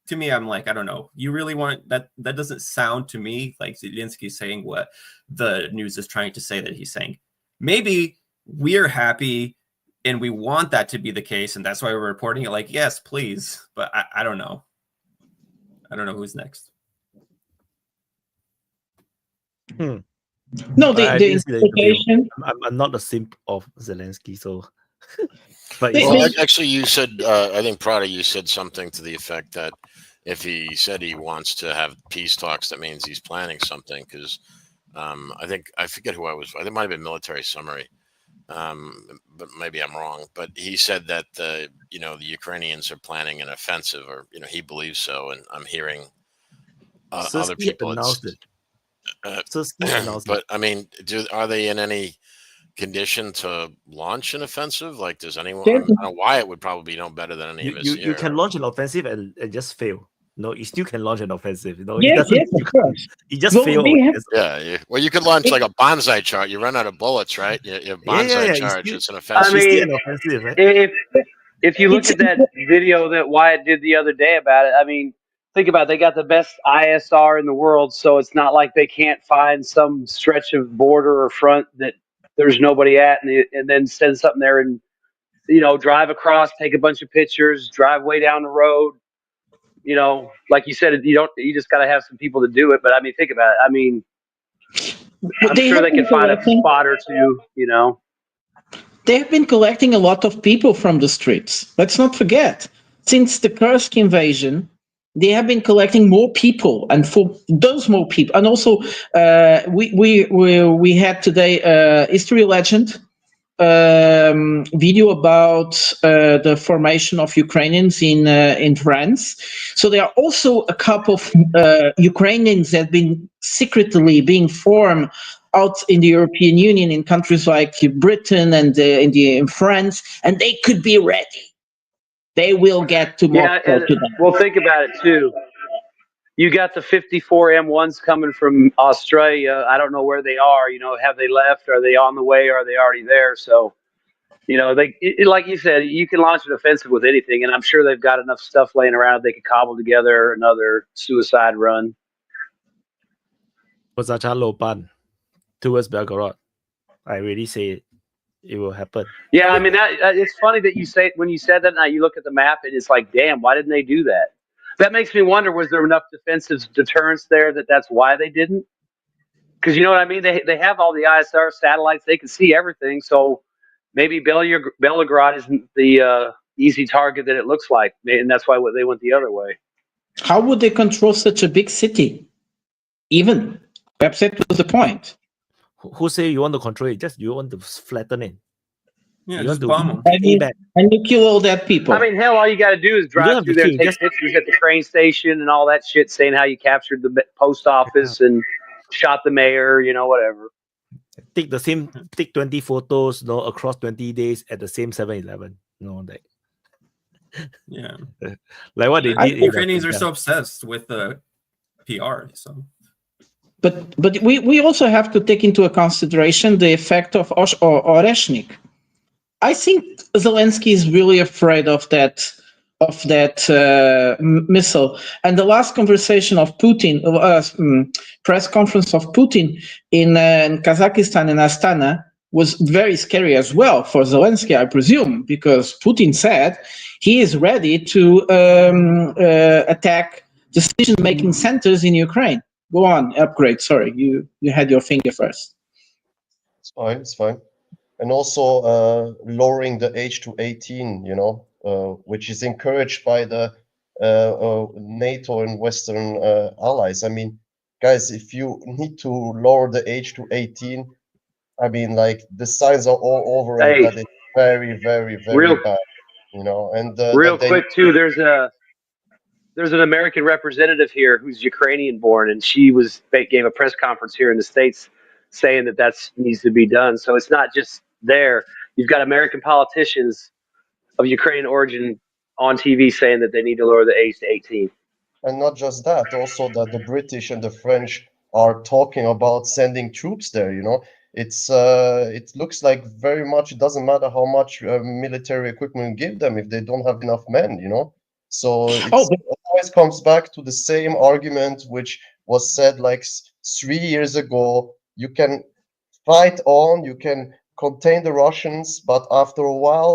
to me, I'm like, I don't know. You really want that? That doesn't sound to me like Zelensky's saying what the news is trying to say that he's saying. Maybe we're happy and we want that to be the case, and that's why we're reporting it. Like, yes, please. But I don't know. I don't know who's next. No, the interpretation. I'm not a simp of Zelensky, so. But actually, you said, I think Prada, you said something to the effect that if he said he wants to have peace talks, that means he's planning something. Because I forget who I think it might have been Military Summary, but maybe I'm wrong. But he said that the Ukrainians are planning an offensive, or he believes so, and I'm hearing other people announced it. But I mean, are they in any condition to launch an offensive? Like, does anyone? I don't know why it would probably be no better than any of us here. You can launch an offensive and just fail. No, you still can launch an offensive. Yes, of course. You just fail. Yeah. Well, you could launch like a bonsai charge. You run out of bullets, right? You bonsai charge. It's an offensive. I mean, if you look at that video that Wyatt did the other day about it, I mean, think about it. They got the best ISR in the world, so it's not like they can't find some stretch of border or front that there's nobody at, and then send something there and drive across, take a bunch of pictures, drive way down the road. Like you said, you just got to have some people to do it. But I mean, think about it. I mean, I'm sure they can find a spot or two. They have been collecting a lot of people from the streets. Let's not forget, since the Kursk invasion, they have been collecting more people, and for those more people, and also we had today history legend video about the formation of Ukrainians in France. So there are also a couple of Ukrainians that have been secretly being formed out in the European Union in countries like Britain and in France, and they could be ready. They will get to Moscow. Well, think about it too. You got the 54 M1s coming from Australia. I don't know where they are. Have they left? Are they on the way? Are they already there? So, like you said, you can launch an offensive with anything, and I'm sure they've got enough stuff laying around they could cobble together another suicide run. Towards Belgorod. I really say it will happen. Yeah, I mean, it's funny that you say, when you said that, now you look at the map and it's like, damn, why didn't they do that? That makes me wonder, was there enough defensive deterrence there that's why they didn't? Because you know what I mean? They have all the ISR satellites. They can see everything. So maybe Belgorod isn't the easy target that it looks like. And that's why they went the other way. How would they control such a big city? Even. Perhaps that was the point. Who say you want to control it? Just you want to flatten it. Yeah, just bomb them. And you kill all that people. I mean, hell, all you got to do is drive through there, take pictures at the train station and all that shit, saying how you captured the post office and shot the mayor, whatever. Take 20 photos, across 20 days at the same 7-Eleven. Yeah. Like what they did. Ukrainians are so obsessed with the PR, so. But we also have to take into consideration the effect of Oreshnik. I think Zelensky is really afraid of that missile. And the last conversation of Putin, press conference of Putin in Kazakhstan and Astana was very scary as well for Zelensky, I presume, because Putin said he is ready to attack decision-making centers in Ukraine. Go on, Upgrade. Sorry, you had your finger first. It's fine. and also lowering the age to 18, you know, which is encouraged by the NATO and Western allies. I mean, guys, if you need to lower the age to 18, I mean, like the signs are all over it Hey, that it's very, very, very real bad, you know. And real that they quick too. There's an American representative here who's Ukrainian born, and she gave a press conference here in the States saying that needs to be done. So it's not just there. You've got American politicians of Ukrainian origin on TV saying that they need to lower the age to 18. And not just that, also that the British and the French are talking about sending troops there, you know. It looks like very much, it doesn't matter how much military equipment you give them if they don't have enough men, you know. So it always comes back to the same argument which was said like 3 years ago. You can fight on, you can contain the Russians, but after a while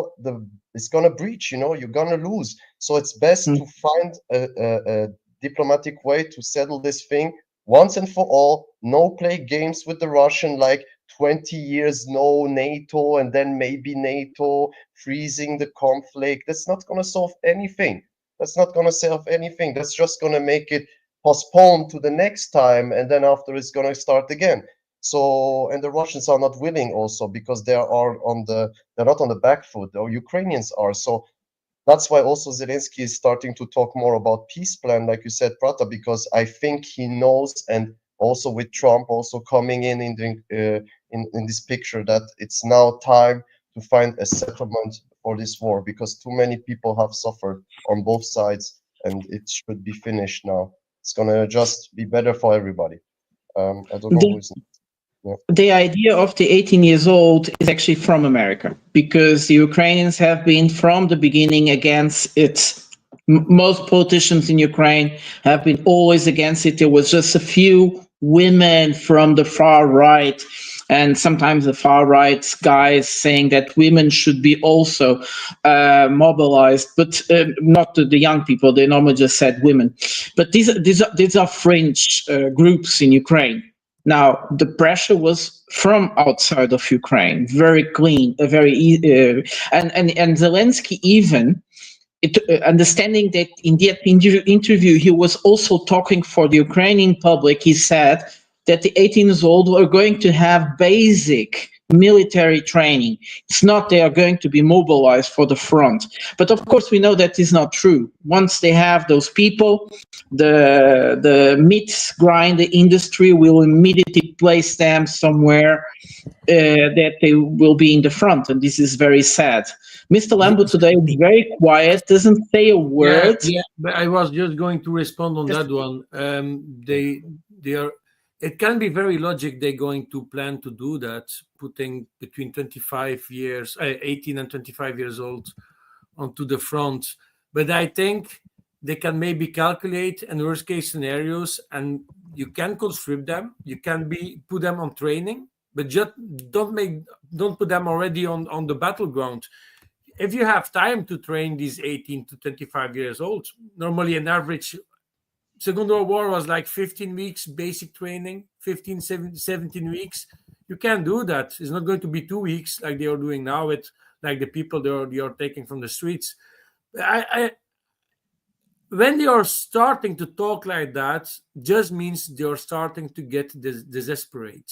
it's gonna breach, you know, you're gonna lose. So it's best to find a diplomatic way to settle this thing once and for all. No play games with the Russian like 20 years no NATO and then maybe NATO freezing the conflict. That's not gonna solve anything. That's not gonna solve anything. That's just gonna make it postponed to the next time, and then after it's gonna start again. So, and the Russians are not willing also because they're not on the back foot. The Ukrainians are. So that's why also Zelensky is starting to talk more about peace plan, like you said, Prata, because I think he knows, and also with Trump also coming in this picture, that it's now time to find a settlement for this war, because too many people have suffered on both sides, and it should be finished now. It's gonna just be better for everybody. I don't know who is. The idea of the 18 years old is actually from America, because the Ukrainians have been from the beginning against it. Most politicians in Ukraine have been always against it. There was just a few women from the far right, and sometimes the far right guys saying that women should be also mobilized, but not the young people. They normally just said women. But these are fringe groups in Ukraine. Now, the pressure was from outside of Ukraine, very clean, and Zelensky even, understanding that in the interview, he was also talking for the Ukrainian public. He said that the 18 years old are going to have basic military training. It's not they are going to be mobilized for the front. But of course, we know that is not true. Once they have those people, the meat grind industry will immediately place them somewhere that they will be in the front, and this is very sad. Mr. Lambo today is very quiet, doesn't say a word. Yeah, but I was just going to respond on that one. They are. It can be very logic they're going to plan to do that, putting between 18 and 25 years old onto the front. But I think they can maybe calculate in worst case scenarios, and you can conscript them. You can put them on training, but just don't put them already on the battleground. If you have time to train these 18 to 25 years old, normally an average Second World War was like 15 weeks basic training, 17 weeks. You can't do that. It's not going to be 2 weeks like they are doing now with like the people they are taking from the streets. When they are starting to talk like that, just means they are starting to get desperate.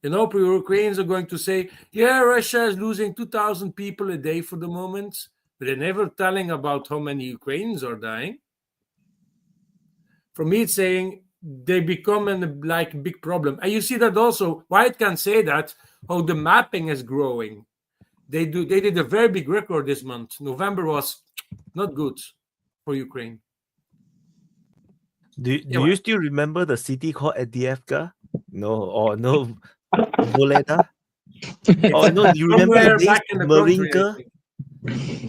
You know, Ukrainians are going to say, yeah, Russia is losing 2,000 people a day for the moment, but they're never telling about how many Ukrainians are dying. For me, it's saying they become a big problem. And you see that also, White can say that, how the mapping is growing. They did a very big record this month. November was not good for Ukraine. Do you still remember the city called Adievka? No, or no, Voleda? Oh no, you remember this Marinka?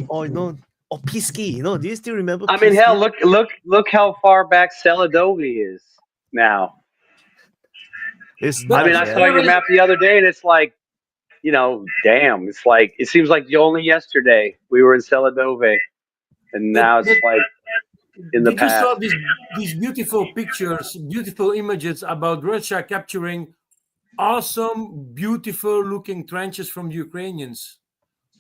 Oh no, or Pisky? No, do you still remember? I mean, hell, look how far back Seladovi is now. I saw your map the other day, and it's like, you know, damn. It's like it seems like only yesterday we were in Seladovi, and now it's like in the past. You saw these beautiful pictures, beautiful images about Russia capturing awesome, beautiful-looking trenches from the Ukrainians.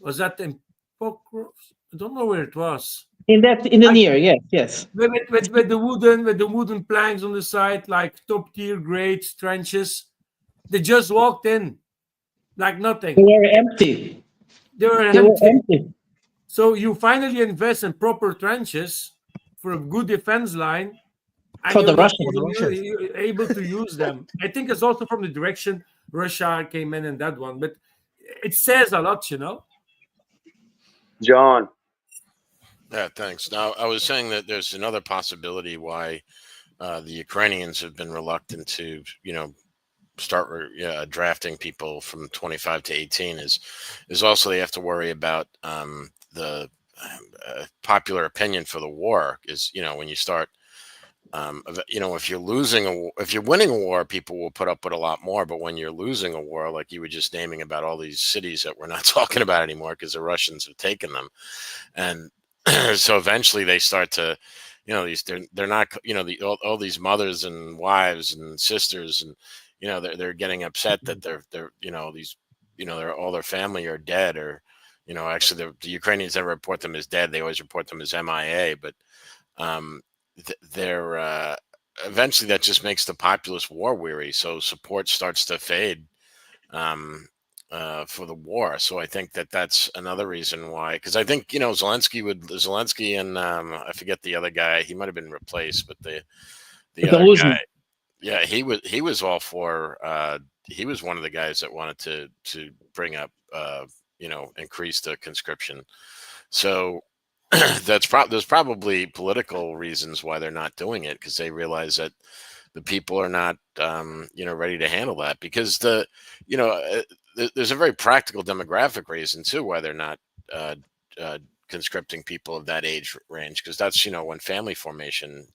Was that in Pokros? I don't know where it was. In the near, yes. With the wooden planks on the side, like top-tier, great trenches. They just walked in, like nothing. They were empty. They were empty. So you finally invest in proper trenches for a good defense line, and For the you're not Russians. you're able to use them. I think it's also from the direction Russia came in that one, but it says a lot, you know. John. Yeah, thanks. Now, I was saying that there's another possibility why the Ukrainians have been reluctant to, start drafting people from 25 to 18 is also they have to worry about the popular opinion for the war is, when you start, if you're winning a war, people will put up with a lot more. But when you're losing a war, like you were just naming about all these cities that we're not talking about anymore because the Russians have taken them. And so eventually they start to, they're not, all these mothers and wives and sisters and, they're getting upset that they're all their family are dead or, actually the Ukrainians never report them as dead. They always report them as MIA, but they're eventually that just makes the populace war weary. So support starts to fade for the war. So I think that's another reason why, because I think, Zelensky and I forget the other guy, he might've been replaced, but the other guy, yeah, he was all for, he was one of the guys that wanted to bring up, increase the conscription. So there's probably political reasons why they're not doing it, because they realize that the people are not, ready to handle that, because there's a very practical demographic reason too why they're not conscripting people of that age range, because that's when family formation,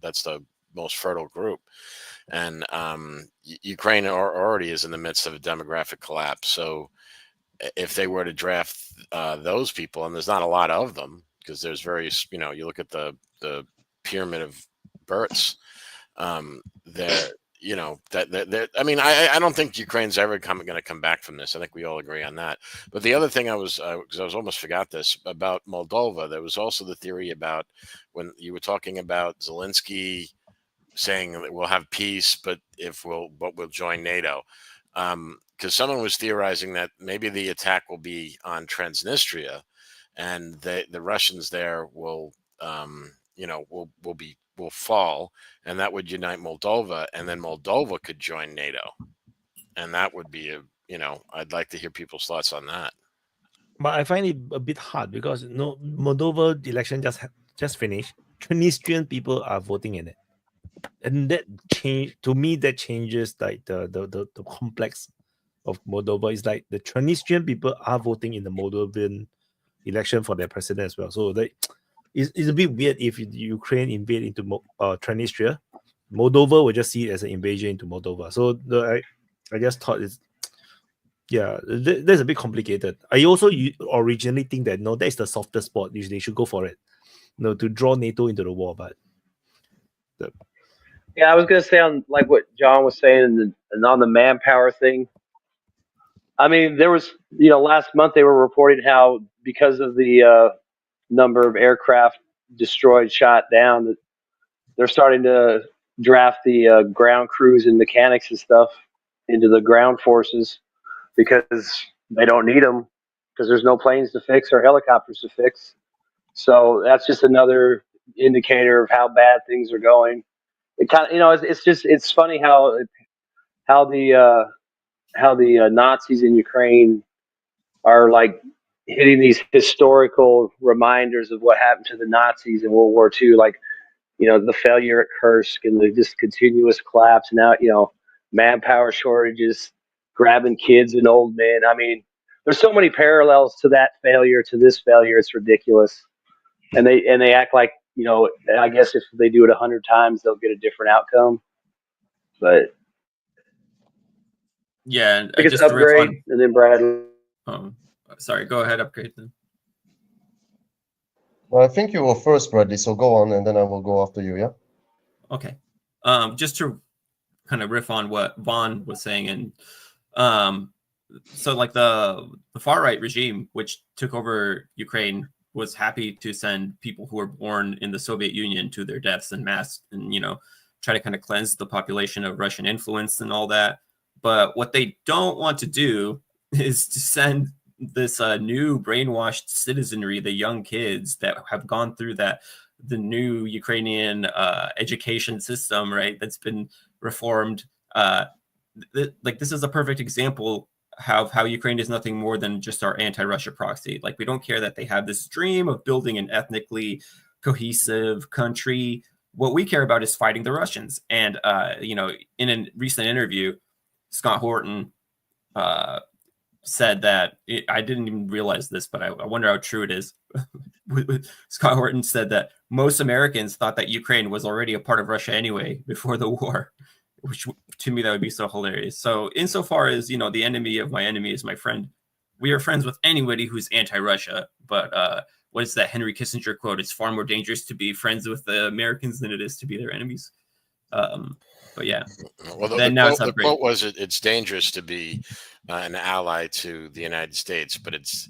that's the most fertile group, and Ukraine already is in the midst of a demographic collapse. So if they were to draft those people, and there's not a lot of them, because there's various, you look at the pyramid of births, I don't think Ukraine's ever going to come back from this. I think we all agree on that. But the other thing because I was almost forgot this about Moldova, there was also the theory about when you were talking about Zelensky saying that we'll have peace, but we'll join NATO. Because someone was theorizing that maybe the attack will be on Transnistria, and the Russians there will fall, and that would unite Moldova, and then Moldova could join NATO, and that would be I'd like to hear people's thoughts on that. But I find it a bit hard because Moldova election just finished. Transnistrian people are voting in it, and that changes like the complex of Moldova. Is like the Transnistrian people are voting in the Moldovan election for their president as well. So it's a bit weird if Ukraine invade into Transnistria. Moldova will just see it as an invasion into Moldova. So I just thought that's a bit complicated. I also originally think that that's the softest spot. They should go for it, to draw NATO into the war. But I was gonna say on like what John was saying and on the manpower thing. I mean, there was last month they were reporting how because of the number of aircraft destroyed, shot down, that they're starting to draft the ground crews and mechanics and stuff into the ground forces because they don't need them because there's no planes to fix or helicopters to fix. So that's just another indicator of how bad things are going. It kind of, it's funny how the Nazis in Ukraine are like hitting these historical reminders of what happened to the Nazis in World War II, like, the failure at Kursk and the just continuous collapse. Now, manpower shortages, grabbing kids and old men. I mean, there's so many parallels to that failure, to this failure. It's ridiculous. And they act like, I guess if they do it 100 times, they'll get a different outcome. But yeah, and I think it's Upgrade and then Bradley. Sorry, go ahead, Upgrade then. Well, I think you were first, Bradley, so go on, and then I will go after you, yeah? Okay. Just to kind of riff on what Vaughn was saying, and so like the far right regime, which took over Ukraine, was happy to send people who were born in the Soviet Union to their deaths en masse, and try to kind of cleanse the population of Russian influence and all that. But what they don't want to do is to send this new brainwashed citizenry, the young kids that have gone through the new Ukrainian education system, right? That's been reformed. Like this is a perfect example of how Ukraine is nothing more than just our anti-Russia proxy. Like we don't care that they have this dream of building an ethnically cohesive country. What we care about is fighting the Russians. And in a recent interview, Scott Horton said that I didn't even realize this, but I wonder how true it is. Scott Horton said that most Americans thought that Ukraine was already a part of Russia anyway before the war, which to me that would be so hilarious. So insofar as the enemy of my enemy is my friend, we are friends with anybody who's anti-Russia. But what is that Henry Kissinger quote? It's far more dangerous to be friends with the Americans than it is to be their enemies. But yeah, well, the quote was it's dangerous to be an ally to the United States, but it's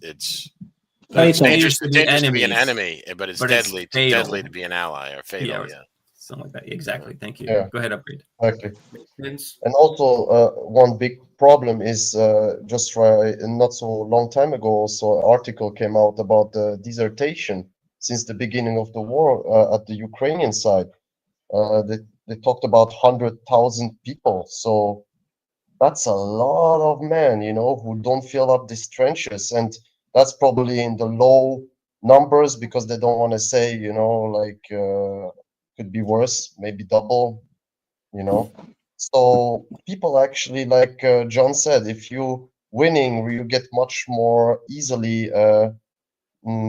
dangerous to be an enemy, but it's deadly to be an ally or fatal. Yeah, something like that. Exactly. Thank you. Yeah. Go ahead, Upgrade. Exactly. And also one big problem is just not so long time ago, also an article came out about the desertation since the beginning of the war at the Ukrainian side. They talked about 100,000 people. So that's a lot of men, who don't fill up these trenches. And that's probably in the low numbers because they don't want to say, could be worse, maybe double, So people actually, like John said, if you winning, you get much more easily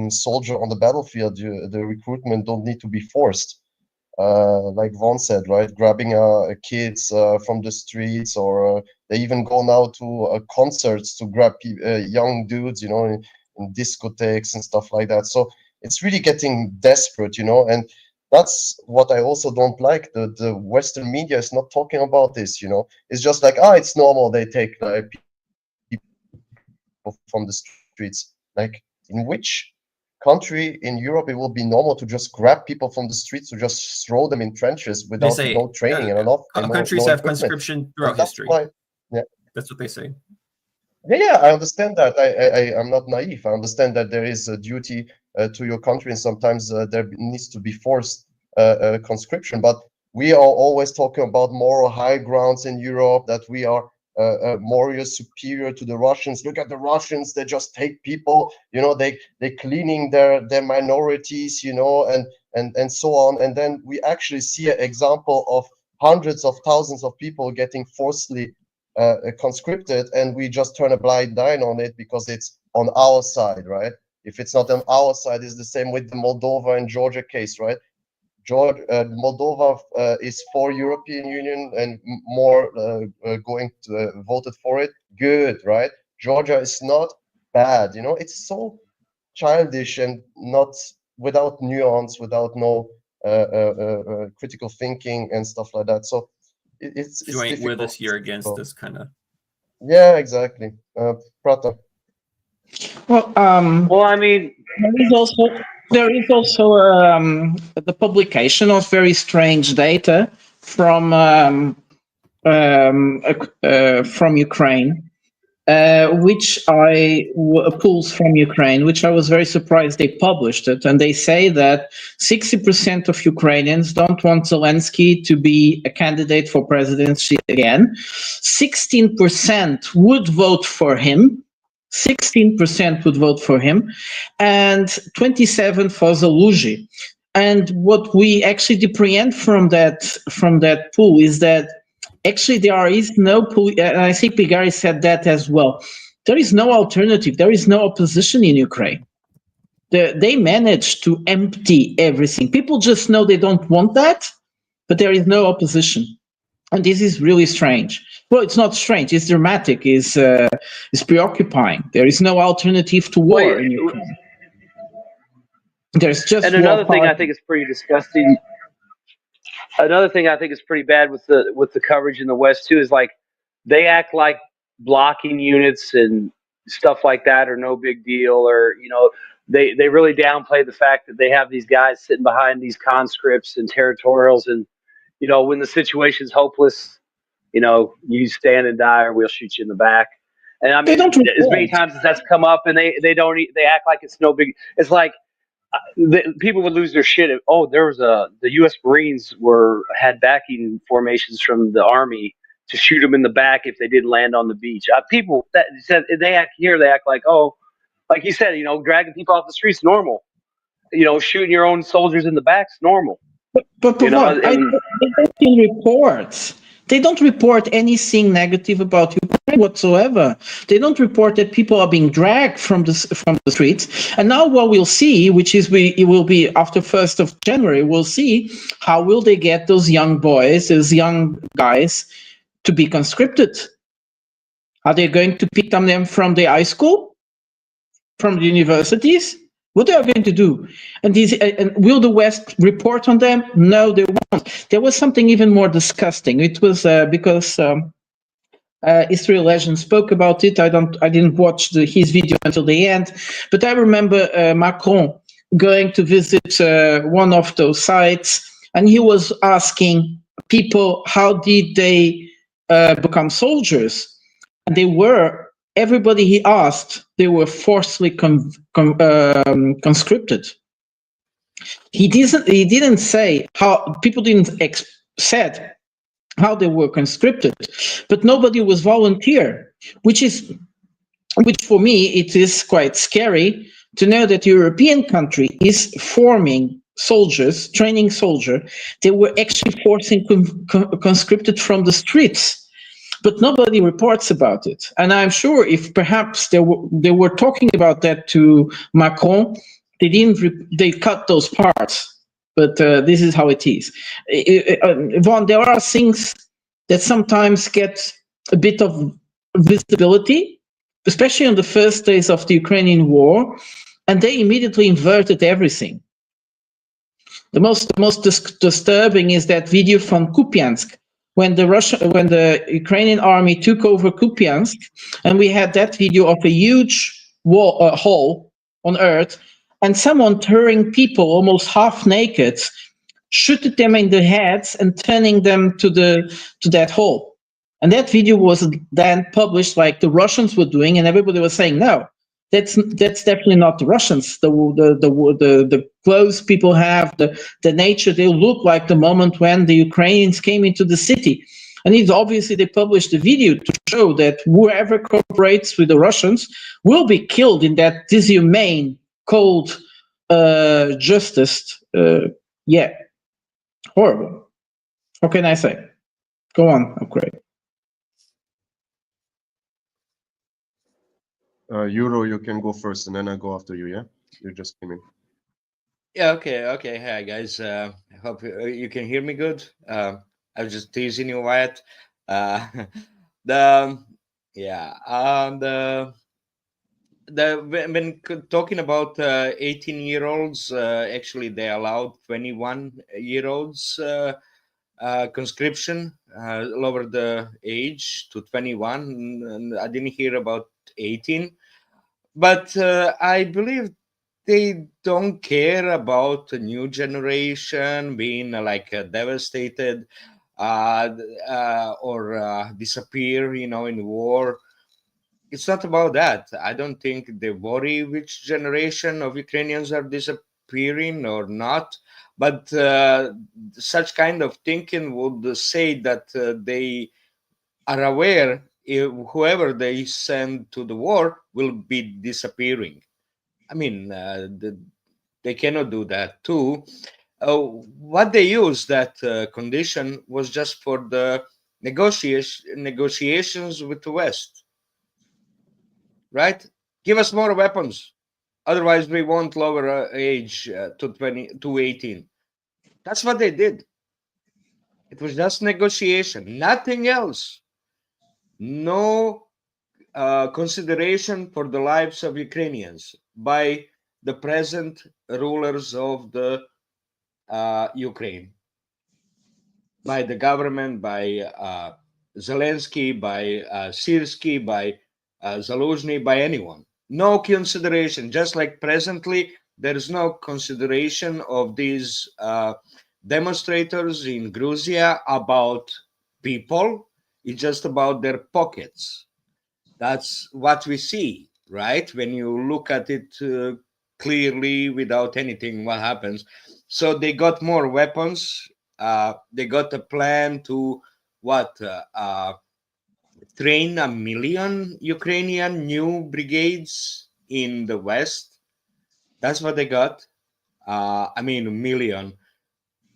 soldier on the battlefield. The recruitment don't need to be forced. Like Vaughn said, right? Grabbing kids from the streets, or they even go now to concerts to grab young dudes, in discotheques and stuff like that. So it's really getting desperate, and that's what I also don't like. The Western media is not talking about this, It's just like, it's normal. They take people from the streets. Like, in which country in Europe it will be normal to just grab people from the streets, to just throw them in trenches without no training and enough? Countries have conscription throughout history. That's what they say. Yeah, I understand that. I'm not naive. I understand that there is a duty to your country, and sometimes there needs to be forced conscription. But we are always talking about moral high grounds in Europe, that we are morally superior to the Russians. Look at the Russians; they just take people, they cleaning their minorities, and so on. And then we actually see an example of hundreds of thousands of people getting forcibly conscripted, and we just turn a blind eye on it because it's on our side, right? If it's not on our side, it's the same with the Moldova and Georgia case, right? Moldova is for European Union and more going to voted for it. Good, right? Georgia is not bad. It's so childish and not without nuance, without no critical thinking and stuff like that. So it's you ain't with us, you're against this kind of. Yeah, exactly. Prata. Well, I mean, there is also the publication of very strange data from Ukraine, which pulls from Ukraine, which I was very surprised they published it, and they say that 60% of Ukrainians don't want Zelensky to be a candidate for presidency again. 16% would vote for him. 16% would vote for him, and 27% for Zelensky. And what we actually deprehend from that pool is that actually there is no pool, and I think Pigari said that as well. There is no alternative. There is no opposition in Ukraine. They managed to empty everything. People just know they don't want that, but there is no opposition. And this is really strange. Well, it's not strange. It's dramatic. It's preoccupying. There is no alternative to war in Ukraine. There's just. And another thing I think is pretty disgusting. another thing I think is pretty bad with the coverage in the West too is like they act like blocking units and stuff like that are no big deal, or they really downplay the fact that they have these guys sitting behind these conscripts and territorials, and when the situation's hopeless, you stand and die or we'll shoot you in the back. And I They mean, don't as many report. times as that's come up, and they act like it's no big. It's like people would lose their shit if, there was the U.S. Marines had backing formations from the Army to shoot them in the back if they didn't land on the beach. People that said they act like, like you said, dragging people off the streets normal. Shooting your own soldiers in the back's normal. But You know, what? They don't see reports. They don't report anything negative about Ukraine whatsoever. They don't report that people are being dragged from the streets. And now what we'll see, which is it will be after 1st of January, we'll see how will they get those young boys, those young guys, to be conscripted. Are they going to pick them from the high school, from the universities? What they are going to do? And will the West report on them? No, they won't. There was something even more disgusting. It was because Israel Legend spoke about it. I didn't watch his video until the end, but I remember Macron going to visit one of those sites, and he was asking people how did they become soldiers, and everybody he asked, they were forcibly conscripted. He didn't say how people said how they were conscripted, but nobody was volunteer, which for me it is quite scary to know that a European country is forming soldiers, training soldiers. They were actually forcing conscripted from the streets. But nobody reports about it. And I'm sure if perhaps they were talking about that to Macron, they cut those parts. But this is how it is. Vaughn, there are things that sometimes get a bit of visibility, especially on the first days of the Ukrainian war, and they immediately inverted everything. The most disturbing is that video from Kupiansk, when the Ukrainian army took over Kupiansk, and we had that video of a huge hole on earth, and someone turning people almost half naked, shooting them in the heads and turning them to that hole. And that video was then published like the Russians were doing, and everybody was saying, no, that's definitely not the Russians. The clothes people have, the nature, they look like the moment when the Ukrainians came into the city. And it's obviously they published the video to show that whoever cooperates with the Russians will be killed in that dishumane, cold justice. Horrible. What can I say? Go on, Upgrade. Euro, you can go first, and then I go after you. Yeah, you just came in. Yeah. Okay. Hi guys. I hope you can hear me good. I was just teasing you, Wyatt. When talking about 18-year-olds, actually they allowed 21-year-olds conscription, lower the age to 21. And I didn't hear about 18. But I believe they don't care about the new generation being devastated or disappear, in war. It's not about that. I don't think they worry which generation of Ukrainians are disappearing or not. But such kind of thinking would say that they are aware whoever they send to the war will be disappearing. I mean, they cannot do that too. What they use that condition was just for the negotiations with the West, right? Give us more weapons, otherwise we won't lower age to 18. That's what they did. It was just negotiation, nothing else. No consideration for the lives of Ukrainians by the present rulers of the Ukraine. by the government, by Zelensky, by Sirski, by Zaluzhny, by anyone. No consideration. Just like presently, there is no consideration of these demonstrators in Georgia about people. It's just about their pockets. That's what we see, right? When you look at it clearly without anything, what happens? So they got more weapons. They got a plan to train 1 million Ukrainian new brigades in the West. That's what they got. I mean, 1 million.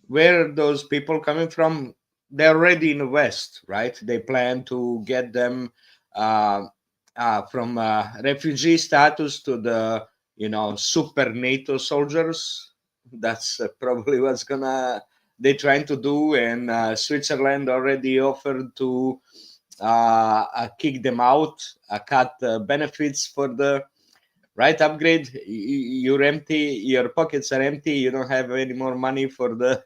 Where are those people coming from? They're already in the West, right? They plan to get them from refugee status to the, super NATO soldiers. That's probably what's they're trying to do. And Switzerland already offered to kick them out, cut benefits for the right upgrade. You're empty, your pockets are empty, you don't have any more money for the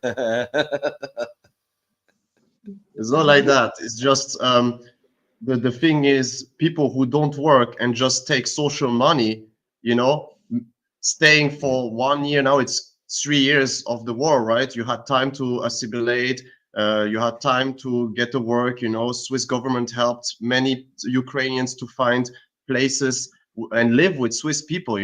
It's not like that. It's just the thing is, people who don't work and just take social money, staying for 1 year, now it's 3 years of the war, right? You had time to assimilate, you had time to get to work. Swiss government helped many Ukrainians to find places and live with Swiss people,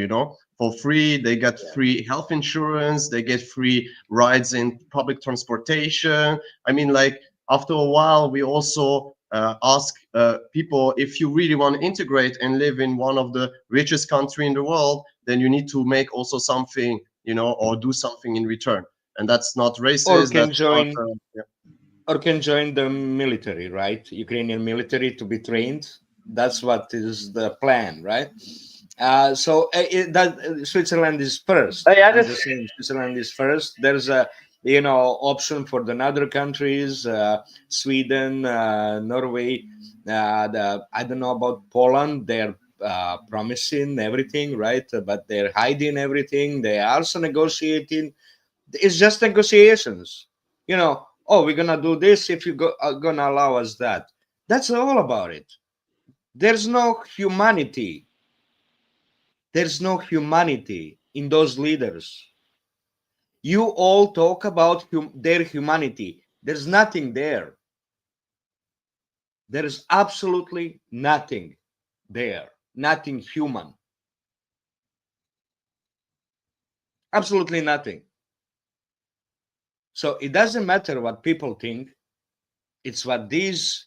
for free. They get free health insurance, they get free rides in public transportation. I mean, like, after a while, we also ask people, if you really want to integrate and live in one of the richest country in the world, then you need to make also something, or do something in return. And that's not racist. Or can join the military, right? Ukrainian military, to be trained. That's what is the plan, right? Switzerland is first. I'm just saying Switzerland is first. There's a option for the other countries, Sweden, Norway. I don't know about Poland. They're promising everything, right? But they're hiding everything. They are also negotiating. It's just negotiations. We're gonna do this if you are gonna allow us that. That's all about it. There's no humanity. There's no humanity in those leaders. You all talk about their humanity. There's nothing there. There is absolutely nothing there. Nothing human. Absolutely nothing. So it doesn't matter what people think. It's what these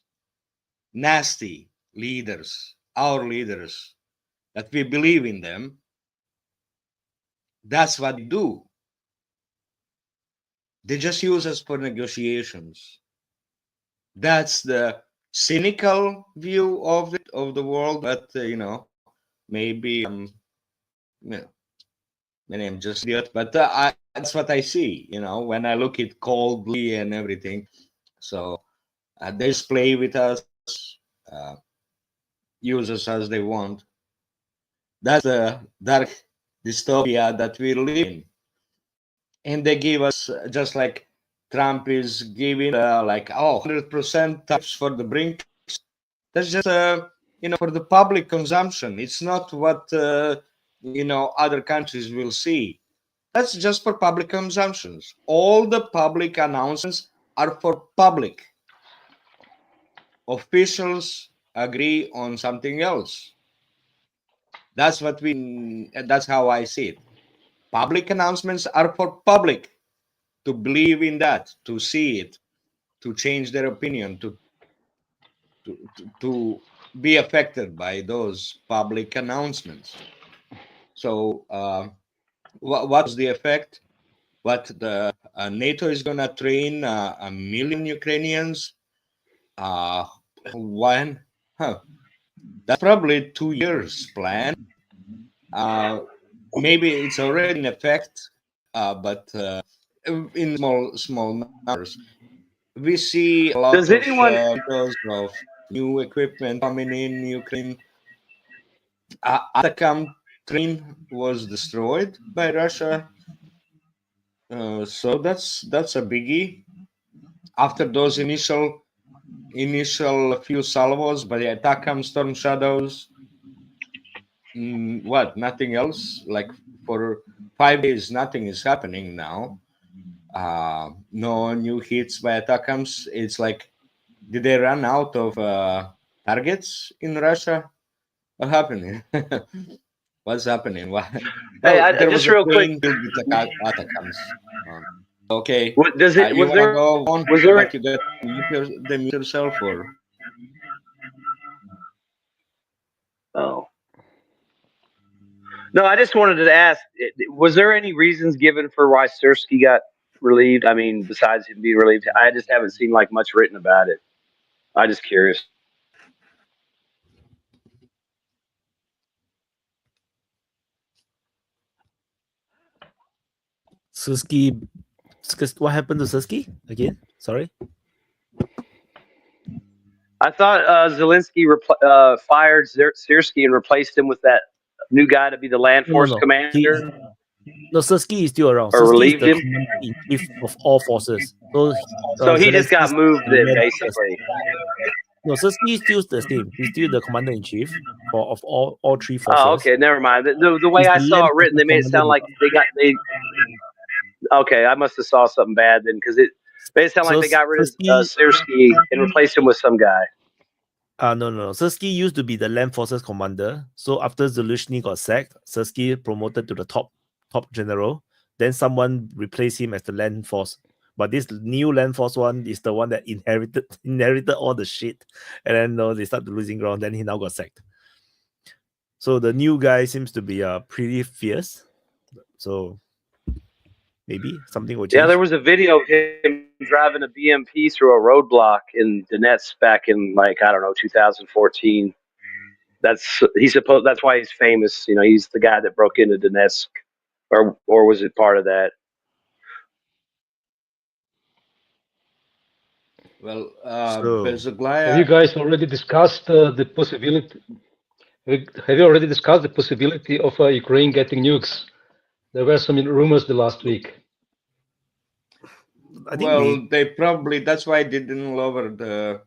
nasty leaders, our leaders, that we believe in them, that's what they do. They just use us for negotiations. That's the cynical view of the world, but maybe maybe I'm just an idiot, but that's what I see, when I look at coldly and everything. So they just play with us, use us as they want. That's the dark dystopia that we live in. And they give us, just like Trump is giving 100% tax for the BRICS. That's just for the public consumption. It's not what other countries will see. That's just for public consumptions. All the public announcements are for public. Officials agree on something else. That's how I see it. Public announcements are for public to believe in that, to see it, to change their opinion, to be affected by those public announcements. So what's the effect? What the NATO is going to train 1 million Ukrainians? That's probably 2 years plan. Maybe it's already in effect, but in small numbers. We see a lot of videos of new equipment coming in Ukraine. Atacam train was destroyed by Russia. So that's a biggie. after those initial few salvos by the Atakam Storm Shadows, what? Nothing else? Like for 5 days, nothing is happening now. No new hits by Atakams. It's like, did they run out of targets in Russia? What happened? What's happening? Why? Hey, There just was a real quick. plane filled with Atakams. Okay. What does it? You Was wanna there? go on? Was there? But you got to mute yourself, or? Oh. No, I just wanted to ask: was there any reasons given for why Sersky got relieved? I mean, besides him being relieved, I just haven't seen like much written about it. I'm just curious. Sersky, what happened to Sersky again? Sorry. I thought Zelensky fired Sersky and replaced him with that new guy to be the land force commander. No, Sersky is still around. Or Sersky is relieved the him? commander-in-chief of all forces. So he just got Zelensky's moved then, command- basically. No, Sersky is still the same. He's still the commander-in-chief of all three forces. Oh, okay, never mind. The way He's I the saw land it written, they made it sound like they. Okay, I must have saw something bad then, because it made it sound like they got rid of Sersky and replaced him with some guy. No. Sersky used to be the land forces commander. So after Zelensky got sacked, Sersky promoted to the top general. Then someone replaced him as the land force. But this new land force one is the one that inherited all the shit. And then they started losing ground. Then he now got sacked. So the new guy seems to be pretty fierce. So maybe something will change. Yeah, there was a video of him driving a BMP through a roadblock in Donetsk back in 2014. That's why he's famous. He's the guy that broke into Donetsk, or was it part of that? Well, have you guys already discussed the possibility? Have you already discussed the possibility of Ukraine getting nukes? There were some rumors the last week. They probably, that's why they didn't lower the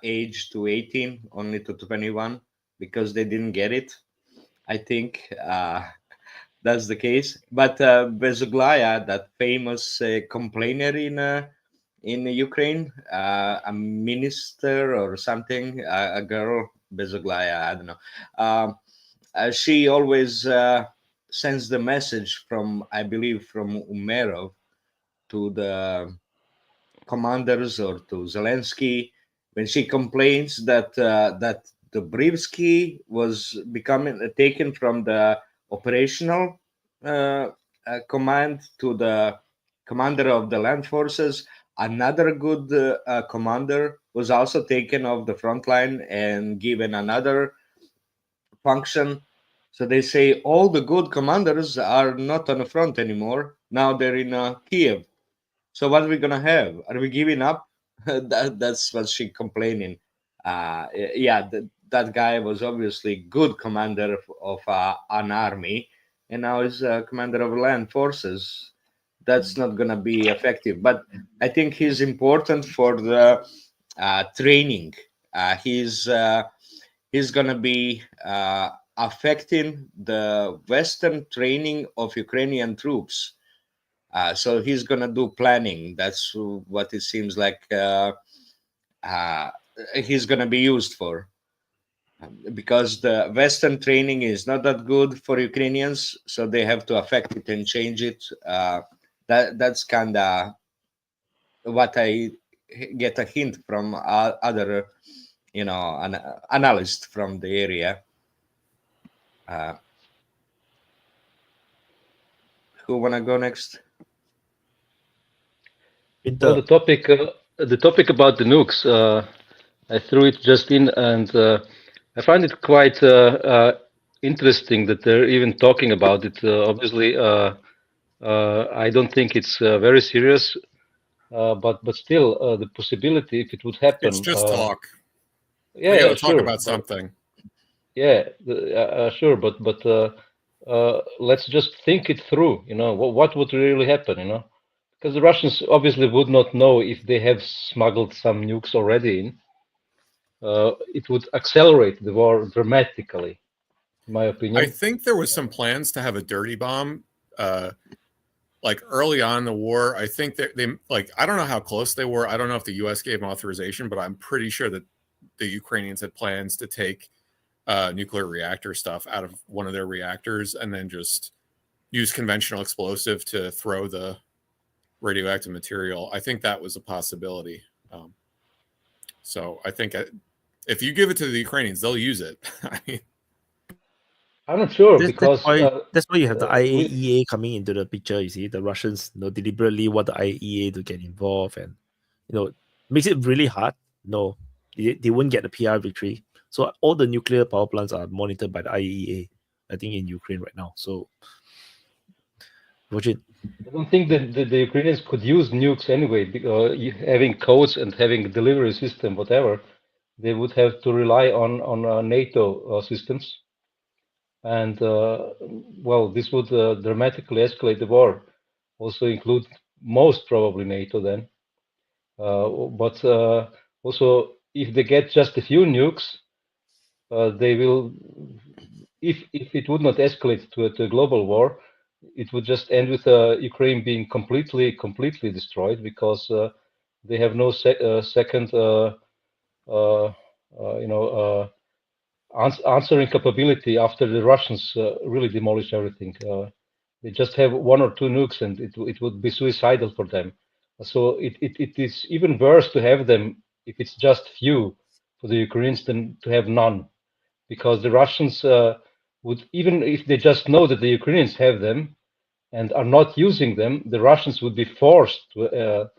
age to 18, only to 21, because they didn't get it. I think that's the case. But Bezuglaya, that famous complainer in Ukraine, a minister or something, a girl, Bezuglaya, I don't know. She always sends the message from, I believe, from Umerov to the commanders or to Zelensky, when she complains that that the Brivsky was taken from the operational command to the commander of the land forces. Another good commander was also taken off the front line and given another function. So they say all the good commanders are not on the front anymore. Now they're in Kiev. So what are we gonna have? Are we giving up? That's what she complaining. That guy was obviously good commander of an army, and now he's commander of land forces. That's not gonna be effective. But I think he's important for the training. He's gonna be affecting the Western training of Ukrainian troops. So he's gonna do planning. That's what it seems like he's gonna be used for, because the Western training is not that good for Ukrainians, so they have to affect it and change it. That's kind of what I get a hint from other, analysts from the area. Who wanna go next? Well, the topic about the nukes, I threw it just in, and I find it quite interesting that they're even talking about it. Obviously, I don't think it's very serious, but still, the possibility, if it would happen, it's just talk. Yeah, we gotta sure, talk about something. Yeah, sure, but let's just think it through. What would really happen? because the Russians obviously would not know if they have smuggled some nukes already in. It would accelerate the war dramatically, in my opinion. I think there was some plans to have a dirty bomb, like early on in the war. I think that they like, I don't know how close they were. I don't know if the U.S. gave them authorization, but I'm pretty sure that the Ukrainians had plans to take nuclear reactor stuff out of one of their reactors and then just use conventional explosive to throw the radioactive material. I think that was a possibility. So I think if you give it to the Ukrainians, they'll use it. I mean, I'm not sure because that's why you have the IAEA coming into the picture. You see, the Russians, deliberately want the IAEA to get involved, and makes it really hard. No, they won't get the PR victory. So all the nuclear power plants are monitored by the IAEA, I think, in Ukraine right now. So, Roger. I don't think that the Ukrainians could use nukes anyway, because having codes and having delivery system, whatever, they would have to rely on NATO systems. And well, this would dramatically escalate the war. Also include most probably NATO then. But also, if they get just a few nukes, they will. If it would not escalate to a global war, it would just end with Ukraine being completely destroyed because they have no second, answering capability after the Russians really demolish everything. They just have one or two nukes, and it would be suicidal for them. So it is even worse to have them if it's just few for the Ukrainians than to have none, because the Russians would, even if they just know that the Ukrainians have them and are not using them, the Russians would be forced to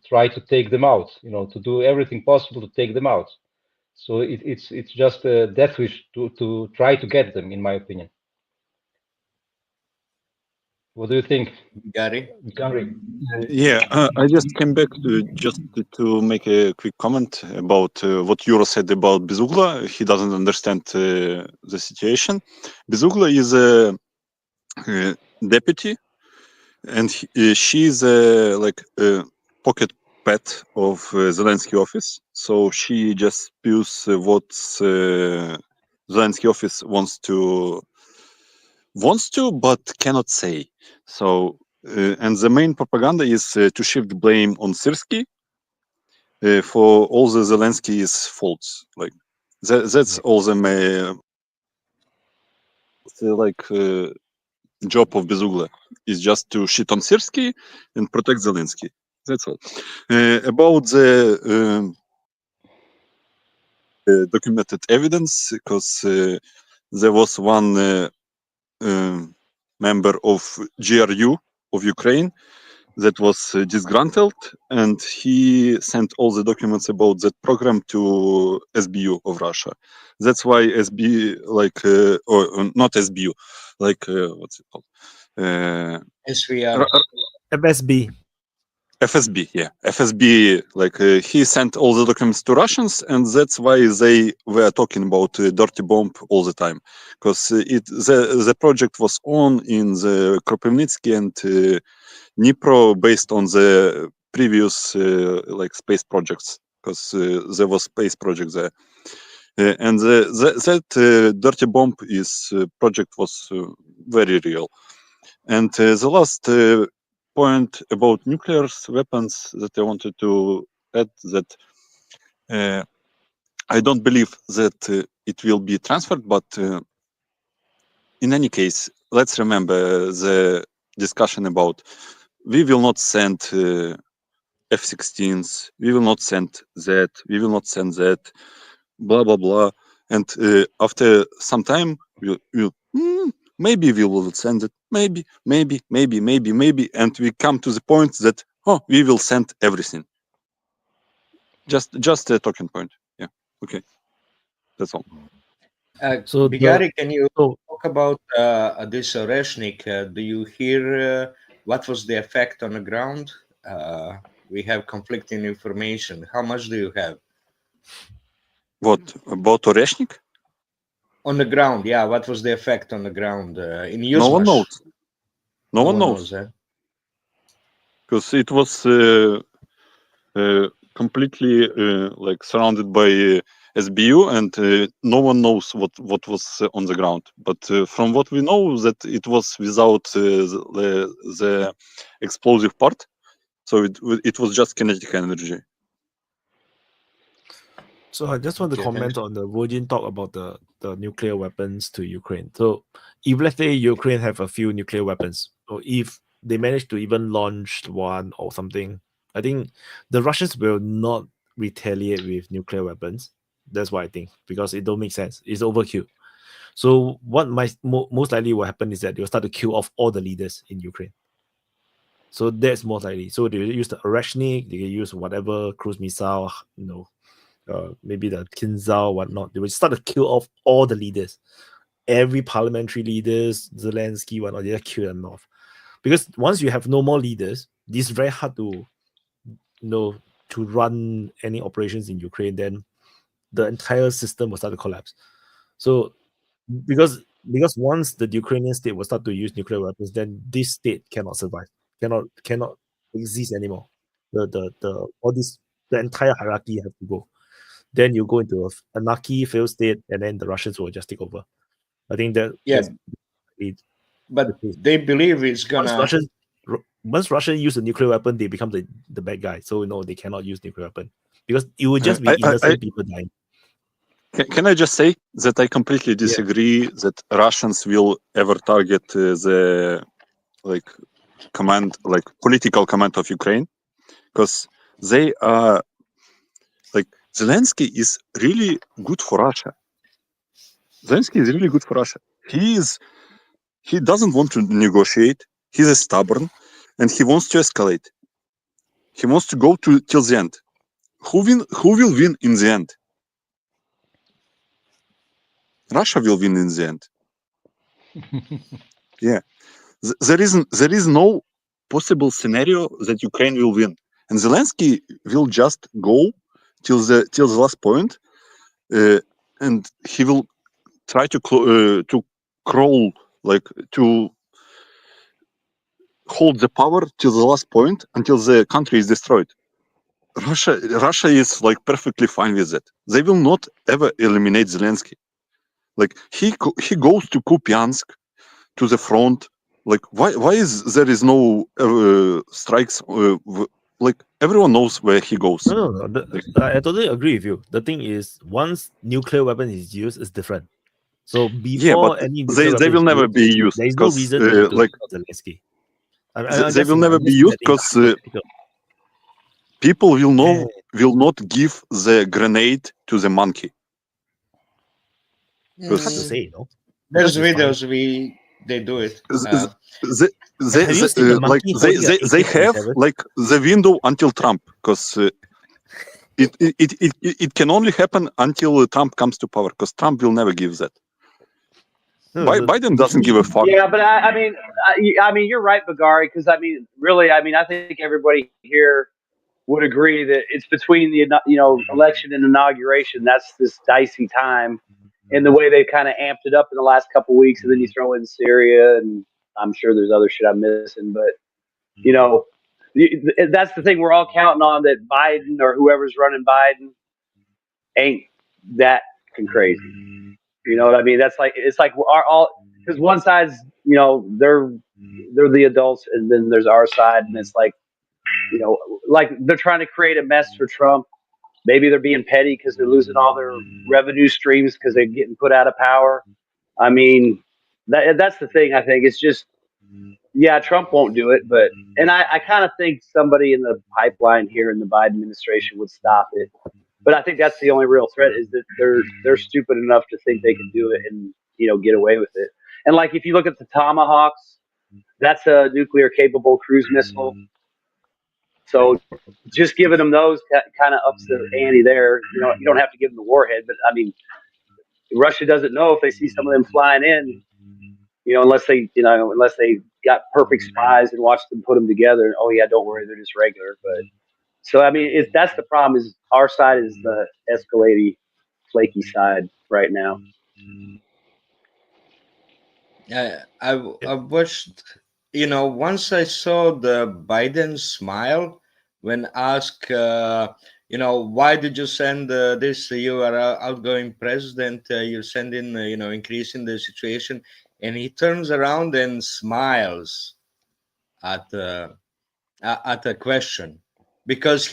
try to take them out. To do everything possible to take them out. So it's just a death wish to try to get them, in my opinion. What do you think, Gary? Yeah, I just came back to make a quick comment about what Yuro said about Bezugla. He doesn't understand the situation. Bezugla is a deputy, and she's like a pocket pet of Zelensky office. So she just spews what Zelensky office wants to, but cannot say. So, and the main propaganda is to shift blame on Syrsky for all the Zelensky's faults. Like that's all the job of Bezugla is just to shit on Syrsky and protect Zelensky. That's all. About the documented evidence, because there was one member of GRU of Ukraine that was disgruntled, and he sent all the documents about that program to SBU of Russia. That's why or not SBU, what's it called? SVR. FSB, yeah. FSB, he sent all the documents to Russians, and that's why they were talking about dirty bomb all the time, because the project was on in the Kropivnitsky and Dnipro based on the previous space projects, because there was space project there, and that dirty bomb project was very real. And the last point about nuclear weapons that I wanted to add, that I don't believe that it will be transferred, but in any case, let's remember the discussion about we will not send F-16s, we will not send that, we will not send that, blah, blah, blah. And after some time, maybe we will send it, maybe, and we come to the point that, we will send everything. Just a talking point. Yeah, okay. That's all. So Gary, can you talk about this Oreshnik? Do you hear what was the effect on the ground? We have conflicting information. How much do you have? What, about Oreshnik? On the ground, yeah. What was the effect on the ground in Yuzmash? No one knows. No one knows. because it was completely like surrounded by SBU, and no one knows what was on the ground. But from what we know, that it was without the explosive part, so it was just kinetic energy. So I just want to comment on the Virgin talk about the nuclear weapons to Ukraine. So if let's say Ukraine have a few nuclear weapons, or if they manage to even launch one or something, I think the Russians will not retaliate with nuclear weapons. That's what I think, because it don't make sense. It's overkill. So what might most likely will happen is that they'll start to kill off all the leaders in Ukraine. So that's most likely. So they will use the Oreshnik, they can use whatever cruise missile, maybe the Kinzhal, whatnot. They will start to kill off all the leaders, every parliamentary leaders, Zelensky, whatnot. They just kill them off, because once you have no more leaders, it's very hard to, to run any operations in Ukraine. Then the entire system will start to collapse. So because once the Ukrainian state will start to use nuclear weapons, then this state cannot survive, cannot exist anymore. The entire hierarchy have to go. Then you go into an anarchy, failed state, and then the Russians will just take over. I think that but they believe it's gonna. Once Russia use a nuclear weapon, they become the bad guy. So no, they cannot use nuclear weapon, because it would just be innocent people dying. Can I just say that I completely disagree that Russians will ever target the political command of Ukraine, because they are Zelensky is really good for Russia. Zelensky is really good for Russia. He doesn't want to negotiate. He's stubborn, and he wants to escalate. He wants to go till the end. Who will win in the end? Russia will win in the end. Yeah, there is no possible scenario that Ukraine will win, and Zelensky will just go till the last point, and he will try to crawl, to hold the power till the last point until the country is destroyed. Russia is perfectly fine with that. They will not ever eliminate Zelensky. He goes to Kupiansk, to the front. Why there is no strikes? Everyone knows where he goes. No. I totally agree with you. The thing is, once nuclear weapon is used, it's different. So before any nuclear they will never be used. There is no reason to Zelensky. They will never be used because people will not give the grenade to the monkey. It's hard to say, no? There's videos they do it. They have the window until Trump, because it can only happen until Trump comes to power, because Trump will never give that. Biden doesn't give a fuck. Yeah, but I mean, you're right, Bagari, because really, I think everybody here would agree that it's between the election and inauguration. That's this dicey time. And the way they kind of amped it up in the last couple of weeks, and then you throw in Syria, and I'm sure there's other shit I'm missing, but that's the thing. We're all counting on that Biden or whoever's running Biden ain't that crazy. You know what I mean? That's it's like we're all, because one side's they're the adults, and then there's our side, and it's like they're trying to create a mess for Trump. Maybe they're being petty because they're losing all their revenue streams because they're getting put out of power. I mean, that's the thing. I think it's just, Trump won't do it, and I kind of think somebody in the pipeline here in the Biden administration would stop it. But I think that's the only real threat, is that they're stupid enough to think they can do it and get away with it. And if you look at the Tomahawks, that's a nuclear capable cruise missile. So just giving them those kind of ups the ante there. You don't have to give them the warhead, but Russia doesn't know if they see some of them flying in, unless they got perfect spies and watch them put them together. And, oh yeah, don't worry, they're just regular. But so that's the problem. Is our side is the escalating, flaky side right now. I've watched once I saw the Biden smile when asked, why did you send this? You are outgoing president. You're sending, increasing the situation, and he turns around and smiles at a question, because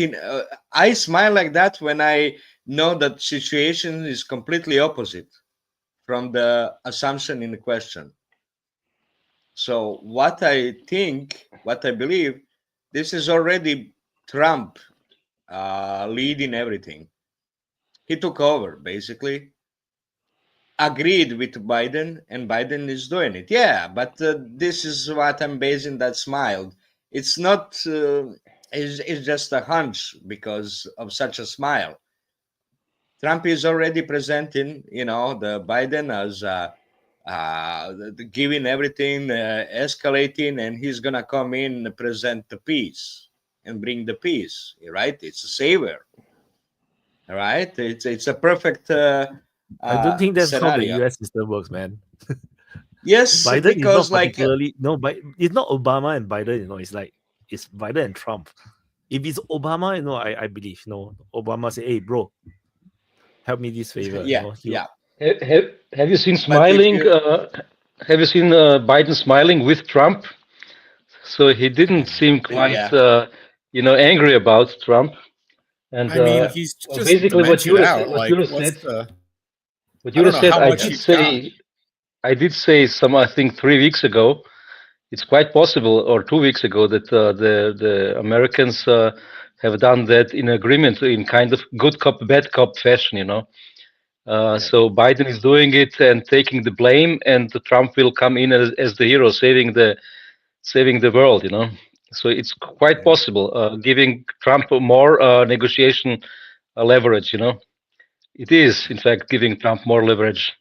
I smile like that when I know that situation is completely opposite from the assumption in the question. So what I believe, this is already Trump leading everything. He took over, basically, agreed with Biden, and Biden is doing it. Yeah, but this is what I'm basing that smile. It's not, it's just a hunch because of such a smile. Trump is already presenting, the Biden as giving everything, escalating, and he's gonna come in and present the peace and bring the peace. Right? It's a savior. All right. It's a perfect. I don't think that's how the scenario. US system works, man. Yes, Biden because is not particularly but it's not Obama and Biden. It's Biden and Trump. If it's Obama, I believe. Obama say, "Hey, bro, help me this favor." Yeah. Have you seen smiling? Have you seen Biden smiling with Trump? So he didn't seem quite, angry about Trump. And I mean, he's just basically what you out. said. What I you don't know said. how much he's got. I did say I think 3 weeks ago. It's quite possible, or 2 weeks ago, that the Americans have done that in agreement, in kind of good cop, bad cop fashion, So Biden is doing it and taking the blame, and Trump will come in as the hero, saving the world, So it's quite possible, giving Trump more negotiation leverage, It is, in fact, giving Trump more leverage,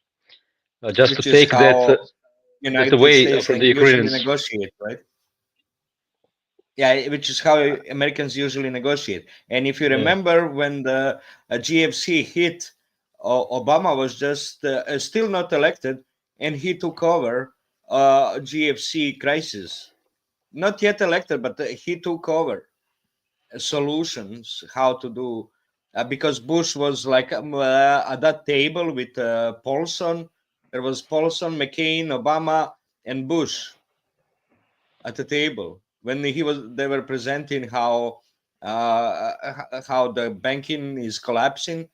just Which to is take that United away States from the usually Ukrainians. negotiate, right? Yeah, which is how Americans usually negotiate. And if you remember, when the GFC hit, Obama was just still not elected, and he took over GFC crisis. Not yet elected, but he took over solutions how to do, because Bush was like at that table with Paulson. There was Paulson, McCain, Obama, and Bush at the table when they were presenting how the banking is collapsing,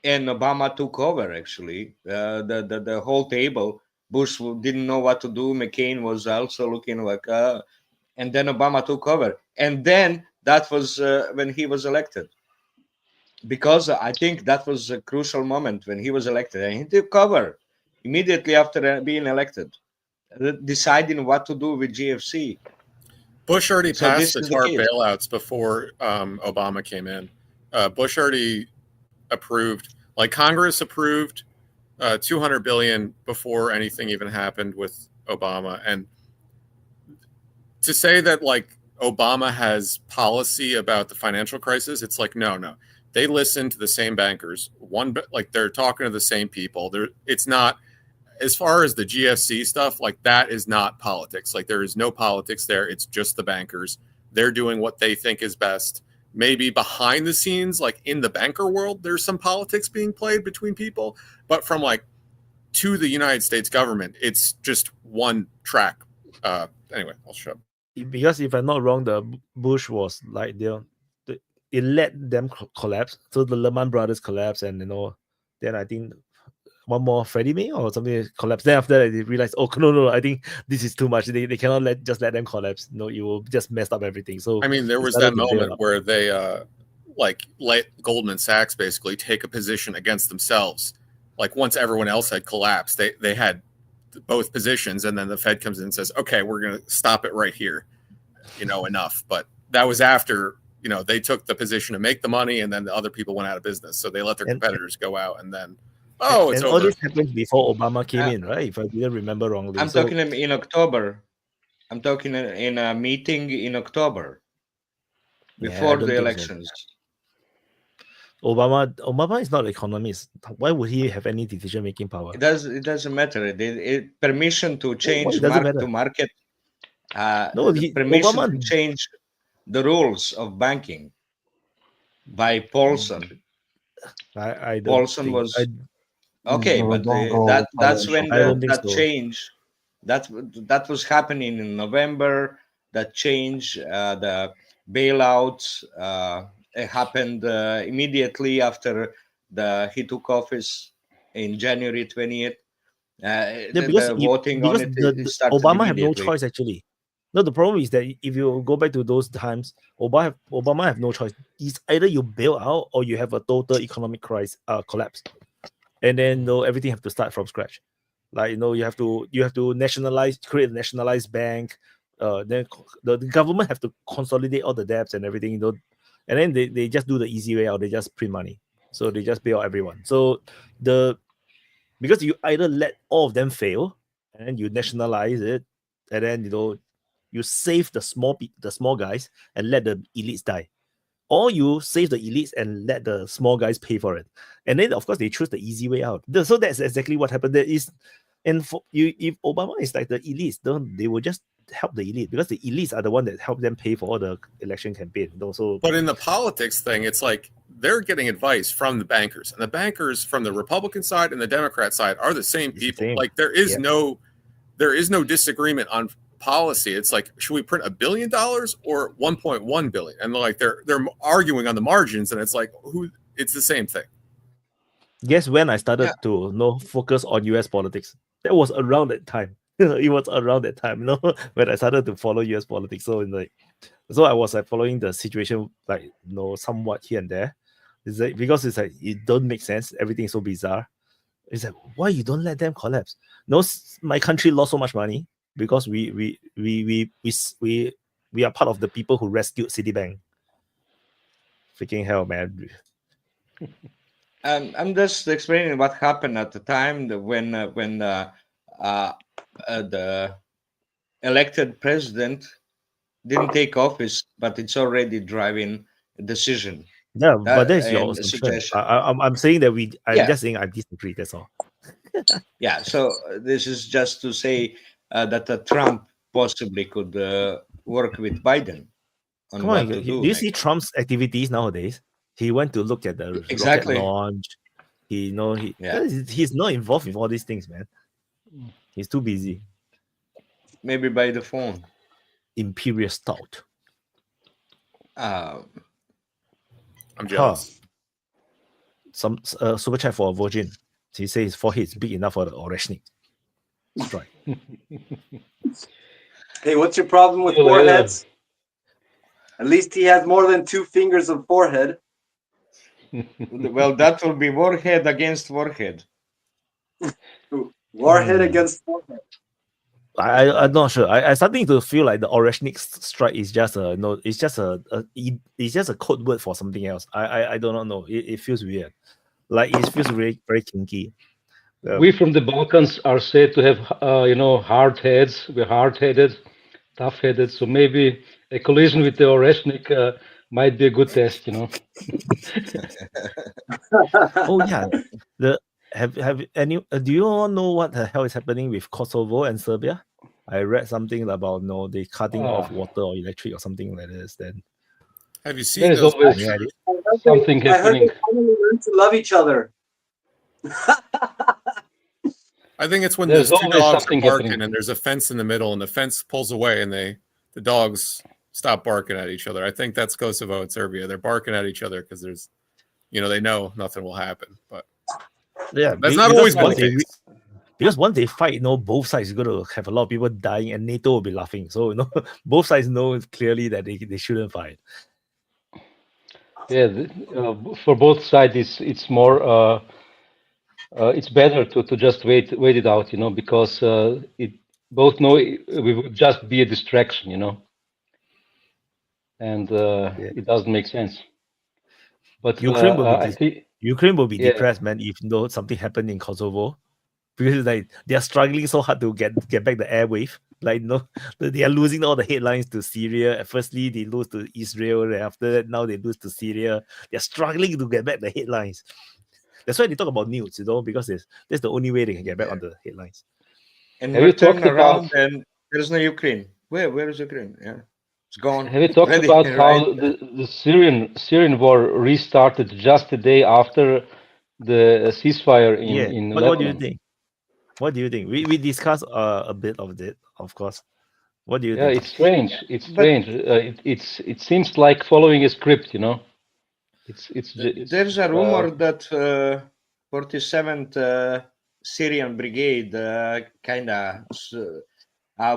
and Obama took over. Actually, the whole table. Bush didn't know what to do. McCain was also looking like, and then Obama took over, and then that was when he was elected. Because I think that was a crucial moment when he was elected, and he took over immediately after being elected, deciding what to do with GFC. Bush already So passed this the is the TARP case. bailouts before Obama came in. Bush already approved, like Congress approved $200 billion before anything even happened with Obama. And to say that like Obama has policy about the financial crisis, it's like, no. They listen to the same bankers. They're talking to the same people. It's not, as far as the GFC stuff, like that is not politics. Like there is no politics there. It's just the bankers. They're doing what they think is best. Maybe behind the scenes, like in the banker world, there's some politics being played between people, but from like to the United States government, it's just one track. Anyway, I'll shut up. Because if I'm not wrong, the Bush was like it let them collapse. So the Lehman Brothers collapsed, and then I think one more Freddie Mae or something collapsed. Then after that, they realized, oh no, I think this is too much. They cannot let them collapse. No, you will just mess up everything. So I mean, there was that moment where they let Goldman Sachs basically take a position against themselves. Like once everyone else had collapsed, they had both positions, and then the Fed comes in and says, okay, we're going to stop it right here. Enough. But that was after, they took the position to make the money, and then the other people went out of business. So they let their competitors go out, and then, it's over. All this happened before Obama came in, right? If I didn't remember wrongly. I'm talking in October. I'm talking in a meeting in October before the elections. Obama is not an economist. Why would he have any decision-making power? It doesn't matter. Permission to change doesn't to market. No, permission Obama. to change the rules of banking by Paulson. I don't Paulson think. was Please, okay, bro, but don't go that's financial when I don't talk. think that so. change that was happening in November. That change, the bailouts, it happened immediately after he took office in January 20th. Yeah, because The voting on it started Obama have no immediately. choice actually. No, the problem is that if you go back to those times, Obama have no choice. It's either you bail out or you have a total economic crisis, collapse, and then everything have to start from scratch. Like you have to create a nationalized bank. Then the government have to consolidate all the debts and everything. And then they just do the easy way out. They just print money, so they just bail out everyone. So because you either let all of them fail and then you nationalize it, and then you save the small guys and let the elites die, or you save the elites and let the small guys pay for it. And then of course they choose the easy way out. So that's exactly what happened. There is, and for you, if Obama is like the elites, they will just help the elite, because the elites are the one that help them pay for all the election campaign. So, but in the politics thing, it's like they're getting advice from the bankers, and the bankers from the Republican side and the Democrat side are the same people. Like there is no disagreement on policy. It's like, should we print $1 billion or 1.1 billion? And they're arguing on the margins, and it's like, it's the same thing. Guess when I started to focus on US politics? That was around that time. It was around that time, when I started to follow US politics. So so I was following the situation somewhat here and there. It's like, because it's like it don't make sense. Everything is so bizarre. It's like, why you don't let them collapse? No, my country lost so much money because we are part of the people who rescued Citibank. Freaking hell, man. I'm just explaining what happened at the time when the elected president didn't take office, but it's already driving a decision. Yeah, but that's your suggestion. I'm saying that I'm just saying I disagree. That's all. Yeah, so this is just to say that Trump possibly could work with Biden on Come what on, to do do. you see Trump's activities nowadays? He went to look at the Exactly. rocket launch. He's not involved with all these things, man. He's too busy. Maybe by the phone. Imperial stout. I'm jealous. Some super chat for a virgin. He says his forehead is big enough for the Oreshnik. Strike. Hey, what's your problem with foreheads? At least he has more than 2 fingers of forehead. Well, that will be warhead against warhead. Warhead against forehead. I'm not sure. I'm starting to feel like the Oreshnik strike is just it's just a code word for something else. I do not know. It feels weird. Like it feels very, very kinky. We from the Balkans are said to have hard heads. We're hard-headed, tough-headed. So maybe a collision with the Oreshnik might be a good test. Oh yeah. Do you all know what the hell is happening with Kosovo and Serbia? I read something about they cutting off water or electric or something like this. Then have you seen those? Something I heard they finally learned to love each other. I think it's when There's those two always dogs are something barking happening. and there's a fence in the middle, and the fence pulls away, and the dogs stop barking at each other. I think that's Kosovo and Serbia. They're barking at each other because there's, they know nothing will happen. But yeah, that's not always one thing. Because once they fight, both sides are going to have a lot of people dying, and NATO will be laughing. So both sides know clearly that they shouldn't fight. Yeah, for both sides, it's more. It's better to just wait it out, because both know we would just be a distraction, and it doesn't make sense. But Ukraine will be yeah. depressed, man, if something happened in Kosovo, because they are struggling so hard to get back the airwave. They are losing all the headlines to Syria. At firstly, they lose to Israel. And after that, now they lose to Syria. They are struggling to get back the headlines. That's why they talk about news, because that's the only way they can get back on the headlines. And Have we you turn talked around about- and there's no Ukraine. Where is Ukraine? Yeah, it's gone. Have you talked Ready, about how right? the Syrian war restarted just the day after the ceasefire in What do you Lebanon? think? What do you think? We discussed a bit of it, of course. What do you Yeah, think? it's strange. It's But strange. It seems like following a script, you know. there's a rumor that 47th Syrian Brigade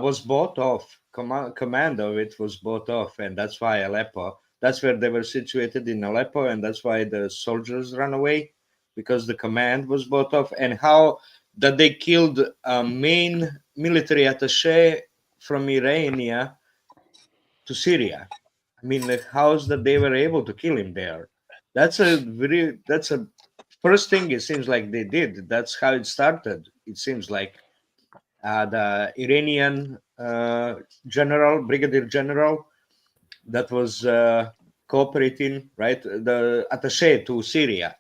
was bought off. Command of it was bought off, and that's why Aleppo. That's where they were situated in Aleppo, and that's why the soldiers ran away, because the command was bought off. And how that they killed a main military attaché from Irania to Syria. I mean, how is that they were able to kill him there? That's a first thing it seems like they did. That's how it started. It seems like the Iranian brigadier general that was cooperating, right? The attaché to Syria,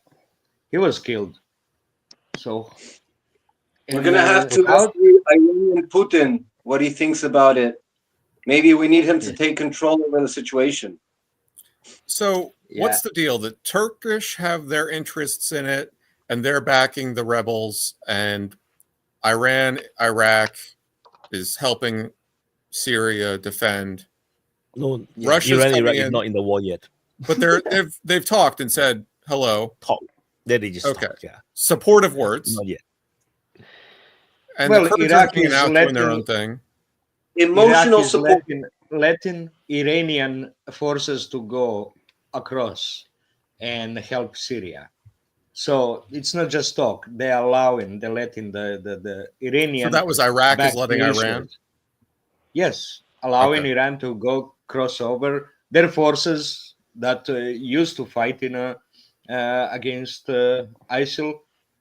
he was killed. So we're gonna have to ask the Iranian Putin what he thinks about it. Maybe we need him to take control over the situation. So what's the deal? The Turkish have their interests in it, and they're backing the rebels, and Iraq is helping Syria defend. No, Russia's Iran, coming Iraq in, is not in the war yet. but they've talked and said hello. Then they just okay. talk, yeah. Supportive words. Not yet. And well, the Kurds Iraq are hanging is out doing their own thing. Emotional Iraq is support. letting Iranian forces to go across and help Syria. So it's not just talk. They're letting the Iranian. So that was Iraq is backed letting militias. Iran? Yes, allowing Okay. Iran to go cross over their forces that used to fight against ISIL.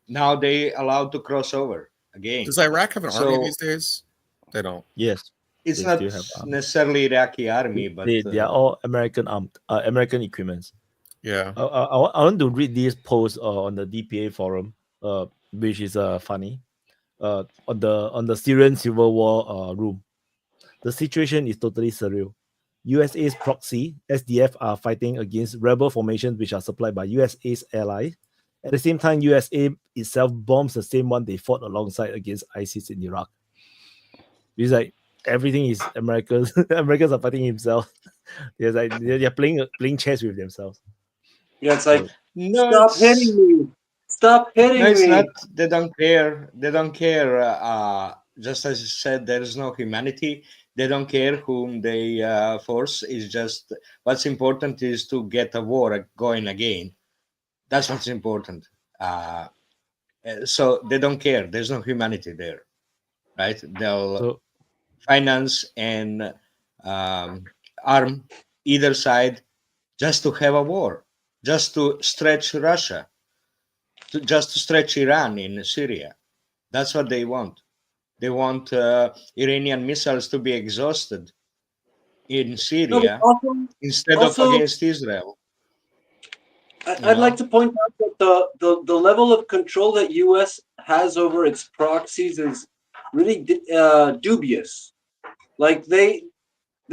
Now they allowed to cross over again. Does Iraq have an army these days? They don't. Yes. It's they not still have army. necessarily Iraqi army, but They are all American American equipments. Yeah. I want to read this post on the DPA forum, which is funny. On the Syrian Civil War room. The situation is totally surreal. USA's proxy, SDF, are fighting against rebel formations which are supplied by USA's allies. At the same time, USA itself bombs the same one they fought alongside against ISIS in Iraq. It's like everything is Americans. Americans are fighting himself. They're playing chess with themselves. Yeah, it's like, No, stop hitting me. Stop hitting No, it's me. not. They don't care. They don't care. Just as you said, there is no humanity. They don't care whom they force. It's just what's important is to get a war going again. That's what's important. So they don't care. There's no humanity there, right? They'll finance and arm either side just to have a war, just to stretch Russia, just to stretch Iran in Syria. That's what they want. They want Iranian missiles to be exhausted in Syria instead of against Israel. I'd like to point out that the level of control that U.S. has over its proxies is really dubious. Like they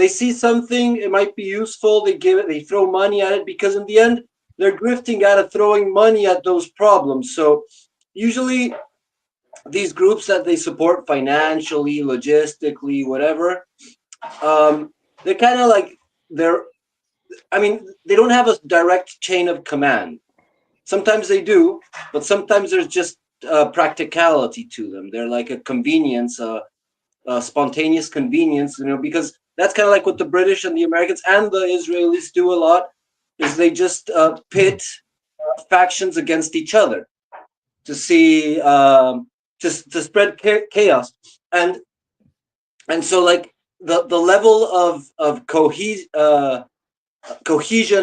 see something, it might be useful, they throw money at it, because in the end they're grifting out of throwing money at those problems. So usually these groups that they support financially, logistically, whatever, they're kind of like they don't have a direct chain of command. Sometimes they do, but sometimes there's just practicality to them. They're like a convenience, a spontaneous convenience, because that's kind of like what the British and the Americans and the Israelis do a lot, is they just pit factions against each other to see, to spread chaos. And so like the level of cohesion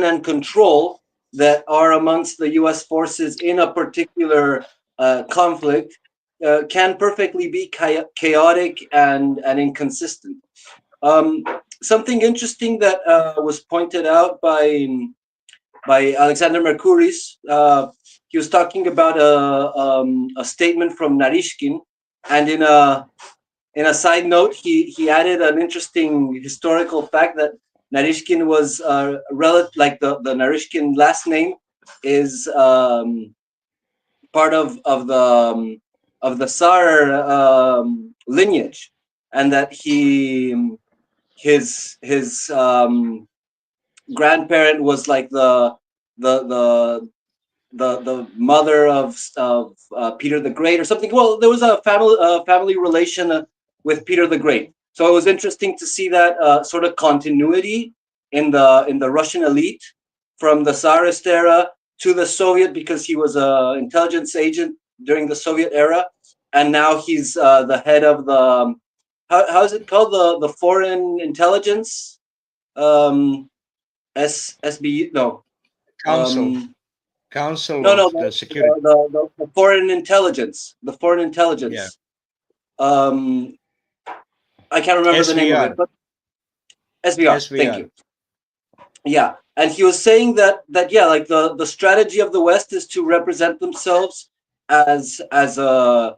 and control that are amongst the U.S. forces in a particular conflict can perfectly be chaotic and inconsistent. Something interesting that was pointed out by Alexander Mercouris, he was talking about a statement from Narishkin, and in a side note, he added an interesting historical fact that Narishkin was like the Narishkin last name is part of the Tsar lineage, and that his grandparent was like the mother of Peter the Great or something. Well, there was a family relation with Peter the Great. So it was interesting to see that sort of continuity in the Russian elite from the Tsarist era to the Soviet, because he was an intelligence agent during the Soviet era, and now he's the head of the how is it called, the foreign intelligence SB no Council no of the Security. the foreign intelligence, Yeah. I can't remember the name of it, but SVR. Thank you. Yeah, and he was saying that yeah, like the strategy of the West is to represent themselves as the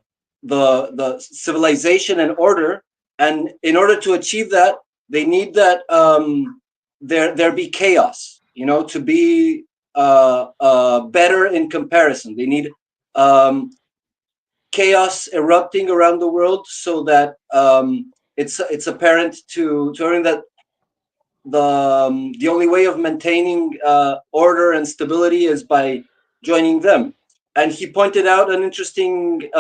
civilization and order, and in order to achieve that, they need that there be chaos, you know, to be better in comparison. They need chaos erupting around the world, so that it's apparent to everyone that the only way of maintaining order and stability is by joining them. And he pointed out an interesting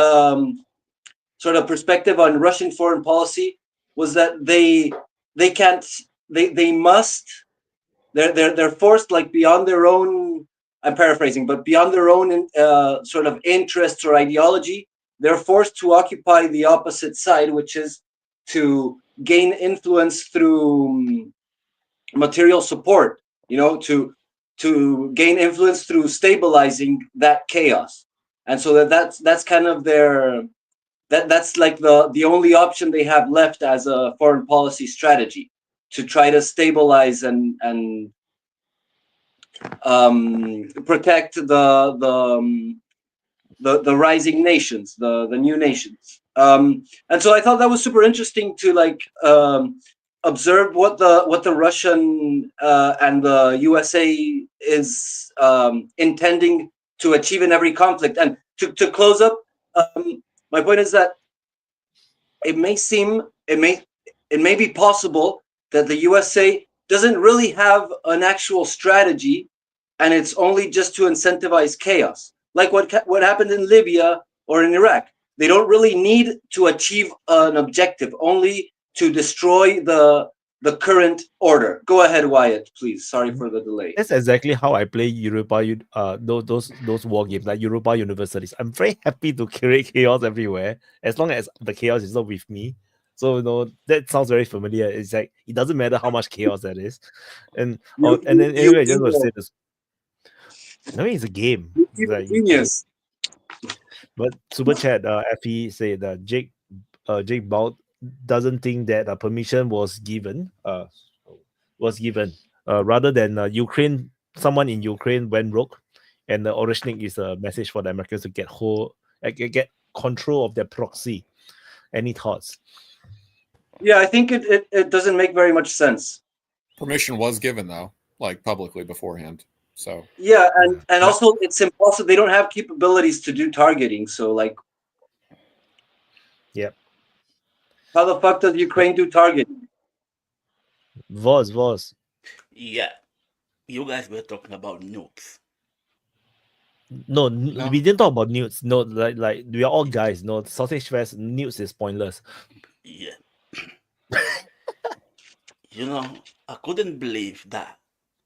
sort of perspective on Russian foreign policy, was that they're forced, like, beyond their own, I'm paraphrasing, but beyond their own sort of interests or ideology, they're forced to occupy the opposite side, which is to gain influence through material support, you know, to gain influence through stabilizing that chaos. And so that's kind of that's like the only option they have left as a foreign policy strategy, to try to stabilize and protect the rising nations, the new nations. And so I thought that was super interesting to observe what the Russian and the USA is intending to achieve in every conflict. And to close up, my point is that it may be possible that the USA doesn't really have an actual strategy, and it's only just to incentivize chaos, like what happened in Libya or in Iraq. They don't really need to achieve an objective, only to destroy the current order. Go ahead, Wyatt, please. Sorry for the delay. That's exactly how I play Europa, those war games, like Europa Universities. I'm very happy to create chaos everywhere, as long as the chaos is not with me. So, you know, that sounds very familiar. It's like, it doesn't matter how much chaos that is. And then anyway, I just want to say this. I mean, it's a game. It's like, genius. But super chat, Effie said that Jake Bout doesn't think that permission was given. Rather than Ukraine, someone in Ukraine went rogue, and the Oreshnik is a message for the Americans to get control of their proxy. Any thoughts? Yeah, I think it doesn't make very much sense. Permission was given, though, like publicly beforehand. So yeah, and also it's impossible. They don't have capabilities to do targeting. So, like, yep. How the fuck does Ukraine do targeting? Voz. Yeah, you guys were talking about nukes. No, we didn't talk about nukes. No, like we are all guys. No, Sausage Fest, nukes is pointless. Yeah. You know, I couldn't believe that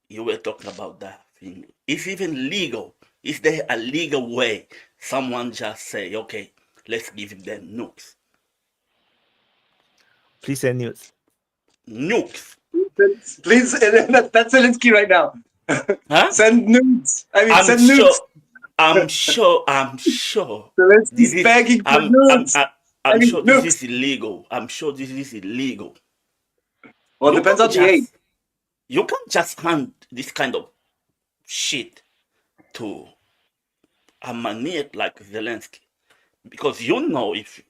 you were talking about that thing. It's even legal. Is there a legal way someone just say, okay, let's give them nukes? Please send nukes. Nukes. Please, that's Zelensky right now. Huh? Send nukes. I mean, send nukes. I'm sure. Zelensky's begging for nukes. I'm sure this is illegal. I'm sure this is illegal. Well, it depends on the age. You can't just hand this kind of shit to a maniac like Zelensky, because you know if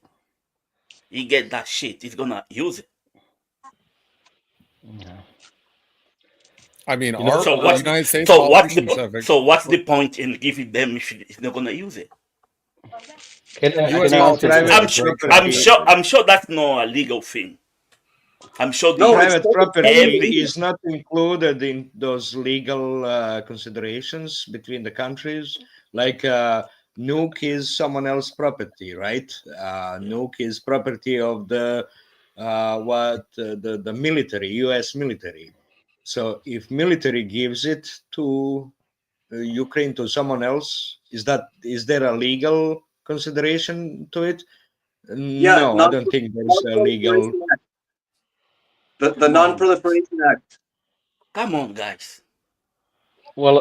he get that shit, he's gonna use it. I mean, You know, our so what's United States so what's the politicians have so what's the point in giving them if he's not gonna use it? U.S. No, politicians I'm have a sure, great track record. I'm sure that's not a legal thing. I'm sure the Private property every is not included in those legal considerations between the countries. Like nuke is someone else's property, right? Nuke is property of the the military, U.S. military. So if military gives it to Ukraine to someone else, is there a legal consideration to it? Yeah, No, I don't think there's a legal. Non-Proliferation Act. The Non-Proliferation Act. Come on, guys. Well,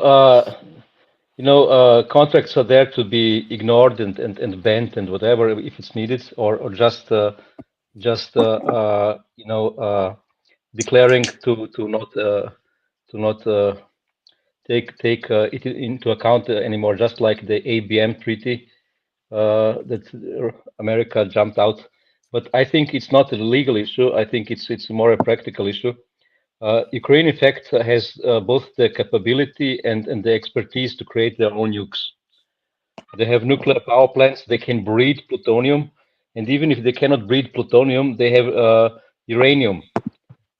you know, contracts are there to be ignored and bent and whatever if it's needed, or just you know, declaring to not take it into account anymore, just like the ABM treaty that America jumped out. But I think it's not a legal issue. I think it's more a practical issue. Ukraine, in fact, has both the capability and the expertise to create their own nukes. They have nuclear power plants. They can breed plutonium, and even if they cannot breed plutonium, they have uranium.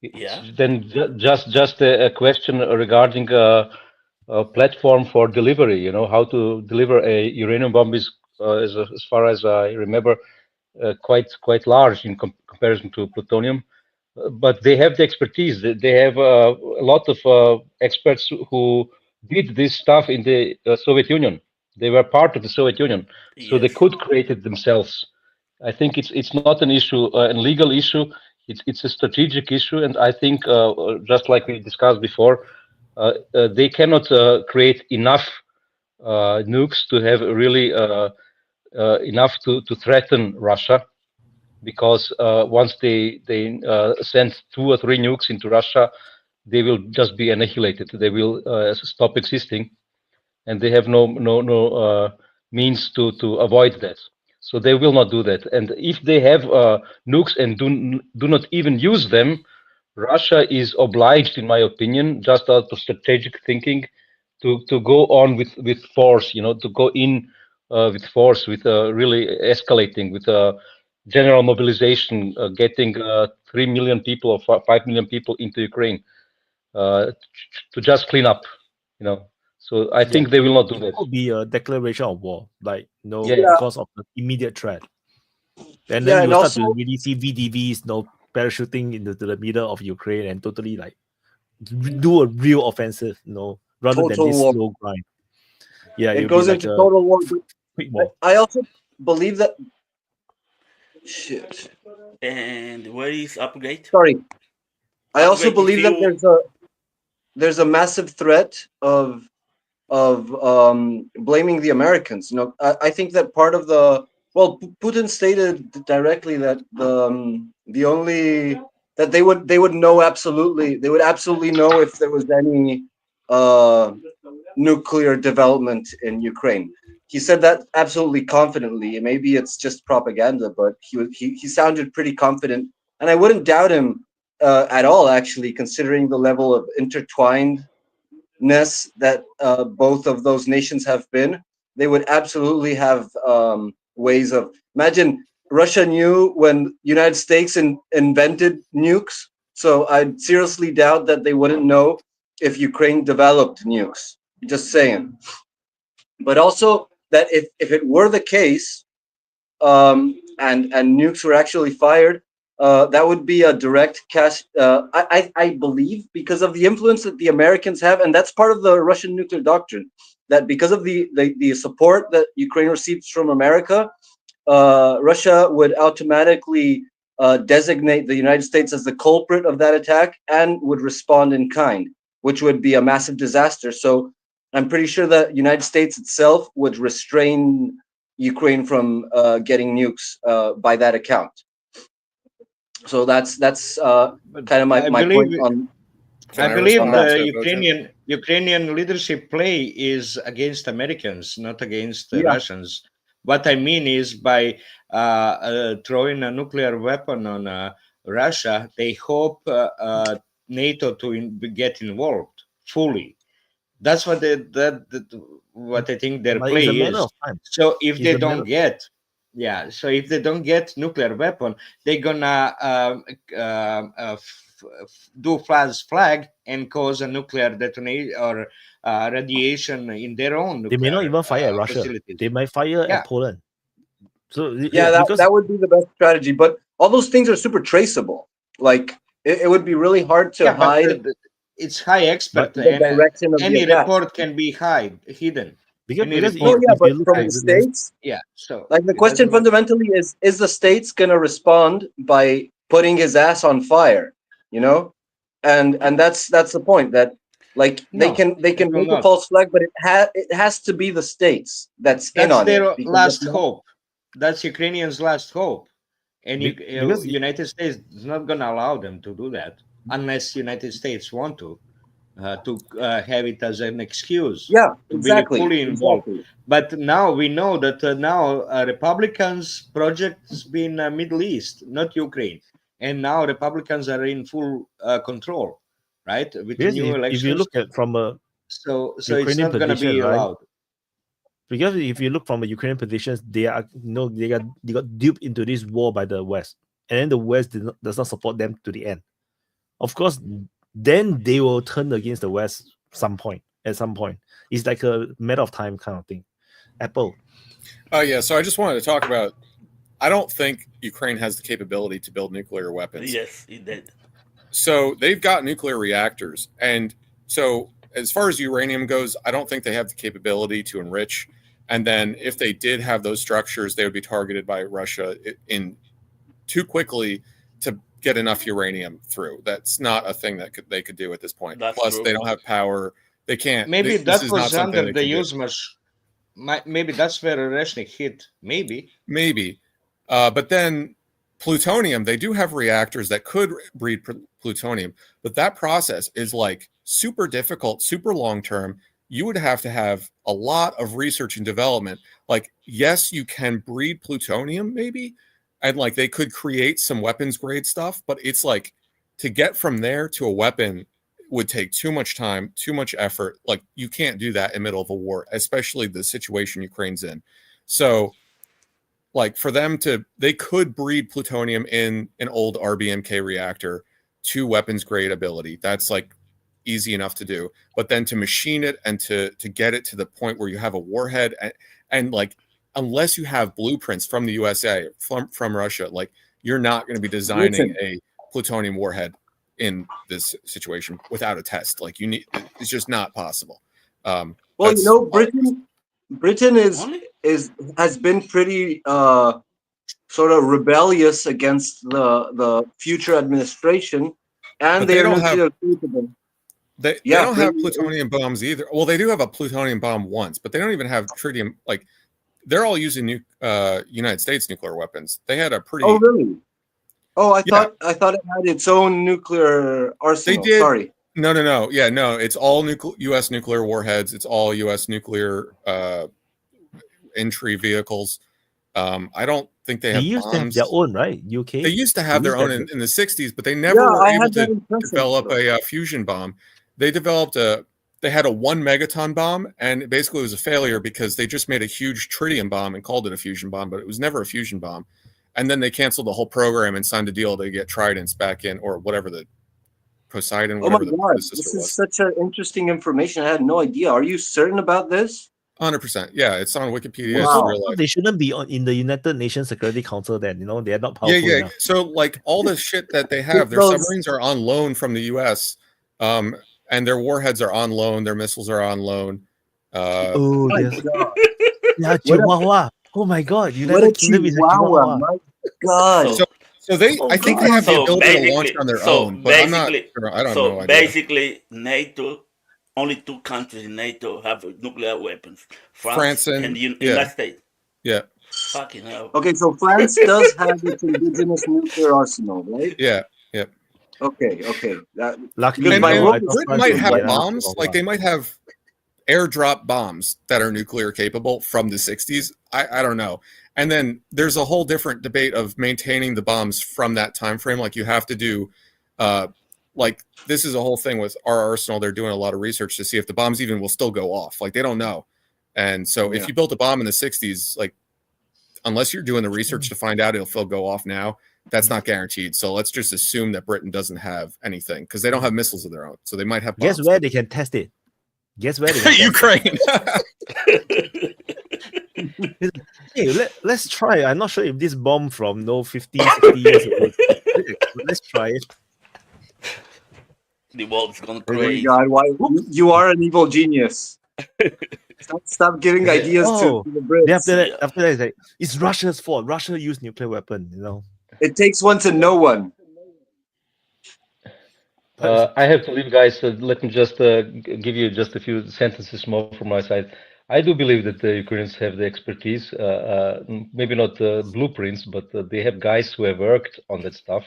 Yeah. Then just a question regarding a platform for delivery. You know, how to deliver a uranium bomb is, as far as I remember, quite large in comparison to plutonium. But they have the expertise. They have a lot of experts who did this stuff in the Soviet Union. They were part of the Soviet Union, so they could create it themselves. I think it's not an issue, a legal issue. It's a strategic issue, and I think just like we discussed before, they cannot create enough nukes to have really enough to threaten Russia, because once they send 2 or 3 nukes into Russia, they will just be annihilated. They will stop existing, and they have no means to avoid that. So they will not do that. And if they have nukes and do not even use them, Russia is obliged, in my opinion, just out of strategic thinking, to go on with force. You know, to go in with force, with really escalating, with general mobilization, getting 3 million people or 5 million people into Ukraine to just clean up. You know. So I think they will not do that. It could be a declaration of war, like Yeah. because of the immediate threat. And then you start to really see VDVs, parachuting into the middle of Ukraine and totally like do a real offensive, rather than this war. slow grind. Yeah, It goes into total war. Quick war. I also believe that. Shit. And where is upgrade? Sorry. I also Upgrade, believe if that there's a massive threat of blaming the Americans. You know, I think that part of Putin stated directly that the only that they would know absolutely, they would absolutely know if there was any nuclear development in Ukraine. He said that absolutely confidently. Maybe it's just propaganda, but he sounded pretty confident, and I wouldn't doubt him at all, actually, considering the level of intertwinedness that both of those nations have been. They would absolutely have ways of. Imagine Russia knew when United States invented nukes, so I seriously doubt that they wouldn't know if Ukraine developed nukes. Just saying. But also that if it were the case, and nukes were actually fired, that would be a direct cash. I believe, because of the influence that the Americans have, and that's part of the Russian nuclear doctrine, that because of the support that Ukraine receives from America, Russia would automatically designate the United States as the culprit of that attack and would respond in kind, which would be a massive disaster. So I'm pretty sure that United States itself would restrain Ukraine from getting nukes by that account. So that's kind of my point on. I believe the Ukrainian leadership play is against Americans, not against the Russians. What I mean is by throwing a nuclear weapon on Russia, they hope NATO to get involved fully. That's what what I think their But play it's a matter is. of time. So if It's they a matter don't of- get, yeah, so if they don't get nuclear weapon, they're gonna do false flag and cause a nuclear detonation or radiation in their own They may not nuclear even fire at Russia. facilities. They might fire Yeah. at Poland. So Yeah, that would be the best strategy. But all those things are super traceable. Like it would be really hard to Yeah, but hide. it's high expert, the and direction of the any attack. report can be hidden. Because Any because report. Oh yeah, if but you look from at the it, states, Yeah, so like the it question doesn't matter. fundamentally is the states gonna respond by putting his ass on fire? You know, and that's the point that like they No, can it will make a not. false flag, but it has to be the states that's in That's on it. their because last if not- hope. That's Ukrainians' last hope. And because United States is not going to allow them to do that unless United States want to have it as an excuse. Yeah, to exactly, be fully involved. exactly. But now we know that now Republicans' project's been Middle East, not Ukraine, and now Republicans are in full control, right? With because new elections. if you look at from a so it's Ukrainian not going to position, be right? allowed. Because if you look from a Ukrainian positions, they got duped into this war by the West, and then the West does not support them to the end. Of course, then they will turn against the West at some point. It's like a matter of time kind of thing. Apple. Oh yeah, so I just wanted to talk about. I don't think Ukraine has the capability to build nuclear weapons. Yes, it did. So they've got nuclear reactors, and so as far as uranium goes, I don't think they have the capability to enrich. And then if they did have those structures, they would be targeted by Russia in too quickly to get enough uranium through. That's not a thing that they could do at this point. That's Plus, true. they don't have power. They can't. Maybe this that is not was something under they the can do. Yuzhmash. Maybe that's where Oreshnik hit. Maybe. But then plutonium, they do have reactors that could breed plutonium, but that process is like super difficult, super long term. You would have to have a lot of research and development. Like, yes, you can breed plutonium maybe, and like they could create some weapons grade stuff, but it's like to get from there to a weapon would take too much time, too much effort. Like, you can't do that in the middle of a war, especially the situation Ukraine's in. So like for them to, they could breed plutonium in an old RBMK reactor to weapons grade ability. That's like easy enough to do. But then to machine it and to get it to the point where you have a warhead and like, unless you have blueprints from the USA, from Russia, like you're not going to be designing a plutonium warhead in this situation without a test. Like you need, it's just not possible. Well, you know, Britain has been pretty sort of rebellious against the future administration, and But they they are don't have- nuclear capable. They don't have plutonium bombs either. Well, they do have a plutonium bomb once, but they don't even have tritium. Like they're all using United States nuclear weapons. They had a pretty. Oh, really? Oh, I thought it had its own nuclear arsenal. They did. Sorry. No. Yeah, no. It's all U.S. nuclear warheads. It's all U.S. nuclear entry vehicles. I don't think they They have used to have bombs. their own, right? UK. They used to have They their used own to in the 60s, but they never Yeah, were I able had that to impression. develop a fusion bomb. They developed they had a 1 megaton bomb, and basically it was a failure because they just made a huge tritium bomb and called it a fusion bomb, but it was never a fusion bomb. And then they canceled the whole program and signed a deal to get Tridents back in, or whatever the Poseidon, Oh my whatever God, the sister this was. is such an interesting information. I had no idea. Are you certain about this? 100%. Yeah, it's on Wikipedia. Well, It's so real life. they shouldn't be in the United Nations Security Council then, they are not powerful Yeah. enough. So like all the shit that they have, their Those- submarines are on loan from the US, and their warheads are on loan, their missiles are on loan. Oh, My yes. God. Yeah, What a- Chihuahua. Oh my God, What a United Kingdom is a chihuahua. Chihuahua. My God. So they, I think they have the ability to launch on their own, but I'm not. I don't know. Basically, NATO, only 2 countries in NATO have nuclear weapons: France and United States. Yeah. Fucking hell. Okay, so France does have its indigenous nuclear arsenal, right? Yeah. Okay. Luckily, because And my Britain hope is might have right now. bombs. Like they might have airdrop bombs that are nuclear capable from the 60s. I don't know. And then there's a whole different debate of maintaining the bombs from that time frame. Like you have to do, like this is a whole thing with our arsenal. They're doing a lot of research to see if the bombs even will still go off. Like they don't know. And so if you built a bomb in the 60s, like unless you're doing the research to find out it'll go off now, that's not guaranteed. So let's just assume that Britain doesn't have anything because they don't have missiles of their own. So they might have bombs. Guess where they can test it? Guess where they can Ukraine. Hey, let's try. I'm not sure if this bomb from 50, 60 years ago. Let's try it. The world's gone Oh my crazy. God, why you are an evil genius. Stop giving ideas to the Brits. After that, it's like it's Russia's fault. Russia used nuclear weapon. You know, it takes one to know one. I have to leave, guys. Let me just give you just a few sentences more from my side. I do believe that the Ukrainians have the expertise, maybe not blueprints, but they have guys who have worked on that stuff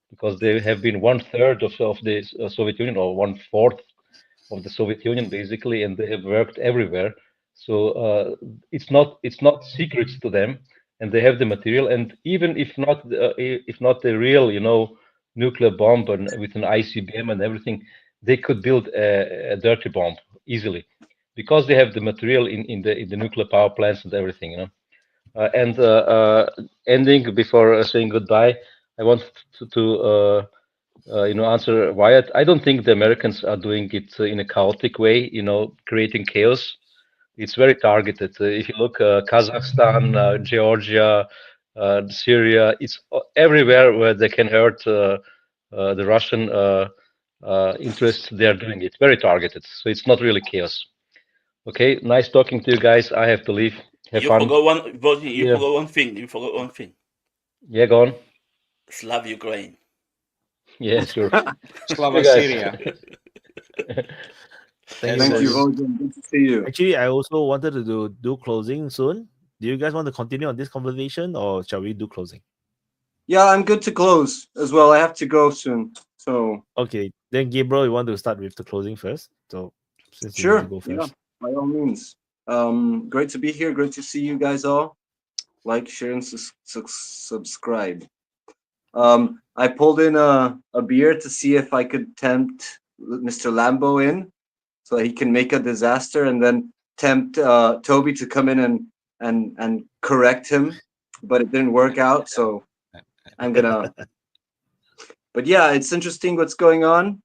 because they have been 1/3 of the Soviet Union or 1/4 of the Soviet Union, basically, and they have worked everywhere. So it's not secrets to them, and they have the material. And even if not the real, nuclear bomb and with an ICBM and everything, they could build a dirty bomb easily because they have the material in the nuclear power plants and everything. And ending before saying goodbye, I want to answer Wyatt. I don't think the Americans are doing it in a chaotic way, creating chaos. It's very targeted. If you look Kazakhstan, Georgia, Syria, it's everywhere where they can hurt the Russian interests. They're doing it very targeted. So it's not really chaos. Okay, nice talking to you guys. I have to leave. Have fun. Forgot one thing. You forgot one thing. Yeah, go on. Slav Ukraine. Yeah, sure. Slava Syria. Thank you, Vogan. Good to see you. Actually, I also wanted to do closing soon. Do you guys want to continue on this conversation, or shall we do closing? Yeah, I'm good to close as well. I have to go soon. So okay, then Gabriel, you want to start with the closing first? So since you sure, need to go first. yeah, by all means. Great to be here. Great to see you guys all. Like, share, and subscribe. I pulled in a beer to see if I could tempt Mr. Lambo in, so he can make a disaster, and then tempt Toby to come in and correct him, but it didn't work out. So I'm gonna. But yeah, it's interesting what's going on.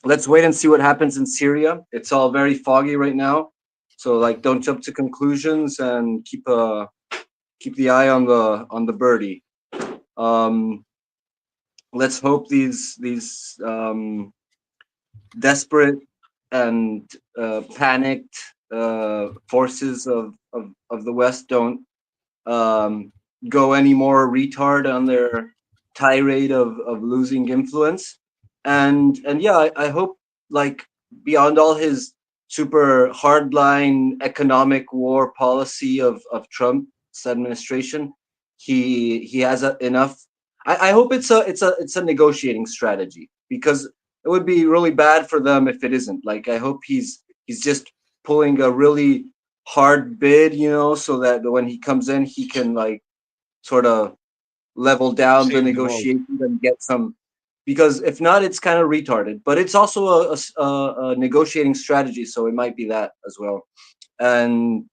Let's wait and see what happens in Syria. It's all very foggy right now, so like don't jump to conclusions and keep the eye on the birdie. Let's hope these desperate and panicked forces of the West don't go any more retard on their tirade of losing influence. And yeah, I hope, like, beyond all his super hardline economic war policy of Trump's administration, he has enough. I hope it's a negotiating strategy, because it would be really bad for them if it isn't. Like, I hope he's just pulling a really hard bid, so that when he comes in, he can like sort of level down the negotiations and get some. Because if not, it's kind of retarded. But it's also a negotiating strategy, so it might be that as well. And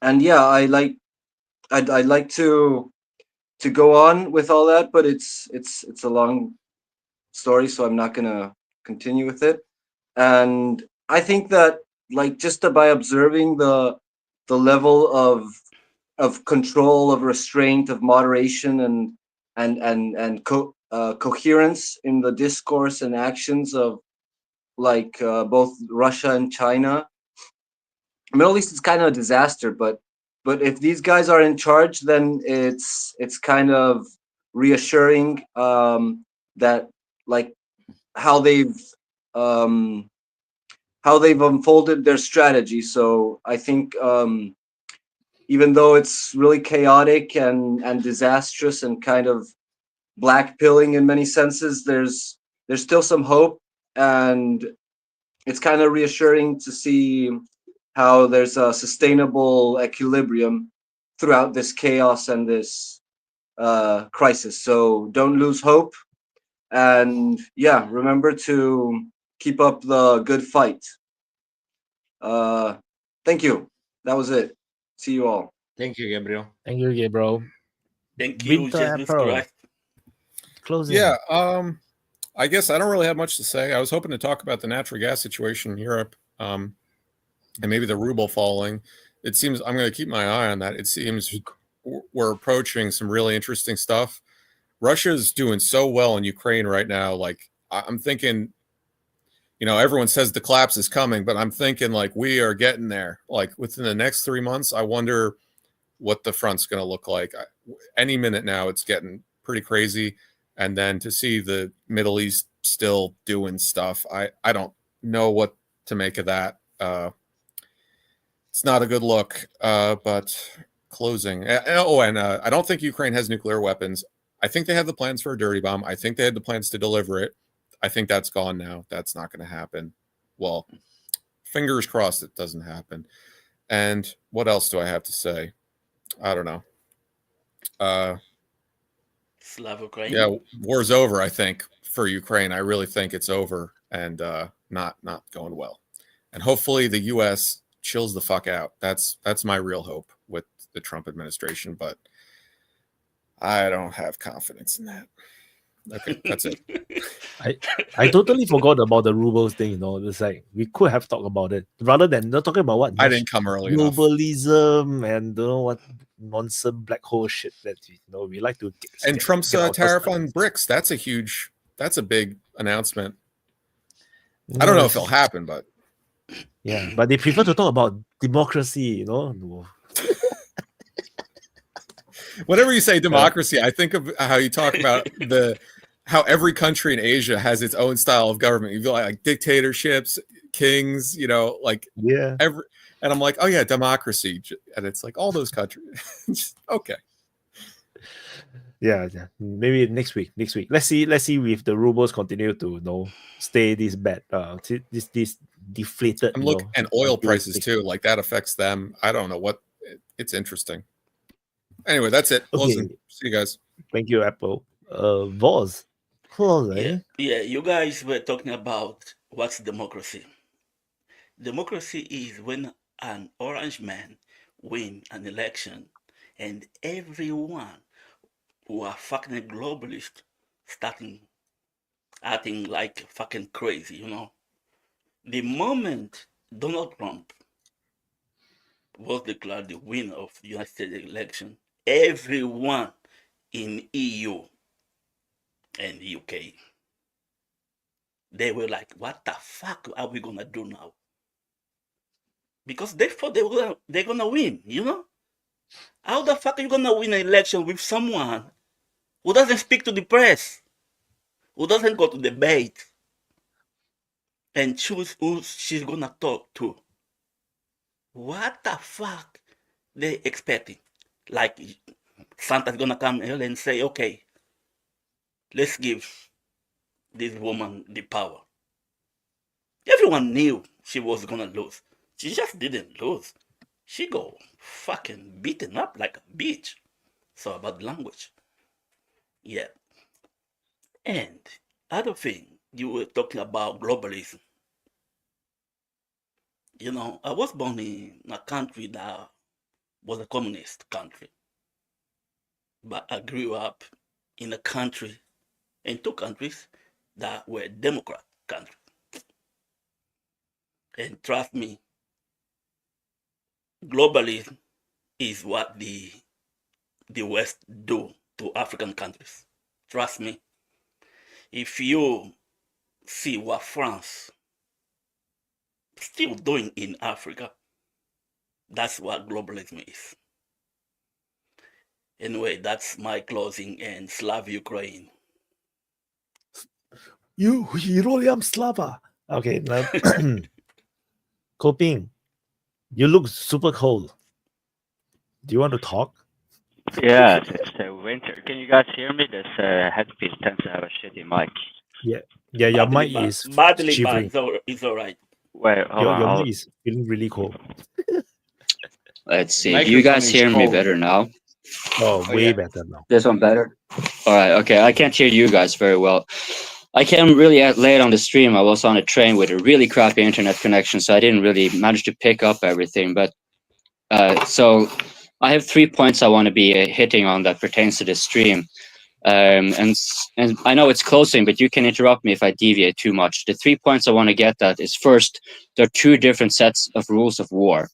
yeah, I'd like to go on with all that, but it's a long story, so I'm not gonna continue with it. And I think that, like, just by observing the level of control, of restraint, of moderation, and coherence in the discourse and actions of like both Russia and China, Middle East is kind of a disaster. But if these guys are in charge, then it's kind of reassuring that, like, how they've unfolded their strategy. So I think even though it's really chaotic and disastrous and kind of black pilling in many senses, there's still some hope, and it's kind of reassuring to see how there's a sustainable equilibrium throughout this chaos and this crisis. So don't lose hope, and yeah, remember to keep up the good fight. Thank you. That was it. See you all. Thank you, Gabriel. Thank you, Gabriel. Thank you, Winter Jesus April. Christ. Closing. Yeah, I guess I don't really have much to say. I was hoping to talk about the natural gas situation in Europe, and maybe the ruble falling. It seems I'm going to keep my eye on that. It seems we're approaching some really interesting stuff. Russia's doing so well in Ukraine right now. Like, I'm thinking, you know, everyone says the collapse is coming, but I'm thinking like we are getting there. Like within the next 3 months, I wonder what the front's going to look like. Any minute now, it's getting pretty crazy. And then to see the Middle East still doing stuff, I don't know what to make of that. It's not a good look, but closing. I don't think Ukraine has nuclear weapons. I think they have the plans for a dirty bomb. I think they had the plans to deliver it. I think that's gone now. That's not going to happen. Well, fingers crossed it doesn't happen. And what else do I have to say? I don't know. Slav Ukraine. Yeah, war's over, I think, for Ukraine. I really think it's over and not going well. And hopefully the US chills the fuck out. That's my real hope with the Trump administration, but I don't have confidence in that. Okay, that's it. I totally forgot about the rubles thing, you know. It's like we could have talked about it rather than not talking about what I didn't come early enough. globalism and don't know what nonsense black hole shit that we like to get, And Trump's get our tariff first on BRICS, that's a big announcement. I don't know if it'll happen, but yeah, but they prefer to talk about democracy, you know. Whenever you say democracy, I think of how you talk about how every country in Asia has its own style of government. You've got like dictatorships, kings, like yeah. And I'm like, oh yeah, democracy, and it's like all those countries. Okay. Yeah. Maybe next week. Let's see if the rubles continue to stay this bad. This deflated. And look, and oil prices too. Like that affects them. I don't know what. It's interesting. Anyway, that's it. Closing. Okay. See you guys. Thank you, Apple. Voz. Closing. Yeah, you guys were talking about what's democracy. Democracy is when an orange man win an election and everyone who are fucking globalist starting acting like fucking crazy, The moment Donald Trump was declared the winner of the United States election, everyone in EU and UK, they were like, what the fuck are we gonna do now? Because they thought they're gonna win, How the fuck are you gonna win an election with someone who doesn't speak to the press, who doesn't go to debate and choose who she's gonna talk to? What the fuck they expecting? Like Santa's gonna come here and say, okay, let's give this woman the power. Everyone knew she was gonna lose. She just didn't lose. She got fucking beaten up like a bitch. So about language. Yeah. And other thing, you were talking about globalism. I was born in a country that was a communist country. But I grew up in two countries that were Democrat countries. And trust me, globalism is what the West do to African countries. Trust me. If you see what France still doing in Africa, that's what globalism is. Anyway, that's my closing, and Slav Ukraine. You Hiroliam Slava. Okay, now Koping, you look super cold. Do you want to talk? Yeah, it's winter. Can you guys hear me? This headpiece tends to have a shitty mic. Yeah, your mic is badly shivering. bad. It's all right. Wait, hold on. Your mic is feeling really cold. Let's see. Do you guys hear me better now? Oh, way better now. This one better? All right. Okay. I can't hear you guys very well. I came really late on the stream. I was on a train with a really crappy internet connection, so I didn't really manage to pick up everything. But so I have 3 points I want to be hitting on that pertains to this stream. And I know it's closing, but you can interrupt me if I deviate too much. The 3 points I want to get at is first, there are 2 different sets of rules of war.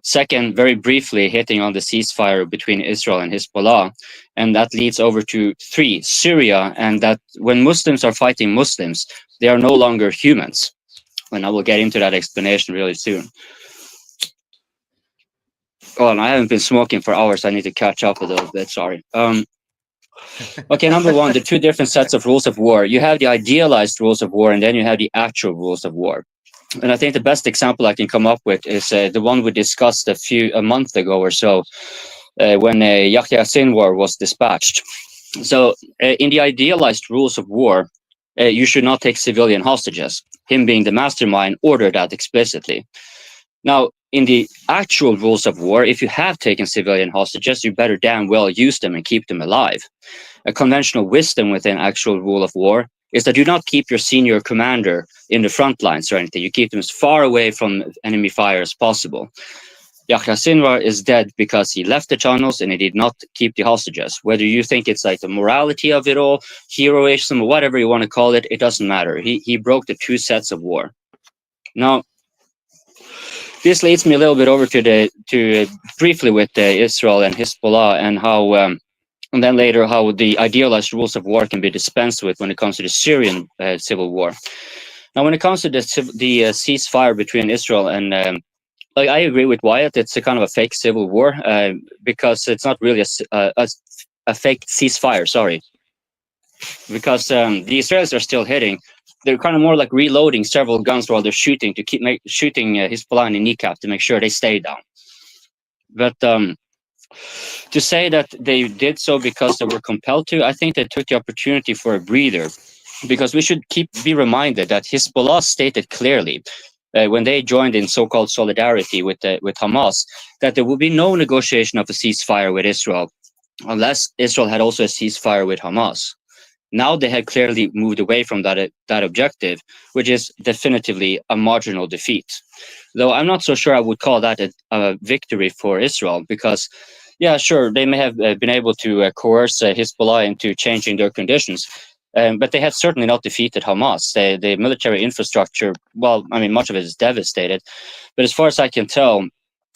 Second, very briefly hitting on the ceasefire between Israel and Hezbollah, and that leads over to 3, Syria, and that when Muslims are fighting Muslims, they are no longer humans. And I will get into that explanation really soon. Oh, and I haven't been smoking for hours. I need to catch up a little bit, sorry. Okay, number 1, the 2 different sets of rules of war. You have the idealized rules of war, and then you have the actual rules of war. And I think the best example I can come up with is the one we discussed a month ago or so, when Yahya Sinwar was dispatched. So in the idealized rules of war, you should not take civilian hostages. Him being the mastermind ordered that explicitly. Now, in the actual rules of war, if you have taken civilian hostages, you better damn well use them and keep them alive. A conventional wisdom within actual rule of war is that you do not keep your senior commander in the front lines or anything. You keep them as far away from enemy fire as possible. Yahya Sinwar is dead because he left the tunnels and he did not keep the hostages. Whether you think it's like the morality of it all, heroism, or whatever you want to call it, it doesn't matter. He broke the 2 sets of war. Now, this leads me a little bit over to briefly with Israel and Hezbollah and how, and then later how the idealized rules of war can be dispensed with when it comes to the Syrian civil war. Now, when it comes to the ceasefire between Israel and, I agree with Wyatt, it's a kind of a fake civil war because it's not really a fake ceasefire, sorry. Because the Israelis are still hitting. They're kind of more like reloading several guns while they're shooting to keep shooting Hezbollah in the kneecap to make sure they stay down. But to say that they did so because they were compelled to, I think they took the opportunity for a breather, because we should be reminded that Hezbollah stated clearly when they joined in so-called solidarity with Hamas that there would be no negotiation of a ceasefire with Israel unless Israel had also a ceasefire with Hamas. Now they had clearly moved away from that objective, which is definitively a marginal defeat. Though I'm not so sure I would call that a victory for Israel, because, yeah, sure, they may have been able to coerce Hezbollah into changing their conditions, but they have certainly not defeated Hamas. The military infrastructure, well, I mean, much of it is devastated. But as far as I can tell,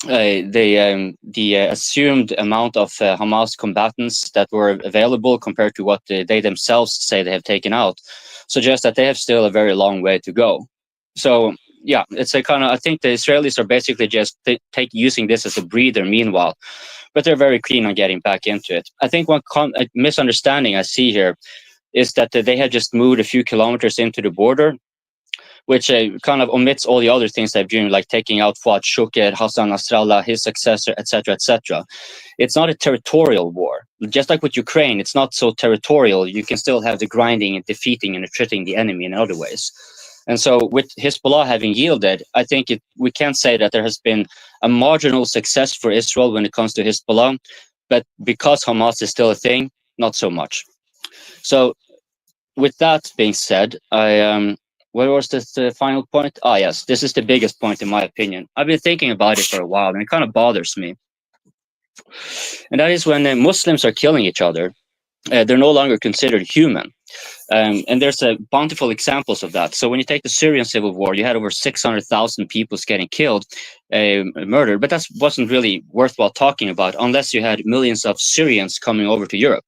the assumed amount of Hamas combatants that were available compared to what they themselves say they have taken out suggests that they have still a very long way to go. So, yeah, it's a kind of, I think the Israelis are basically just using this as a breather meanwhile, but they're very keen on getting back into it. I think one misunderstanding I see here is that they had just moved a few kilometers into the border, which kind of omits all the other things they've done, like taking out Fuad Shukr, Hassan Nasrallah, his successor, etc., etc. It's not a territorial war. Just like with Ukraine, it's not so territorial. You can still have the grinding and defeating and attriting the enemy in other ways. And so with Hezbollah having yielded, I think we can say that there has been a marginal success for Israel when it comes to Hezbollah, but because Hamas is still a thing, not so much. So with that being said, what was the final point? Ah, yes, this is the biggest point in my opinion. I've been thinking about it for a while, and it kind of bothers me. And that is when Muslims are killing each other, they're no longer considered human. And there's bountiful examples of that. So when you take the Syrian civil war, you had over 600,000 people getting killed, murdered, but that wasn't really worthwhile talking about unless you had millions of Syrians coming over to Europe,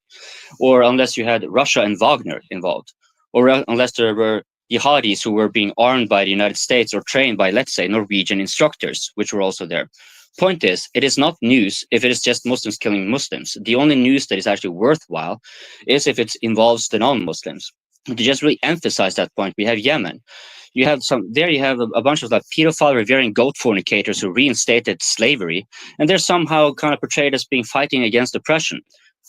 or unless you had Russia and Wagner involved, or unless there were jihadis who were being armed by the United States or trained by, let's say, Norwegian instructors, which were also there. Point is, it is not news if it is just Muslims killing Muslims. The only news that is actually worthwhile is if it involves the non-Muslims. To just really emphasize that point, we have Yemen. You have a bunch of like pedophile revering goat fornicators who reinstated slavery, and they're somehow kind of portrayed as being fighting against oppression.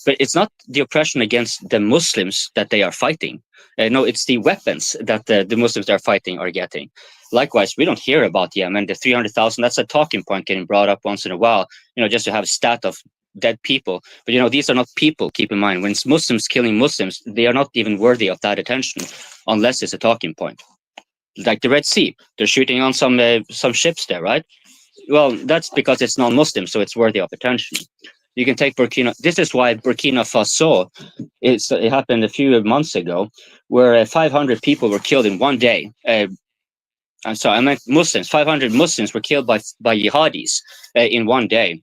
But it's not the oppression against the Muslims that they are fighting. No, it's the weapons that the Muslims they are fighting are getting. Likewise, we don't hear about Yemen. The 300,000, that's a talking point getting brought up once in a while, just to have a stat of dead people. But, these are not people, keep in mind. When it's Muslims killing Muslims, they are not even worthy of that attention unless it's a talking point. Like the Red Sea, they're shooting on some ships there, right? Well, that's because it's non-Muslim, so it's worthy of attention. You can take Burkina. This is why Burkina Faso, it happened a few months ago, where 500 people were killed in one day. I'm sorry, I meant Muslims. 500 Muslims were killed by jihadis in one day.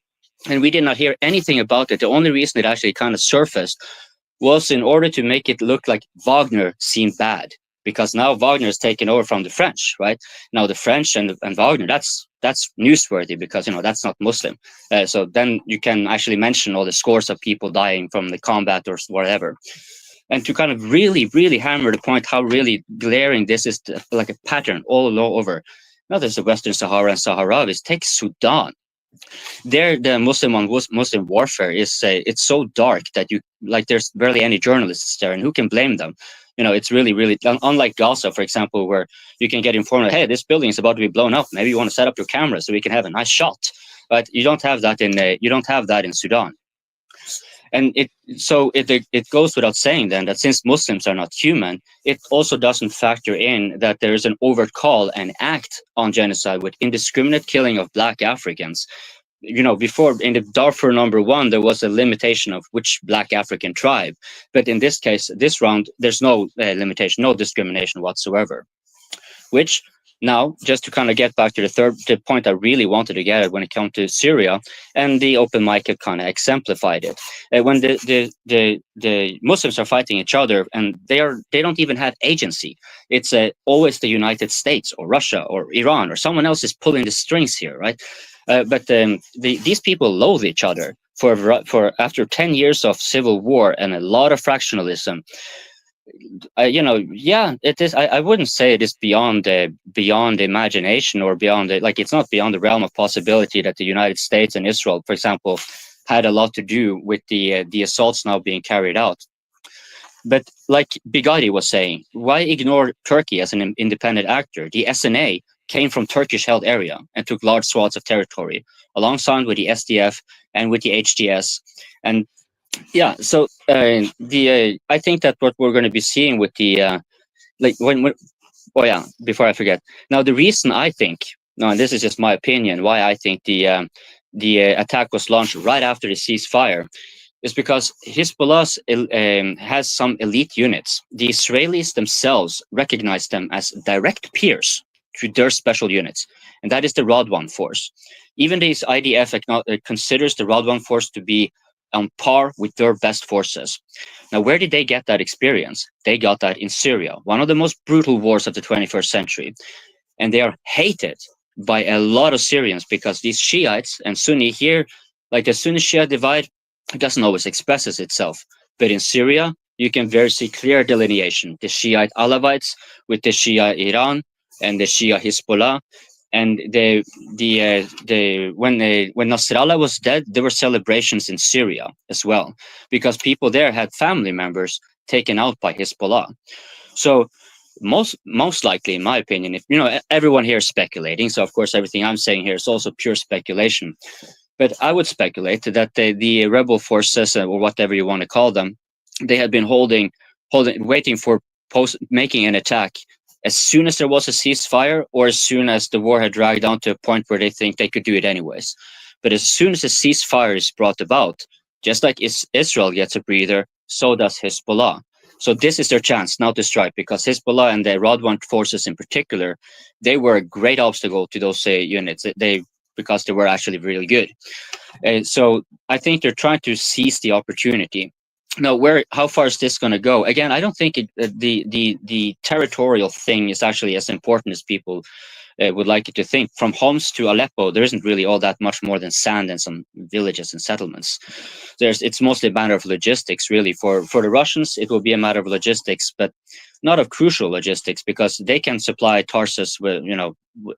And we did not hear anything about it. The only reason it actually kind of surfaced was in order to make it look like Wagner seemed bad. Because now Wagner is taken over from the French, right? Now the French and Wagner, that's newsworthy because, that's not Muslim. So then you can actually mention all the scores of people dying from the combat or whatever. And to kind of really, really hammer the point how really glaring this is, like a pattern all over. Not just the Western Sahara and Sahrawis, take Sudan. There, the Muslim on Muslim warfare is it's so dark that there's barely any journalists there, and who can blame them? It's really, really unlike Gaza, for example, where you can get informed, hey, this building is about to be blown up. Maybe you want to set up your camera so we can have a nice shot. But you don't have that in Sudan. And it goes without saying then that since Muslims are not human, it also doesn't factor in that there is an overt call and act on genocide with indiscriminate killing of Black Africans. Before in the Darfur #1, there was a limitation of which Black African tribe. But in this case, this round, there's no limitation, no discrimination whatsoever. Which now, just to kind of get back to the point I really wanted to get at when it comes to Syria, and the open mic had kind of exemplified it. When the Muslims are fighting each other, and they don't even have agency. It's always the United States or Russia or Iran or someone else is pulling the strings here, right? But these people loathe each other for after 10 years of civil war and a lot of fractionalism. It is. I wouldn't say it is beyond imagination or beyond it's not beyond the realm of possibility that the United States and Israel, for example, had a lot to do with the assaults now being carried out. But like Bigadi was saying, why ignore Turkey as an independent actor? The SNA came from Turkish-held area and took large swaths of territory, alongside with the SDF and with the HTS. And yeah, so I think that what we're going to be seeing with the before I forget. Now, the reason I think, and this is just my opinion, why I think the attack was launched right after the ceasefire is because Hezbollah has some elite units. The Israelis themselves recognize them as direct peers to their special units, and that is the Radwan force. Even the IDF considers the Radwan force to be on par with their best forces. Now, where did they get that experience? They got that in Syria, one of the most brutal wars of the 21st century. And they are hated by a lot of Syrians because these Shiites and Sunni here, like the Sunni-Shia divide, it doesn't always express itself. But in Syria, you can very see clear delineation. The Shiite Alawites with the Shia Iran and the Shia Hezbollah. And when Nasrallah was dead, there were celebrations in Syria as well, because people there had family members taken out by Hezbollah. So most likely, in my opinion, if everyone here is speculating, so of course everything I'm saying here is also pure speculation. But I would speculate that the rebel forces, or whatever you want to call them, they had been waiting for making an attack as soon as there was a ceasefire, or as soon as the war had dragged on to a point where they think they could do it anyways. But as soon as a ceasefire is brought about, just like Israel gets a breather, so does Hezbollah. So this is their chance now to strike, because Hezbollah and the Radwan forces in particular, they were a great obstacle to those units. Because they were actually really good. So I think they're trying to seize the opportunity. Now, how far is this going to go? Again, I don't think the territorial thing is actually as important as people would like it to think. From Homs to Aleppo, there isn't really all that much more than sand and some villages and settlements. It's mostly a matter of logistics, really. For the Russians, it will be a matter of logistics, but not of crucial logistics, because they can supply Tarsus with,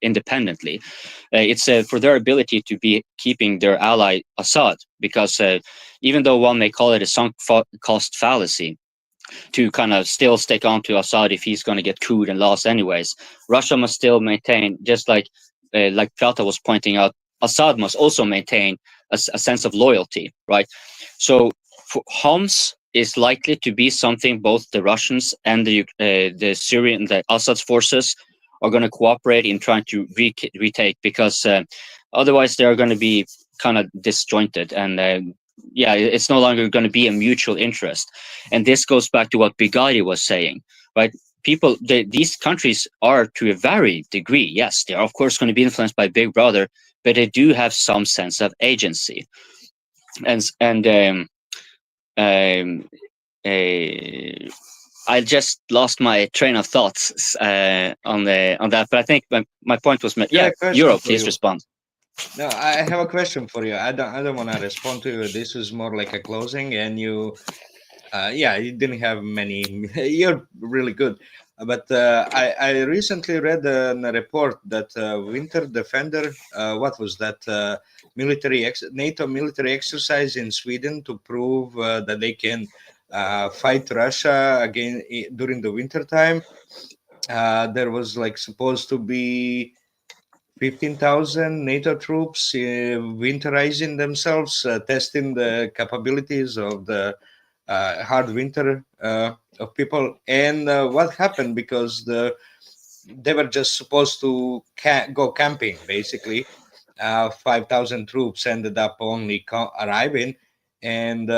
independently. It's for their ability to be keeping their ally Assad, because even though one may call it a sunk cost fallacy, to kind of still stick on to Assad if he's going to get couped and lost anyways. Russia must still maintain, just like Prata was pointing out, Assad must also maintain a sense of loyalty, right? So Homs is likely to be something both the Russians and the Syrian, the Assad's forces are going to cooperate in trying to retake, because otherwise they're going to be kind of disjointed, and it's no longer going to be a mutual interest. And this goes back to what Bigari was saying, right? These countries are, to a varied degree, yes, they are of course going to be influenced by Big Brother, but they do have some sense of agency. I just lost my train of thoughts on that, but I think my point was made. Yeah, Europe, please respond. No, I have a question for you. I don't want to respond to you. This is more like a closing, and you didn't have many. You're really good, but I recently read a report that Winter Defender, what was that NATO military exercise in Sweden to prove that they can fight Russia again during the winter time. There was like supposed to be 15,000 NATO troops winterizing themselves, testing the capabilities of the hard winter of people. And what happened, because they were just supposed to go camping, basically. 5,000 troops ended up only arriving, and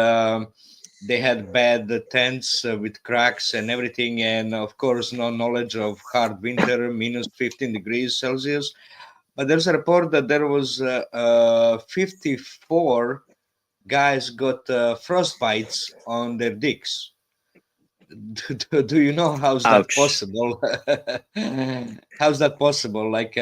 they had bad tents with cracks and everything, and of course no knowledge of hard winter, minus 15 degrees Celsius. But there's a report that there was 54 guys got frostbites on their dicks. Do you know how's that possible? How's that possible? Like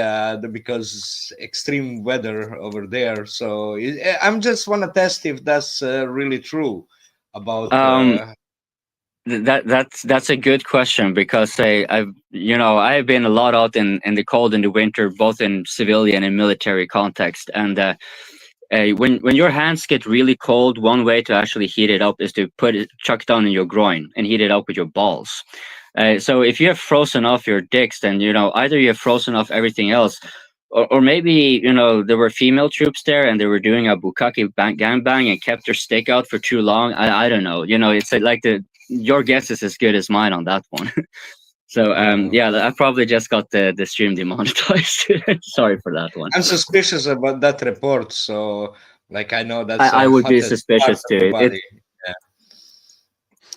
because extreme weather over there. So I'm just want to test if that's really true about. That's a good question, because I've been a lot out in the cold in the winter, both in civilian and military context, and when your hands get really cold, one way to actually heat it up is to chuck it down in your groin and heat it up with your balls. So if you have frozen off your dicks, then either you have frozen off everything else, or maybe there were female troops there and they were doing a bukkake gangbang and kept their stick out for too long. I don't know. It's like your guess is as good as mine on that one. So I probably just got the stream demonetized. Sorry for that one. I'm suspicious about that report, so like I know that's I would be suspicious too.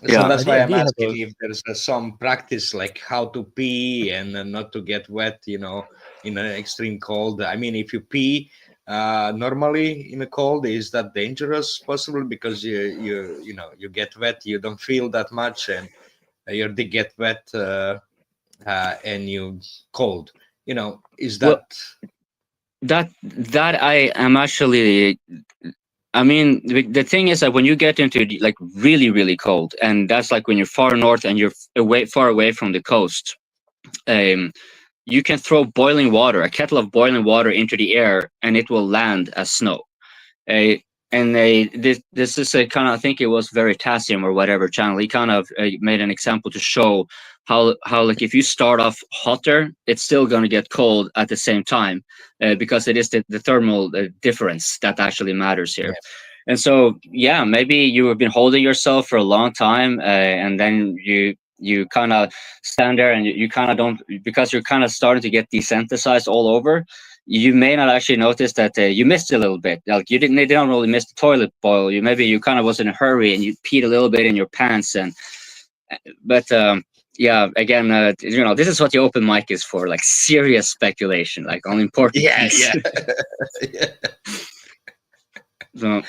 So that's why I'm asking if there's some practice, like how to pee and not to get wet, in an extreme cold. I mean, if you pee normally in a cold, is that dangerous? Possibly because you get wet, you don't feel that much, and your dick get wet and you cold. Is that? Well, that I am actually. I mean, the thing is that when you get into like really, really cold, and that's like when you're far north and you're far away from the coast, you can throw a kettle of boiling water into the air, and it will land as snow. This is a kind of, I think it was Veritasium or whatever channel. He kind of made an example to show how like if you start off hotter, it's still going to get cold at the same time, because it is the thermal difference that actually matters here. Yeah. And so, maybe you have been holding yourself for a long time, and then you kind of stand there and you kind of don't, because you're kind of starting to get desensitized all over. You may not actually notice that you missed a little bit. Like they don't really miss the toilet bowl. You kind of was in a hurry and you peed a little bit in your pants, again, this is what the open mic is for, like serious speculation, like on important things. So,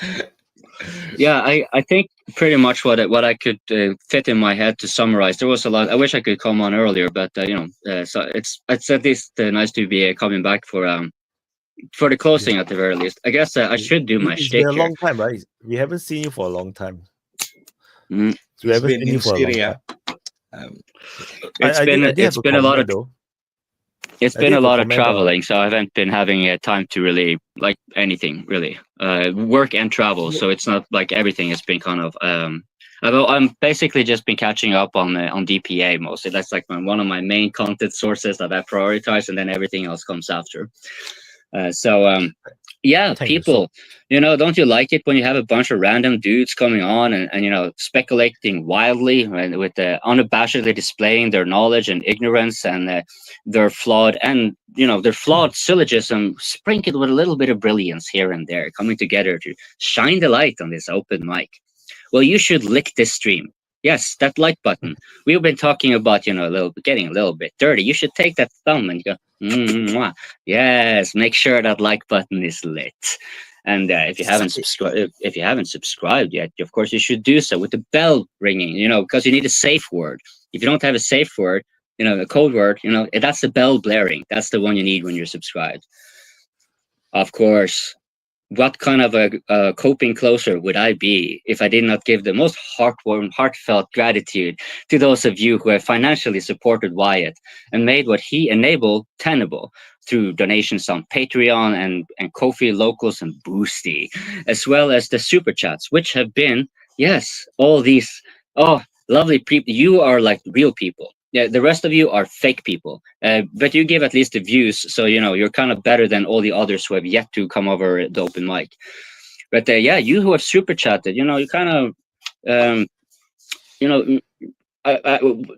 I think pretty much what I could fit in my head to summarize. There was a lot. I wish I could come on earlier, but so it's at least nice to be coming back for the closing at the very least. I guess I should do my shtick. It's been a long time, right? We haven't seen you for a long time. Mm. We haven't seen you for a long time. It's been a lot of traveling, so I haven't been having time to really like anything really, work and travel. So it's not like everything has been kind of Although I'm basically just been catching up on DPA mostly. That's like one of my main content sources that I prioritize, and then everything else comes after. Yeah, Thank you. people, don't you like it when you have a bunch of random dudes coming on and speculating wildly and with unabashedly displaying their knowledge and ignorance and their flawed syllogism sprinkled with a little bit of brilliance here and there, coming together to shine the light on this open mic. Well, you should lick this stream. Yes, that like button. We've been talking about, getting a little bit dirty. You should take that thumb and go, mwah. Yes, make sure that like button is lit. And if you haven't subscribed yet, of course you should do so with the bell ringing. Because you need a safe word. If you don't have a safe word, the code word, that's the bell blaring. That's the one you need when you're subscribed. Of course. What kind of a coping closer would I be if I did not give the most heartwarming, heartfelt gratitude to those of you who have financially supported Wyatt and made what he enabled tenable through donations on Patreon and Ko-fi Locals and Boosty, as well as the super chats, which have been, yes, all these, lovely people. You are like real people. Yeah, the rest of you are fake people, but you give at least the views, so you're kind of better than all the others who have yet to come over the open mic. But yeah, you who have super chatted, you kind of,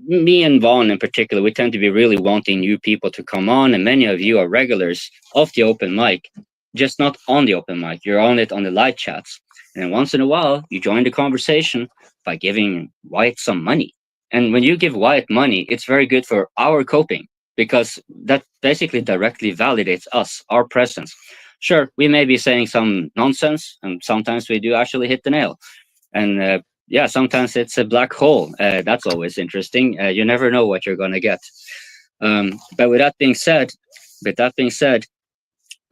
me and Vaughn in particular, we tend to be really wanting new people to come on, and many of you are regulars of the open mic, just not on the open mic. You're on it on the live chats, and then once in a while, you join the conversation by giving Wyatt some money. And when you give Wyatt money, it's very good for our coping because that basically directly validates us, our presence. Sure, we may be saying some nonsense, and sometimes we do actually hit the nail. And yeah, sometimes it's a black hole. That's always interesting. You never know what you're going to get. But with that being said,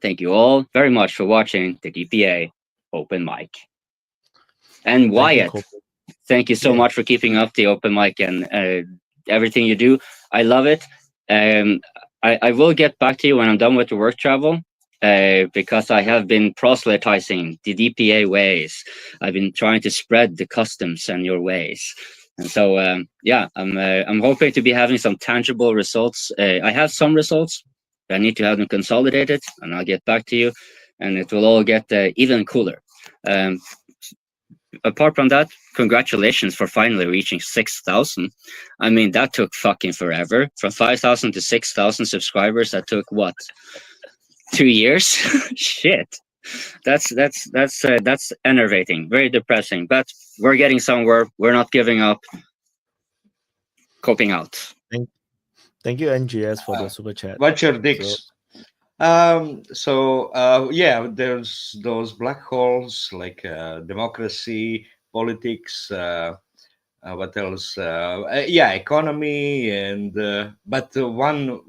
thank you all very much for watching the DPA Open Mic. And Wyatt. Thank you so much for keeping up the open mic and everything you do. I love it. I will get back to you when I'm done with the work travel because I have been proselytizing the DPA ways. I've been trying to spread the customs and your ways. And so, yeah, I'm hoping to be having some tangible results. I have some results. I need to have them consolidated, and I'll get back to you, and it will all get even cooler. Apart from that, congratulations for finally reaching 6,000. I mean, that took fucking forever. From 5,000 to 6,000 subscribers, that took what? 2 years? Shit. That's enervating, very depressing. But we're getting somewhere. We're not giving up. Coping out. Thank you, NGS, for the super chat. Watch your dicks. Yeah, there's those black holes like democracy, politics, what else? Yeah, economy, and but one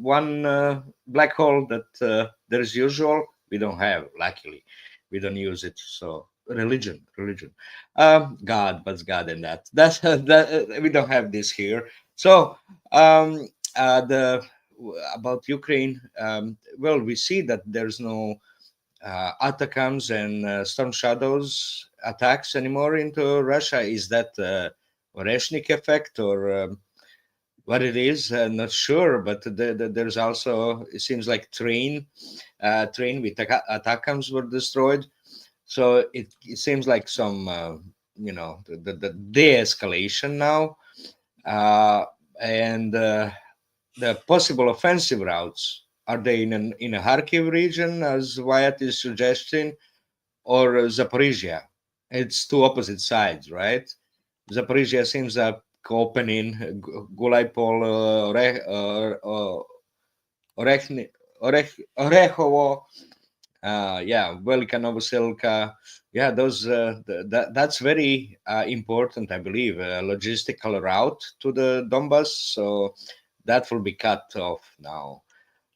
black hole that there's usual we don't have. Luckily, we don't use it. So religion, God, what's God in that? That's that we don't have this here. So about Ukraine, well, we see that there's no ATACMS and Storm Shadows attacks anymore into Russia. Is that Oreshnik effect or what it is? Not sure, but there's also, it seems like train with ATACMS were destroyed. So it seems like some, the de-escalation now. And the possible offensive routes, are they in a Kharkiv region, as Wyatt is suggesting, or Zaporizhia? It's two opposite sides, right? Zaporizhia seems like opening Gulaipol, Orekhovo, yeah, Velika Novoselka. Yeah, those that's very important, I believe, logistical route to the Donbas. So that will be cut off now.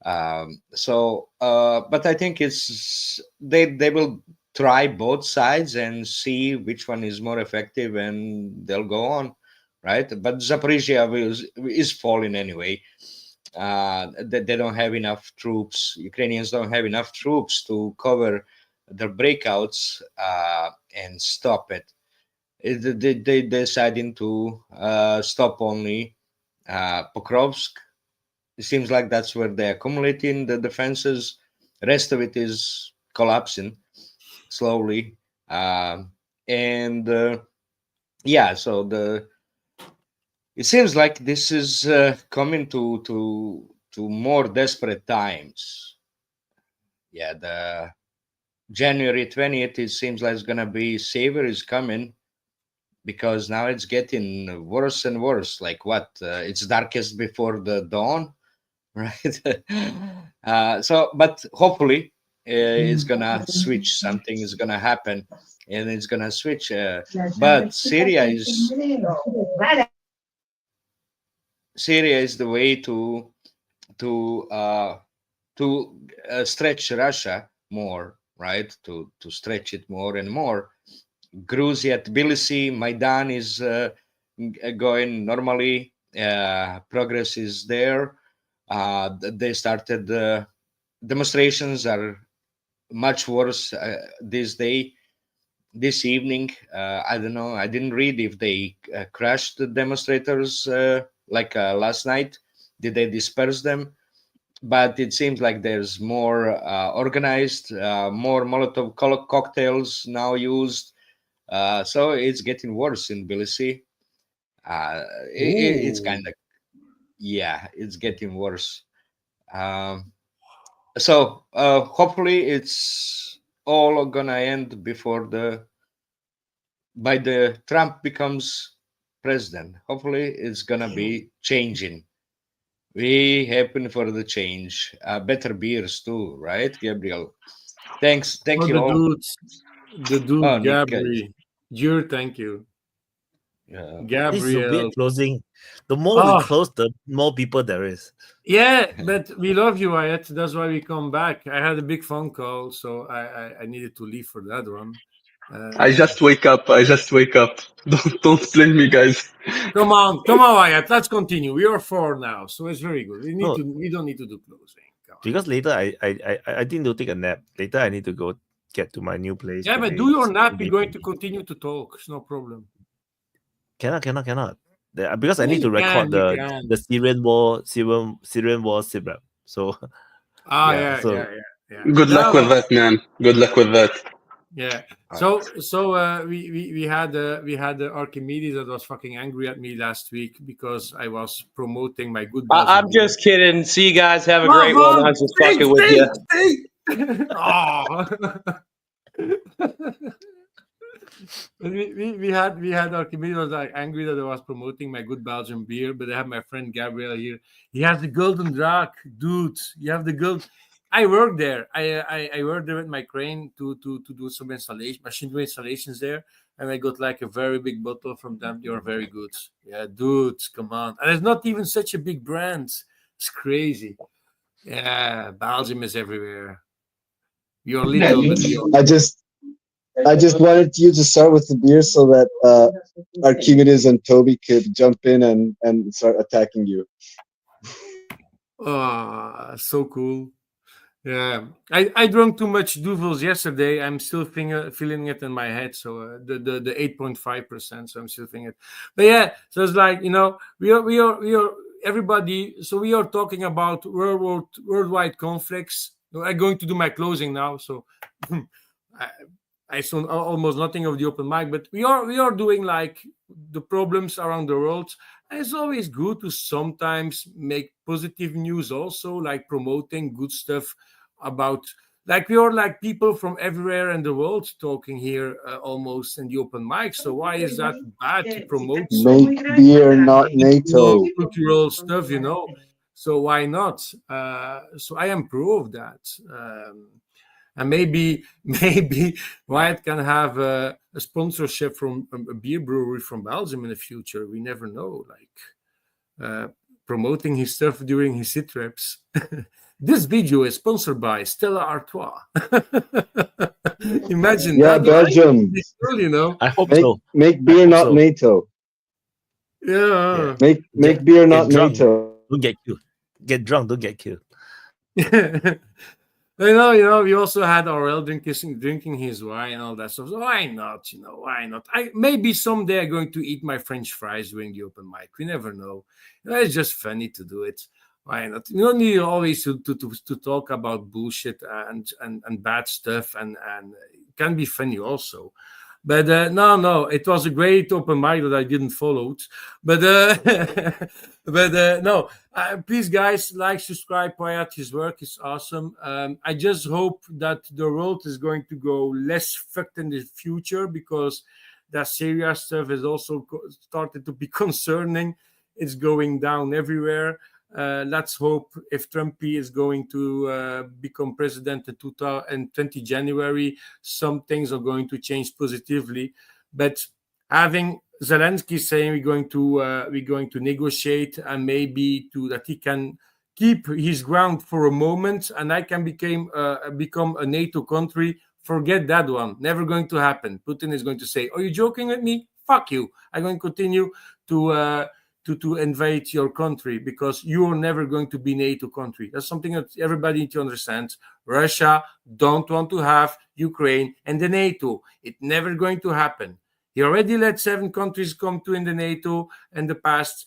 But I think it's they will try both sides and see which one is more effective, and they'll go on, right? But Zaporizhia is falling anyway. They don't have enough troops. Ukrainians don't have enough troops to cover their breakouts and stop it. they deciding to stop only Pokrovsk. It seems like that's where they're accumulating the defenses. The rest of it is collapsing slowly. And yeah, so it seems like this is coming to more desperate times. Yeah, the January 20th, it seems like it's gonna be savior is coming, because now it's getting worse and worse. Like what? It's darkest before the dawn, right? So, but hopefully it's gonna switch. Something is gonna happen, and it's gonna switch. But Syria is the way to stretch Russia more, right? To stretch it more and more. Gruzia, Tbilisi, Maidan is going normally. Progress is there. They started demonstrations are much worse this evening. I don't know. I didn't read if they crushed the demonstrators like last night. Did they disperse them? But it seems like there's more organized, more Molotov cocktails now used. So it's getting worse in Tbilisi. It's kind of, yeah, it's getting worse. So hopefully it's all gonna end by the Trump becomes president. Hopefully it's gonna be changing. We happen for the change. Better beers too, right, Gabriel? Thank you all. The dude, Gabriel. Thank you. This is a Gabriel. weird closing. The more we close, the more people there is. Yeah, but we love you, Ayat. That's why we come back. I had a big phone call, so I needed to leave for that one. I just wake up. Don't blame me, guys. Come on, Ayat. Let's continue. We are 4 now, so it's very good. We don't need to do closing. Because later I think to take a nap. Later I need to go get to my new place. Yeah, but do your nap. We're going to continue to talk. It's no problem. Cannot. Because I need to record the Syrian War SIRAP. So yeah. Good luck with that, man. Good luck with that. Yeah. So we had Archimedes that was fucking angry at me last week because I was promoting my good. I'm just kidding. See you guys. Have a great one. I was just fucking with you. We had Archimedes was like angry that I was promoting my good Belgian beer, but I have my friend Gabriel here. He has the golden drac, dude. You have the gold. I work there. I worked there with my crane to do some machine installations there, and I got like a very big bottle from them. They are very good. Yeah, dude, come on. And it's not even such a big brand. It's crazy. Yeah, Belgium is everywhere. You're little. I just wanted you to start with the beer so that Archimedes and Toby could jump in and start attacking you. So cool. Yeah, I drank too much Duvels yesterday. I'm still feeling it in my head. So the 8.5%. So I'm still feeling it. But yeah, so it's like, we are everybody. So we are talking about worldwide conflicts. I'm going to do my closing now. So I saw almost nothing of the open mic, but we are doing like the problems around the world. And it's always good to sometimes make positive news also, like promoting good stuff about, like we are like people from everywhere in the world talking here almost in the open mic. So why is that bad to promote? Make beer, not NATO. Cultural stuff, So why not? So I am pro of that. And maybe Wyatt can have a sponsorship from a beer brewery from Belgium in the future. We never know. Like promoting his stuff during his sit reps. This video is sponsored by Stella Artois. Imagine that. Yeah, Belgium. Cool, I hope so. Make beer, not NATO. Yeah. Make beer, not NATO. Don't get killed. Get drunk, don't get killed. We also had Aurel drinking his wine and all that stuff. So why not? Why not? Maybe someday I'm going to eat my French fries during the open mic. We never know. It's just funny to do it. Why not? You don't need always to talk about bullshit and bad stuff, and it can be funny also. But no, it was a great open mic that I didn't follow. But no, please, guys, like, subscribe, Payat. His work is awesome. I just hope that the world is going to go less fucked in the future, because that Syria stuff is also started to be concerning. It's going down everywhere. Let's hope if Trump is going to become president in 2020 January, some things are going to change positively. But having Zelensky saying we're going to negotiate, and maybe that he can keep his ground for a moment, and I can become a NATO country. Forget that one. Never going to happen. Putin is going to say, "Are you joking with me? Fuck you. I'm going to continue to invade your country, because you're never going to be NATO country." That's something that everybody needs to understand. Russia don't want to have Ukraine and the NATO. It's never going to happen. He already let 7 countries come to in the NATO in the past.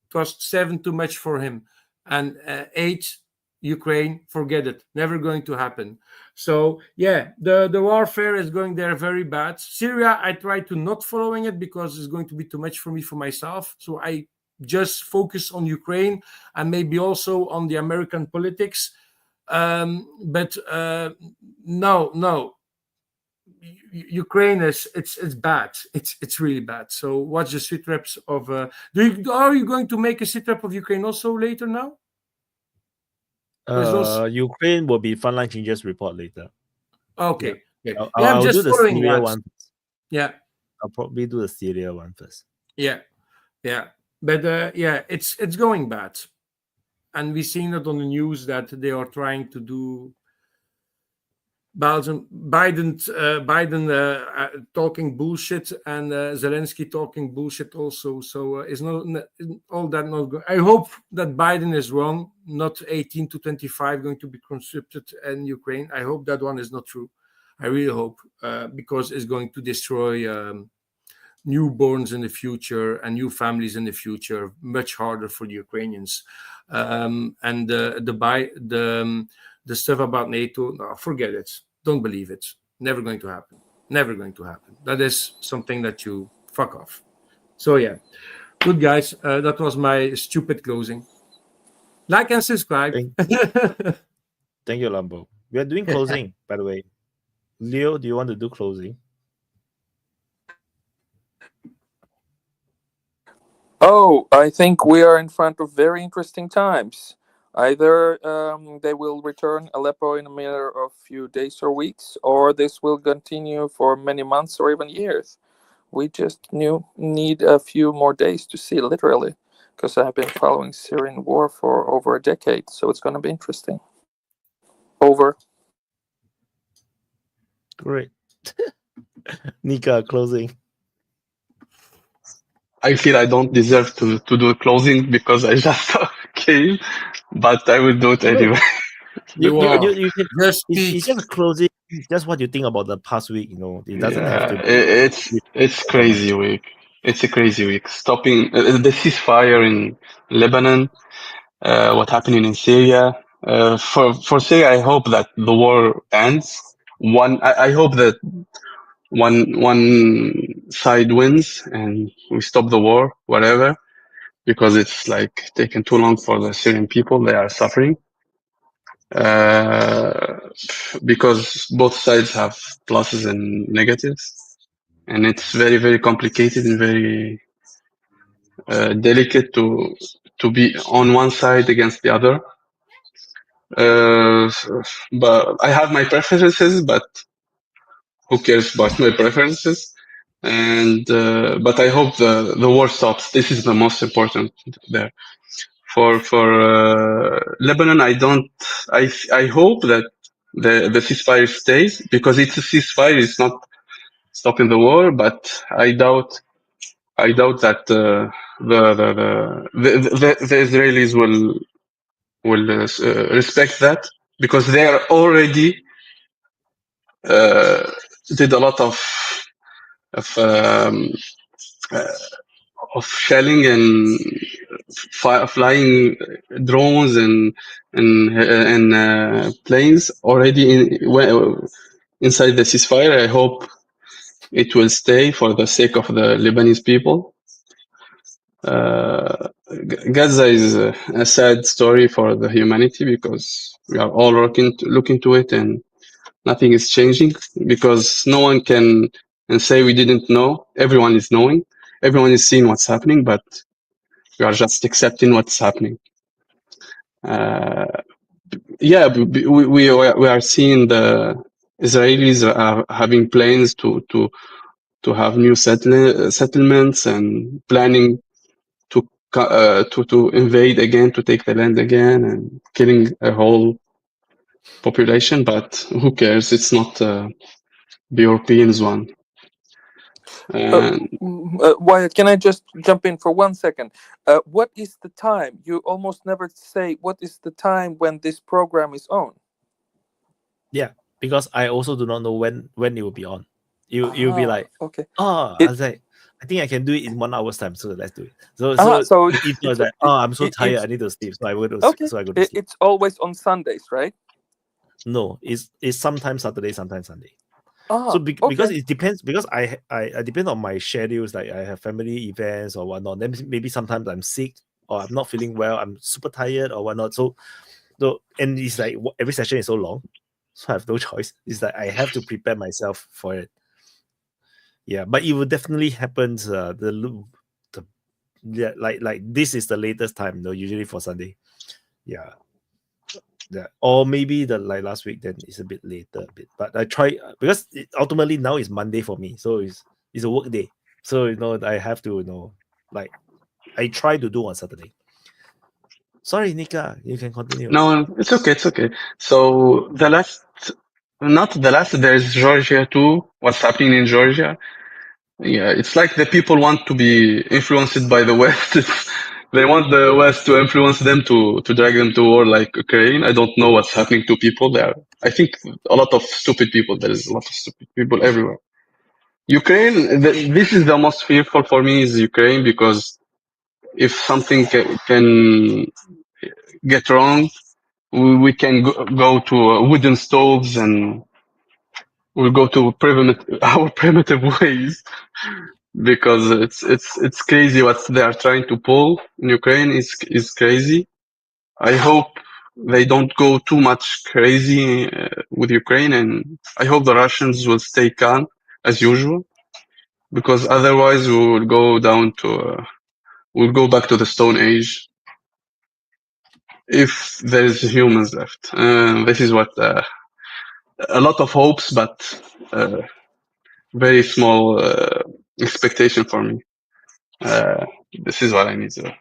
It was 7 too much for him. And 8, Ukraine, forget it. Never going to happen. So yeah, the warfare is going there very bad. Syria, I try to not following it, because it's going to be too much for me, for myself. So I just focus on Ukraine, and maybe also on the American politics. But no, Ukraine it's bad. It's really bad. So watch the sit reps of. Are you going to make a sit rep of Ukraine also later now? Ukraine will be Frontline Changes report later. Okay. Yeah. I'm I'll just do the following Syria that. one. Yeah. I'll probably do the Syria one first. Yeah. But it's going bad, and we've seen it on the news that they are trying to do. Biden talking bullshit, and Zelensky talking bullshit also. So it's not all that not good. I hope that Biden is wrong. Not 18 to 25 going to be conscripted in Ukraine. I hope that one is not true. I really hope, because it's going to destroy newborns in the future and new families in the future. Much harder for the Ukrainians. And the stuff about NATO, no, forget it. Don't believe it. Never going to happen. Never going to happen. That is something that you fuck off. So yeah, good guys. That was my stupid closing. Like and subscribe. Thank you, Lambo. We are doing closing, by the way. Leo, do you want to do closing? Oh, I think we are in front of very interesting times. Either they will return Aleppo in a matter of few days or weeks, or this will continue for many months or even years. We just need a few more days to see, literally, because I've been following Syrian War for over a decade, so it's going to be interesting. Over. Great. Nika, closing. I feel I don't deserve to do a closing because I just came, but I will do it anyway. You can it's just closing. It's just what you think about the past week. It doesn't have to. It's crazy week. It's a crazy week. Stopping the ceasefire in Lebanon. What happening in Syria? For Syria, I hope that the war ends. I hope that one side wins and we stop the war, whatever, because it's like taking too long for the Syrian people. They are suffering. Because both sides have pluses and negatives, and it's very, very complicated and very delicate to be on one side against the other. But I have my preferences, but who cares about my preferences? And but I hope the war stops. This is the most important there. For Lebanon, I hope that the ceasefire stays, because it's a ceasefire. It's not stopping the war, but I doubt that the Israelis will respect that. because they are already did a lot of shelling and flying drones and planes already inside the ceasefire. I hope it will stay for the sake of the Lebanese people. Gaza is a sad story for the humanity because we are all looking to it and nothing is changing because no one can say we didn't know. Everyone is knowing. Everyone is seeing what's happening, but we are just accepting what's happening. Yeah, we are seeing the Israelis are having plans to have new settlements and planning to invade again, to take the land again, and killing a whole population. But who cares? It's not the Europeans one. Wyatt, can I just jump in for 1 second? What is the time? You almost never say what is the time when this program is on. Yeah, because I also do not know when it will be on. You'll be like, okay. I was like, I think I can do it in 1 hour's time, so let's do it. So it was like, I'm so tired, I need to sleep, so I go to sleep. It's always on Sundays, right? No, it's sometimes Saturday, sometimes Sunday. So because it depends, because I depend on my schedules, like I have family events or whatnot. Then maybe sometimes I'm sick or I'm not feeling well, I'm super tired or whatnot. So and it's like every session is so long, so I have no choice. It's like I have to prepare myself for it. Yeah, but it will definitely happen. Like this is the latest time, usually for Sunday. Yeah. Yeah, or maybe last week, then it's a bit later, but I try because ultimately now it's Monday for me, so it's a work day. So I have to I try to do on Saturday. Sorry, Nika, you can continue. No, it's okay. It's okay. So there's Georgia too. What's happening in Georgia? Yeah, it's like the people want to be influenced by the West. They want the West to influence them to drag them to war like Ukraine. I don't know what's happening to people there. I think a lot of stupid people. There is a lot of stupid people everywhere. Ukraine, this is the most fearful for me is Ukraine because if something can get wrong, we can go to wooden stoves and we'll go to our primitive ways. Because it's crazy what they are trying to pull in Ukraine is crazy. I hope they don't go too much crazy with Ukraine, and I hope the Russians will stay calm as usual, because otherwise we will go down to we'll go back to the Stone Age if there is humans left. This is what a lot of hopes, but very small expectation for me. This is what I need to.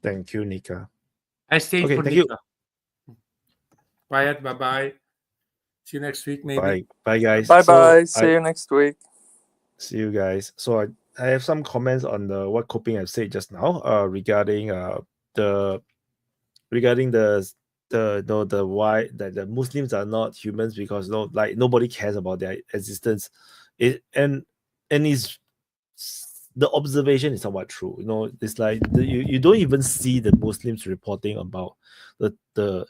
Thank you, Nika. I stayed Okay, for thank Nika. Wyatt, bye-bye. See you next week, maybe. Bye, guys. Bye-bye. See you next week. See you guys. So I have some comments on what Coping have said just now regarding the why that the Muslims are not humans because nobody cares about their existence. And it's the observation is somewhat true. It's like you don't even see the Muslims reporting about the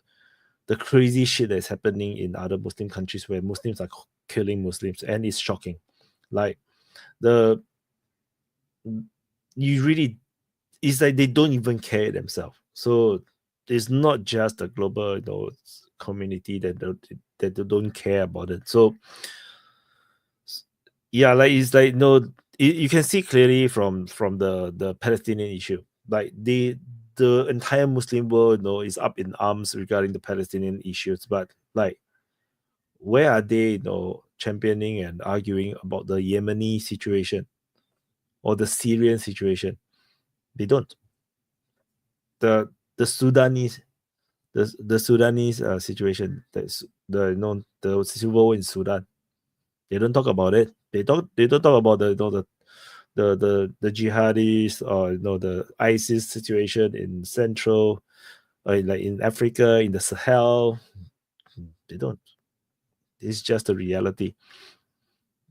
crazy shit that's happening in other Muslim countries where Muslims are killing Muslims, and it's shocking. Like it's like they don't even care themselves. So it's not just the global community that don't care about it. So yeah, it's like you can see clearly from the Palestinian issue, like the entire Muslim world is up in arms regarding the Palestinian issues, but like where are they championing and arguing about the Yemeni situation or the Syrian situation? They don't. The Sudanese situation, the civil war in Sudan, they don't talk about it. They don't talk about the jihadis or the ISIS situation in Central like in Africa, in the Sahel, they don't. It's just a reality.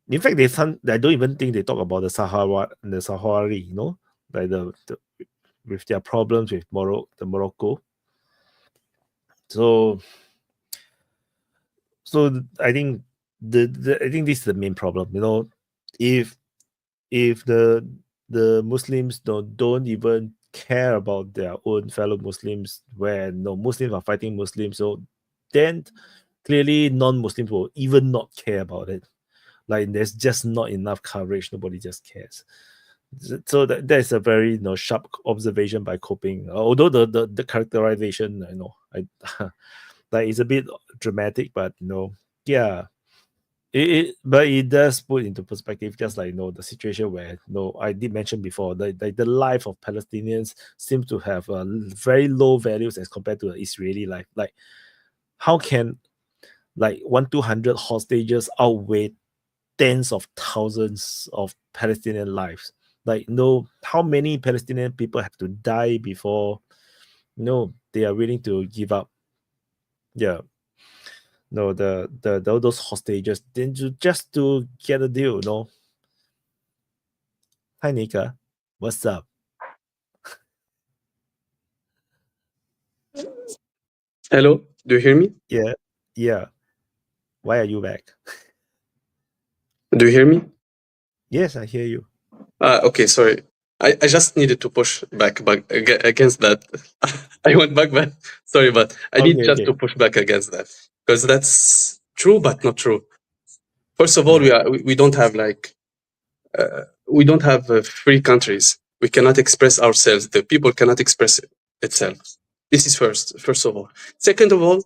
In fact, I don't even think they talk about the Sahrawi, like with their problems with Morocco. So I think I think this is the main problem. If the Muslims don't even care about their own fellow Muslims, where Muslims are fighting Muslims, so then clearly non-Muslims will even not care about it. Like there's just not enough coverage. Nobody just cares. So that is a very sharp observation by Coping. Although the characterization, like it's a bit dramatic, but yeah. But it does put into perspective, just like the situation where I did mention before, the life of Palestinians seems to have very low values as compared to the Israeli life. Like, how can 100-200 hostages outweigh tens of thousands of Palestinian lives? Like, how many Palestinian people have to die before they are willing to give up? Yeah. Those hostages just to get a deal, Hi Nika, what's up? Hello, do you hear me? Yeah. Why are you back? Do you hear me? Yes, I hear you. Okay, sorry. I just needed to push back against that. I went back, but sorry, but I need just to push back against that because that's true, but not true. First of all, we don't have we don't have free countries. We cannot express ourselves. The people cannot express itself. This is first of all. Second of all,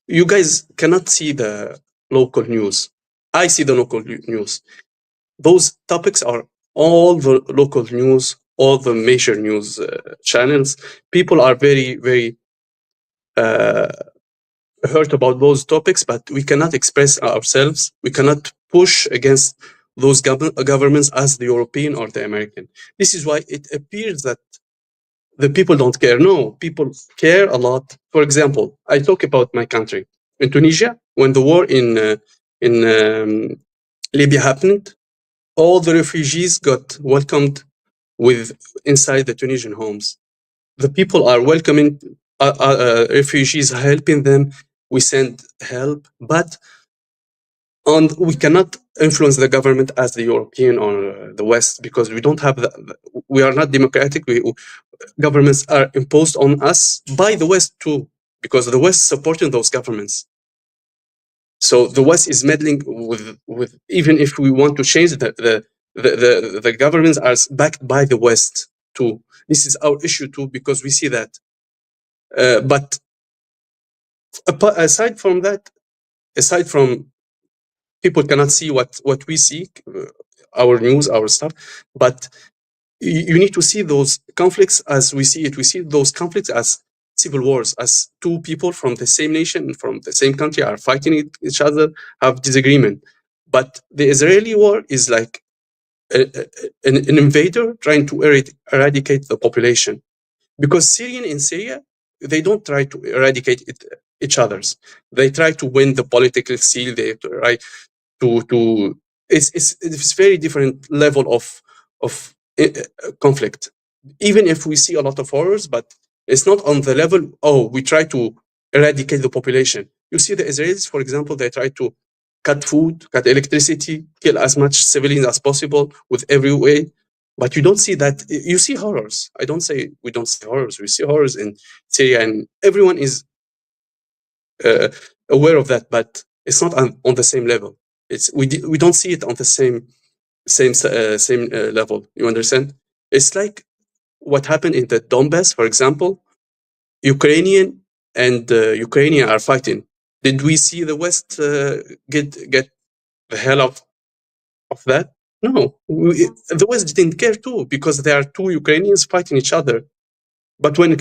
you guys cannot see the local news. I see the local news. Those topics are all the local news, all the major news channels. People are very, very hurt about those topics, but we cannot express ourselves. We cannot push against those governments as the European or the American. This is why it appears that the people don't care. No, people care a lot. For example, I talk about my country. In Tunisia, when the war in Libya happened, all the refugees got welcomed inside the Tunisian homes. The people are welcoming refugees, helping them. We send help, but we cannot influence the government as the European or the West because we don't have we are not democratic. Governments are imposed on us by the West too, because the West supporting those governments. So the West is meddling with even if we want to change the governments are backed by the West too. This is our issue too, because we see that. But aside from that, aside from people cannot see what we see, our news, our stuff, but you need to see those conflicts as we see it. We see those conflicts as civil wars, as two people from the same nation, from the same country are fighting each other, have disagreement. But the Israeli war is like an invader trying to eradicate the population. Because in Syria, they don't try to eradicate each other's. They try to win the political seal. They try to it's very different level of conflict. Even if we see a lot of horrors, but it's not on the level, we try to eradicate the population. You see the Israelis, for example, they try to cut food, cut electricity, kill as much civilians as possible with every way. But you don't see that. You see horrors. I don't say we don't see horrors. We see horrors in Syria, and everyone is aware of that. But it's not on the same level. We don't see it on the same level. You understand? It's like what happened in the Donbass, for example. Ukrainian and Ukrainian are fighting. Did we see the West get the hell of that? No, the West didn't care too, because there are two Ukrainians fighting each other. But when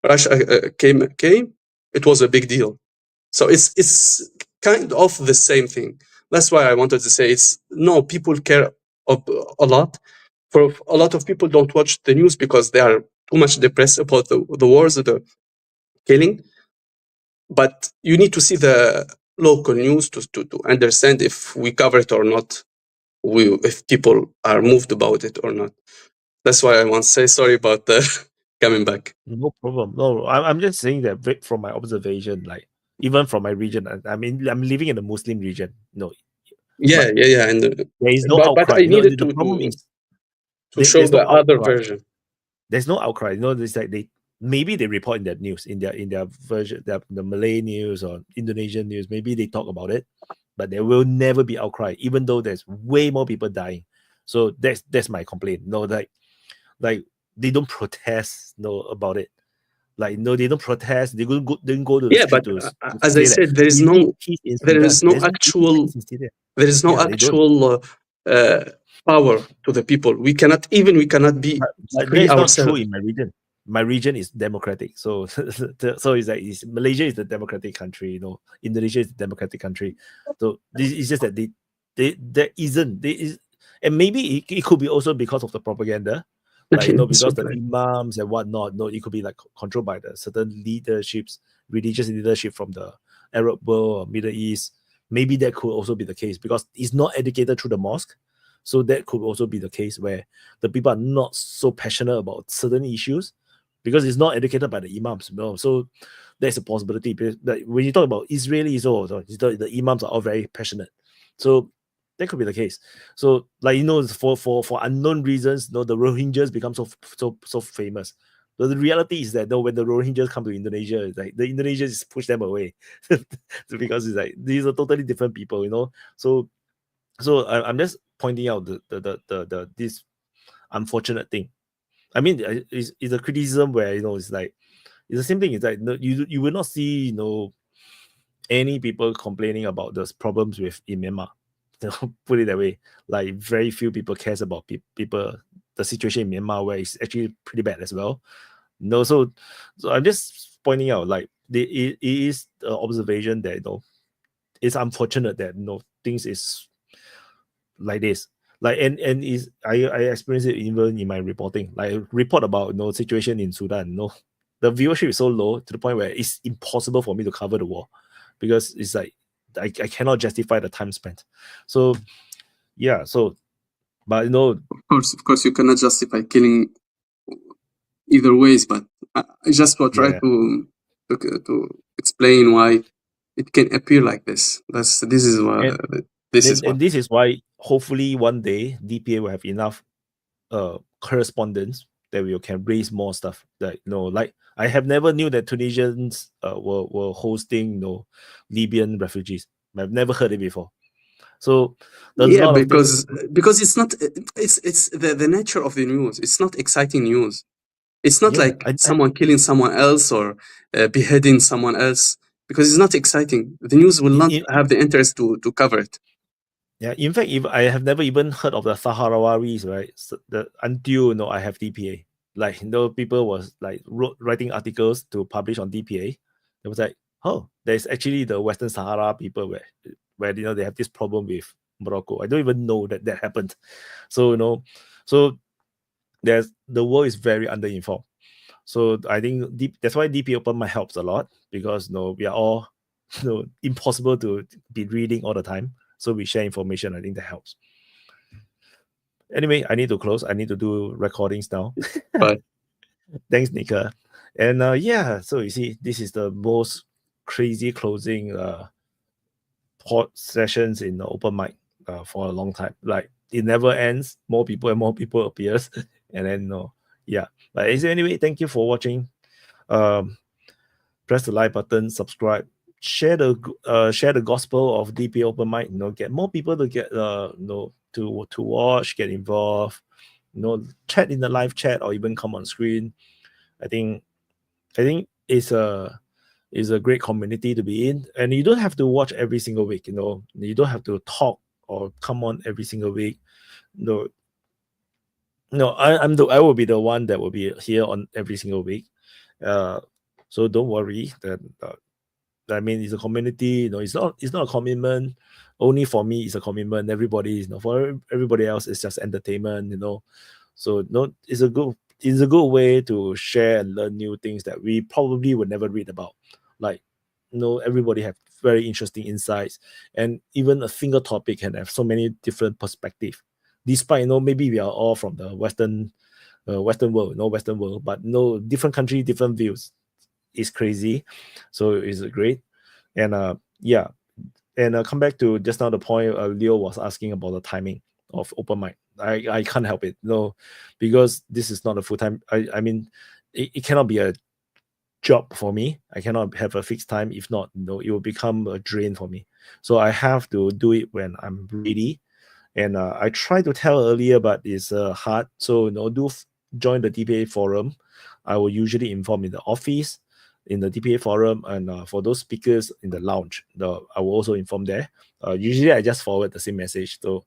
Russia came, it was a big deal. So it's kind of the same thing. That's why I wanted to say people care a lot. For a lot of people don't watch the news because they are too much depressed about the wars or the killing. But you need to see the local news to understand if we cover it or not, if people are moved about it or not. That's why I want to say sorry about the coming back. No problem. No, I'm just saying that from my observation, like even from my region, I mean, I'm living in a Muslim region. No, Yeah, yeah, and there is no but outcry. I needed the problem is to show there's no the other outcry. version. There's no outcry. It's like maybe they report in their news, in their version, the Malay news or Indonesian news. Maybe they talk about it, but there will never be outcry, even though there's way more people dying. So that's my complaint. No, like they don't protest about it. Like no, they don't protest. They didn't go to the Yeah, street but to as I say that said, there is we need no peace in there Sudan. is no There's no actual peace in Syria. there is no Yeah, they don't. actual power to the people. We cannot be But free that is not true ourselves. in my region. My region is democratic, so so it's like Malaysia is the democratic country. Indonesia is the democratic country. So this is just that there is, and maybe it could be also because of the propaganda, like because the imams and whatnot. No, it could be like controlled by the certain leaderships, religious leadership from the Arab world or Middle East. Maybe that could also be the case because it's not educated through the mosque. So that could also be the case where the people are not so passionate about certain issues because it's not educated by the imams. So there's a possibility. But when you talk about Israelis, the imams are all very passionate. So that could be the case. So like for unknown reasons, the Rohingyas become so famous. But the reality is that when the Rohingyas come to Indonesia, it's like the Indonesians push them away because it's like these are totally different people. So I'm just pointing out the this unfortunate thing. I mean, it's a criticism where it's like it's the same thing. It's like you will not see any people complaining about those problems in Myanmar. Put it that way. Like very few people cares about the situation in Myanmar where it's actually pretty bad as well. So I'm just pointing out like it is an observation that it's unfortunate that things is like this. Like and is I experienced it even in my reporting. Like report about situation in Sudan. The viewership is so low to the point where it's impossible for me to cover the war because it's like I cannot justify the time spent. So yeah, but of course you cannot justify killing either ways, but I just will try to explain why it can appear like this. This is why this is why hopefully one day DPA will have enough correspondence that we can raise more stuff. Like I have never knew that Tunisians were hosting Libyan refugees. I've never heard it before. So there's a lot of things. Because it's not it's the nature of the news. It's not exciting news. It's not like someone killing someone else or beheading someone else, because it's not exciting. The news will not have the interest to cover it. Yeah, in fact, if I have never even heard of the Sahrawis, right? Until I have DPA. Like people was like writing articles to publish on DPA. It was like, oh, there's actually the Western Sahara people where they have this problem with Morocco. I don't even know that happened. So so the world is very underinformed. So I think that's why DPA Open Mic helps a lot, because we are all impossible to be reading all the time. So we share information. I think that helps. Anyway, I need to close. I need to do recordings now. Bye. Thanks, Nika. And yeah, so you see, this is the most crazy closing pod sessions in the open mic for a long time. Like it never ends. More people and more people appears, and then yeah. But anyway, thank you for watching. Press the like button, subscribe, share the gospel of DPA Open Mic. Get more people to get to watch, get involved. Chat in the live chat or even come on screen. I think it's a great community to be in, and you don't have to watch every single week. You don't have to talk or come on every single week. I will be the one that will be here on every single week. So don't worry that. I mean, it's a community. It's not a commitment. Only for me, it's a commitment. Everybody, for everybody else, it's just entertainment. So it's a good it's a good way to share and learn new things that we probably would never read about. Like, everybody have very interesting insights, and even a single topic can have so many different perspectives. Despite maybe we are all from the Western world, but different country, different views. Is crazy, so it's great. And yeah, and come back to just now the point Leo was asking about the timing of open mic. I can't help it, because this is not a full-time. I mean, it cannot be a job for me. I cannot have a fixed time. If not, it will become a drain for me. So I have to do it when I'm ready. And I tried to tell earlier, but it's hard. So do join the DPA forum. I will usually inform in the office, in the DPA forum, and for those speakers in the lounge, I will also inform there. Usually I just forward the same message. So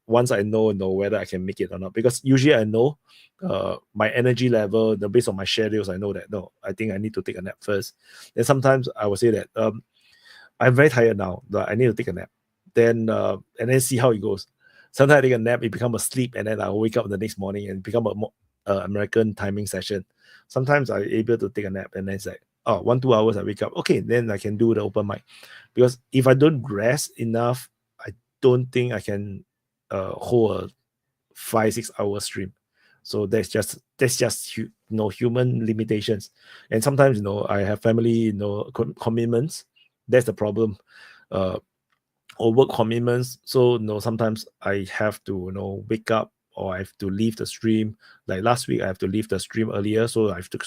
once I know whether I can make it or not, because usually I know my energy level, based on my schedules, I know that I think I need to take a nap first. Then sometimes I will say that I'm very tired now, but I need to take a nap. Then and then see how it goes. Sometimes I take a nap, it becomes a sleep, and then I'll wake up the next morning and become a American timing session. Sometimes I'm able to take a nap, and then it's like 1-2 hours I wake up. Okay, then I can do the open mic. Because if I don't rest enough, I don't think I can hold a 5-6 hour stream. So that's just human limitations. And sometimes I have family commitments. That's the problem. Or work commitments. So sometimes I have to wake up, or I have to leave the stream. Like last week I have to leave the stream earlier, so I have to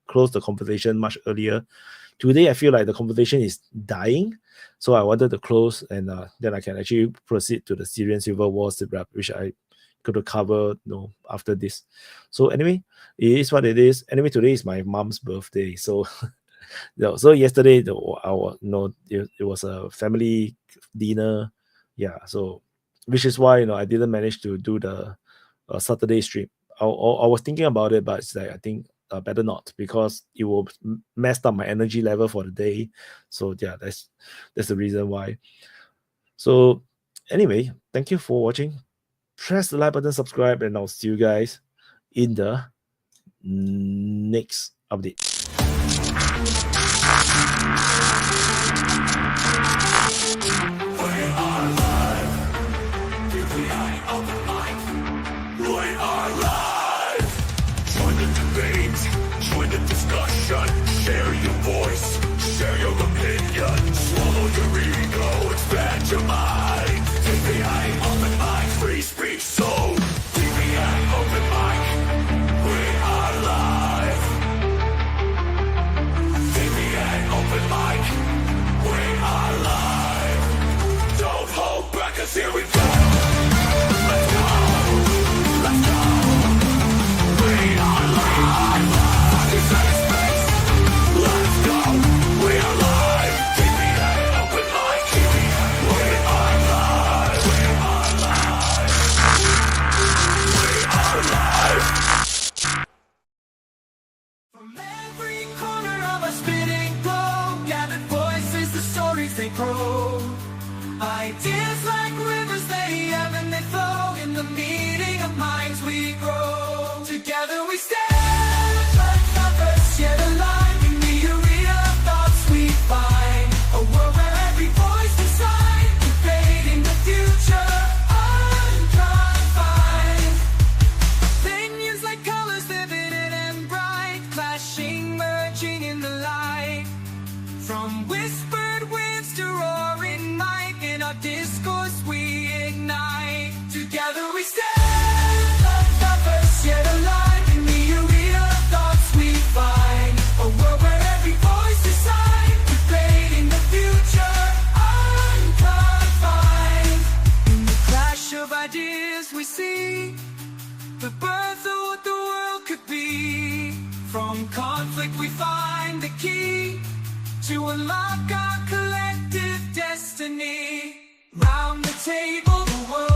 close the conversation much earlier. Today I feel like the conversation is dying, so I wanted to close, and then I can actually proceed to the Syrian Civil War rap, which I could cover after this. So anyway, it is what it is. Anyway, today is my mom's birthday, so so yesterday it was a family dinner, so which is why I didn't manage to do the Saturday stream. I was thinking about it, but it's like I think better not, because it will mess up my energy level for the day. So yeah, that's the reason why. So anyway, thank you for watching. Press the like button, subscribe, and I'll see you guys in the next update. Share your voice, share your opinion, swallow your ego, expand your mind. DPA Open Mic, free speech zone. DPA Open Mic, we are live. DPA Open Mic, we are live. Don't hold back, 'cause here we go. Let's go, let's go. We are live. Let's go, we are live. DPA Open Mic, we are live. We are live. We are live. From every corner of a spinning globe, gathered voices, the stories they grow. Ideas like rivers they ebb and they flow. In the meeting of minds we grow. Together we stand, like lovers yet alive. Discourse we ignite. Together we stand, like lovers yet alive. In the arena of thoughts we find a world where every voice decides. Debating the future unconfined. In the clash of ideas we see the birth of what the world could be. From conflict we find the key to unlock our collective destiny. Round the table, the world